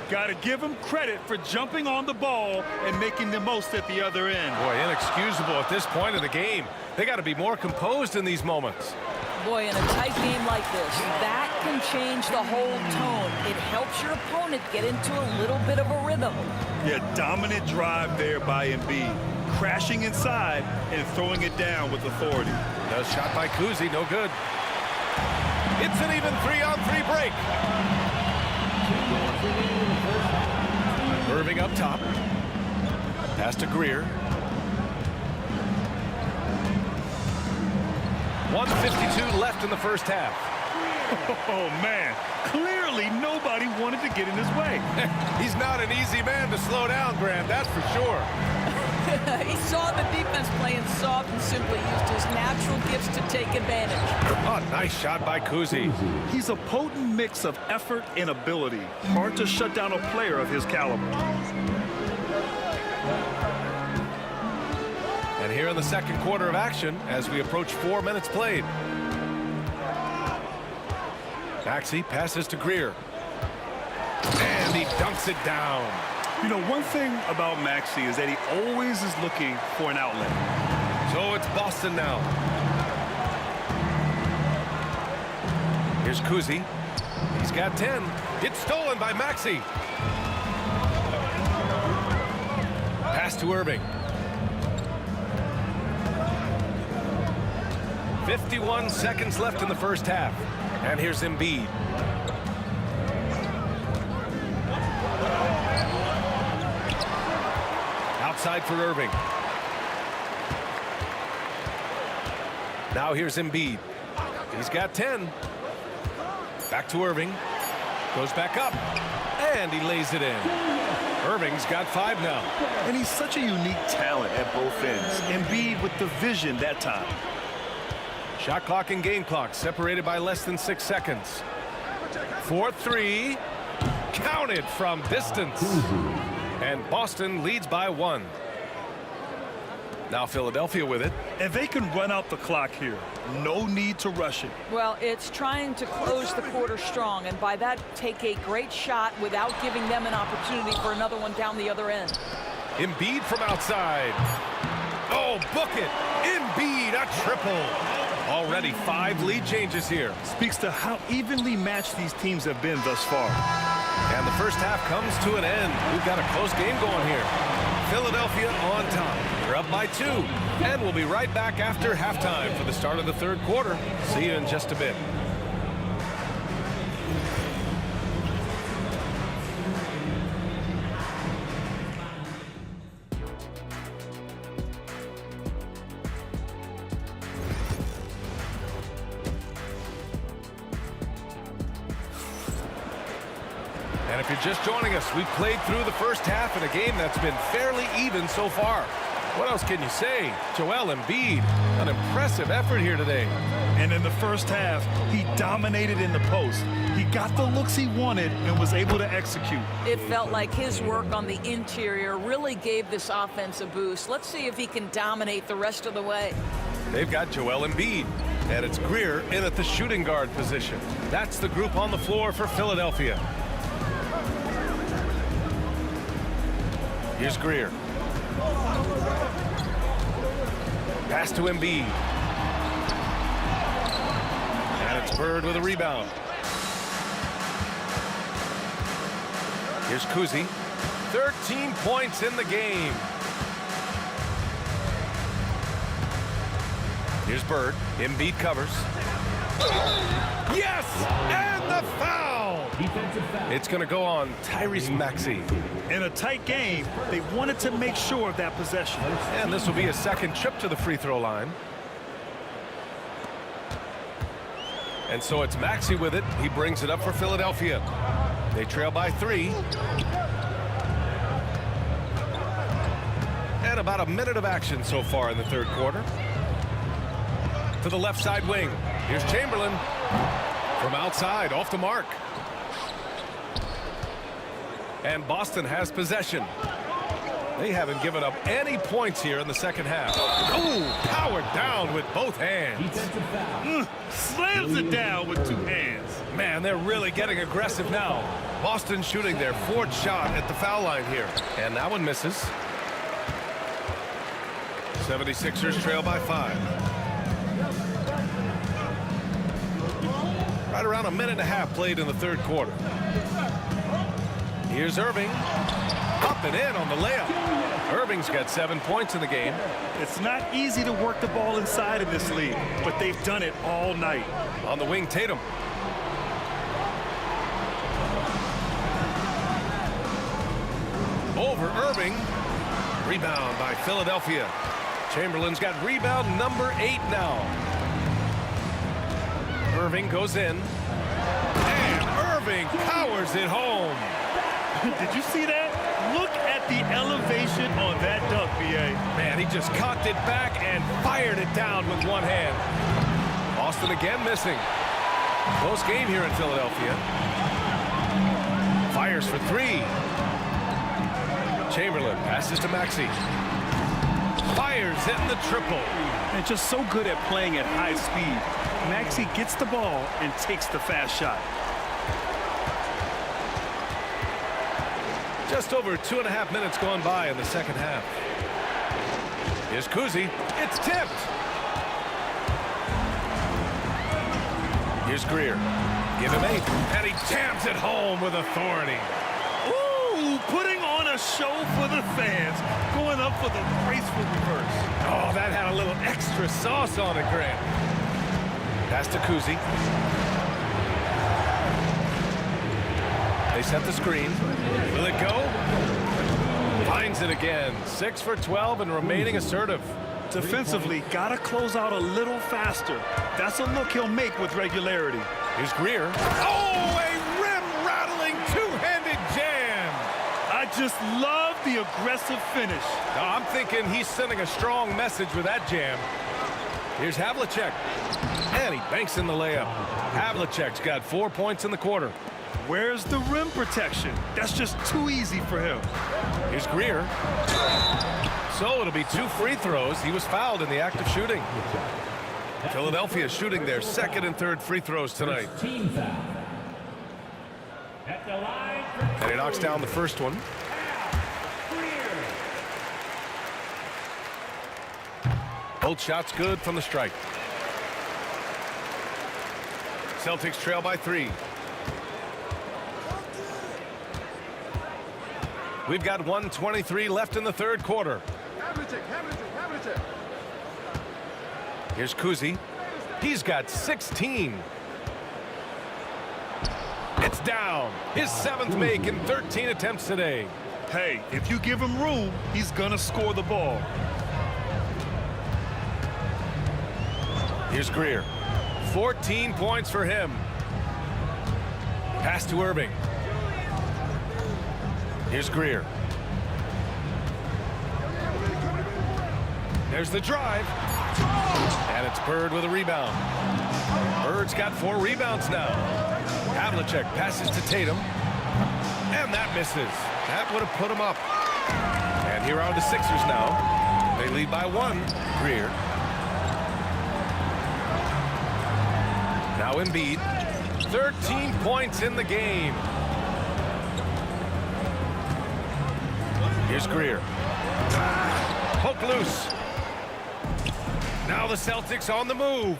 Got to give him credit for jumping on the ball and making the most at the other end. Boy, inexcusable at this point of the game. They got to be more composed in these moments. Boy, in a tight game like this, that can change the whole tone. It helps your opponent get into a little bit of a rhythm. Yeah, dominant drive there by Embiid. Crashing inside and throwing it down with authority. Does shot by Kuzi, no good. It's an even 3-on-3 break. Irving up top. Pass to Greer. 1:52 left in the first half. Oh, man. Clearly nobody wanted to get in his way. He's not an easy man to slow down, Graham, that's for sure. He saw the defense playing soft and simply used his natural gifts to take advantage. Oh, nice shot by Kuzi. He's a potent mix of effort and ability. Hard to shut down a player of his caliber. And here in the second quarter of action as we approach 4 minutes played. Maxey passes to Greer. And he dunks it down. You know, one thing about Maxey is that he always is looking for an outlet. So it's Boston now. Here's Kuzi. He's got 10. It's stolen by Maxey. Pass to Irving. 51 seconds left in the first half. And here's Embiid. Outside for Irving. Now here's Embiid. He's got 10. Back to Irving. Goes back up. And he lays it in. Irving's got 5 now. And he's such a unique talent at both ends. Embiid with the vision that time. Shot clock and game clock separated by less than 6 seconds. 4-3. Counted from distance. And Boston leads by 1. Now Philadelphia with it. And they can run out the clock here. No need to rush it. Well, it's trying to close the quarter strong, and by that, take a great shot without giving them an opportunity for another one down the other end. Embiid from outside. Oh, book it. Embiid, a triple. Already 5 lead changes here. Speaks to how evenly matched these teams have been thus far. And the first half comes to an end. We've got a close game going here. Philadelphia on top. They're up by 2. And we'll be right back after halftime for the start of the third quarter. See you in just a bit. And if you're just joining us, we've played through the first half in a game that's been fairly even so far. What else can you say? Joel Embiid, an impressive effort here today. And in the first half, he dominated in the post. He got the looks he wanted and was able to execute. It felt like his work on the interior really gave this offense a boost. Let's see if he can dominate the rest of the way. They've got Joel Embiid, and it's Greer in at the shooting guard position. That's the group on the floor for Philadelphia. Here's Greer. Pass to Embiid. And it's Bird with a rebound. Here's Kuzi. 13 points in the game. Here's Bird. Embiid covers. Yes! And the foul! It's going to go on Tyrese Maxey. In a tight game, they wanted to make sure of that possession. And this will be a second trip to the free throw line. And so it's Maxey with it. He brings it up for Philadelphia. They trail by 3. And about a minute of action so far in the third quarter. To the left side wing. Here's Chamberlain. From outside, off the mark. And Boston has possession. They haven't given up any points here in the second half. Oh, powered down with both hands. Slams it down with 2 hands. Man, they're really getting aggressive now. Boston shooting their 4th shot at the foul line here. And that one misses. 76ers trail by 5. Right around a minute and a half played in the third quarter. Here's Irving. Up and in on the layup. Irving's got 7 points in the game. It's not easy to work the ball inside in this league, but they've done it all night. On the wing, Tatum. Over Irving. Rebound by Philadelphia. Chamberlain's got rebound number 8 now. Irving goes in. And Irving powers it home. Did you see that? Look at the elevation on that dunk, B.A. Man, he just cocked it back and fired it down with one hand. Boston again missing. Close game here in Philadelphia. Fires for 3. Chamberlain passes to Maxey. Fires in the triple. And just so good at playing at high speed. Maxey gets the ball and takes the fast shot. Just over 2.5 minutes gone by in the second half. Here's Kuzi. It's tipped. Here's Greer. Give him 8. And he jams it home with authority. Ooh, putting on a show for the fans. Going up for the graceful reverse. Oh, that had a little extra sauce on it, Grant. Pass to Kuzi. They set the screen. Will it go? Finds it again. 6 for 12 and remaining assertive. Defensively, gotta close out a little faster. That's a look he'll make with regularity. Here's Greer. Oh, a rim-rattling two-handed jam. I just love the aggressive finish. No, I'm thinking he's sending a strong message with that jam. Here's Havlicek. And he banks in the layup. Havlicek's got 4 points in the quarter. Where's the rim protection? That's just too easy for him. Here's Greer. So it'll be 2 free throws. He was fouled in the act of shooting. Philadelphia shooting their second and third free throws tonight. And he knocks down the first one. Both shots good from the strike. Celtics trail by 3. We've got 1:23 left in the third quarter. Here's Kuzi. He's got 16. It's down. His 7th make in 13 attempts today. Hey, if you give him room, he's gonna score the ball. Here's Greer. 14 points for him. Pass to Irving. Here's Greer. There's the drive. And it's Bird with a rebound. Bird's got 4 rebounds now. Havlicek passes to Tatum. And that misses. That would have put him up. And here are the Sixers now. They lead by 1. Greer. Now Embiid. 13 points in the game. Here's Greer. Poke loose. Now the Celtics on the move.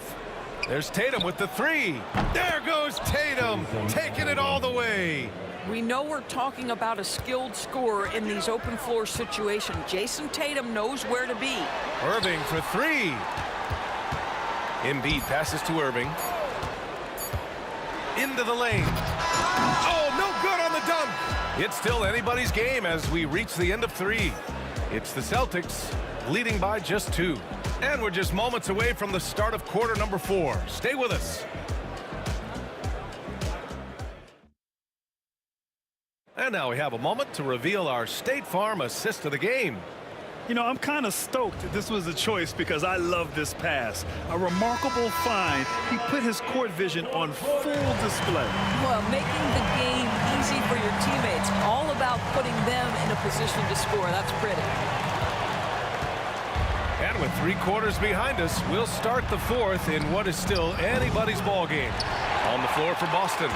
There's Tatum with the 3. There goes Tatum, taking it all the way. We know we're talking about a skilled scorer in these open floor situations. Jason Tatum knows where to be. Irving for 3. Embiid passes to Irving. Into the lane. Oh, no good on the dunk. It's still anybody's game as we reach the end of 3. It's the Celtics leading by just 2. And we're just moments away from the start of quarter number 4. Stay with us. And now we have a moment to reveal our State Farm assist of the game. You know, I'm kind of stoked that this was a choice because I love this pass. A remarkable find. He put his court vision on full display. Well, making the game easy for your teammates. All about putting them in a position to score. That's pretty. And with 3 quarters behind us, we'll start the 4th in what is still anybody's ball game. On the floor for Boston,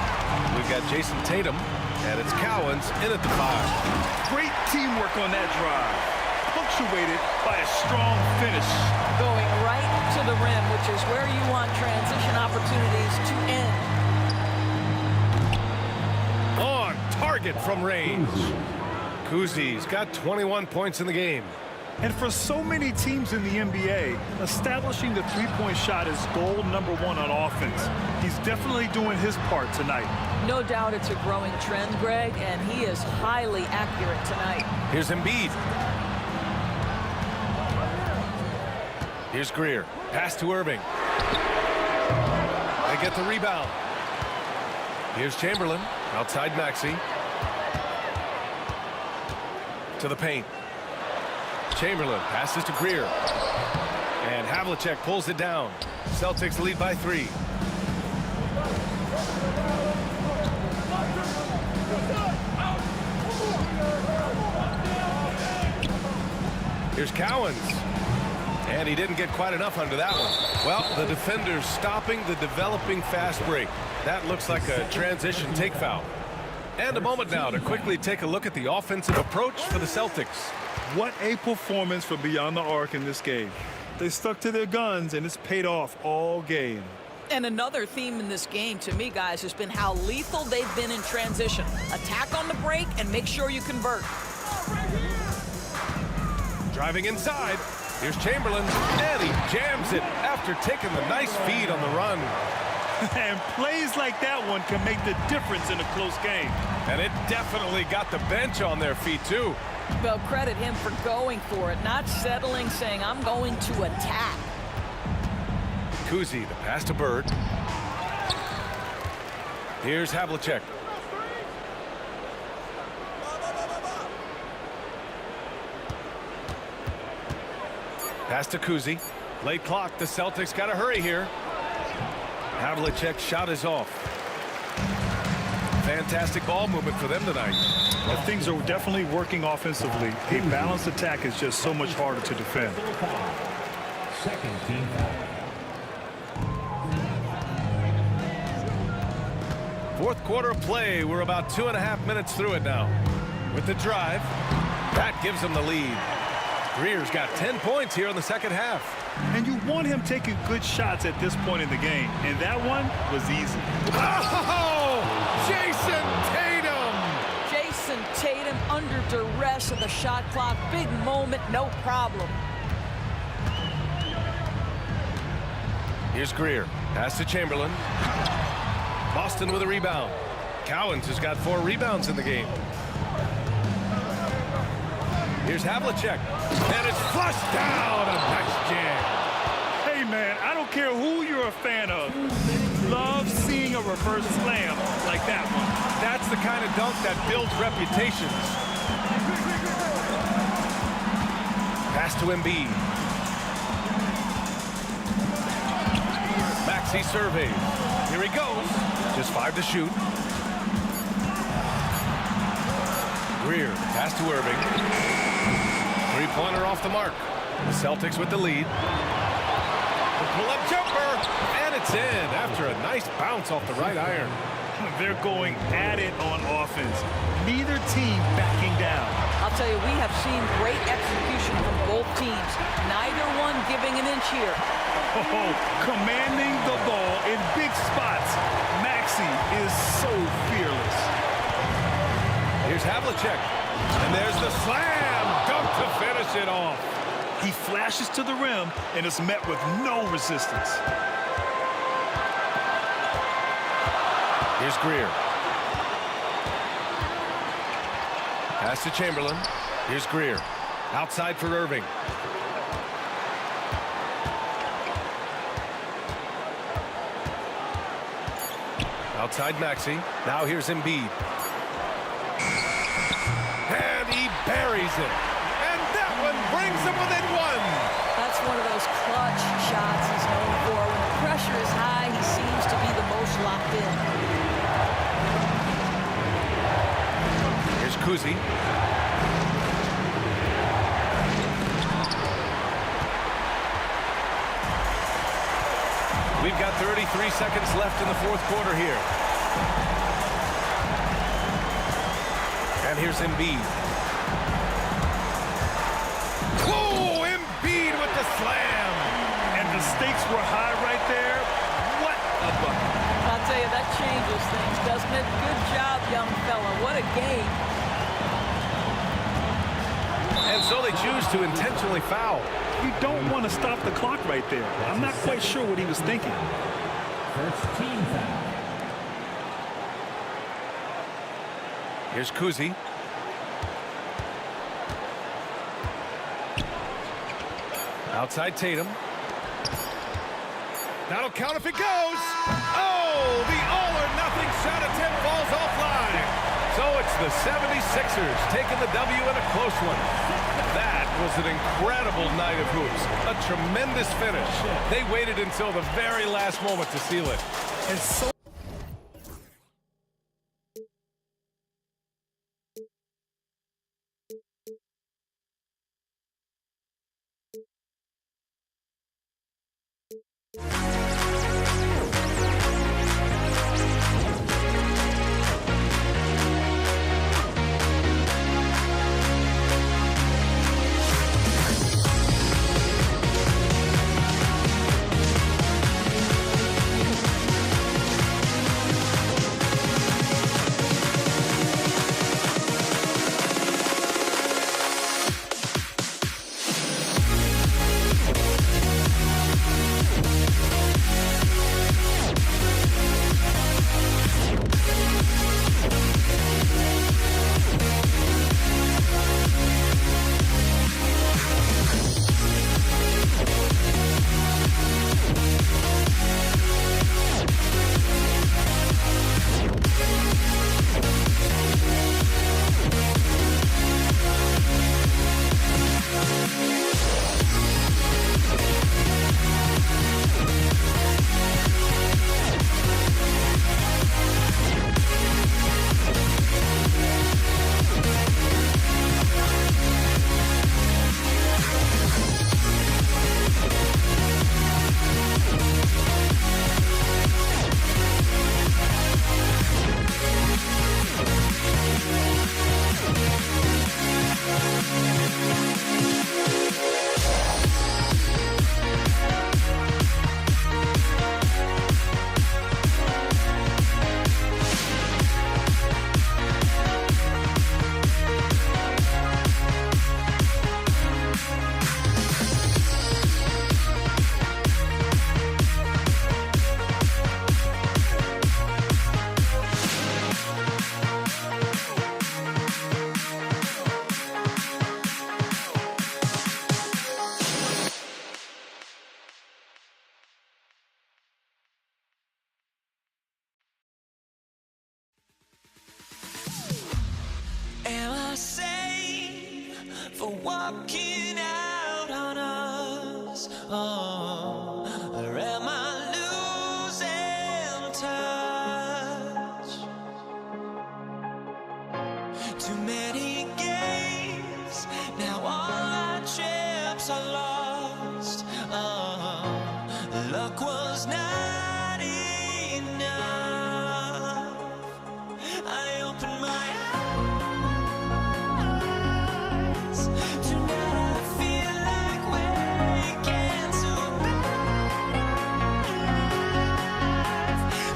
we've got Jason Tatum, and it's Cowens in at the 5. Great teamwork on that drive. Punctuated by a strong finish. Going right to the rim, which is where you want transition opportunities to end. On target from range. Kuzi's got 21 points in the game. And for so many teams in the NBA, establishing the three-point shot is goal number 1 on offense. He's definitely doing his part tonight. No doubt it's a growing trend, Greg, and he is highly accurate tonight. Here's Embiid. Here's Greer. Pass to Irving. They get the rebound. Here's Chamberlain. Outside Maxey. To the paint. Chamberlain passes to Greer. And Havlicek pulls it down. Celtics lead by 3. Here's Cowens. And he didn't get quite enough under that one. Well, the defender's stopping the developing fast break. That looks like a transition take foul. And a moment now to quickly take a look at the offensive approach for the Celtics. What a performance from beyond the arc in this game. They stuck to their guns, and it's paid off all game. And another theme in this game, to me, guys, has been how lethal they've been in transition. Attack on the break and make sure you convert. Driving inside. Here's Chamberlain, and he jams it after taking the nice feed on the run. And plays like that one can make the difference in a close game. And it definitely got the bench on their feet, too. Well, credit him for going for it, not settling, saying, I'm going to attack. Kuzi, the pass to Bird. Here's Havlicek. Pass to Kuzi. Late clock. The Celtics got to hurry here. Havlicek's shot is off. Fantastic ball movement for them tonight. Well, things are definitely working offensively. A balanced attack is just so much harder to defend. Second team foul. Fourth quarter of play. We're about 2.5 minutes through it now. With the drive, that gives them the lead. Greer's got 10 points here in the second half. And you want him taking good shots at this point in the game. And that one was easy. Oh! Jason Tatum! Jason Tatum under duress of the shot clock. Big moment, no problem. Here's Greer. Pass to Chamberlain. Boston with a rebound. Cowens has got 4 rebounds in the game. Here's Havlicek. And it's flushed down. A nice jam. Hey, man, I don't care who you're a fan of. Love seeing a reverse slam like that one. That's the kind of dunk that builds reputations. Pass to Embiid. Maxey surveys. Here he goes. Just 5 to shoot. Greer. Pass to Irving. Three-pointer off the mark. The Celtics with the lead. The pull-up jumper, and it's in after a nice bounce off the right iron. They're going at it on offense. Neither team backing down. I'll tell you, we have seen great execution from both teams. Neither one giving an inch here. Oh, commanding the ball in big spots. Maxey is so fearless. Here's Havlicek. And there's the slam dunk to finish it off. He flashes to the rim and is met with no resistance. Here's Greer. Pass to Chamberlain. Here's Greer. Outside for Irving. Outside Maxey. Now here's Embiid. And he buries it. And that one brings him within 1. That's one of those clutch shots he's known for. When the pressure is high, he seems to be the most locked in. Here's Kuzi. We've got 33 seconds left in the fourth quarter here. And here's Embiid. Oh, Embiid with the slam. And the stakes were high right there. What a bucket. I'll tell you, that changes things, doesn't it? Good job, young fella. What a game. And so they choose to intentionally foul. You don't want to stop the clock right there. I'm not quite sure what he was thinking. First team foul. Here's Kuzi. Outside Tatum. That'll count if it goes. Oh, the all-or-nothing shot attempt falls offline. So it's the 76ers taking the W in a close one. That was an incredible night of hoops. A tremendous finish. They waited until the very last moment to seal it. And so walking out on us. Oh, or am I losing touch? Too many games, now all our chips are lost. Oh, luck was not enough. I opened my eyes. Tonight I feel like waking to life.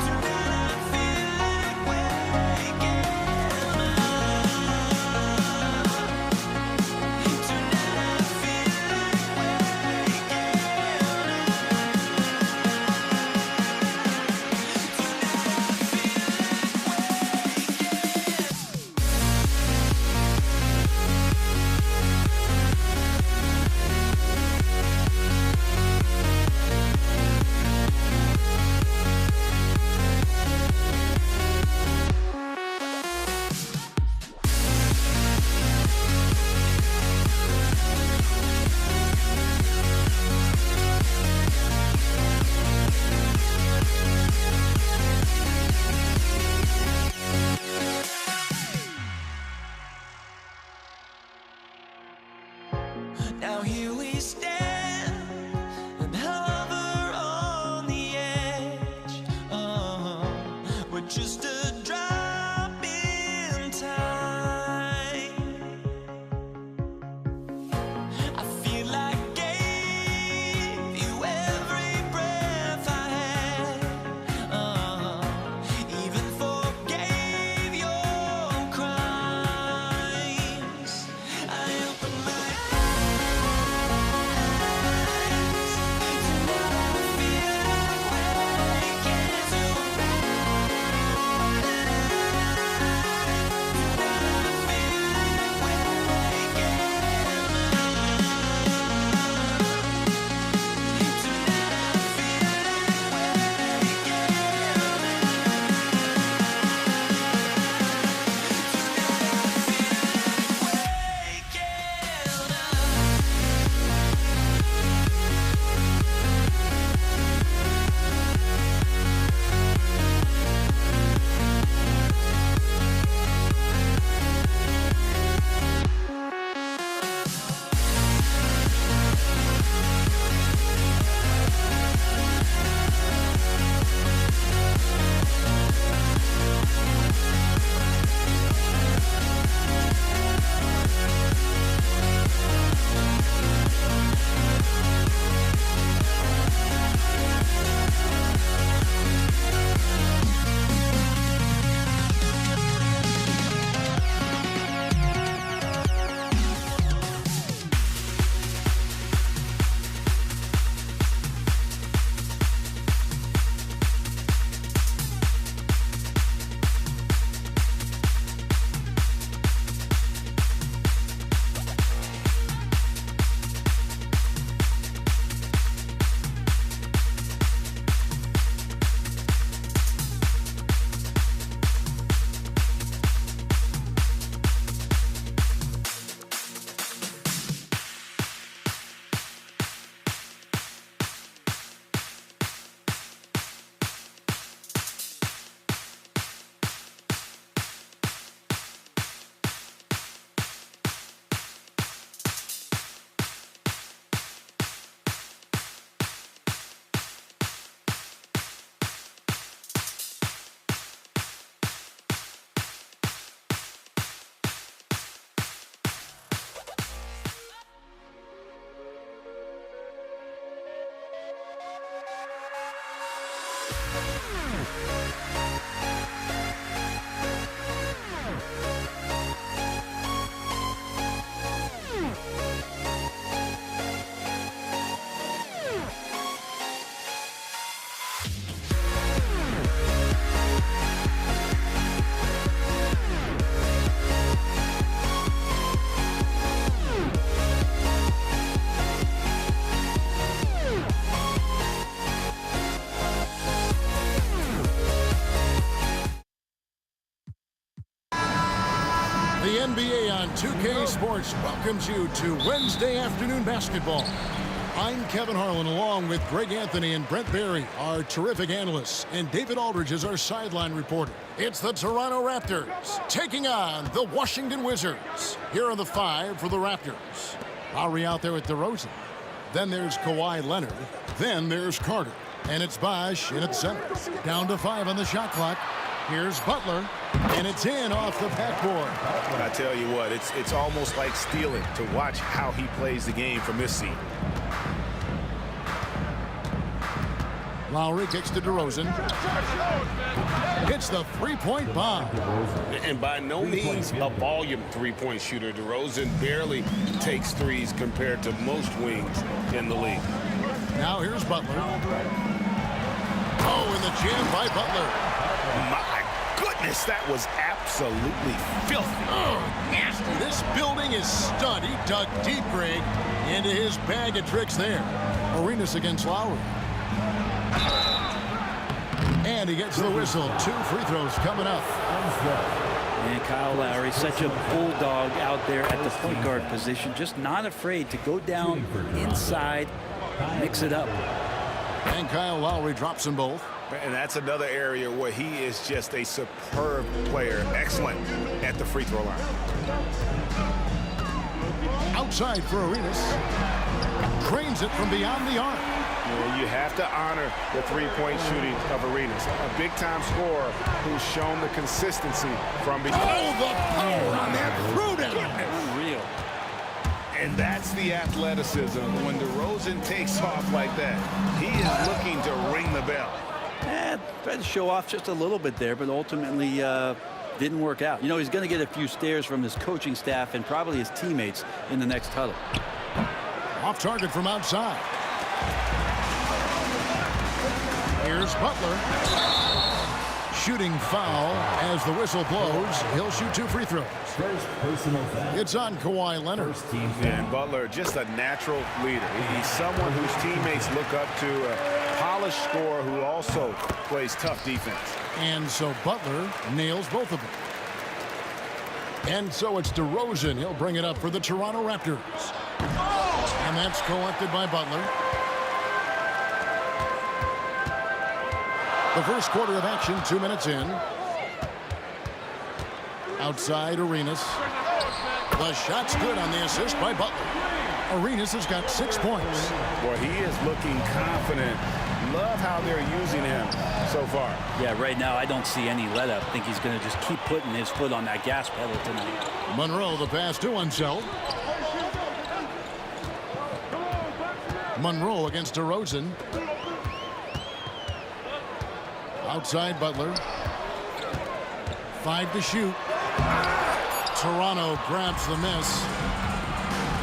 Tonight I feel like waking up. Tonight I feel like now here we stand and hover on the edge. Oh, we're just a drop in time. I feel like gave you every breath I had. Even forgave your crimes. I opened my NBA on 2K Sports welcomes you to Wednesday afternoon basketball. I'm Kevin Harlan along with Greg Anthony and Brent Barry, our terrific analysts, and David Aldridge is our sideline reporter. It's the Toronto Raptors taking on the Washington Wizards. Here are the 5 for the Raptors. Lowry out there with DeRozan. Then there's Kawhi Leonard. Then there's Carter. And it's Bosh in at center. Down to 5 on the shot clock. Here's Butler, and it's in off the backboard. I tell you what, it's almost like stealing to watch how he plays the game from this seat. Lowry kicks to DeRozan. Hits the three-point bomb. And by no means a volume three-point shooter. DeRozan barely takes threes compared to most wings in the league. Now here's Butler. Oh, and the jam by Butler. My goodness, that was absolutely filthy. Oh, nasty. This building is stud. He dug deep, Greg, into his bag of tricks there. Arenas against Lowry. And he gets the whistle. 2 free throws coming up. And Kyle Lowry, such a bulldog out there at the point guard position, just not afraid to go down inside, mix it up. And Kyle Lowry drops them both. And that's another area where he is just a superb player. Excellent at the free throw line. Outside for Arenas. Trains it from beyond the arc. Well, you have to honor the three-point shooting of Arenas. A big-time scorer who's shown the consistency from behind. Oh, the power on that throwdown. Unreal. And that's the athleticism. When DeRozan takes off like that, he is looking to ring the bell. Tried to show off just a little bit there, but ultimately didn't work out. You know, he's going to get a few stares from his coaching staff and probably his teammates in the next huddle. Off target from outside. Here's Butler. Shooting foul as the whistle blows. He'll shoot 2 free throws. It's on Kawhi Leonard. And Butler, just a natural leader. He's someone whose teammates look up to, a polished scorer who also plays tough defense. And so Butler nails both of them. And so it's DeRozan. He'll bring it up for the Toronto Raptors. And that's collected by Butler. The first quarter of action, 2 minutes in. Outside Arenas. The shot's good on the assist by Butler. Arenas has got 6 points. Boy, he is looking confident. Love how they're using him so far. Yeah, right now I don't see any let up. I think he's going to just keep putting his foot on that gas pedal tonight. Monroe, the pass to Unseld. Monroe against DeRozan. Outside Butler. 5 to shoot. Toronto grabs the miss.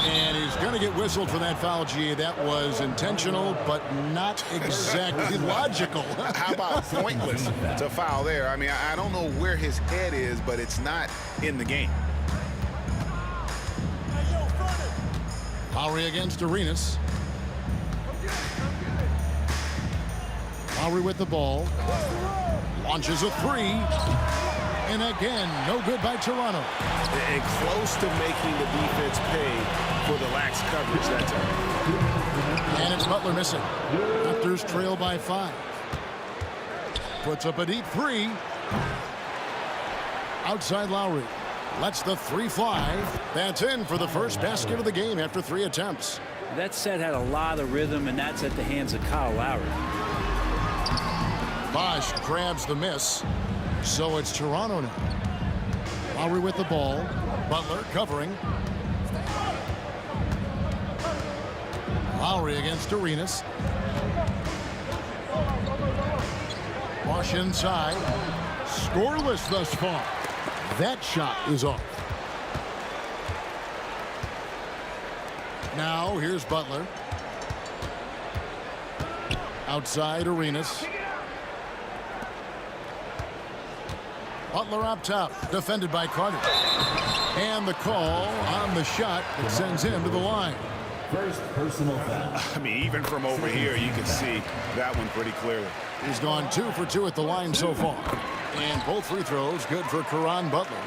And he's going to get whistled for that foul, G. That was intentional, but not exactly logical. How about pointless to foul there? I mean, I don't know where his head is, but it's not in the game. Lowry against Arenas. Lowry with the ball. Launches a 3. And again, no good by Toronto. And close to making the defense pay for the lax coverage that time. And it's Butler missing. Raptors trail by 5. Puts up a deep 3. Outside Lowry. Lets the 3 fly. That's in for the first basket of the game after 3 attempts. That set had a lot of rhythm, and that's at the hands of Kyle Lowry. Bosh grabs the miss. So it's Toronto now. Lowry with the ball. Butler covering. Lowry against Arenas. Bosh inside. Scoreless thus far. That shot is off. Now here's Butler. Outside Arenas. Butler up top, defended by Carter. And the call on the shot that sends him to the line. First personal foul. I mean, even from over here, you can see that one pretty clearly. He's gone 2 for 2 at the line so far. And both free throws good for Caron Butler.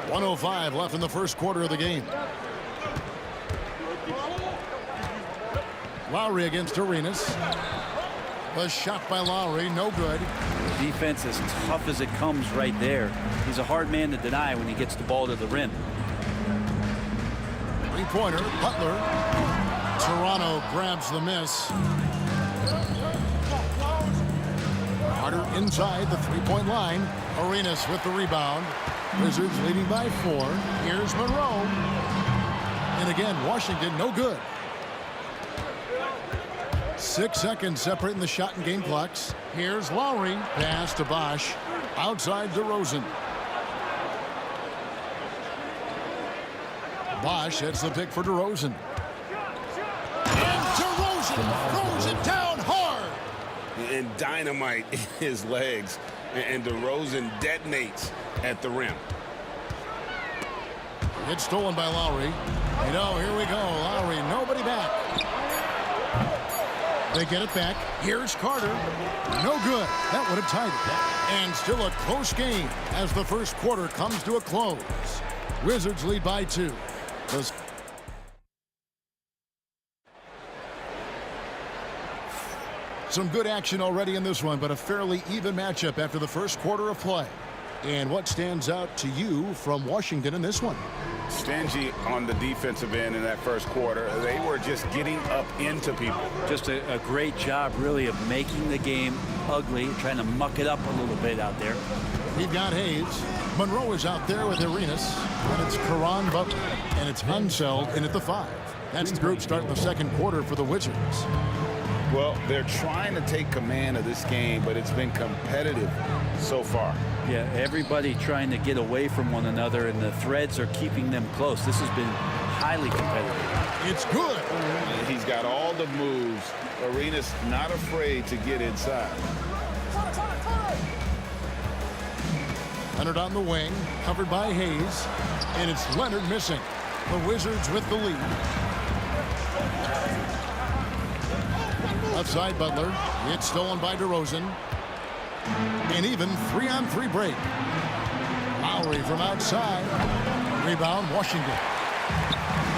1:05 left in the first quarter of the game. Lowry against Arenas. A shot by Lowry, no good. The defense as tough as it comes right there. He's a hard man to deny when he gets the ball to the rim. Three-pointer, Butler. Toronto grabs the miss. Carter inside the three-point line. Arenas with the rebound. Wizards leading by 4. Here's Monroe. And again, Washington no good. 6 seconds separating the shot and game clocks. Here's Lowry. Pass to Bosch. Outside DeRozan. Bosch hits the pick for DeRozan. And DeRozan throws it down hard. And dynamite in his legs. And DeRozan detonates at the rim. It's stolen by Lowry. You know, here we go. Lowry, nobody back. They get it back. Here's Carter. No good. That would have tied it. And still a close game as the first quarter comes to a close. Wizards lead by 2. Some good action already in this one, but a fairly even matchup after the first quarter of play. And what stands out to you from Washington in this one? Stingy on the defensive end in that first quarter. They were just getting up into people. Just a great job, really, of making the game ugly, trying to muck it up a little bit out there. We've got Hayes. Monroe is out there with Arenas. And it's Caron Butler. And it's Unseld in at the 5. That's the group starting the second quarter for the Wizards. Well, they're trying to take command of this game, but it's been competitive so far. Yeah, everybody trying to get away from one another, and the threads are keeping them close. This has been highly competitive. It's good. He's got all the moves. Arenas not afraid to get inside. Leonard on the wing, covered by Hayes. And it's Leonard missing. The Wizards with the lead. Outside Butler. It's stolen by DeRozan. An even 3-on-3 break. Lowry from outside. Rebound, Washington.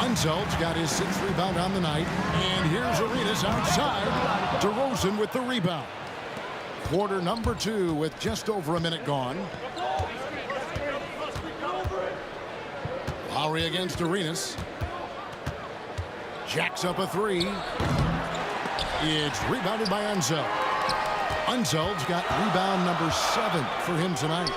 Unseld's got his 6th rebound on the night. And here's Arenas outside. DeRozan with the rebound. Quarter number 2 with just over a minute gone. Lowry against Arenas. Jacks up a 3. It's rebounded by Unseld. Unseld's got rebound number 7 for him tonight.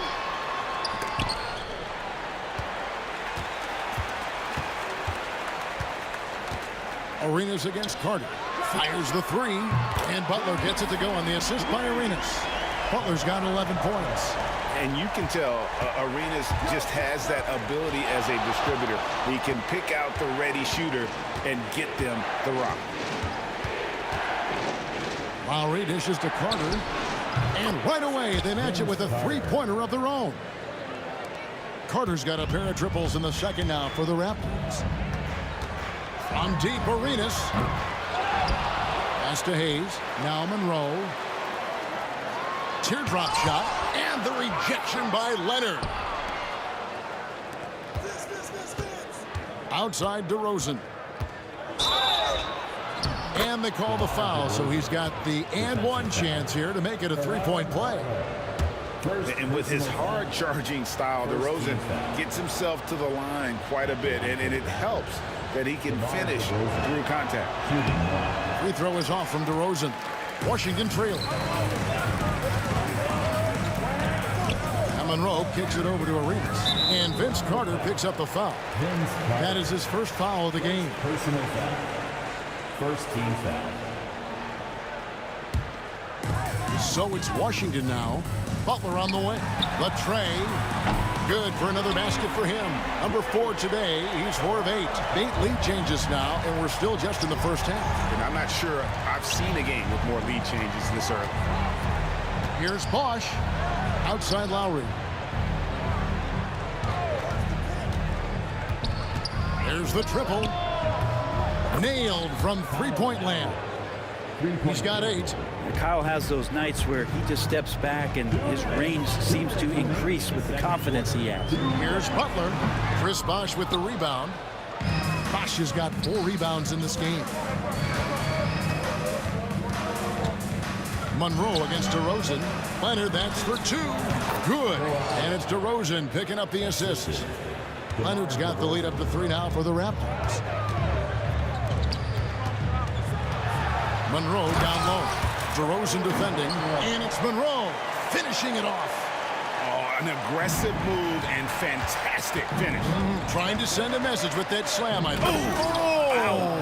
Arenas against Carter. Fires the 3. And Butler gets it to go on the assist by Arenas. Butler's got 11 points. And you can tell Arenas just has that ability as a distributor. He can pick out the ready shooter and get them the rock. Lowry dishes to Carter. And right away, they match it with a 3-pointer of their own. Carter's got a pair of triples in the second now for the Raptors. From deep, Arenas. Pass to Hayes. Now Monroe. Teardrop shot. And the rejection by Leonard. Outside DeRozan. And they call the foul, so he's got the and-one chance here to make it a 3-point play. And with his hard-charging style, DeRozan gets himself to the line quite a bit, and it helps that he can finish through contact. Free throw is off from DeRozan. Washington trailing. And Monroe kicks it over to Arenas. And Vince Carter picks up the foul. That is his first foul of the game. Personal foul. First team foul. So it's Washington now. Butler on the wing. Latrey. Good for another basket for him. Number 4 today. He's 4 of 8. 8 lead changes now, and we're still just in the first half. And I'm not sure I've seen a game with more lead changes this early. Here's Bosch. Outside Lowry. There's the triple. Nailed from three-point land. He's got 8. Kyle has those nights where he just steps back and his range seems to increase with the confidence he has. Here's Butler. Chris Bosh with the rebound. Bosh has got 4 rebounds in this game. Monroe against DeRozan. Leonard, that's for 2. Good. And it's DeRozan picking up the assist. Leonard's got the lead up to 3 now for the Raptors. Monroe down low. DeRozan defending. And it's Monroe finishing it off. Oh, an aggressive move and fantastic finish. Trying to send a message with that slam, I think. Oh!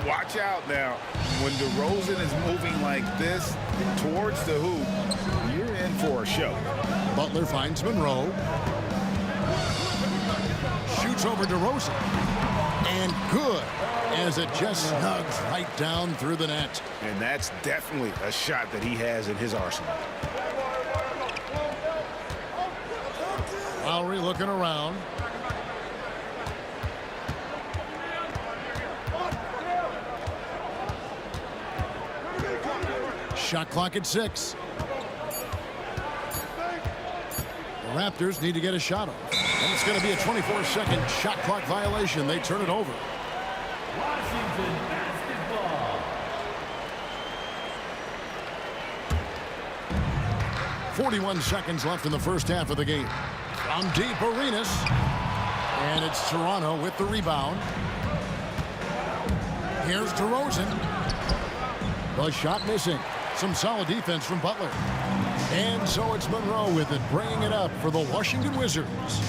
Watch out now. When DeRozan is moving like this towards the hoop, you're in for a show. Butler finds Monroe. Shoots over DeRozan. And good, as it just snugs right down through the net. And that's definitely a shot that he has in his arsenal. Lowry looking around. Shot clock at 6. The Raptors need to get a shot off. And it's going to be a 24-second shot clock violation. They turn it over. Washington basketball. 41 seconds left in the first half of the game. From deep, Arenas. And it's Toronto with the rebound. Here's DeRozan. The shot missing. Some solid defense from Butler. And so it's Monroe with it, bringing it up for the Washington Wizards.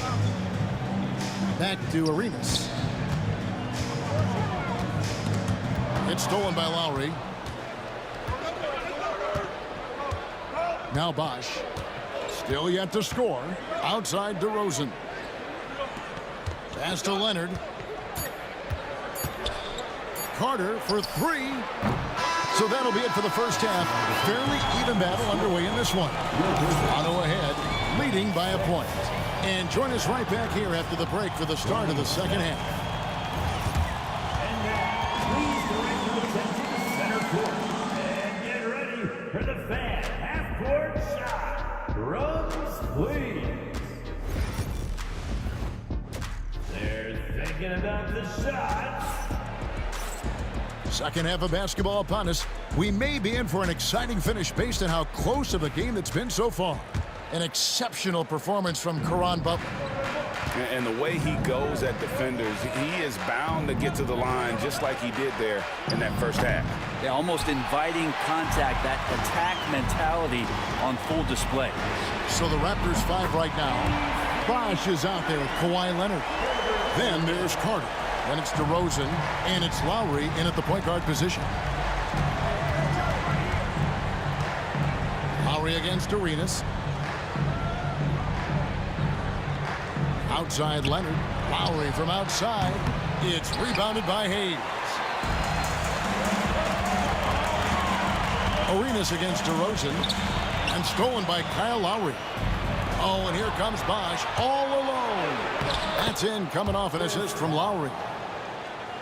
Back to Arenas. It's stolen by Lowry. Now Bosh. Still yet to score. Outside DeRozan. Pass to Leonard. Carter for 3. So that'll be it for the first half. Fairly even battle underway in this one. Toronto ahead, leading by a point. And join us right back here after the break for the start of the second half. And get ready for the fan half-court shot. Drums, please. They're thinking about the shots. Second half of basketball upon us. We may be in for an exciting finish based on how close of a game that's been so far. An exceptional performance from Caron Butler. And the way he goes at defenders, he is bound to get to the line just like he did there in that first half. Yeah, almost inviting contact, that attack mentality on full display. So the Raptors 5 right now. Bosh is out there with Kawhi Leonard. Then there's Carter. Then it's DeRozan, and it's Lowry in at the point guard position. Lowry against Arenas. Outside Leonard. Lowry from outside. It's rebounded by Hayes. Arenas against DeRozan. And stolen by Kyle Lowry. Oh, and here comes Bosh all alone. That's in, coming off an assist from Lowry.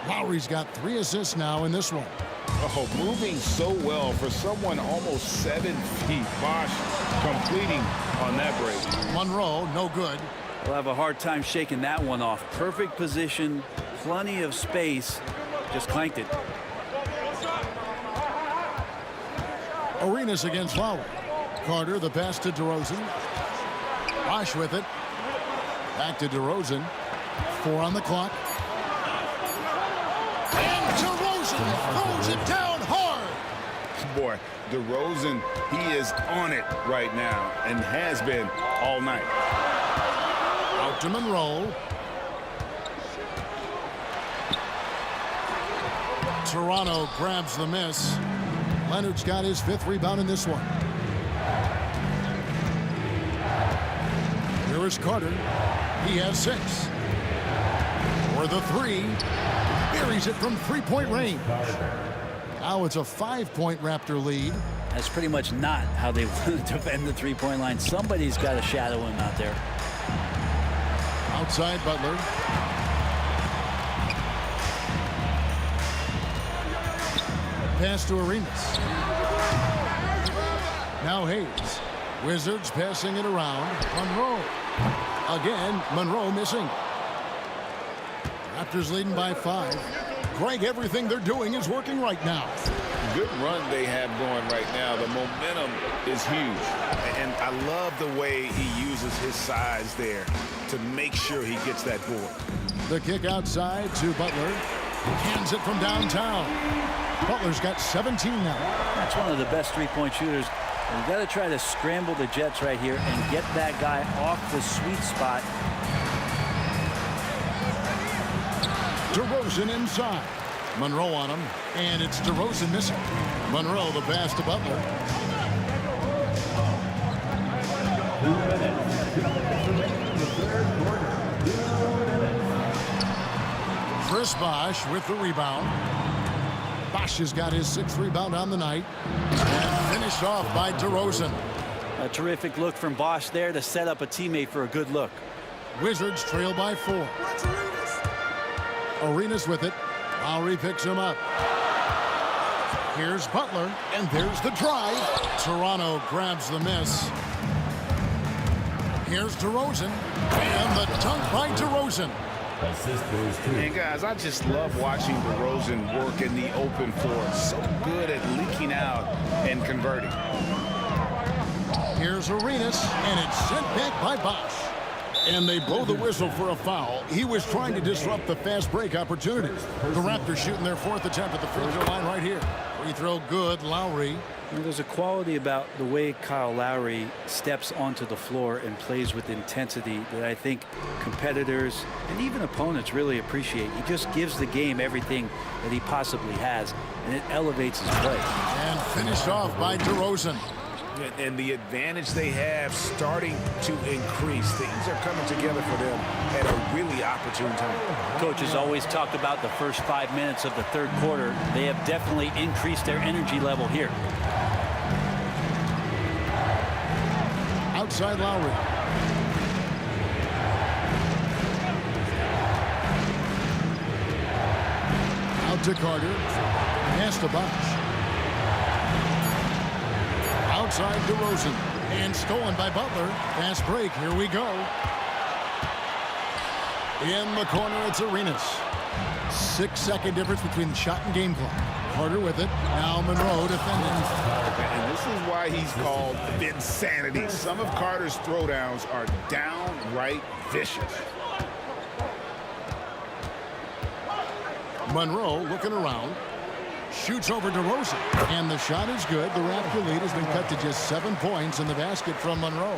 Lowry's got 3 assists now in this one. Oh, moving so well for someone almost 7 feet. Bosh completing on that break. Monroe, no good. We'll have a hard time shaking that one off. Perfect position, plenty of space. Just clanked it. Arenas against Lowry. Carter, the pass to DeRozan. Bosh with it. Back to DeRozan. 4 on the clock. And DeRozan throws it down hard. Boy, DeRozan, he is on it right now and has been all night. Out to Monroe. Toronto grabs the miss. Leonard's got his 5th rebound in this one. Here is Carter. He has 6. For the 3. Buries it from 3-point range. Now it's a 5-point Raptor lead. That's pretty much not how they want to defend the 3-point line. Somebody's got to shadow him out there. Outside Butler. pass to Arenas. Now Hayes. Wizards passing it around. Monroe. Again, Monroe missing. Raptors leading by 5. Greg, everything they're doing is working right now. Good run they have going right now. The momentum is huge. And I love the way he uses his size there to make sure he gets that board. The kick outside to Butler. Hands it from downtown. Butler's got 17 now. That's one of the best three-point shooters. You've got to try to scramble the Jets right here and get that guy off the sweet spot. DeRozan inside. Monroe on him, and it's DeRozan missing. Monroe the pass to Butler. Chris Bosh with the rebound. Bosh has got his 6th rebound on the night. And finished off by DeRozan. A terrific look from Bosh there to set up a teammate for a good look. Wizards trail by 4. Arenas with it. Lowry picks him up. Here's Butler, and there's the drive. Toronto grabs the miss. Here's DeRozan, and the dunk by DeRozan. And guys, I just love watching DeRozan work in the open floor. So good at leaking out and converting. Here's Arenas, and it's sent back by Bosh. And they blow the whistle for a foul. He was trying to disrupt the fast break opportunity. The Raptors shooting their 4th attempt at the free throw line right here. Free throw good, Lowry. And there's a quality about the way Kyle Lowry steps onto the floor and plays with intensity that I think competitors and even opponents really appreciate. He just gives the game everything that he possibly has, and it elevates his play. And finished off by DeRozan. And the advantage they have starting to increase. Things are coming together for them at a really opportune time. Coach has always talked about the first 5 minutes of the 3rd quarter. They have definitely increased their energy level here. Outside Lowry. Out to Carter. Pass to Bosh. Outside DeRozan, and stolen by Butler. Fast break, here we go. In the corner, it's Arenas. 6-second difference between shot and game clock. Carter with it, now Monroe defending. And this is why he's called Vinsanity. Some of Carter's throwdowns are downright vicious. Monroe looking around. Shoots over DeRozan, and the shot is good. The Raptor lead has been cut to just 7 points in the basket from Monroe.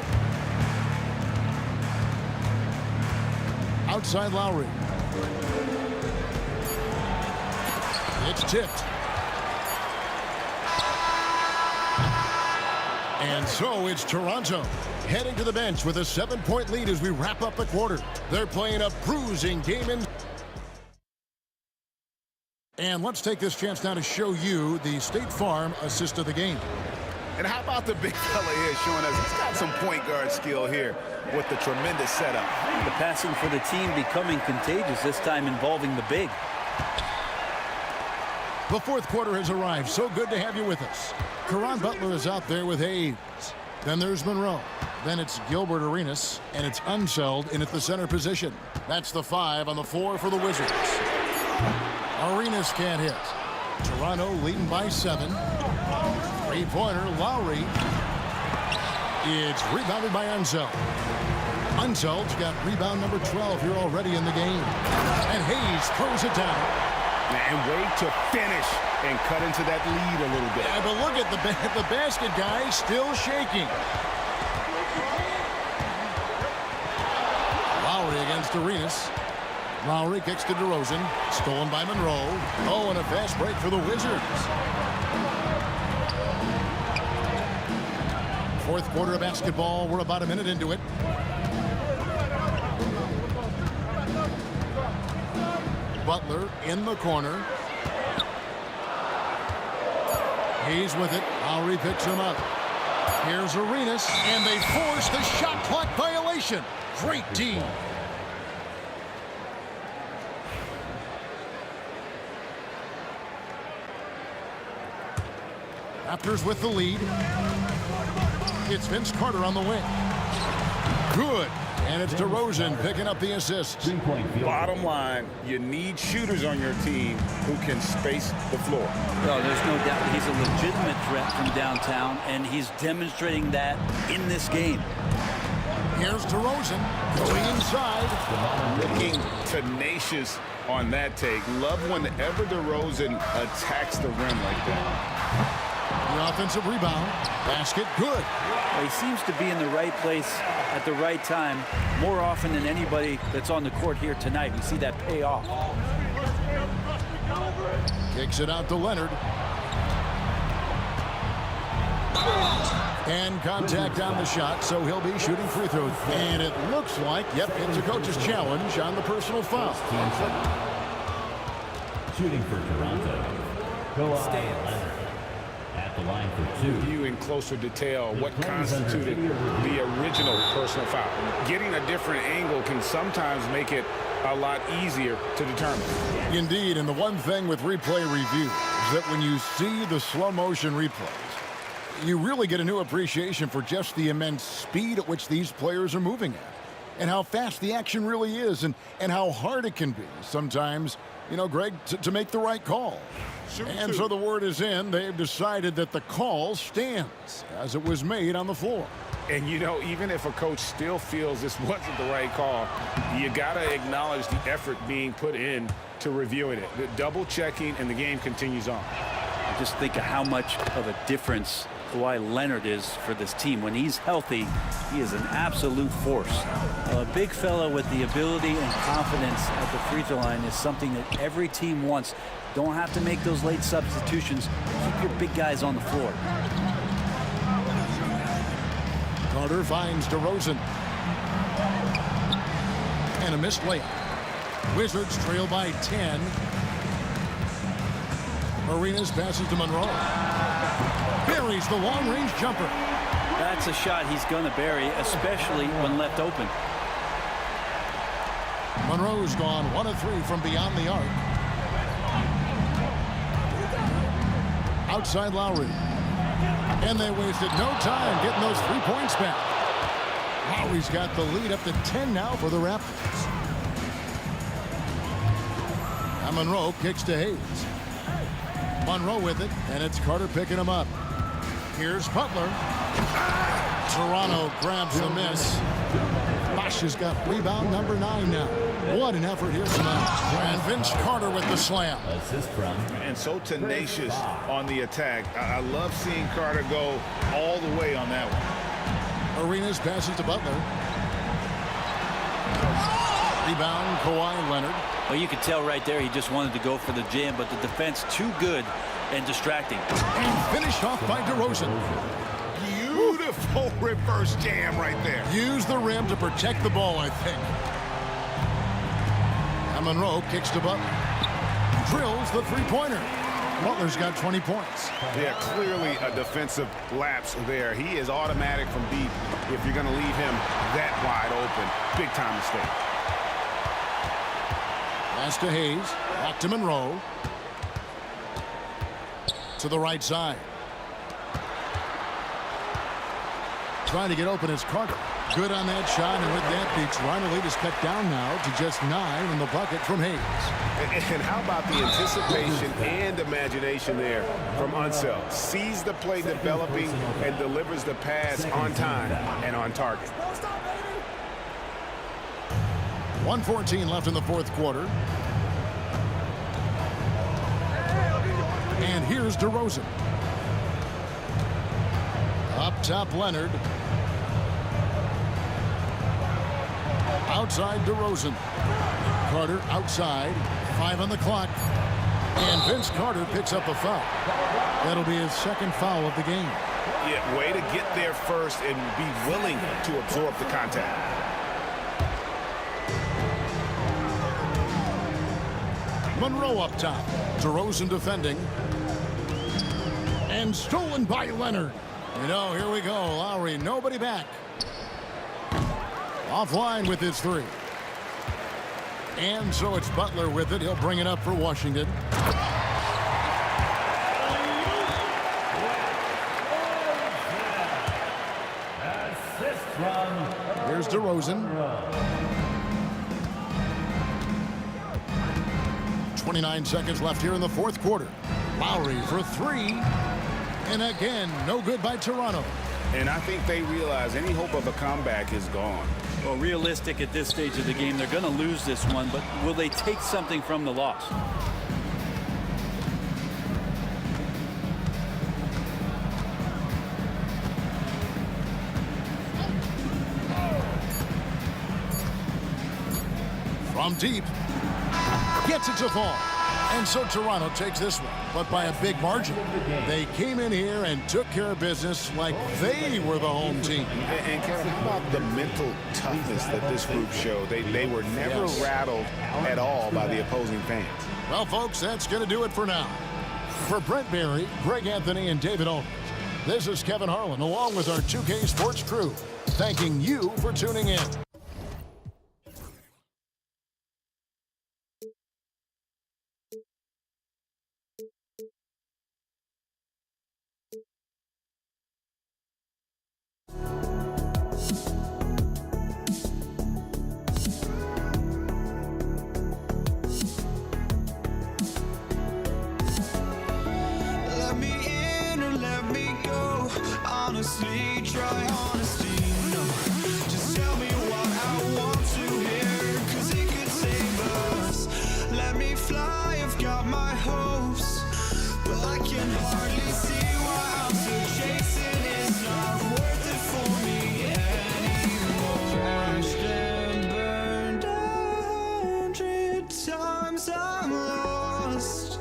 Outside Lowry. It's tipped. And so it's Toronto heading to the bench with a 7-point lead as we wrap up the quarter. They're playing a bruising game in. And let's take this chance now to show you the State Farm assist of the game. And how about the big fella here showing us he's got some point guard skill here with the tremendous setup. The passing for the team becoming contagious, this time involving the big. The 4th quarter has arrived. So good to have you with us. Caron Butler is out there with Hayes. Then there's Monroe. Then it's Gilbert Arenas, and it's Unseld in at the center position. That's the 5 on the 4 for the Wizards. Arenas can't hit. Toronto leading by 7. Three-pointer, Lowry. It's rebounded by Unseld. Unseld's got rebound number 12 here already in the game. And Hayes throws it down. And wait to finish and cut into that lead a little bit. Yeah, but look at the basket guy still shaking. Lowry against Arenas. Lowry kicks to DeRozan. Stolen by Monroe. Oh, and a fast break for the Wizards. 4th quarter of basketball. We're about a minute into it. Butler in the corner. He's with it. Lowry picks him up. Here's Arenas, and they force the shot clock violation. Great team. Raptors with the lead. It's Vince Carter on the wing. Good. And it's DeRozan picking up the assist. Bottom line, you need shooters on your team who can space the floor. Well, there's no doubt he's a legitimate threat from downtown, and he's demonstrating that in this game. Here's DeRozan going inside. Looking tenacious on that take. Love whenever DeRozan attacks the rim like that. The offensive rebound. Basket good. Well, he seems to be in the right place at the right time more often than anybody that's on the court here tonight. We see that pay off. Kicks it out to Leonard. And contact on the shot, so he'll be shooting free throws. And it looks like, yep, it's a coach's challenge on the personal foul. Shooting for Toronto. Leonard at the line for 2. View in closer detail what constituted the original personal foul. Getting a different angle can sometimes make it a lot easier to determine. Indeed, and the one thing with replay review is that when you see the slow motion replays, you really get a new appreciation for just the immense speed at which these players are moving at, and how fast the action really is, and how hard it can be sometimes, you know, Greg, to make the right call. And so the word is in. They've decided that the call stands as it was made on the floor. And, you know, even if a coach still feels this wasn't the right call, you got to acknowledge the effort being put in to reviewing it. The double checking, and the game continues on. Just think of how much of a difference Kawhi Leonard is for this team. When he's healthy, he is an absolute force. A big fella with the ability and confidence at the free throw line is something that every team wants. Don't have to make those late substitutions. Keep your big guys on the floor. Carter finds DeRozan. And a missed layup. Wizards trail by 10. Arenas passes to Monroe. Buries the long-range jumper. That's a shot he's going to bury, especially when left open. Monroe's gone 1 of 3 from beyond the arc. Outside Lowry. And they wasted no time getting those 3 points back. Lowry's got the lead up to 10 now for the Raptors. And Monroe kicks to Hayes. Monroe with it, and it's Carter picking him up. Here's Butler. Toronto grabs the miss. Bosch has got rebound number 9 now. What an effort here tonight. And Vince Carter with the slam. And so tenacious on the attack. I love seeing Carter go all the way on that one. Arenas passes to Butler. Rebound, Kawhi Leonard. Well, you could tell right there he just wanted to go for the jam, but the defense too good and distracting. And finished off by DeRozan. Beautiful reverse jam right there. Use the rim to protect the ball, I think. And Monroe kicks to Butler. Drills the three-pointer. Butler's got 20 points. Yeah, clearly a defensive lapse there. He is automatic from deep if you're going to leave him that wide open. Big-time mistake. Pass to Hayes. Back to Monroe. To the right side. Trying to get open is Carter. Good on that shot, and with that, the Toronto lead is cut down now to just 9 in the bucket from Hayes. And how about the anticipation and imagination there from Unseld? Sees the play developing and delivers the pass on time and on target. 1:14 left in the fourth quarter. And here's DeRozan. Up top, Leonard. Outside, DeRozan. Carter outside. 5 on the clock. And Vince Carter picks up a foul. That'll be his second foul of the game. Yeah, way to get there first and be willing to absorb the contact. Monroe up top. DeRozan defending. And stolen by Leonard. You know, here we go. Lowry, nobody back. Offline with his 3. And so it's Butler with it. He'll bring it up for Washington. Here's DeRozan. 29 seconds left here in the fourth quarter. Lowry for three. And again, no good by Toronto. And I think they realize any hope of a comeback is gone. Well, realistic at this stage of the game, they're going to lose this one, but will they take something from the loss? From deep. Gets it to fall. And so Toronto takes this one, but by a big margin. They came in here and took care of business like they were the home team. And Kevin, how about the mental toughness that this group showed? They were never rattled at all by the opposing fans. Well, folks, that's going to do it for now. For Brent Barry, Greg Anthony, and David Aldridge, this is Kevin Harlan, along with our 2K Sports crew, thanking you for tuning in. Let me in or let me go. Honestly, try honesty. No, just tell me what I want to hear, 'cause it could save us. Let me fly, I've got my hopes, but I can hardly see why I'm still chasing. It's not worth it for me anymore. Crashed and burned 100 times I'm lost.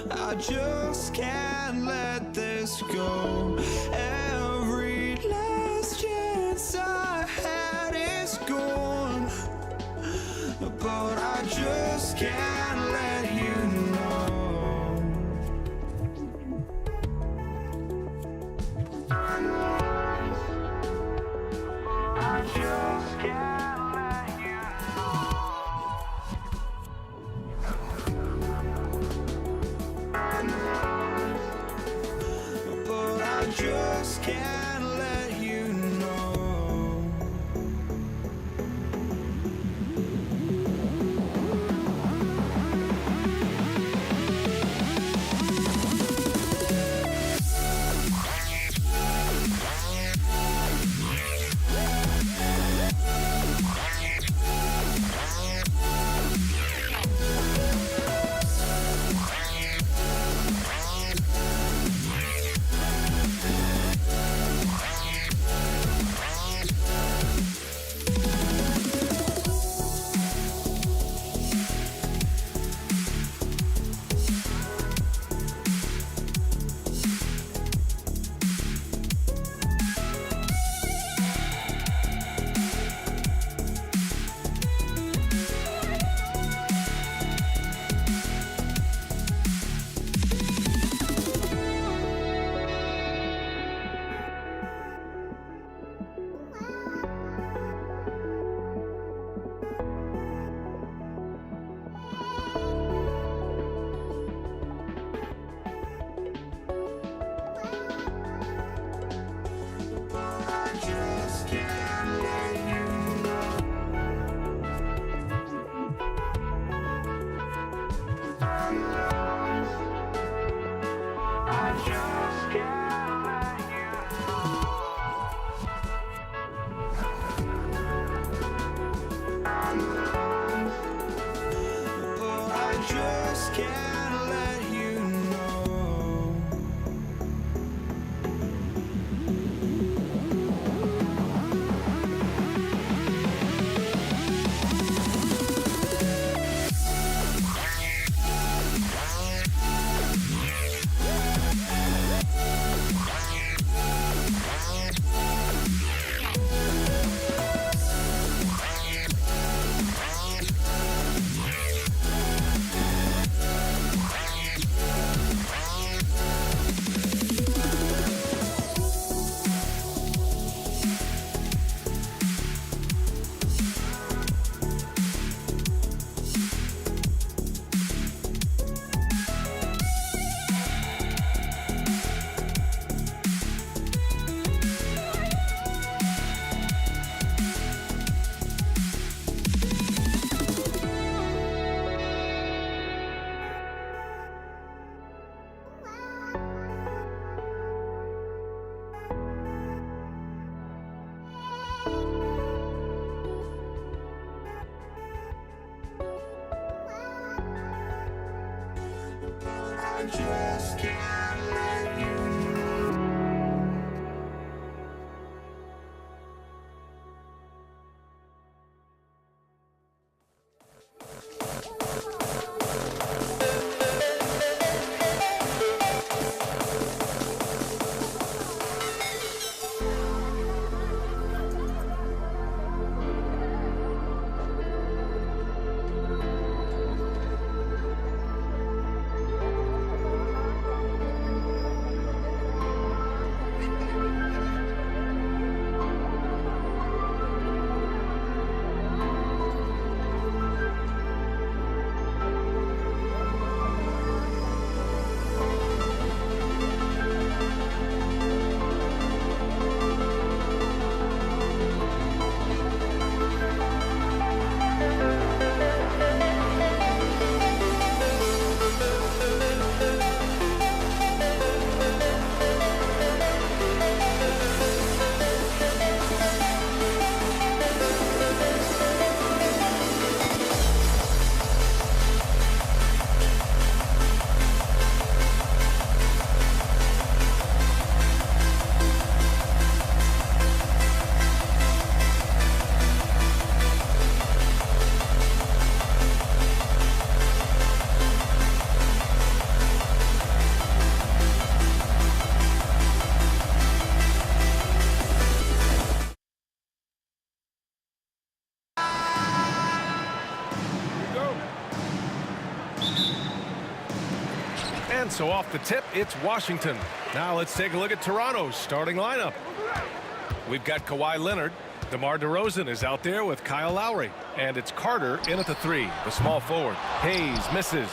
I just can't let this go. Every last chance I had is gone, but I just can't let you know. I just can't let you but I just can't let you know. just can't let you go. And so off the tip, it's Washington. Now let's take a look at Toronto's starting lineup. We've got Kawhi Leonard. DeMar DeRozan is out there with Kyle Lowry. And it's Carter in at the 3, the small forward. Hayes misses.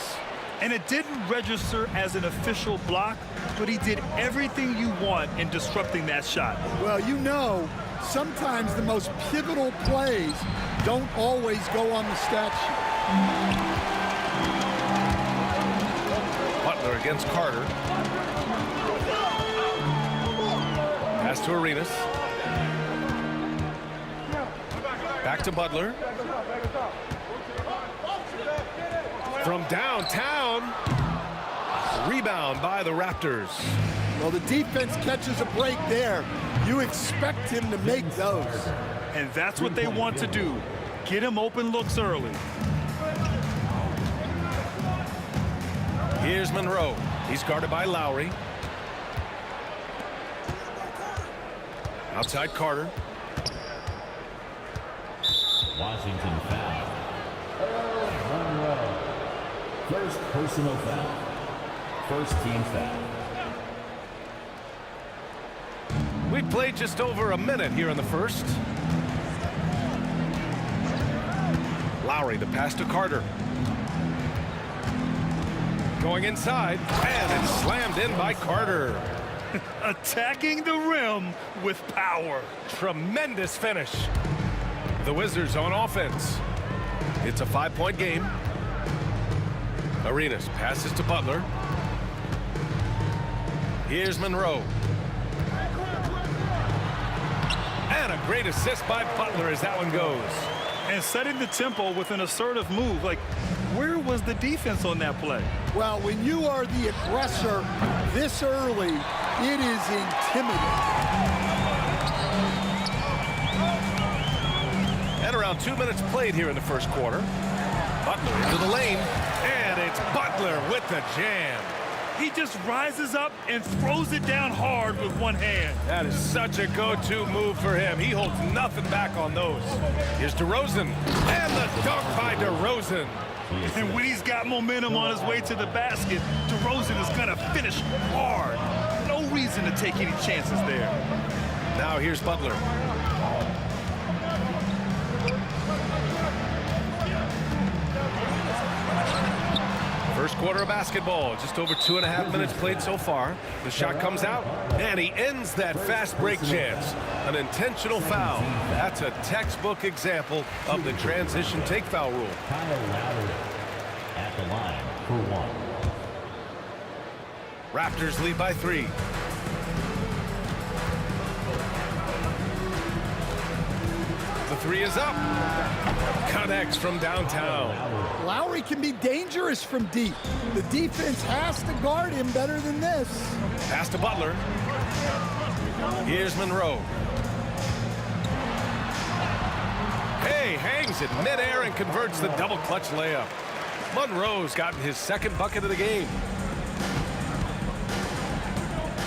And it didn't register as an official block, but he did everything you want in disrupting that shot. Well, you know, sometimes the most pivotal plays don't always go on the stat sheet. Butler against Carter. Pass to Arenas. Back to Butler. From downtown. Rebound by the Raptors. Well, the defense catches a break there. You expect him to make those. And that's what they want to do. Get him open looks early. Here's Monroe. He's guarded by Lowry. Outside Carter. Washington foul. Monroe. First personal foul. First team foul. We played just over a minute here in the first. Lowry, the pass to Carter. Going inside, and it's slammed in by Carter. Attacking the rim with power. Tremendous finish. The Wizards on offense. It's a 5-point game. Arenas passes to Butler. Here's Monroe. And a great assist by Butler as that one goes. And setting the tempo with an assertive move. Like, where was the defense on that play? Well, when you are the aggressor this early, it is intimidating. And around 2 minutes played here in the first quarter. Butler into the lane, and it's Butler with the jam. He just rises up and throws it down hard with one hand. That is such a go-to move for him. He holds nothing back on those. Here's DeRozan, and the dunk by DeRozan. And when he's got momentum on his way to the basket, DeRozan is going to finish hard. No reason to take any chances there. Now here's Butler. First quarter of basketball, just over 2.5 minutes played so far. The shot comes out, and he ends that fast break chance. An intentional foul. That's a textbook example of the transition take foul rule. Kyle Lowry at the line for 1. Raptors lead by 3. The three is up. Connects from downtown. Lowry can be dangerous from deep. The defense has to guard him better than this. Pass to Butler. Here's Monroe. Hay hangs it midair and converts the double clutch layup. Monroe's gotten his second bucket of the game.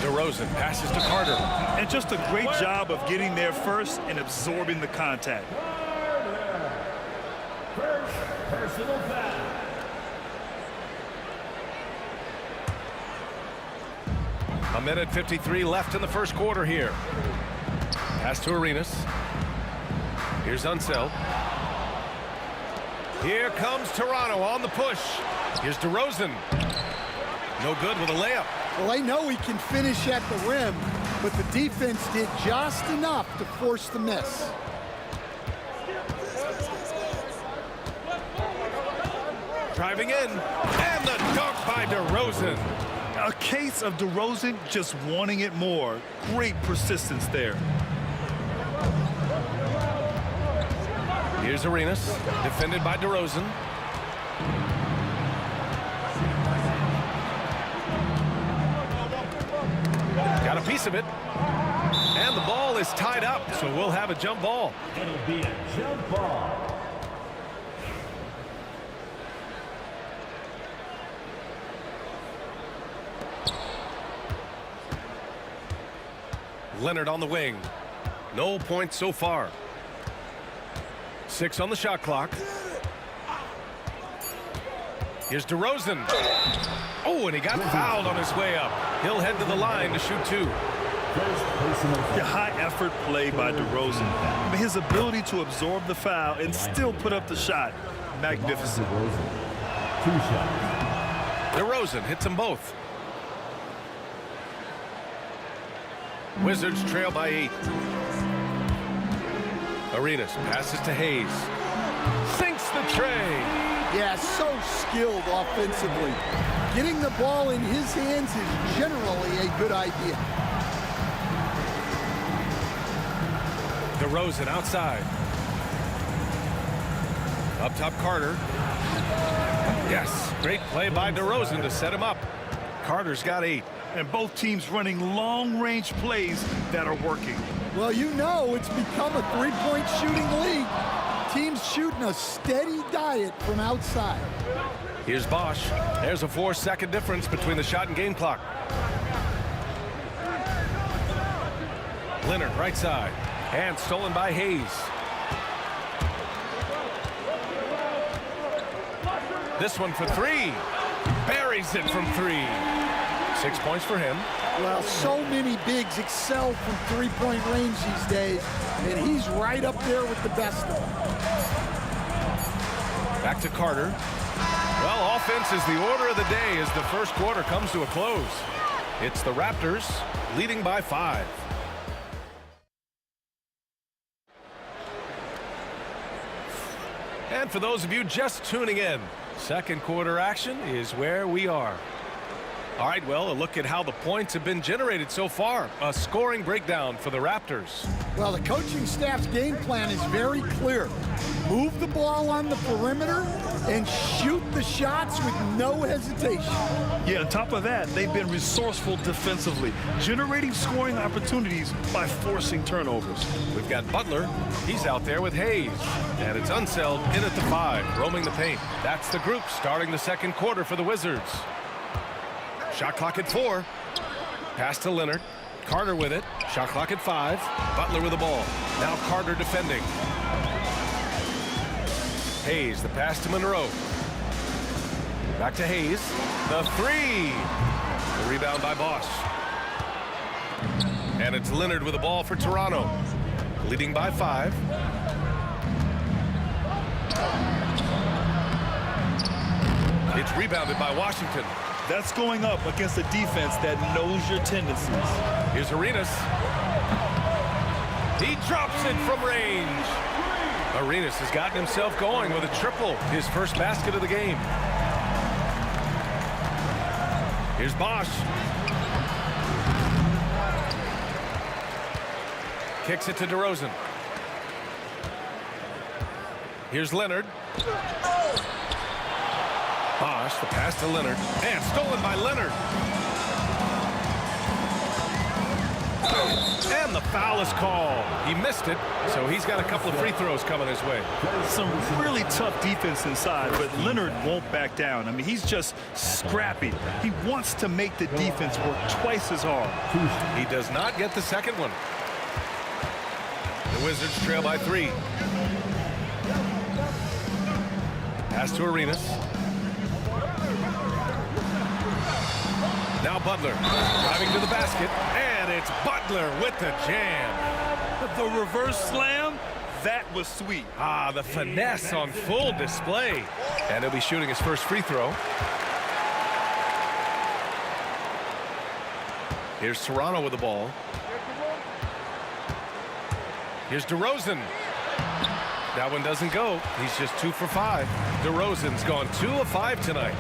DeRozan passes to Carter. And just a great job of getting there first and absorbing the contact. First personal foul. A minute 53 left in the first quarter here. Pass to Arenas. Here's Unseld. Here comes Toronto on the push. Here's DeRozan. No good with a layup. Well, they know he can finish at the rim, but the defense did just enough to force the miss. Driving in, and the dunk by DeRozan. A case of DeRozan just wanting it more. Great persistence there. Here's Arenas, defended by DeRozan. Got a piece of it. And the ball is tied up, so we'll have a jump ball. It'll be a jump ball. Leonard on the wing. No points so far. 6 on the shot clock. Here's DeRozan. Oh, and he got fouled on his way up. He'll head to the line to shoot 2. The high effort play by DeRozan. His ability to absorb the foul and still put up the shot. Magnificent. 2 shots. DeRozan hits them both. Wizards trail by 8. Arenas passes to Hayes. Sinks the tray. Yeah, so skilled offensively. Getting the ball in his hands is generally a good idea. DeRozan outside. Up top, Carter. Yes, great play by DeRozan to set him up. Carter's got 8. And both teams running long-range plays that are working. Well, you know it's become a three-point shooting league. Teams shooting a steady diet from outside. Here's Bosch. There's a 4-second difference between the shot and game clock. Leonard right side. And stolen by Hayes. This one for 3. Buries it from 3. 6 points for him. Well, so many bigs excel from three-point range these days, and he's right up there with the best of them. Back to Carter. Well, offense is the order of the day as the first quarter comes to a close. It's the Raptors leading by 5. And for those of you just tuning in, second quarter action is where we are. All right, well, a look at how the points have been generated so far. A scoring breakdown for the Raptors. Well, the coaching staff's game plan is very clear. Move the ball on the perimeter and shoot the shots with no hesitation. Yeah, on top of that, they've been resourceful defensively, generating scoring opportunities by forcing turnovers. We've got Butler. He's out there with Hayes. And it's Unseld in at the 5, roaming the paint. That's the group starting the second quarter for the Wizards. Shot clock at 4. Pass to Leonard. Carter with it. Shot clock at 5. Butler with the ball. Now Carter defending. Hayes, the pass to Monroe. Back to Hayes. The 3. The rebound by Bosch. And it's Leonard with the ball for Toronto. Leading by 5. It's rebounded by Washington. That's going up against a defense that knows your tendencies. Here's Arenas. He drops it from range. Arenas has gotten himself going with a triple, his first basket of the game. Here's Bosch. Kicks it to DeRozan. Here's Leonard. Bosch, the pass to Leonard. And stolen by Leonard. And the foul is called. He missed it, so he's got a couple of free throws coming his way. Some really tough defense inside, but Leonard won't back down. I mean, he's just scrappy. He wants to make the defense work twice as hard. He does not get the second one. The Wizards trail by 3. Pass to Arenas. Now Butler driving to the basket, and it's Butler with the jam. The reverse slam, that was sweet. Ah, the finesse on full display. And he'll be shooting his first free throw. Here's Toronto with the ball. Here's DeRozan. That one doesn't go. He's just 2 for 5. DeRozan's gone 2 of 5 tonight.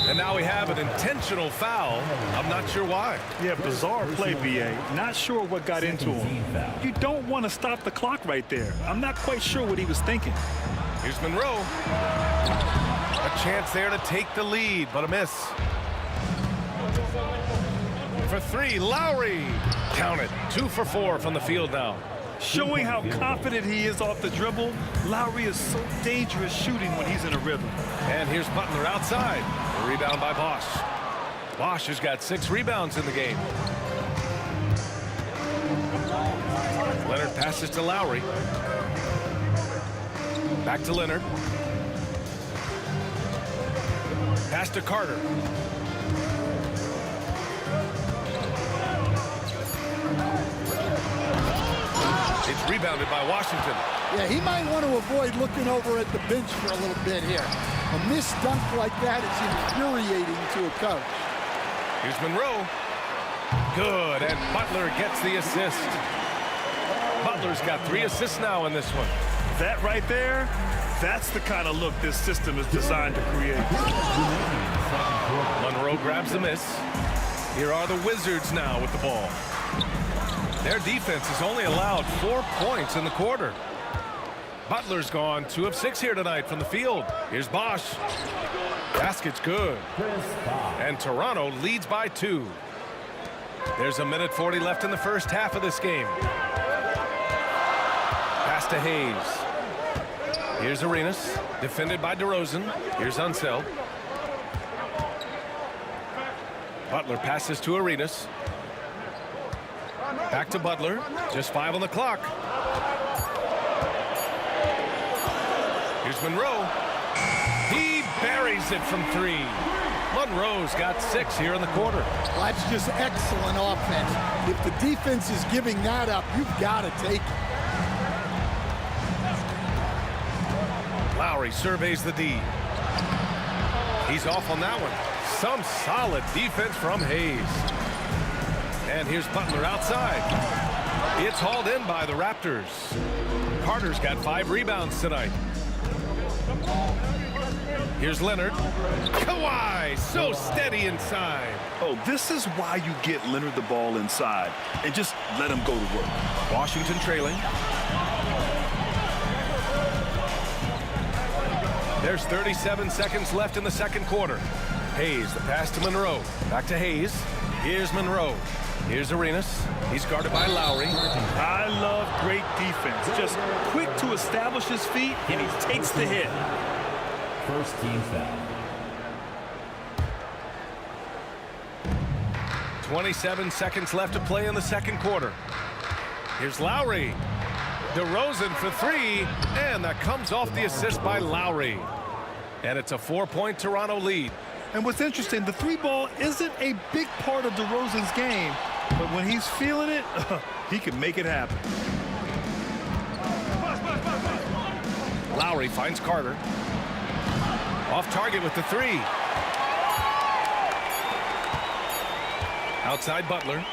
And now we have an intentional foul. I'm not sure why. Yeah, bizarre play, B.A. Not sure what got into him. You don't want to stop the clock right there. I'm not quite sure what he was thinking. Here's Monroe. A chance there to take the lead, but a miss. For 3, Lowry. Count it. 2 for 4 from the field now. Showing how confident he is off the dribble. Lowry is so dangerous shooting when he's in a rhythm. And here's Butler outside. A rebound by Bosch. Bosch has got 6 rebounds in the game. Leonard passes to Lowry. Back to Leonard. Pass to Carter. It's rebounded by Washington. Yeah, he might want to avoid looking over at the bench for a little bit here. A missed dunk like that is infuriating to a coach. Here's Monroe. Good, and Butler gets the assist. Butler's got 3 assists now in this one. That right there, that's the kind of look this system is designed to create. Monroe grabs the miss. Here are the Wizards now with the ball. Their defense has only allowed 4 points in the quarter. Butler's gone 2 of 6 here tonight from the field. Here's Bosch. Basket's good. And Toronto leads by 2. There's a minute 40 left in the first half of this game. Pass to Hayes. Here's Arenas, defended by DeRozan. Here's Unseld. Butler passes to Arenas. Back to Butler. Just 5 on the clock. Here's Monroe. He buries it from 3. Monroe's got 6 here in the quarter. Well, that's just excellent offense. If the defense is giving that up, you've got to take it. Lowry surveys the D. He's off on that one. Some solid defense from Hayes. And here's Butler outside. It's hauled in by the Raptors. Carter's got 5 rebounds tonight. Here's Leonard. Kawhi, so steady inside. Oh, this is why you get Leonard the ball inside and just let him go to work. Washington trailing. There's 37 seconds left in the second quarter. Hayes, the pass to Monroe. Back to Hayes. Here's Monroe. Here's Arenas. He's guarded by Lowry. I love great defense. Just quick to establish his feet, and he takes the hit. First team foul. 27 seconds left to play in the second quarter. Here's Lowry. DeRozan for 3, and that comes off the assist by Lowry. And it's a 4-point Toronto lead. And what's interesting, the 3-ball isn't a big part of DeRozan's game, but when he's feeling it, he can make it happen. Lowry finds Carter. Off target with the 3. Outside Butler.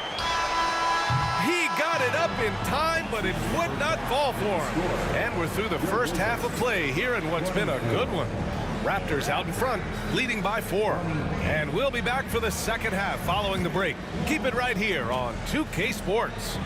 He got it up in time, but it would not fall for him. And we're through the first half of play here in what's been a good one. Raptors out in front, leading by 4. And we'll be back for the second half following the break. Keep it right here on 2K Sports.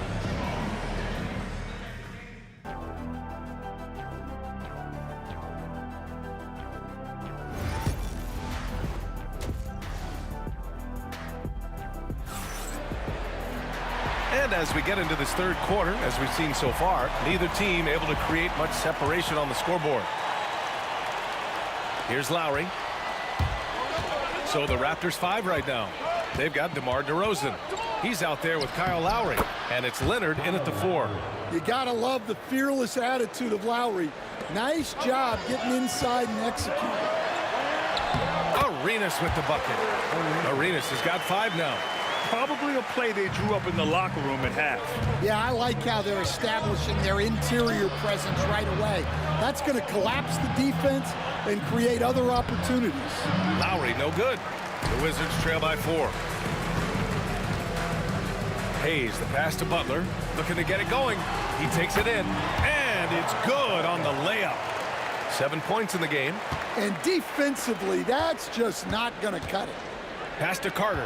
And as we get into this third quarter, as we've seen so far, neither team able to create much separation on the scoreboard. Here's Lowry. So the Raptors 5 right now. They've got DeMar DeRozan. He's out there with Kyle Lowry. And it's Leonard in at the 4. You got to love the fearless attitude of Lowry. Nice job getting inside and executing. Arenas with the bucket. Arenas has got 5 now. Probably a play they drew up in the locker room at half. Yeah, I like how they're establishing their interior presence right away. That's going to collapse the defense and create other opportunities. Lowry, no good. The Wizards trail by 4. Hayes, the pass to Butler, looking to get it going. He takes it in, and it's good on the layup. 7 points in the game. And defensively, that's just not going to cut it. Pass to Carter.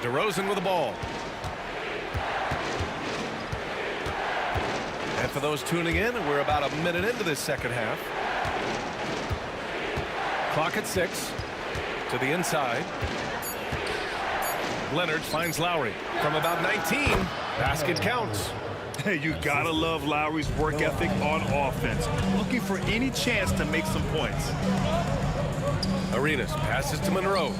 DeRozan with the ball. And for those tuning in, we're about a minute into this second half. Clock at 6. To the inside. Leonard finds Lowry from about 19. Basket counts. Hey, you gotta love Lowry's work ethic on offense. Looking for any chance to make some points. Arenas passes to Monroe.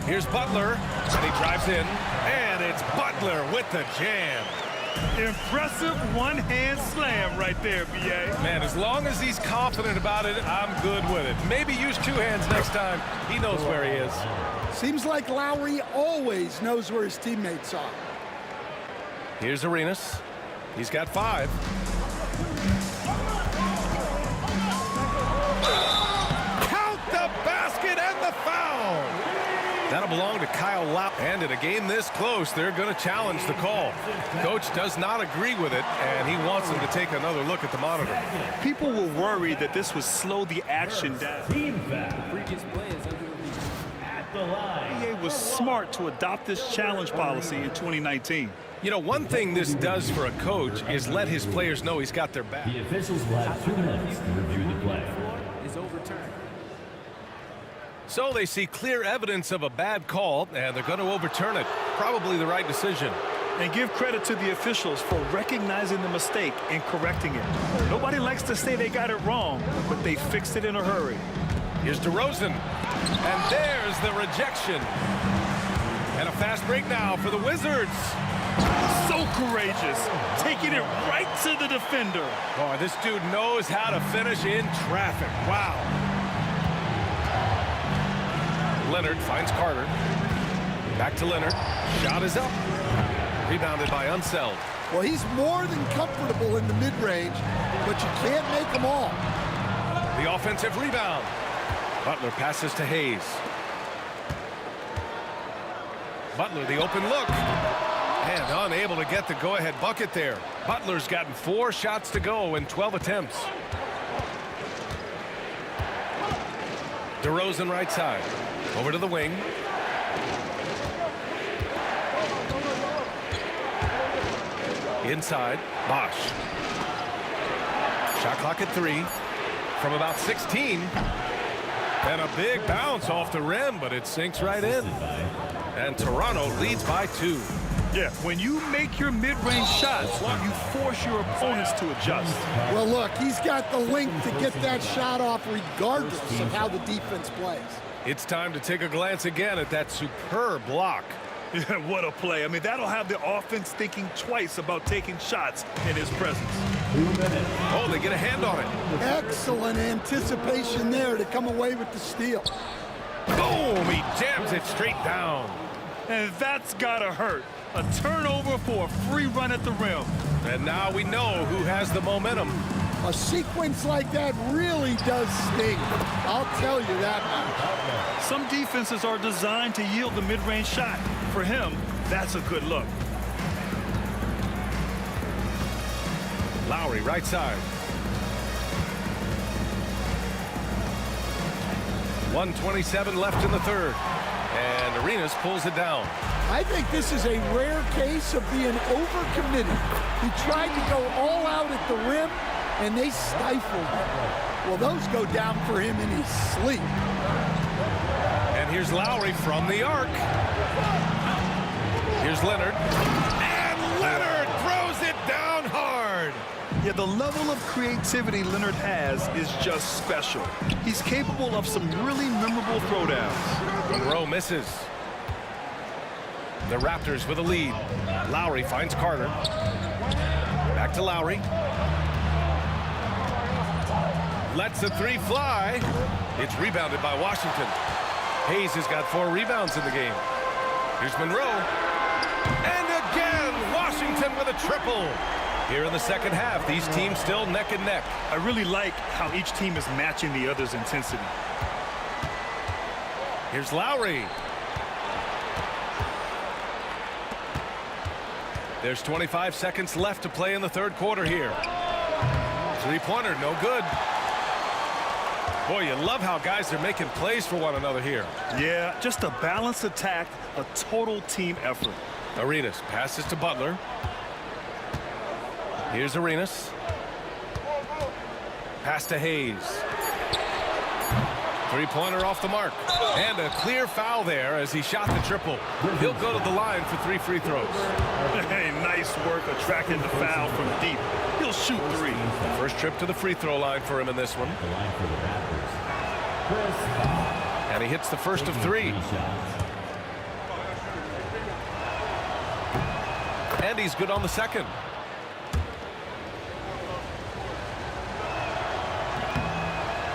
Here's Butler, and he drives in, and it's Butler with the jam. Impressive one-hand slam right there, B.A. Man, as long as he's confident about it, I'm good with it. Maybe use 2 hands next time. He knows where he is. Seems like Lowry always knows where his teammates are. Here's Arenas. He's got 5. Count the basket and the foul. That'll belong to Kyle Lowry. And in a game this close, they're going to challenge the call. Coach does not agree with it, and he wants them to take another look at the monitor. People were worried that this would slow the action down. NBA was smart to adopt this challenge policy in 2019. You know, one thing this does for a coach is let his players know he's got their back. The officials will have 2 minutes to review the play. Is overturned. So they see clear evidence of a bad call, and they're going to overturn it. Probably the right decision. And give credit to the officials for recognizing the mistake and correcting it. Nobody likes to say they got it wrong, but they fixed it in a hurry. Here's DeRozan, and there's the rejection. And a fast break now for the Wizards. So courageous, taking it right to the defender. Boy, this dude knows how to finish in traffic. Wow. Leonard finds Carter. Back to Leonard. Shot is up. Rebounded by Unseld. Well, he's more than comfortable in the mid-range, but you can't make them all. The offensive rebound. Butler passes to Hayes. Butler, the open look. And unable to get the go-ahead bucket there. Butler's gotten 4 shots to go in 12 attempts. DeRozan right side. Over to the wing. Inside, Bosch. Shot clock at 3. From about 16. And a big bounce off the rim, but it sinks right in. And Toronto leads by 2. Yeah, when you make your mid-range shots, you force your opponents to adjust. Well, look, he's got the length to get that shot off regardless of how the defense plays. It's time to take a glance again at that superb block. Yeah, what a play. I mean, that'll have the offense thinking twice about taking shots in his presence. 2 minutes. Oh, they get a hand on it. Excellent anticipation there to come away with the steal. Boom! He jams it straight down. And that's gotta hurt. A turnover for a free run at the rim. And now we know who has the momentum. A sequence like that really does sting. I'll tell you that much. Some defenses are designed to yield the mid-range shot. For him, that's a good look. Lowry, right side. 1:27 left in the third. And Arenas pulls it down. I think this is a rare case of being overcommitted. He tried to go all out at the rim, and they stifled him. Well, those go down for him in his sleep. And here's Lowry from the arc. Here's Leonard. And Leonard throws it down hard. Yeah, the level of creativity Leonard has is just special. He's capable of some really memorable throwdowns. Monroe misses. The Raptors with a lead. Lowry finds Carter. Back to Lowry. Lets the three fly. It's rebounded by Washington. Hayes has got 4 rebounds in the game. Here's Monroe. And again, Washington with a triple. Here in the second half, these teams still neck and neck. I really like how each team is matching the other's intensity. Here's Lowry. There's 25 seconds left to play in the third quarter here. Three-pointer, no good. Boy, you love how guys are making plays for one another here. Yeah, just a balanced attack, a total team effort. Arenas passes to Butler. Here's Arenas. Pass to Hayes. Three-pointer off the mark. And a clear foul there as he shot the triple. He'll go to the line for 3 free throws. Hey, nice work attracting the foul from deep. He'll shoot 3. First trip to the free throw line for him in this one. And he hits the first of 3. And he's good on the second.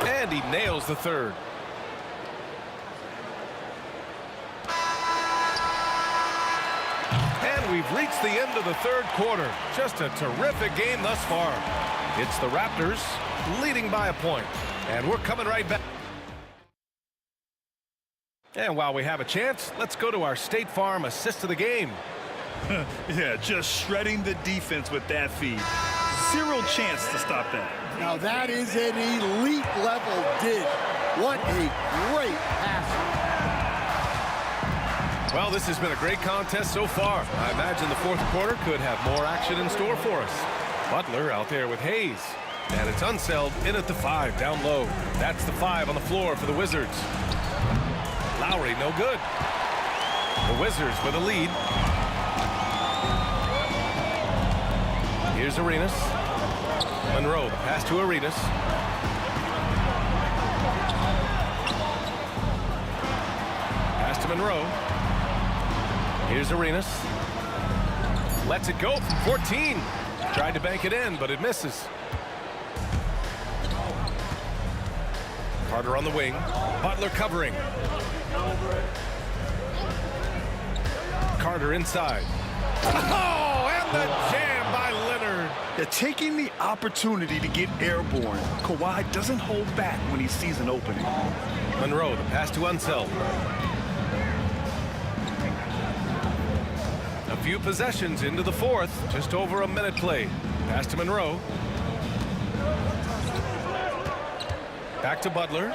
And he nails the third. And we've reached the end of the third quarter. Just a terrific game thus far. It's the Raptors leading by a point. And we're coming right back. And while we have a chance, let's go to our State Farm assist of the game. Yeah, just shredding the defense with that feed. 0 chance to stop that. Now that is an elite level dish. What a great pass. Well, this has been a great contest so far. I imagine the fourth quarter could have more action in store for us. Butler out there with Hayes. And it's Unseld in at the 5 down low. That's the 5 on the floor for the Wizards. Lowry, no good. The Wizards with a lead. Here's Arenas. Monroe, the pass to Arenas. Pass to Monroe. Here's Arenas. Lets it go from 14. Tried to bank it in, but it misses. Carter on the wing. Butler covering. Carter inside. Oh, and the jam by Leonard. They're taking the opportunity to get airborne. Kawhi doesn't hold back when he sees an opening. Monroe, the pass to Unseld. A few possessions into the fourth. Just over a minute played. Pass to Monroe. Back to Butler.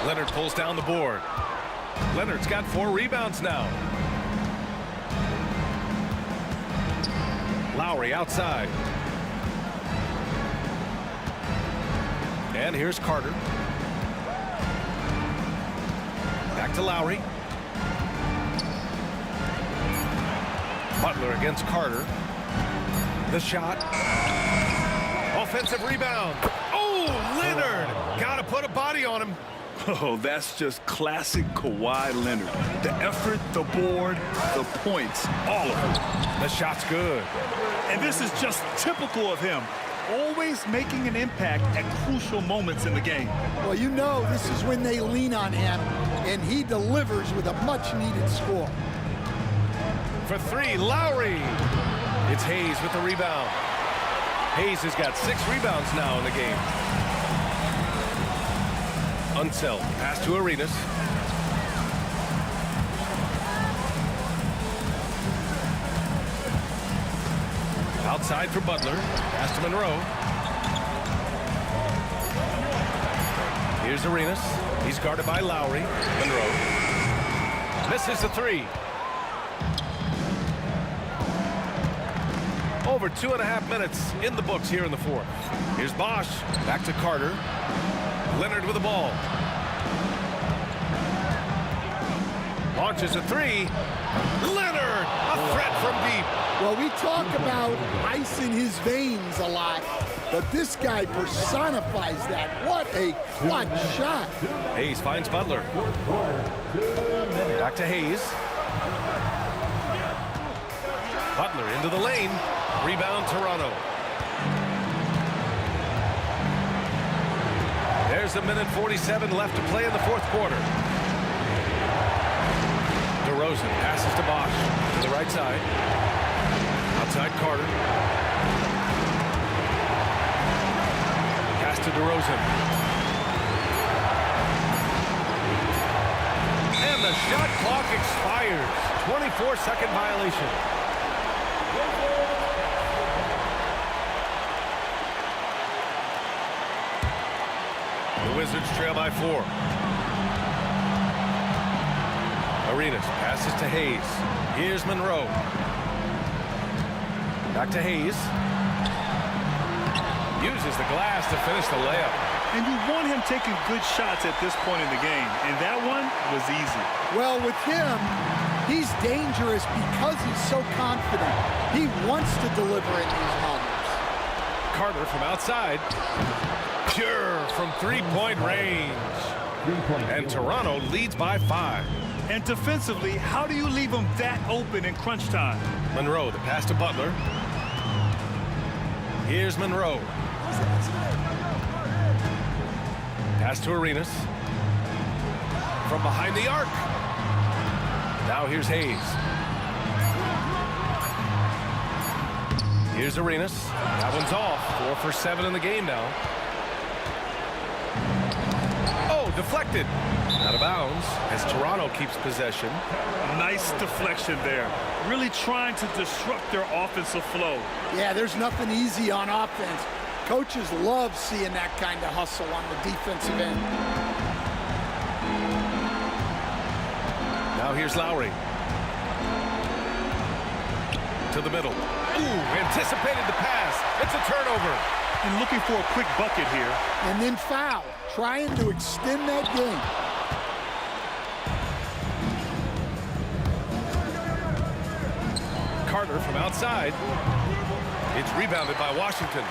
Leonard pulls down the board. Leonard's got 4 rebounds now. Lowry outside. And here's Carter. Back to Lowry. Butler against Carter. The shot. Offensive rebound. Oh, Leonard! Got to put a body on him. Oh, that's just classic Kawhi Leonard. The effort, the board, the points, all of it. The shot's good. And this is just typical of him. Always making an impact at crucial moments in the game. Well, you know this is when they lean on him, and he delivers with a much-needed score. For 3, Lowry. It's Hayes with the rebound. Hayes has got 6 rebounds now in the game. Unseld, pass to Arenas. Outside for Butler, pass to Monroe. Here's Arenas. He's guarded by Lowry. Monroe misses the 3. Over 2.5 minutes in the books here in the fourth. Here's Bosch. Back to Carter. Leonard with the ball. Launches a three. Leonard, a threat from deep. Well, we talk about ice in his veins a lot, but this guy personifies that. What a clutch shot. Hayes finds Butler. Back to Hayes. Butler into the lane. Rebound Toronto. There's a minute 47 left to play in the fourth quarter. DeRozan passes to Bosch to the right side. Outside Carter. Pass to DeRozan. And the shot clock expires. 24-second violation. The Wizards trail by 4. Arenas passes to Hayes. Here's Monroe. Back to Hayes. Uses the glass to finish the layup. And you want him taking good shots at this point in the game, and that one was easy. Well, with him, he's dangerous because he's so confident. He wants to deliver in these moments. Carter from outside. Pure from three-point range. And Toronto leads by 5. And defensively, how do you leave him that open in crunch time? Monroe, the pass to Butler. Here's Monroe. Pass to Arenas. From behind the arc. Now here's Hayes. Here's Arenas. That one's off. 4 for 7 in the game now. Oh, deflected. Out of bounds as Toronto keeps possession. Nice deflection there. Really trying to disrupt their offensive flow. Yeah, there's nothing easy on offense. Coaches love seeing that kind of hustle on the defensive end. Now here's Lowry. To the middle. Ooh, anticipated the pass. It's a turnover. And looking for a quick bucket here. And then foul, trying to extend that game. Carter from outside. It's rebounded by Washington.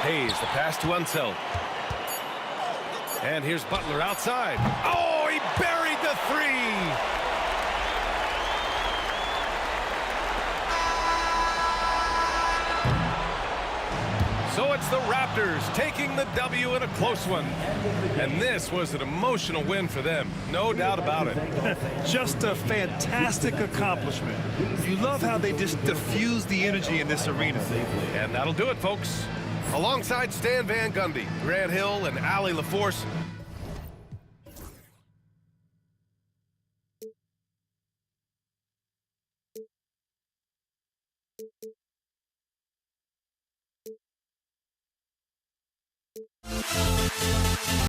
Hayes, the pass to Unseld. And here's Butler outside. Oh, he buried the three. So it's the Raptors taking the W in a close one. And this was an emotional win for them. No doubt about it. Just a fantastic accomplishment. You love how they just diffuse the energy in this arena. And that'll do it, folks. Alongside Stan Van Gundy, Grant Hill, and Allie LaForce,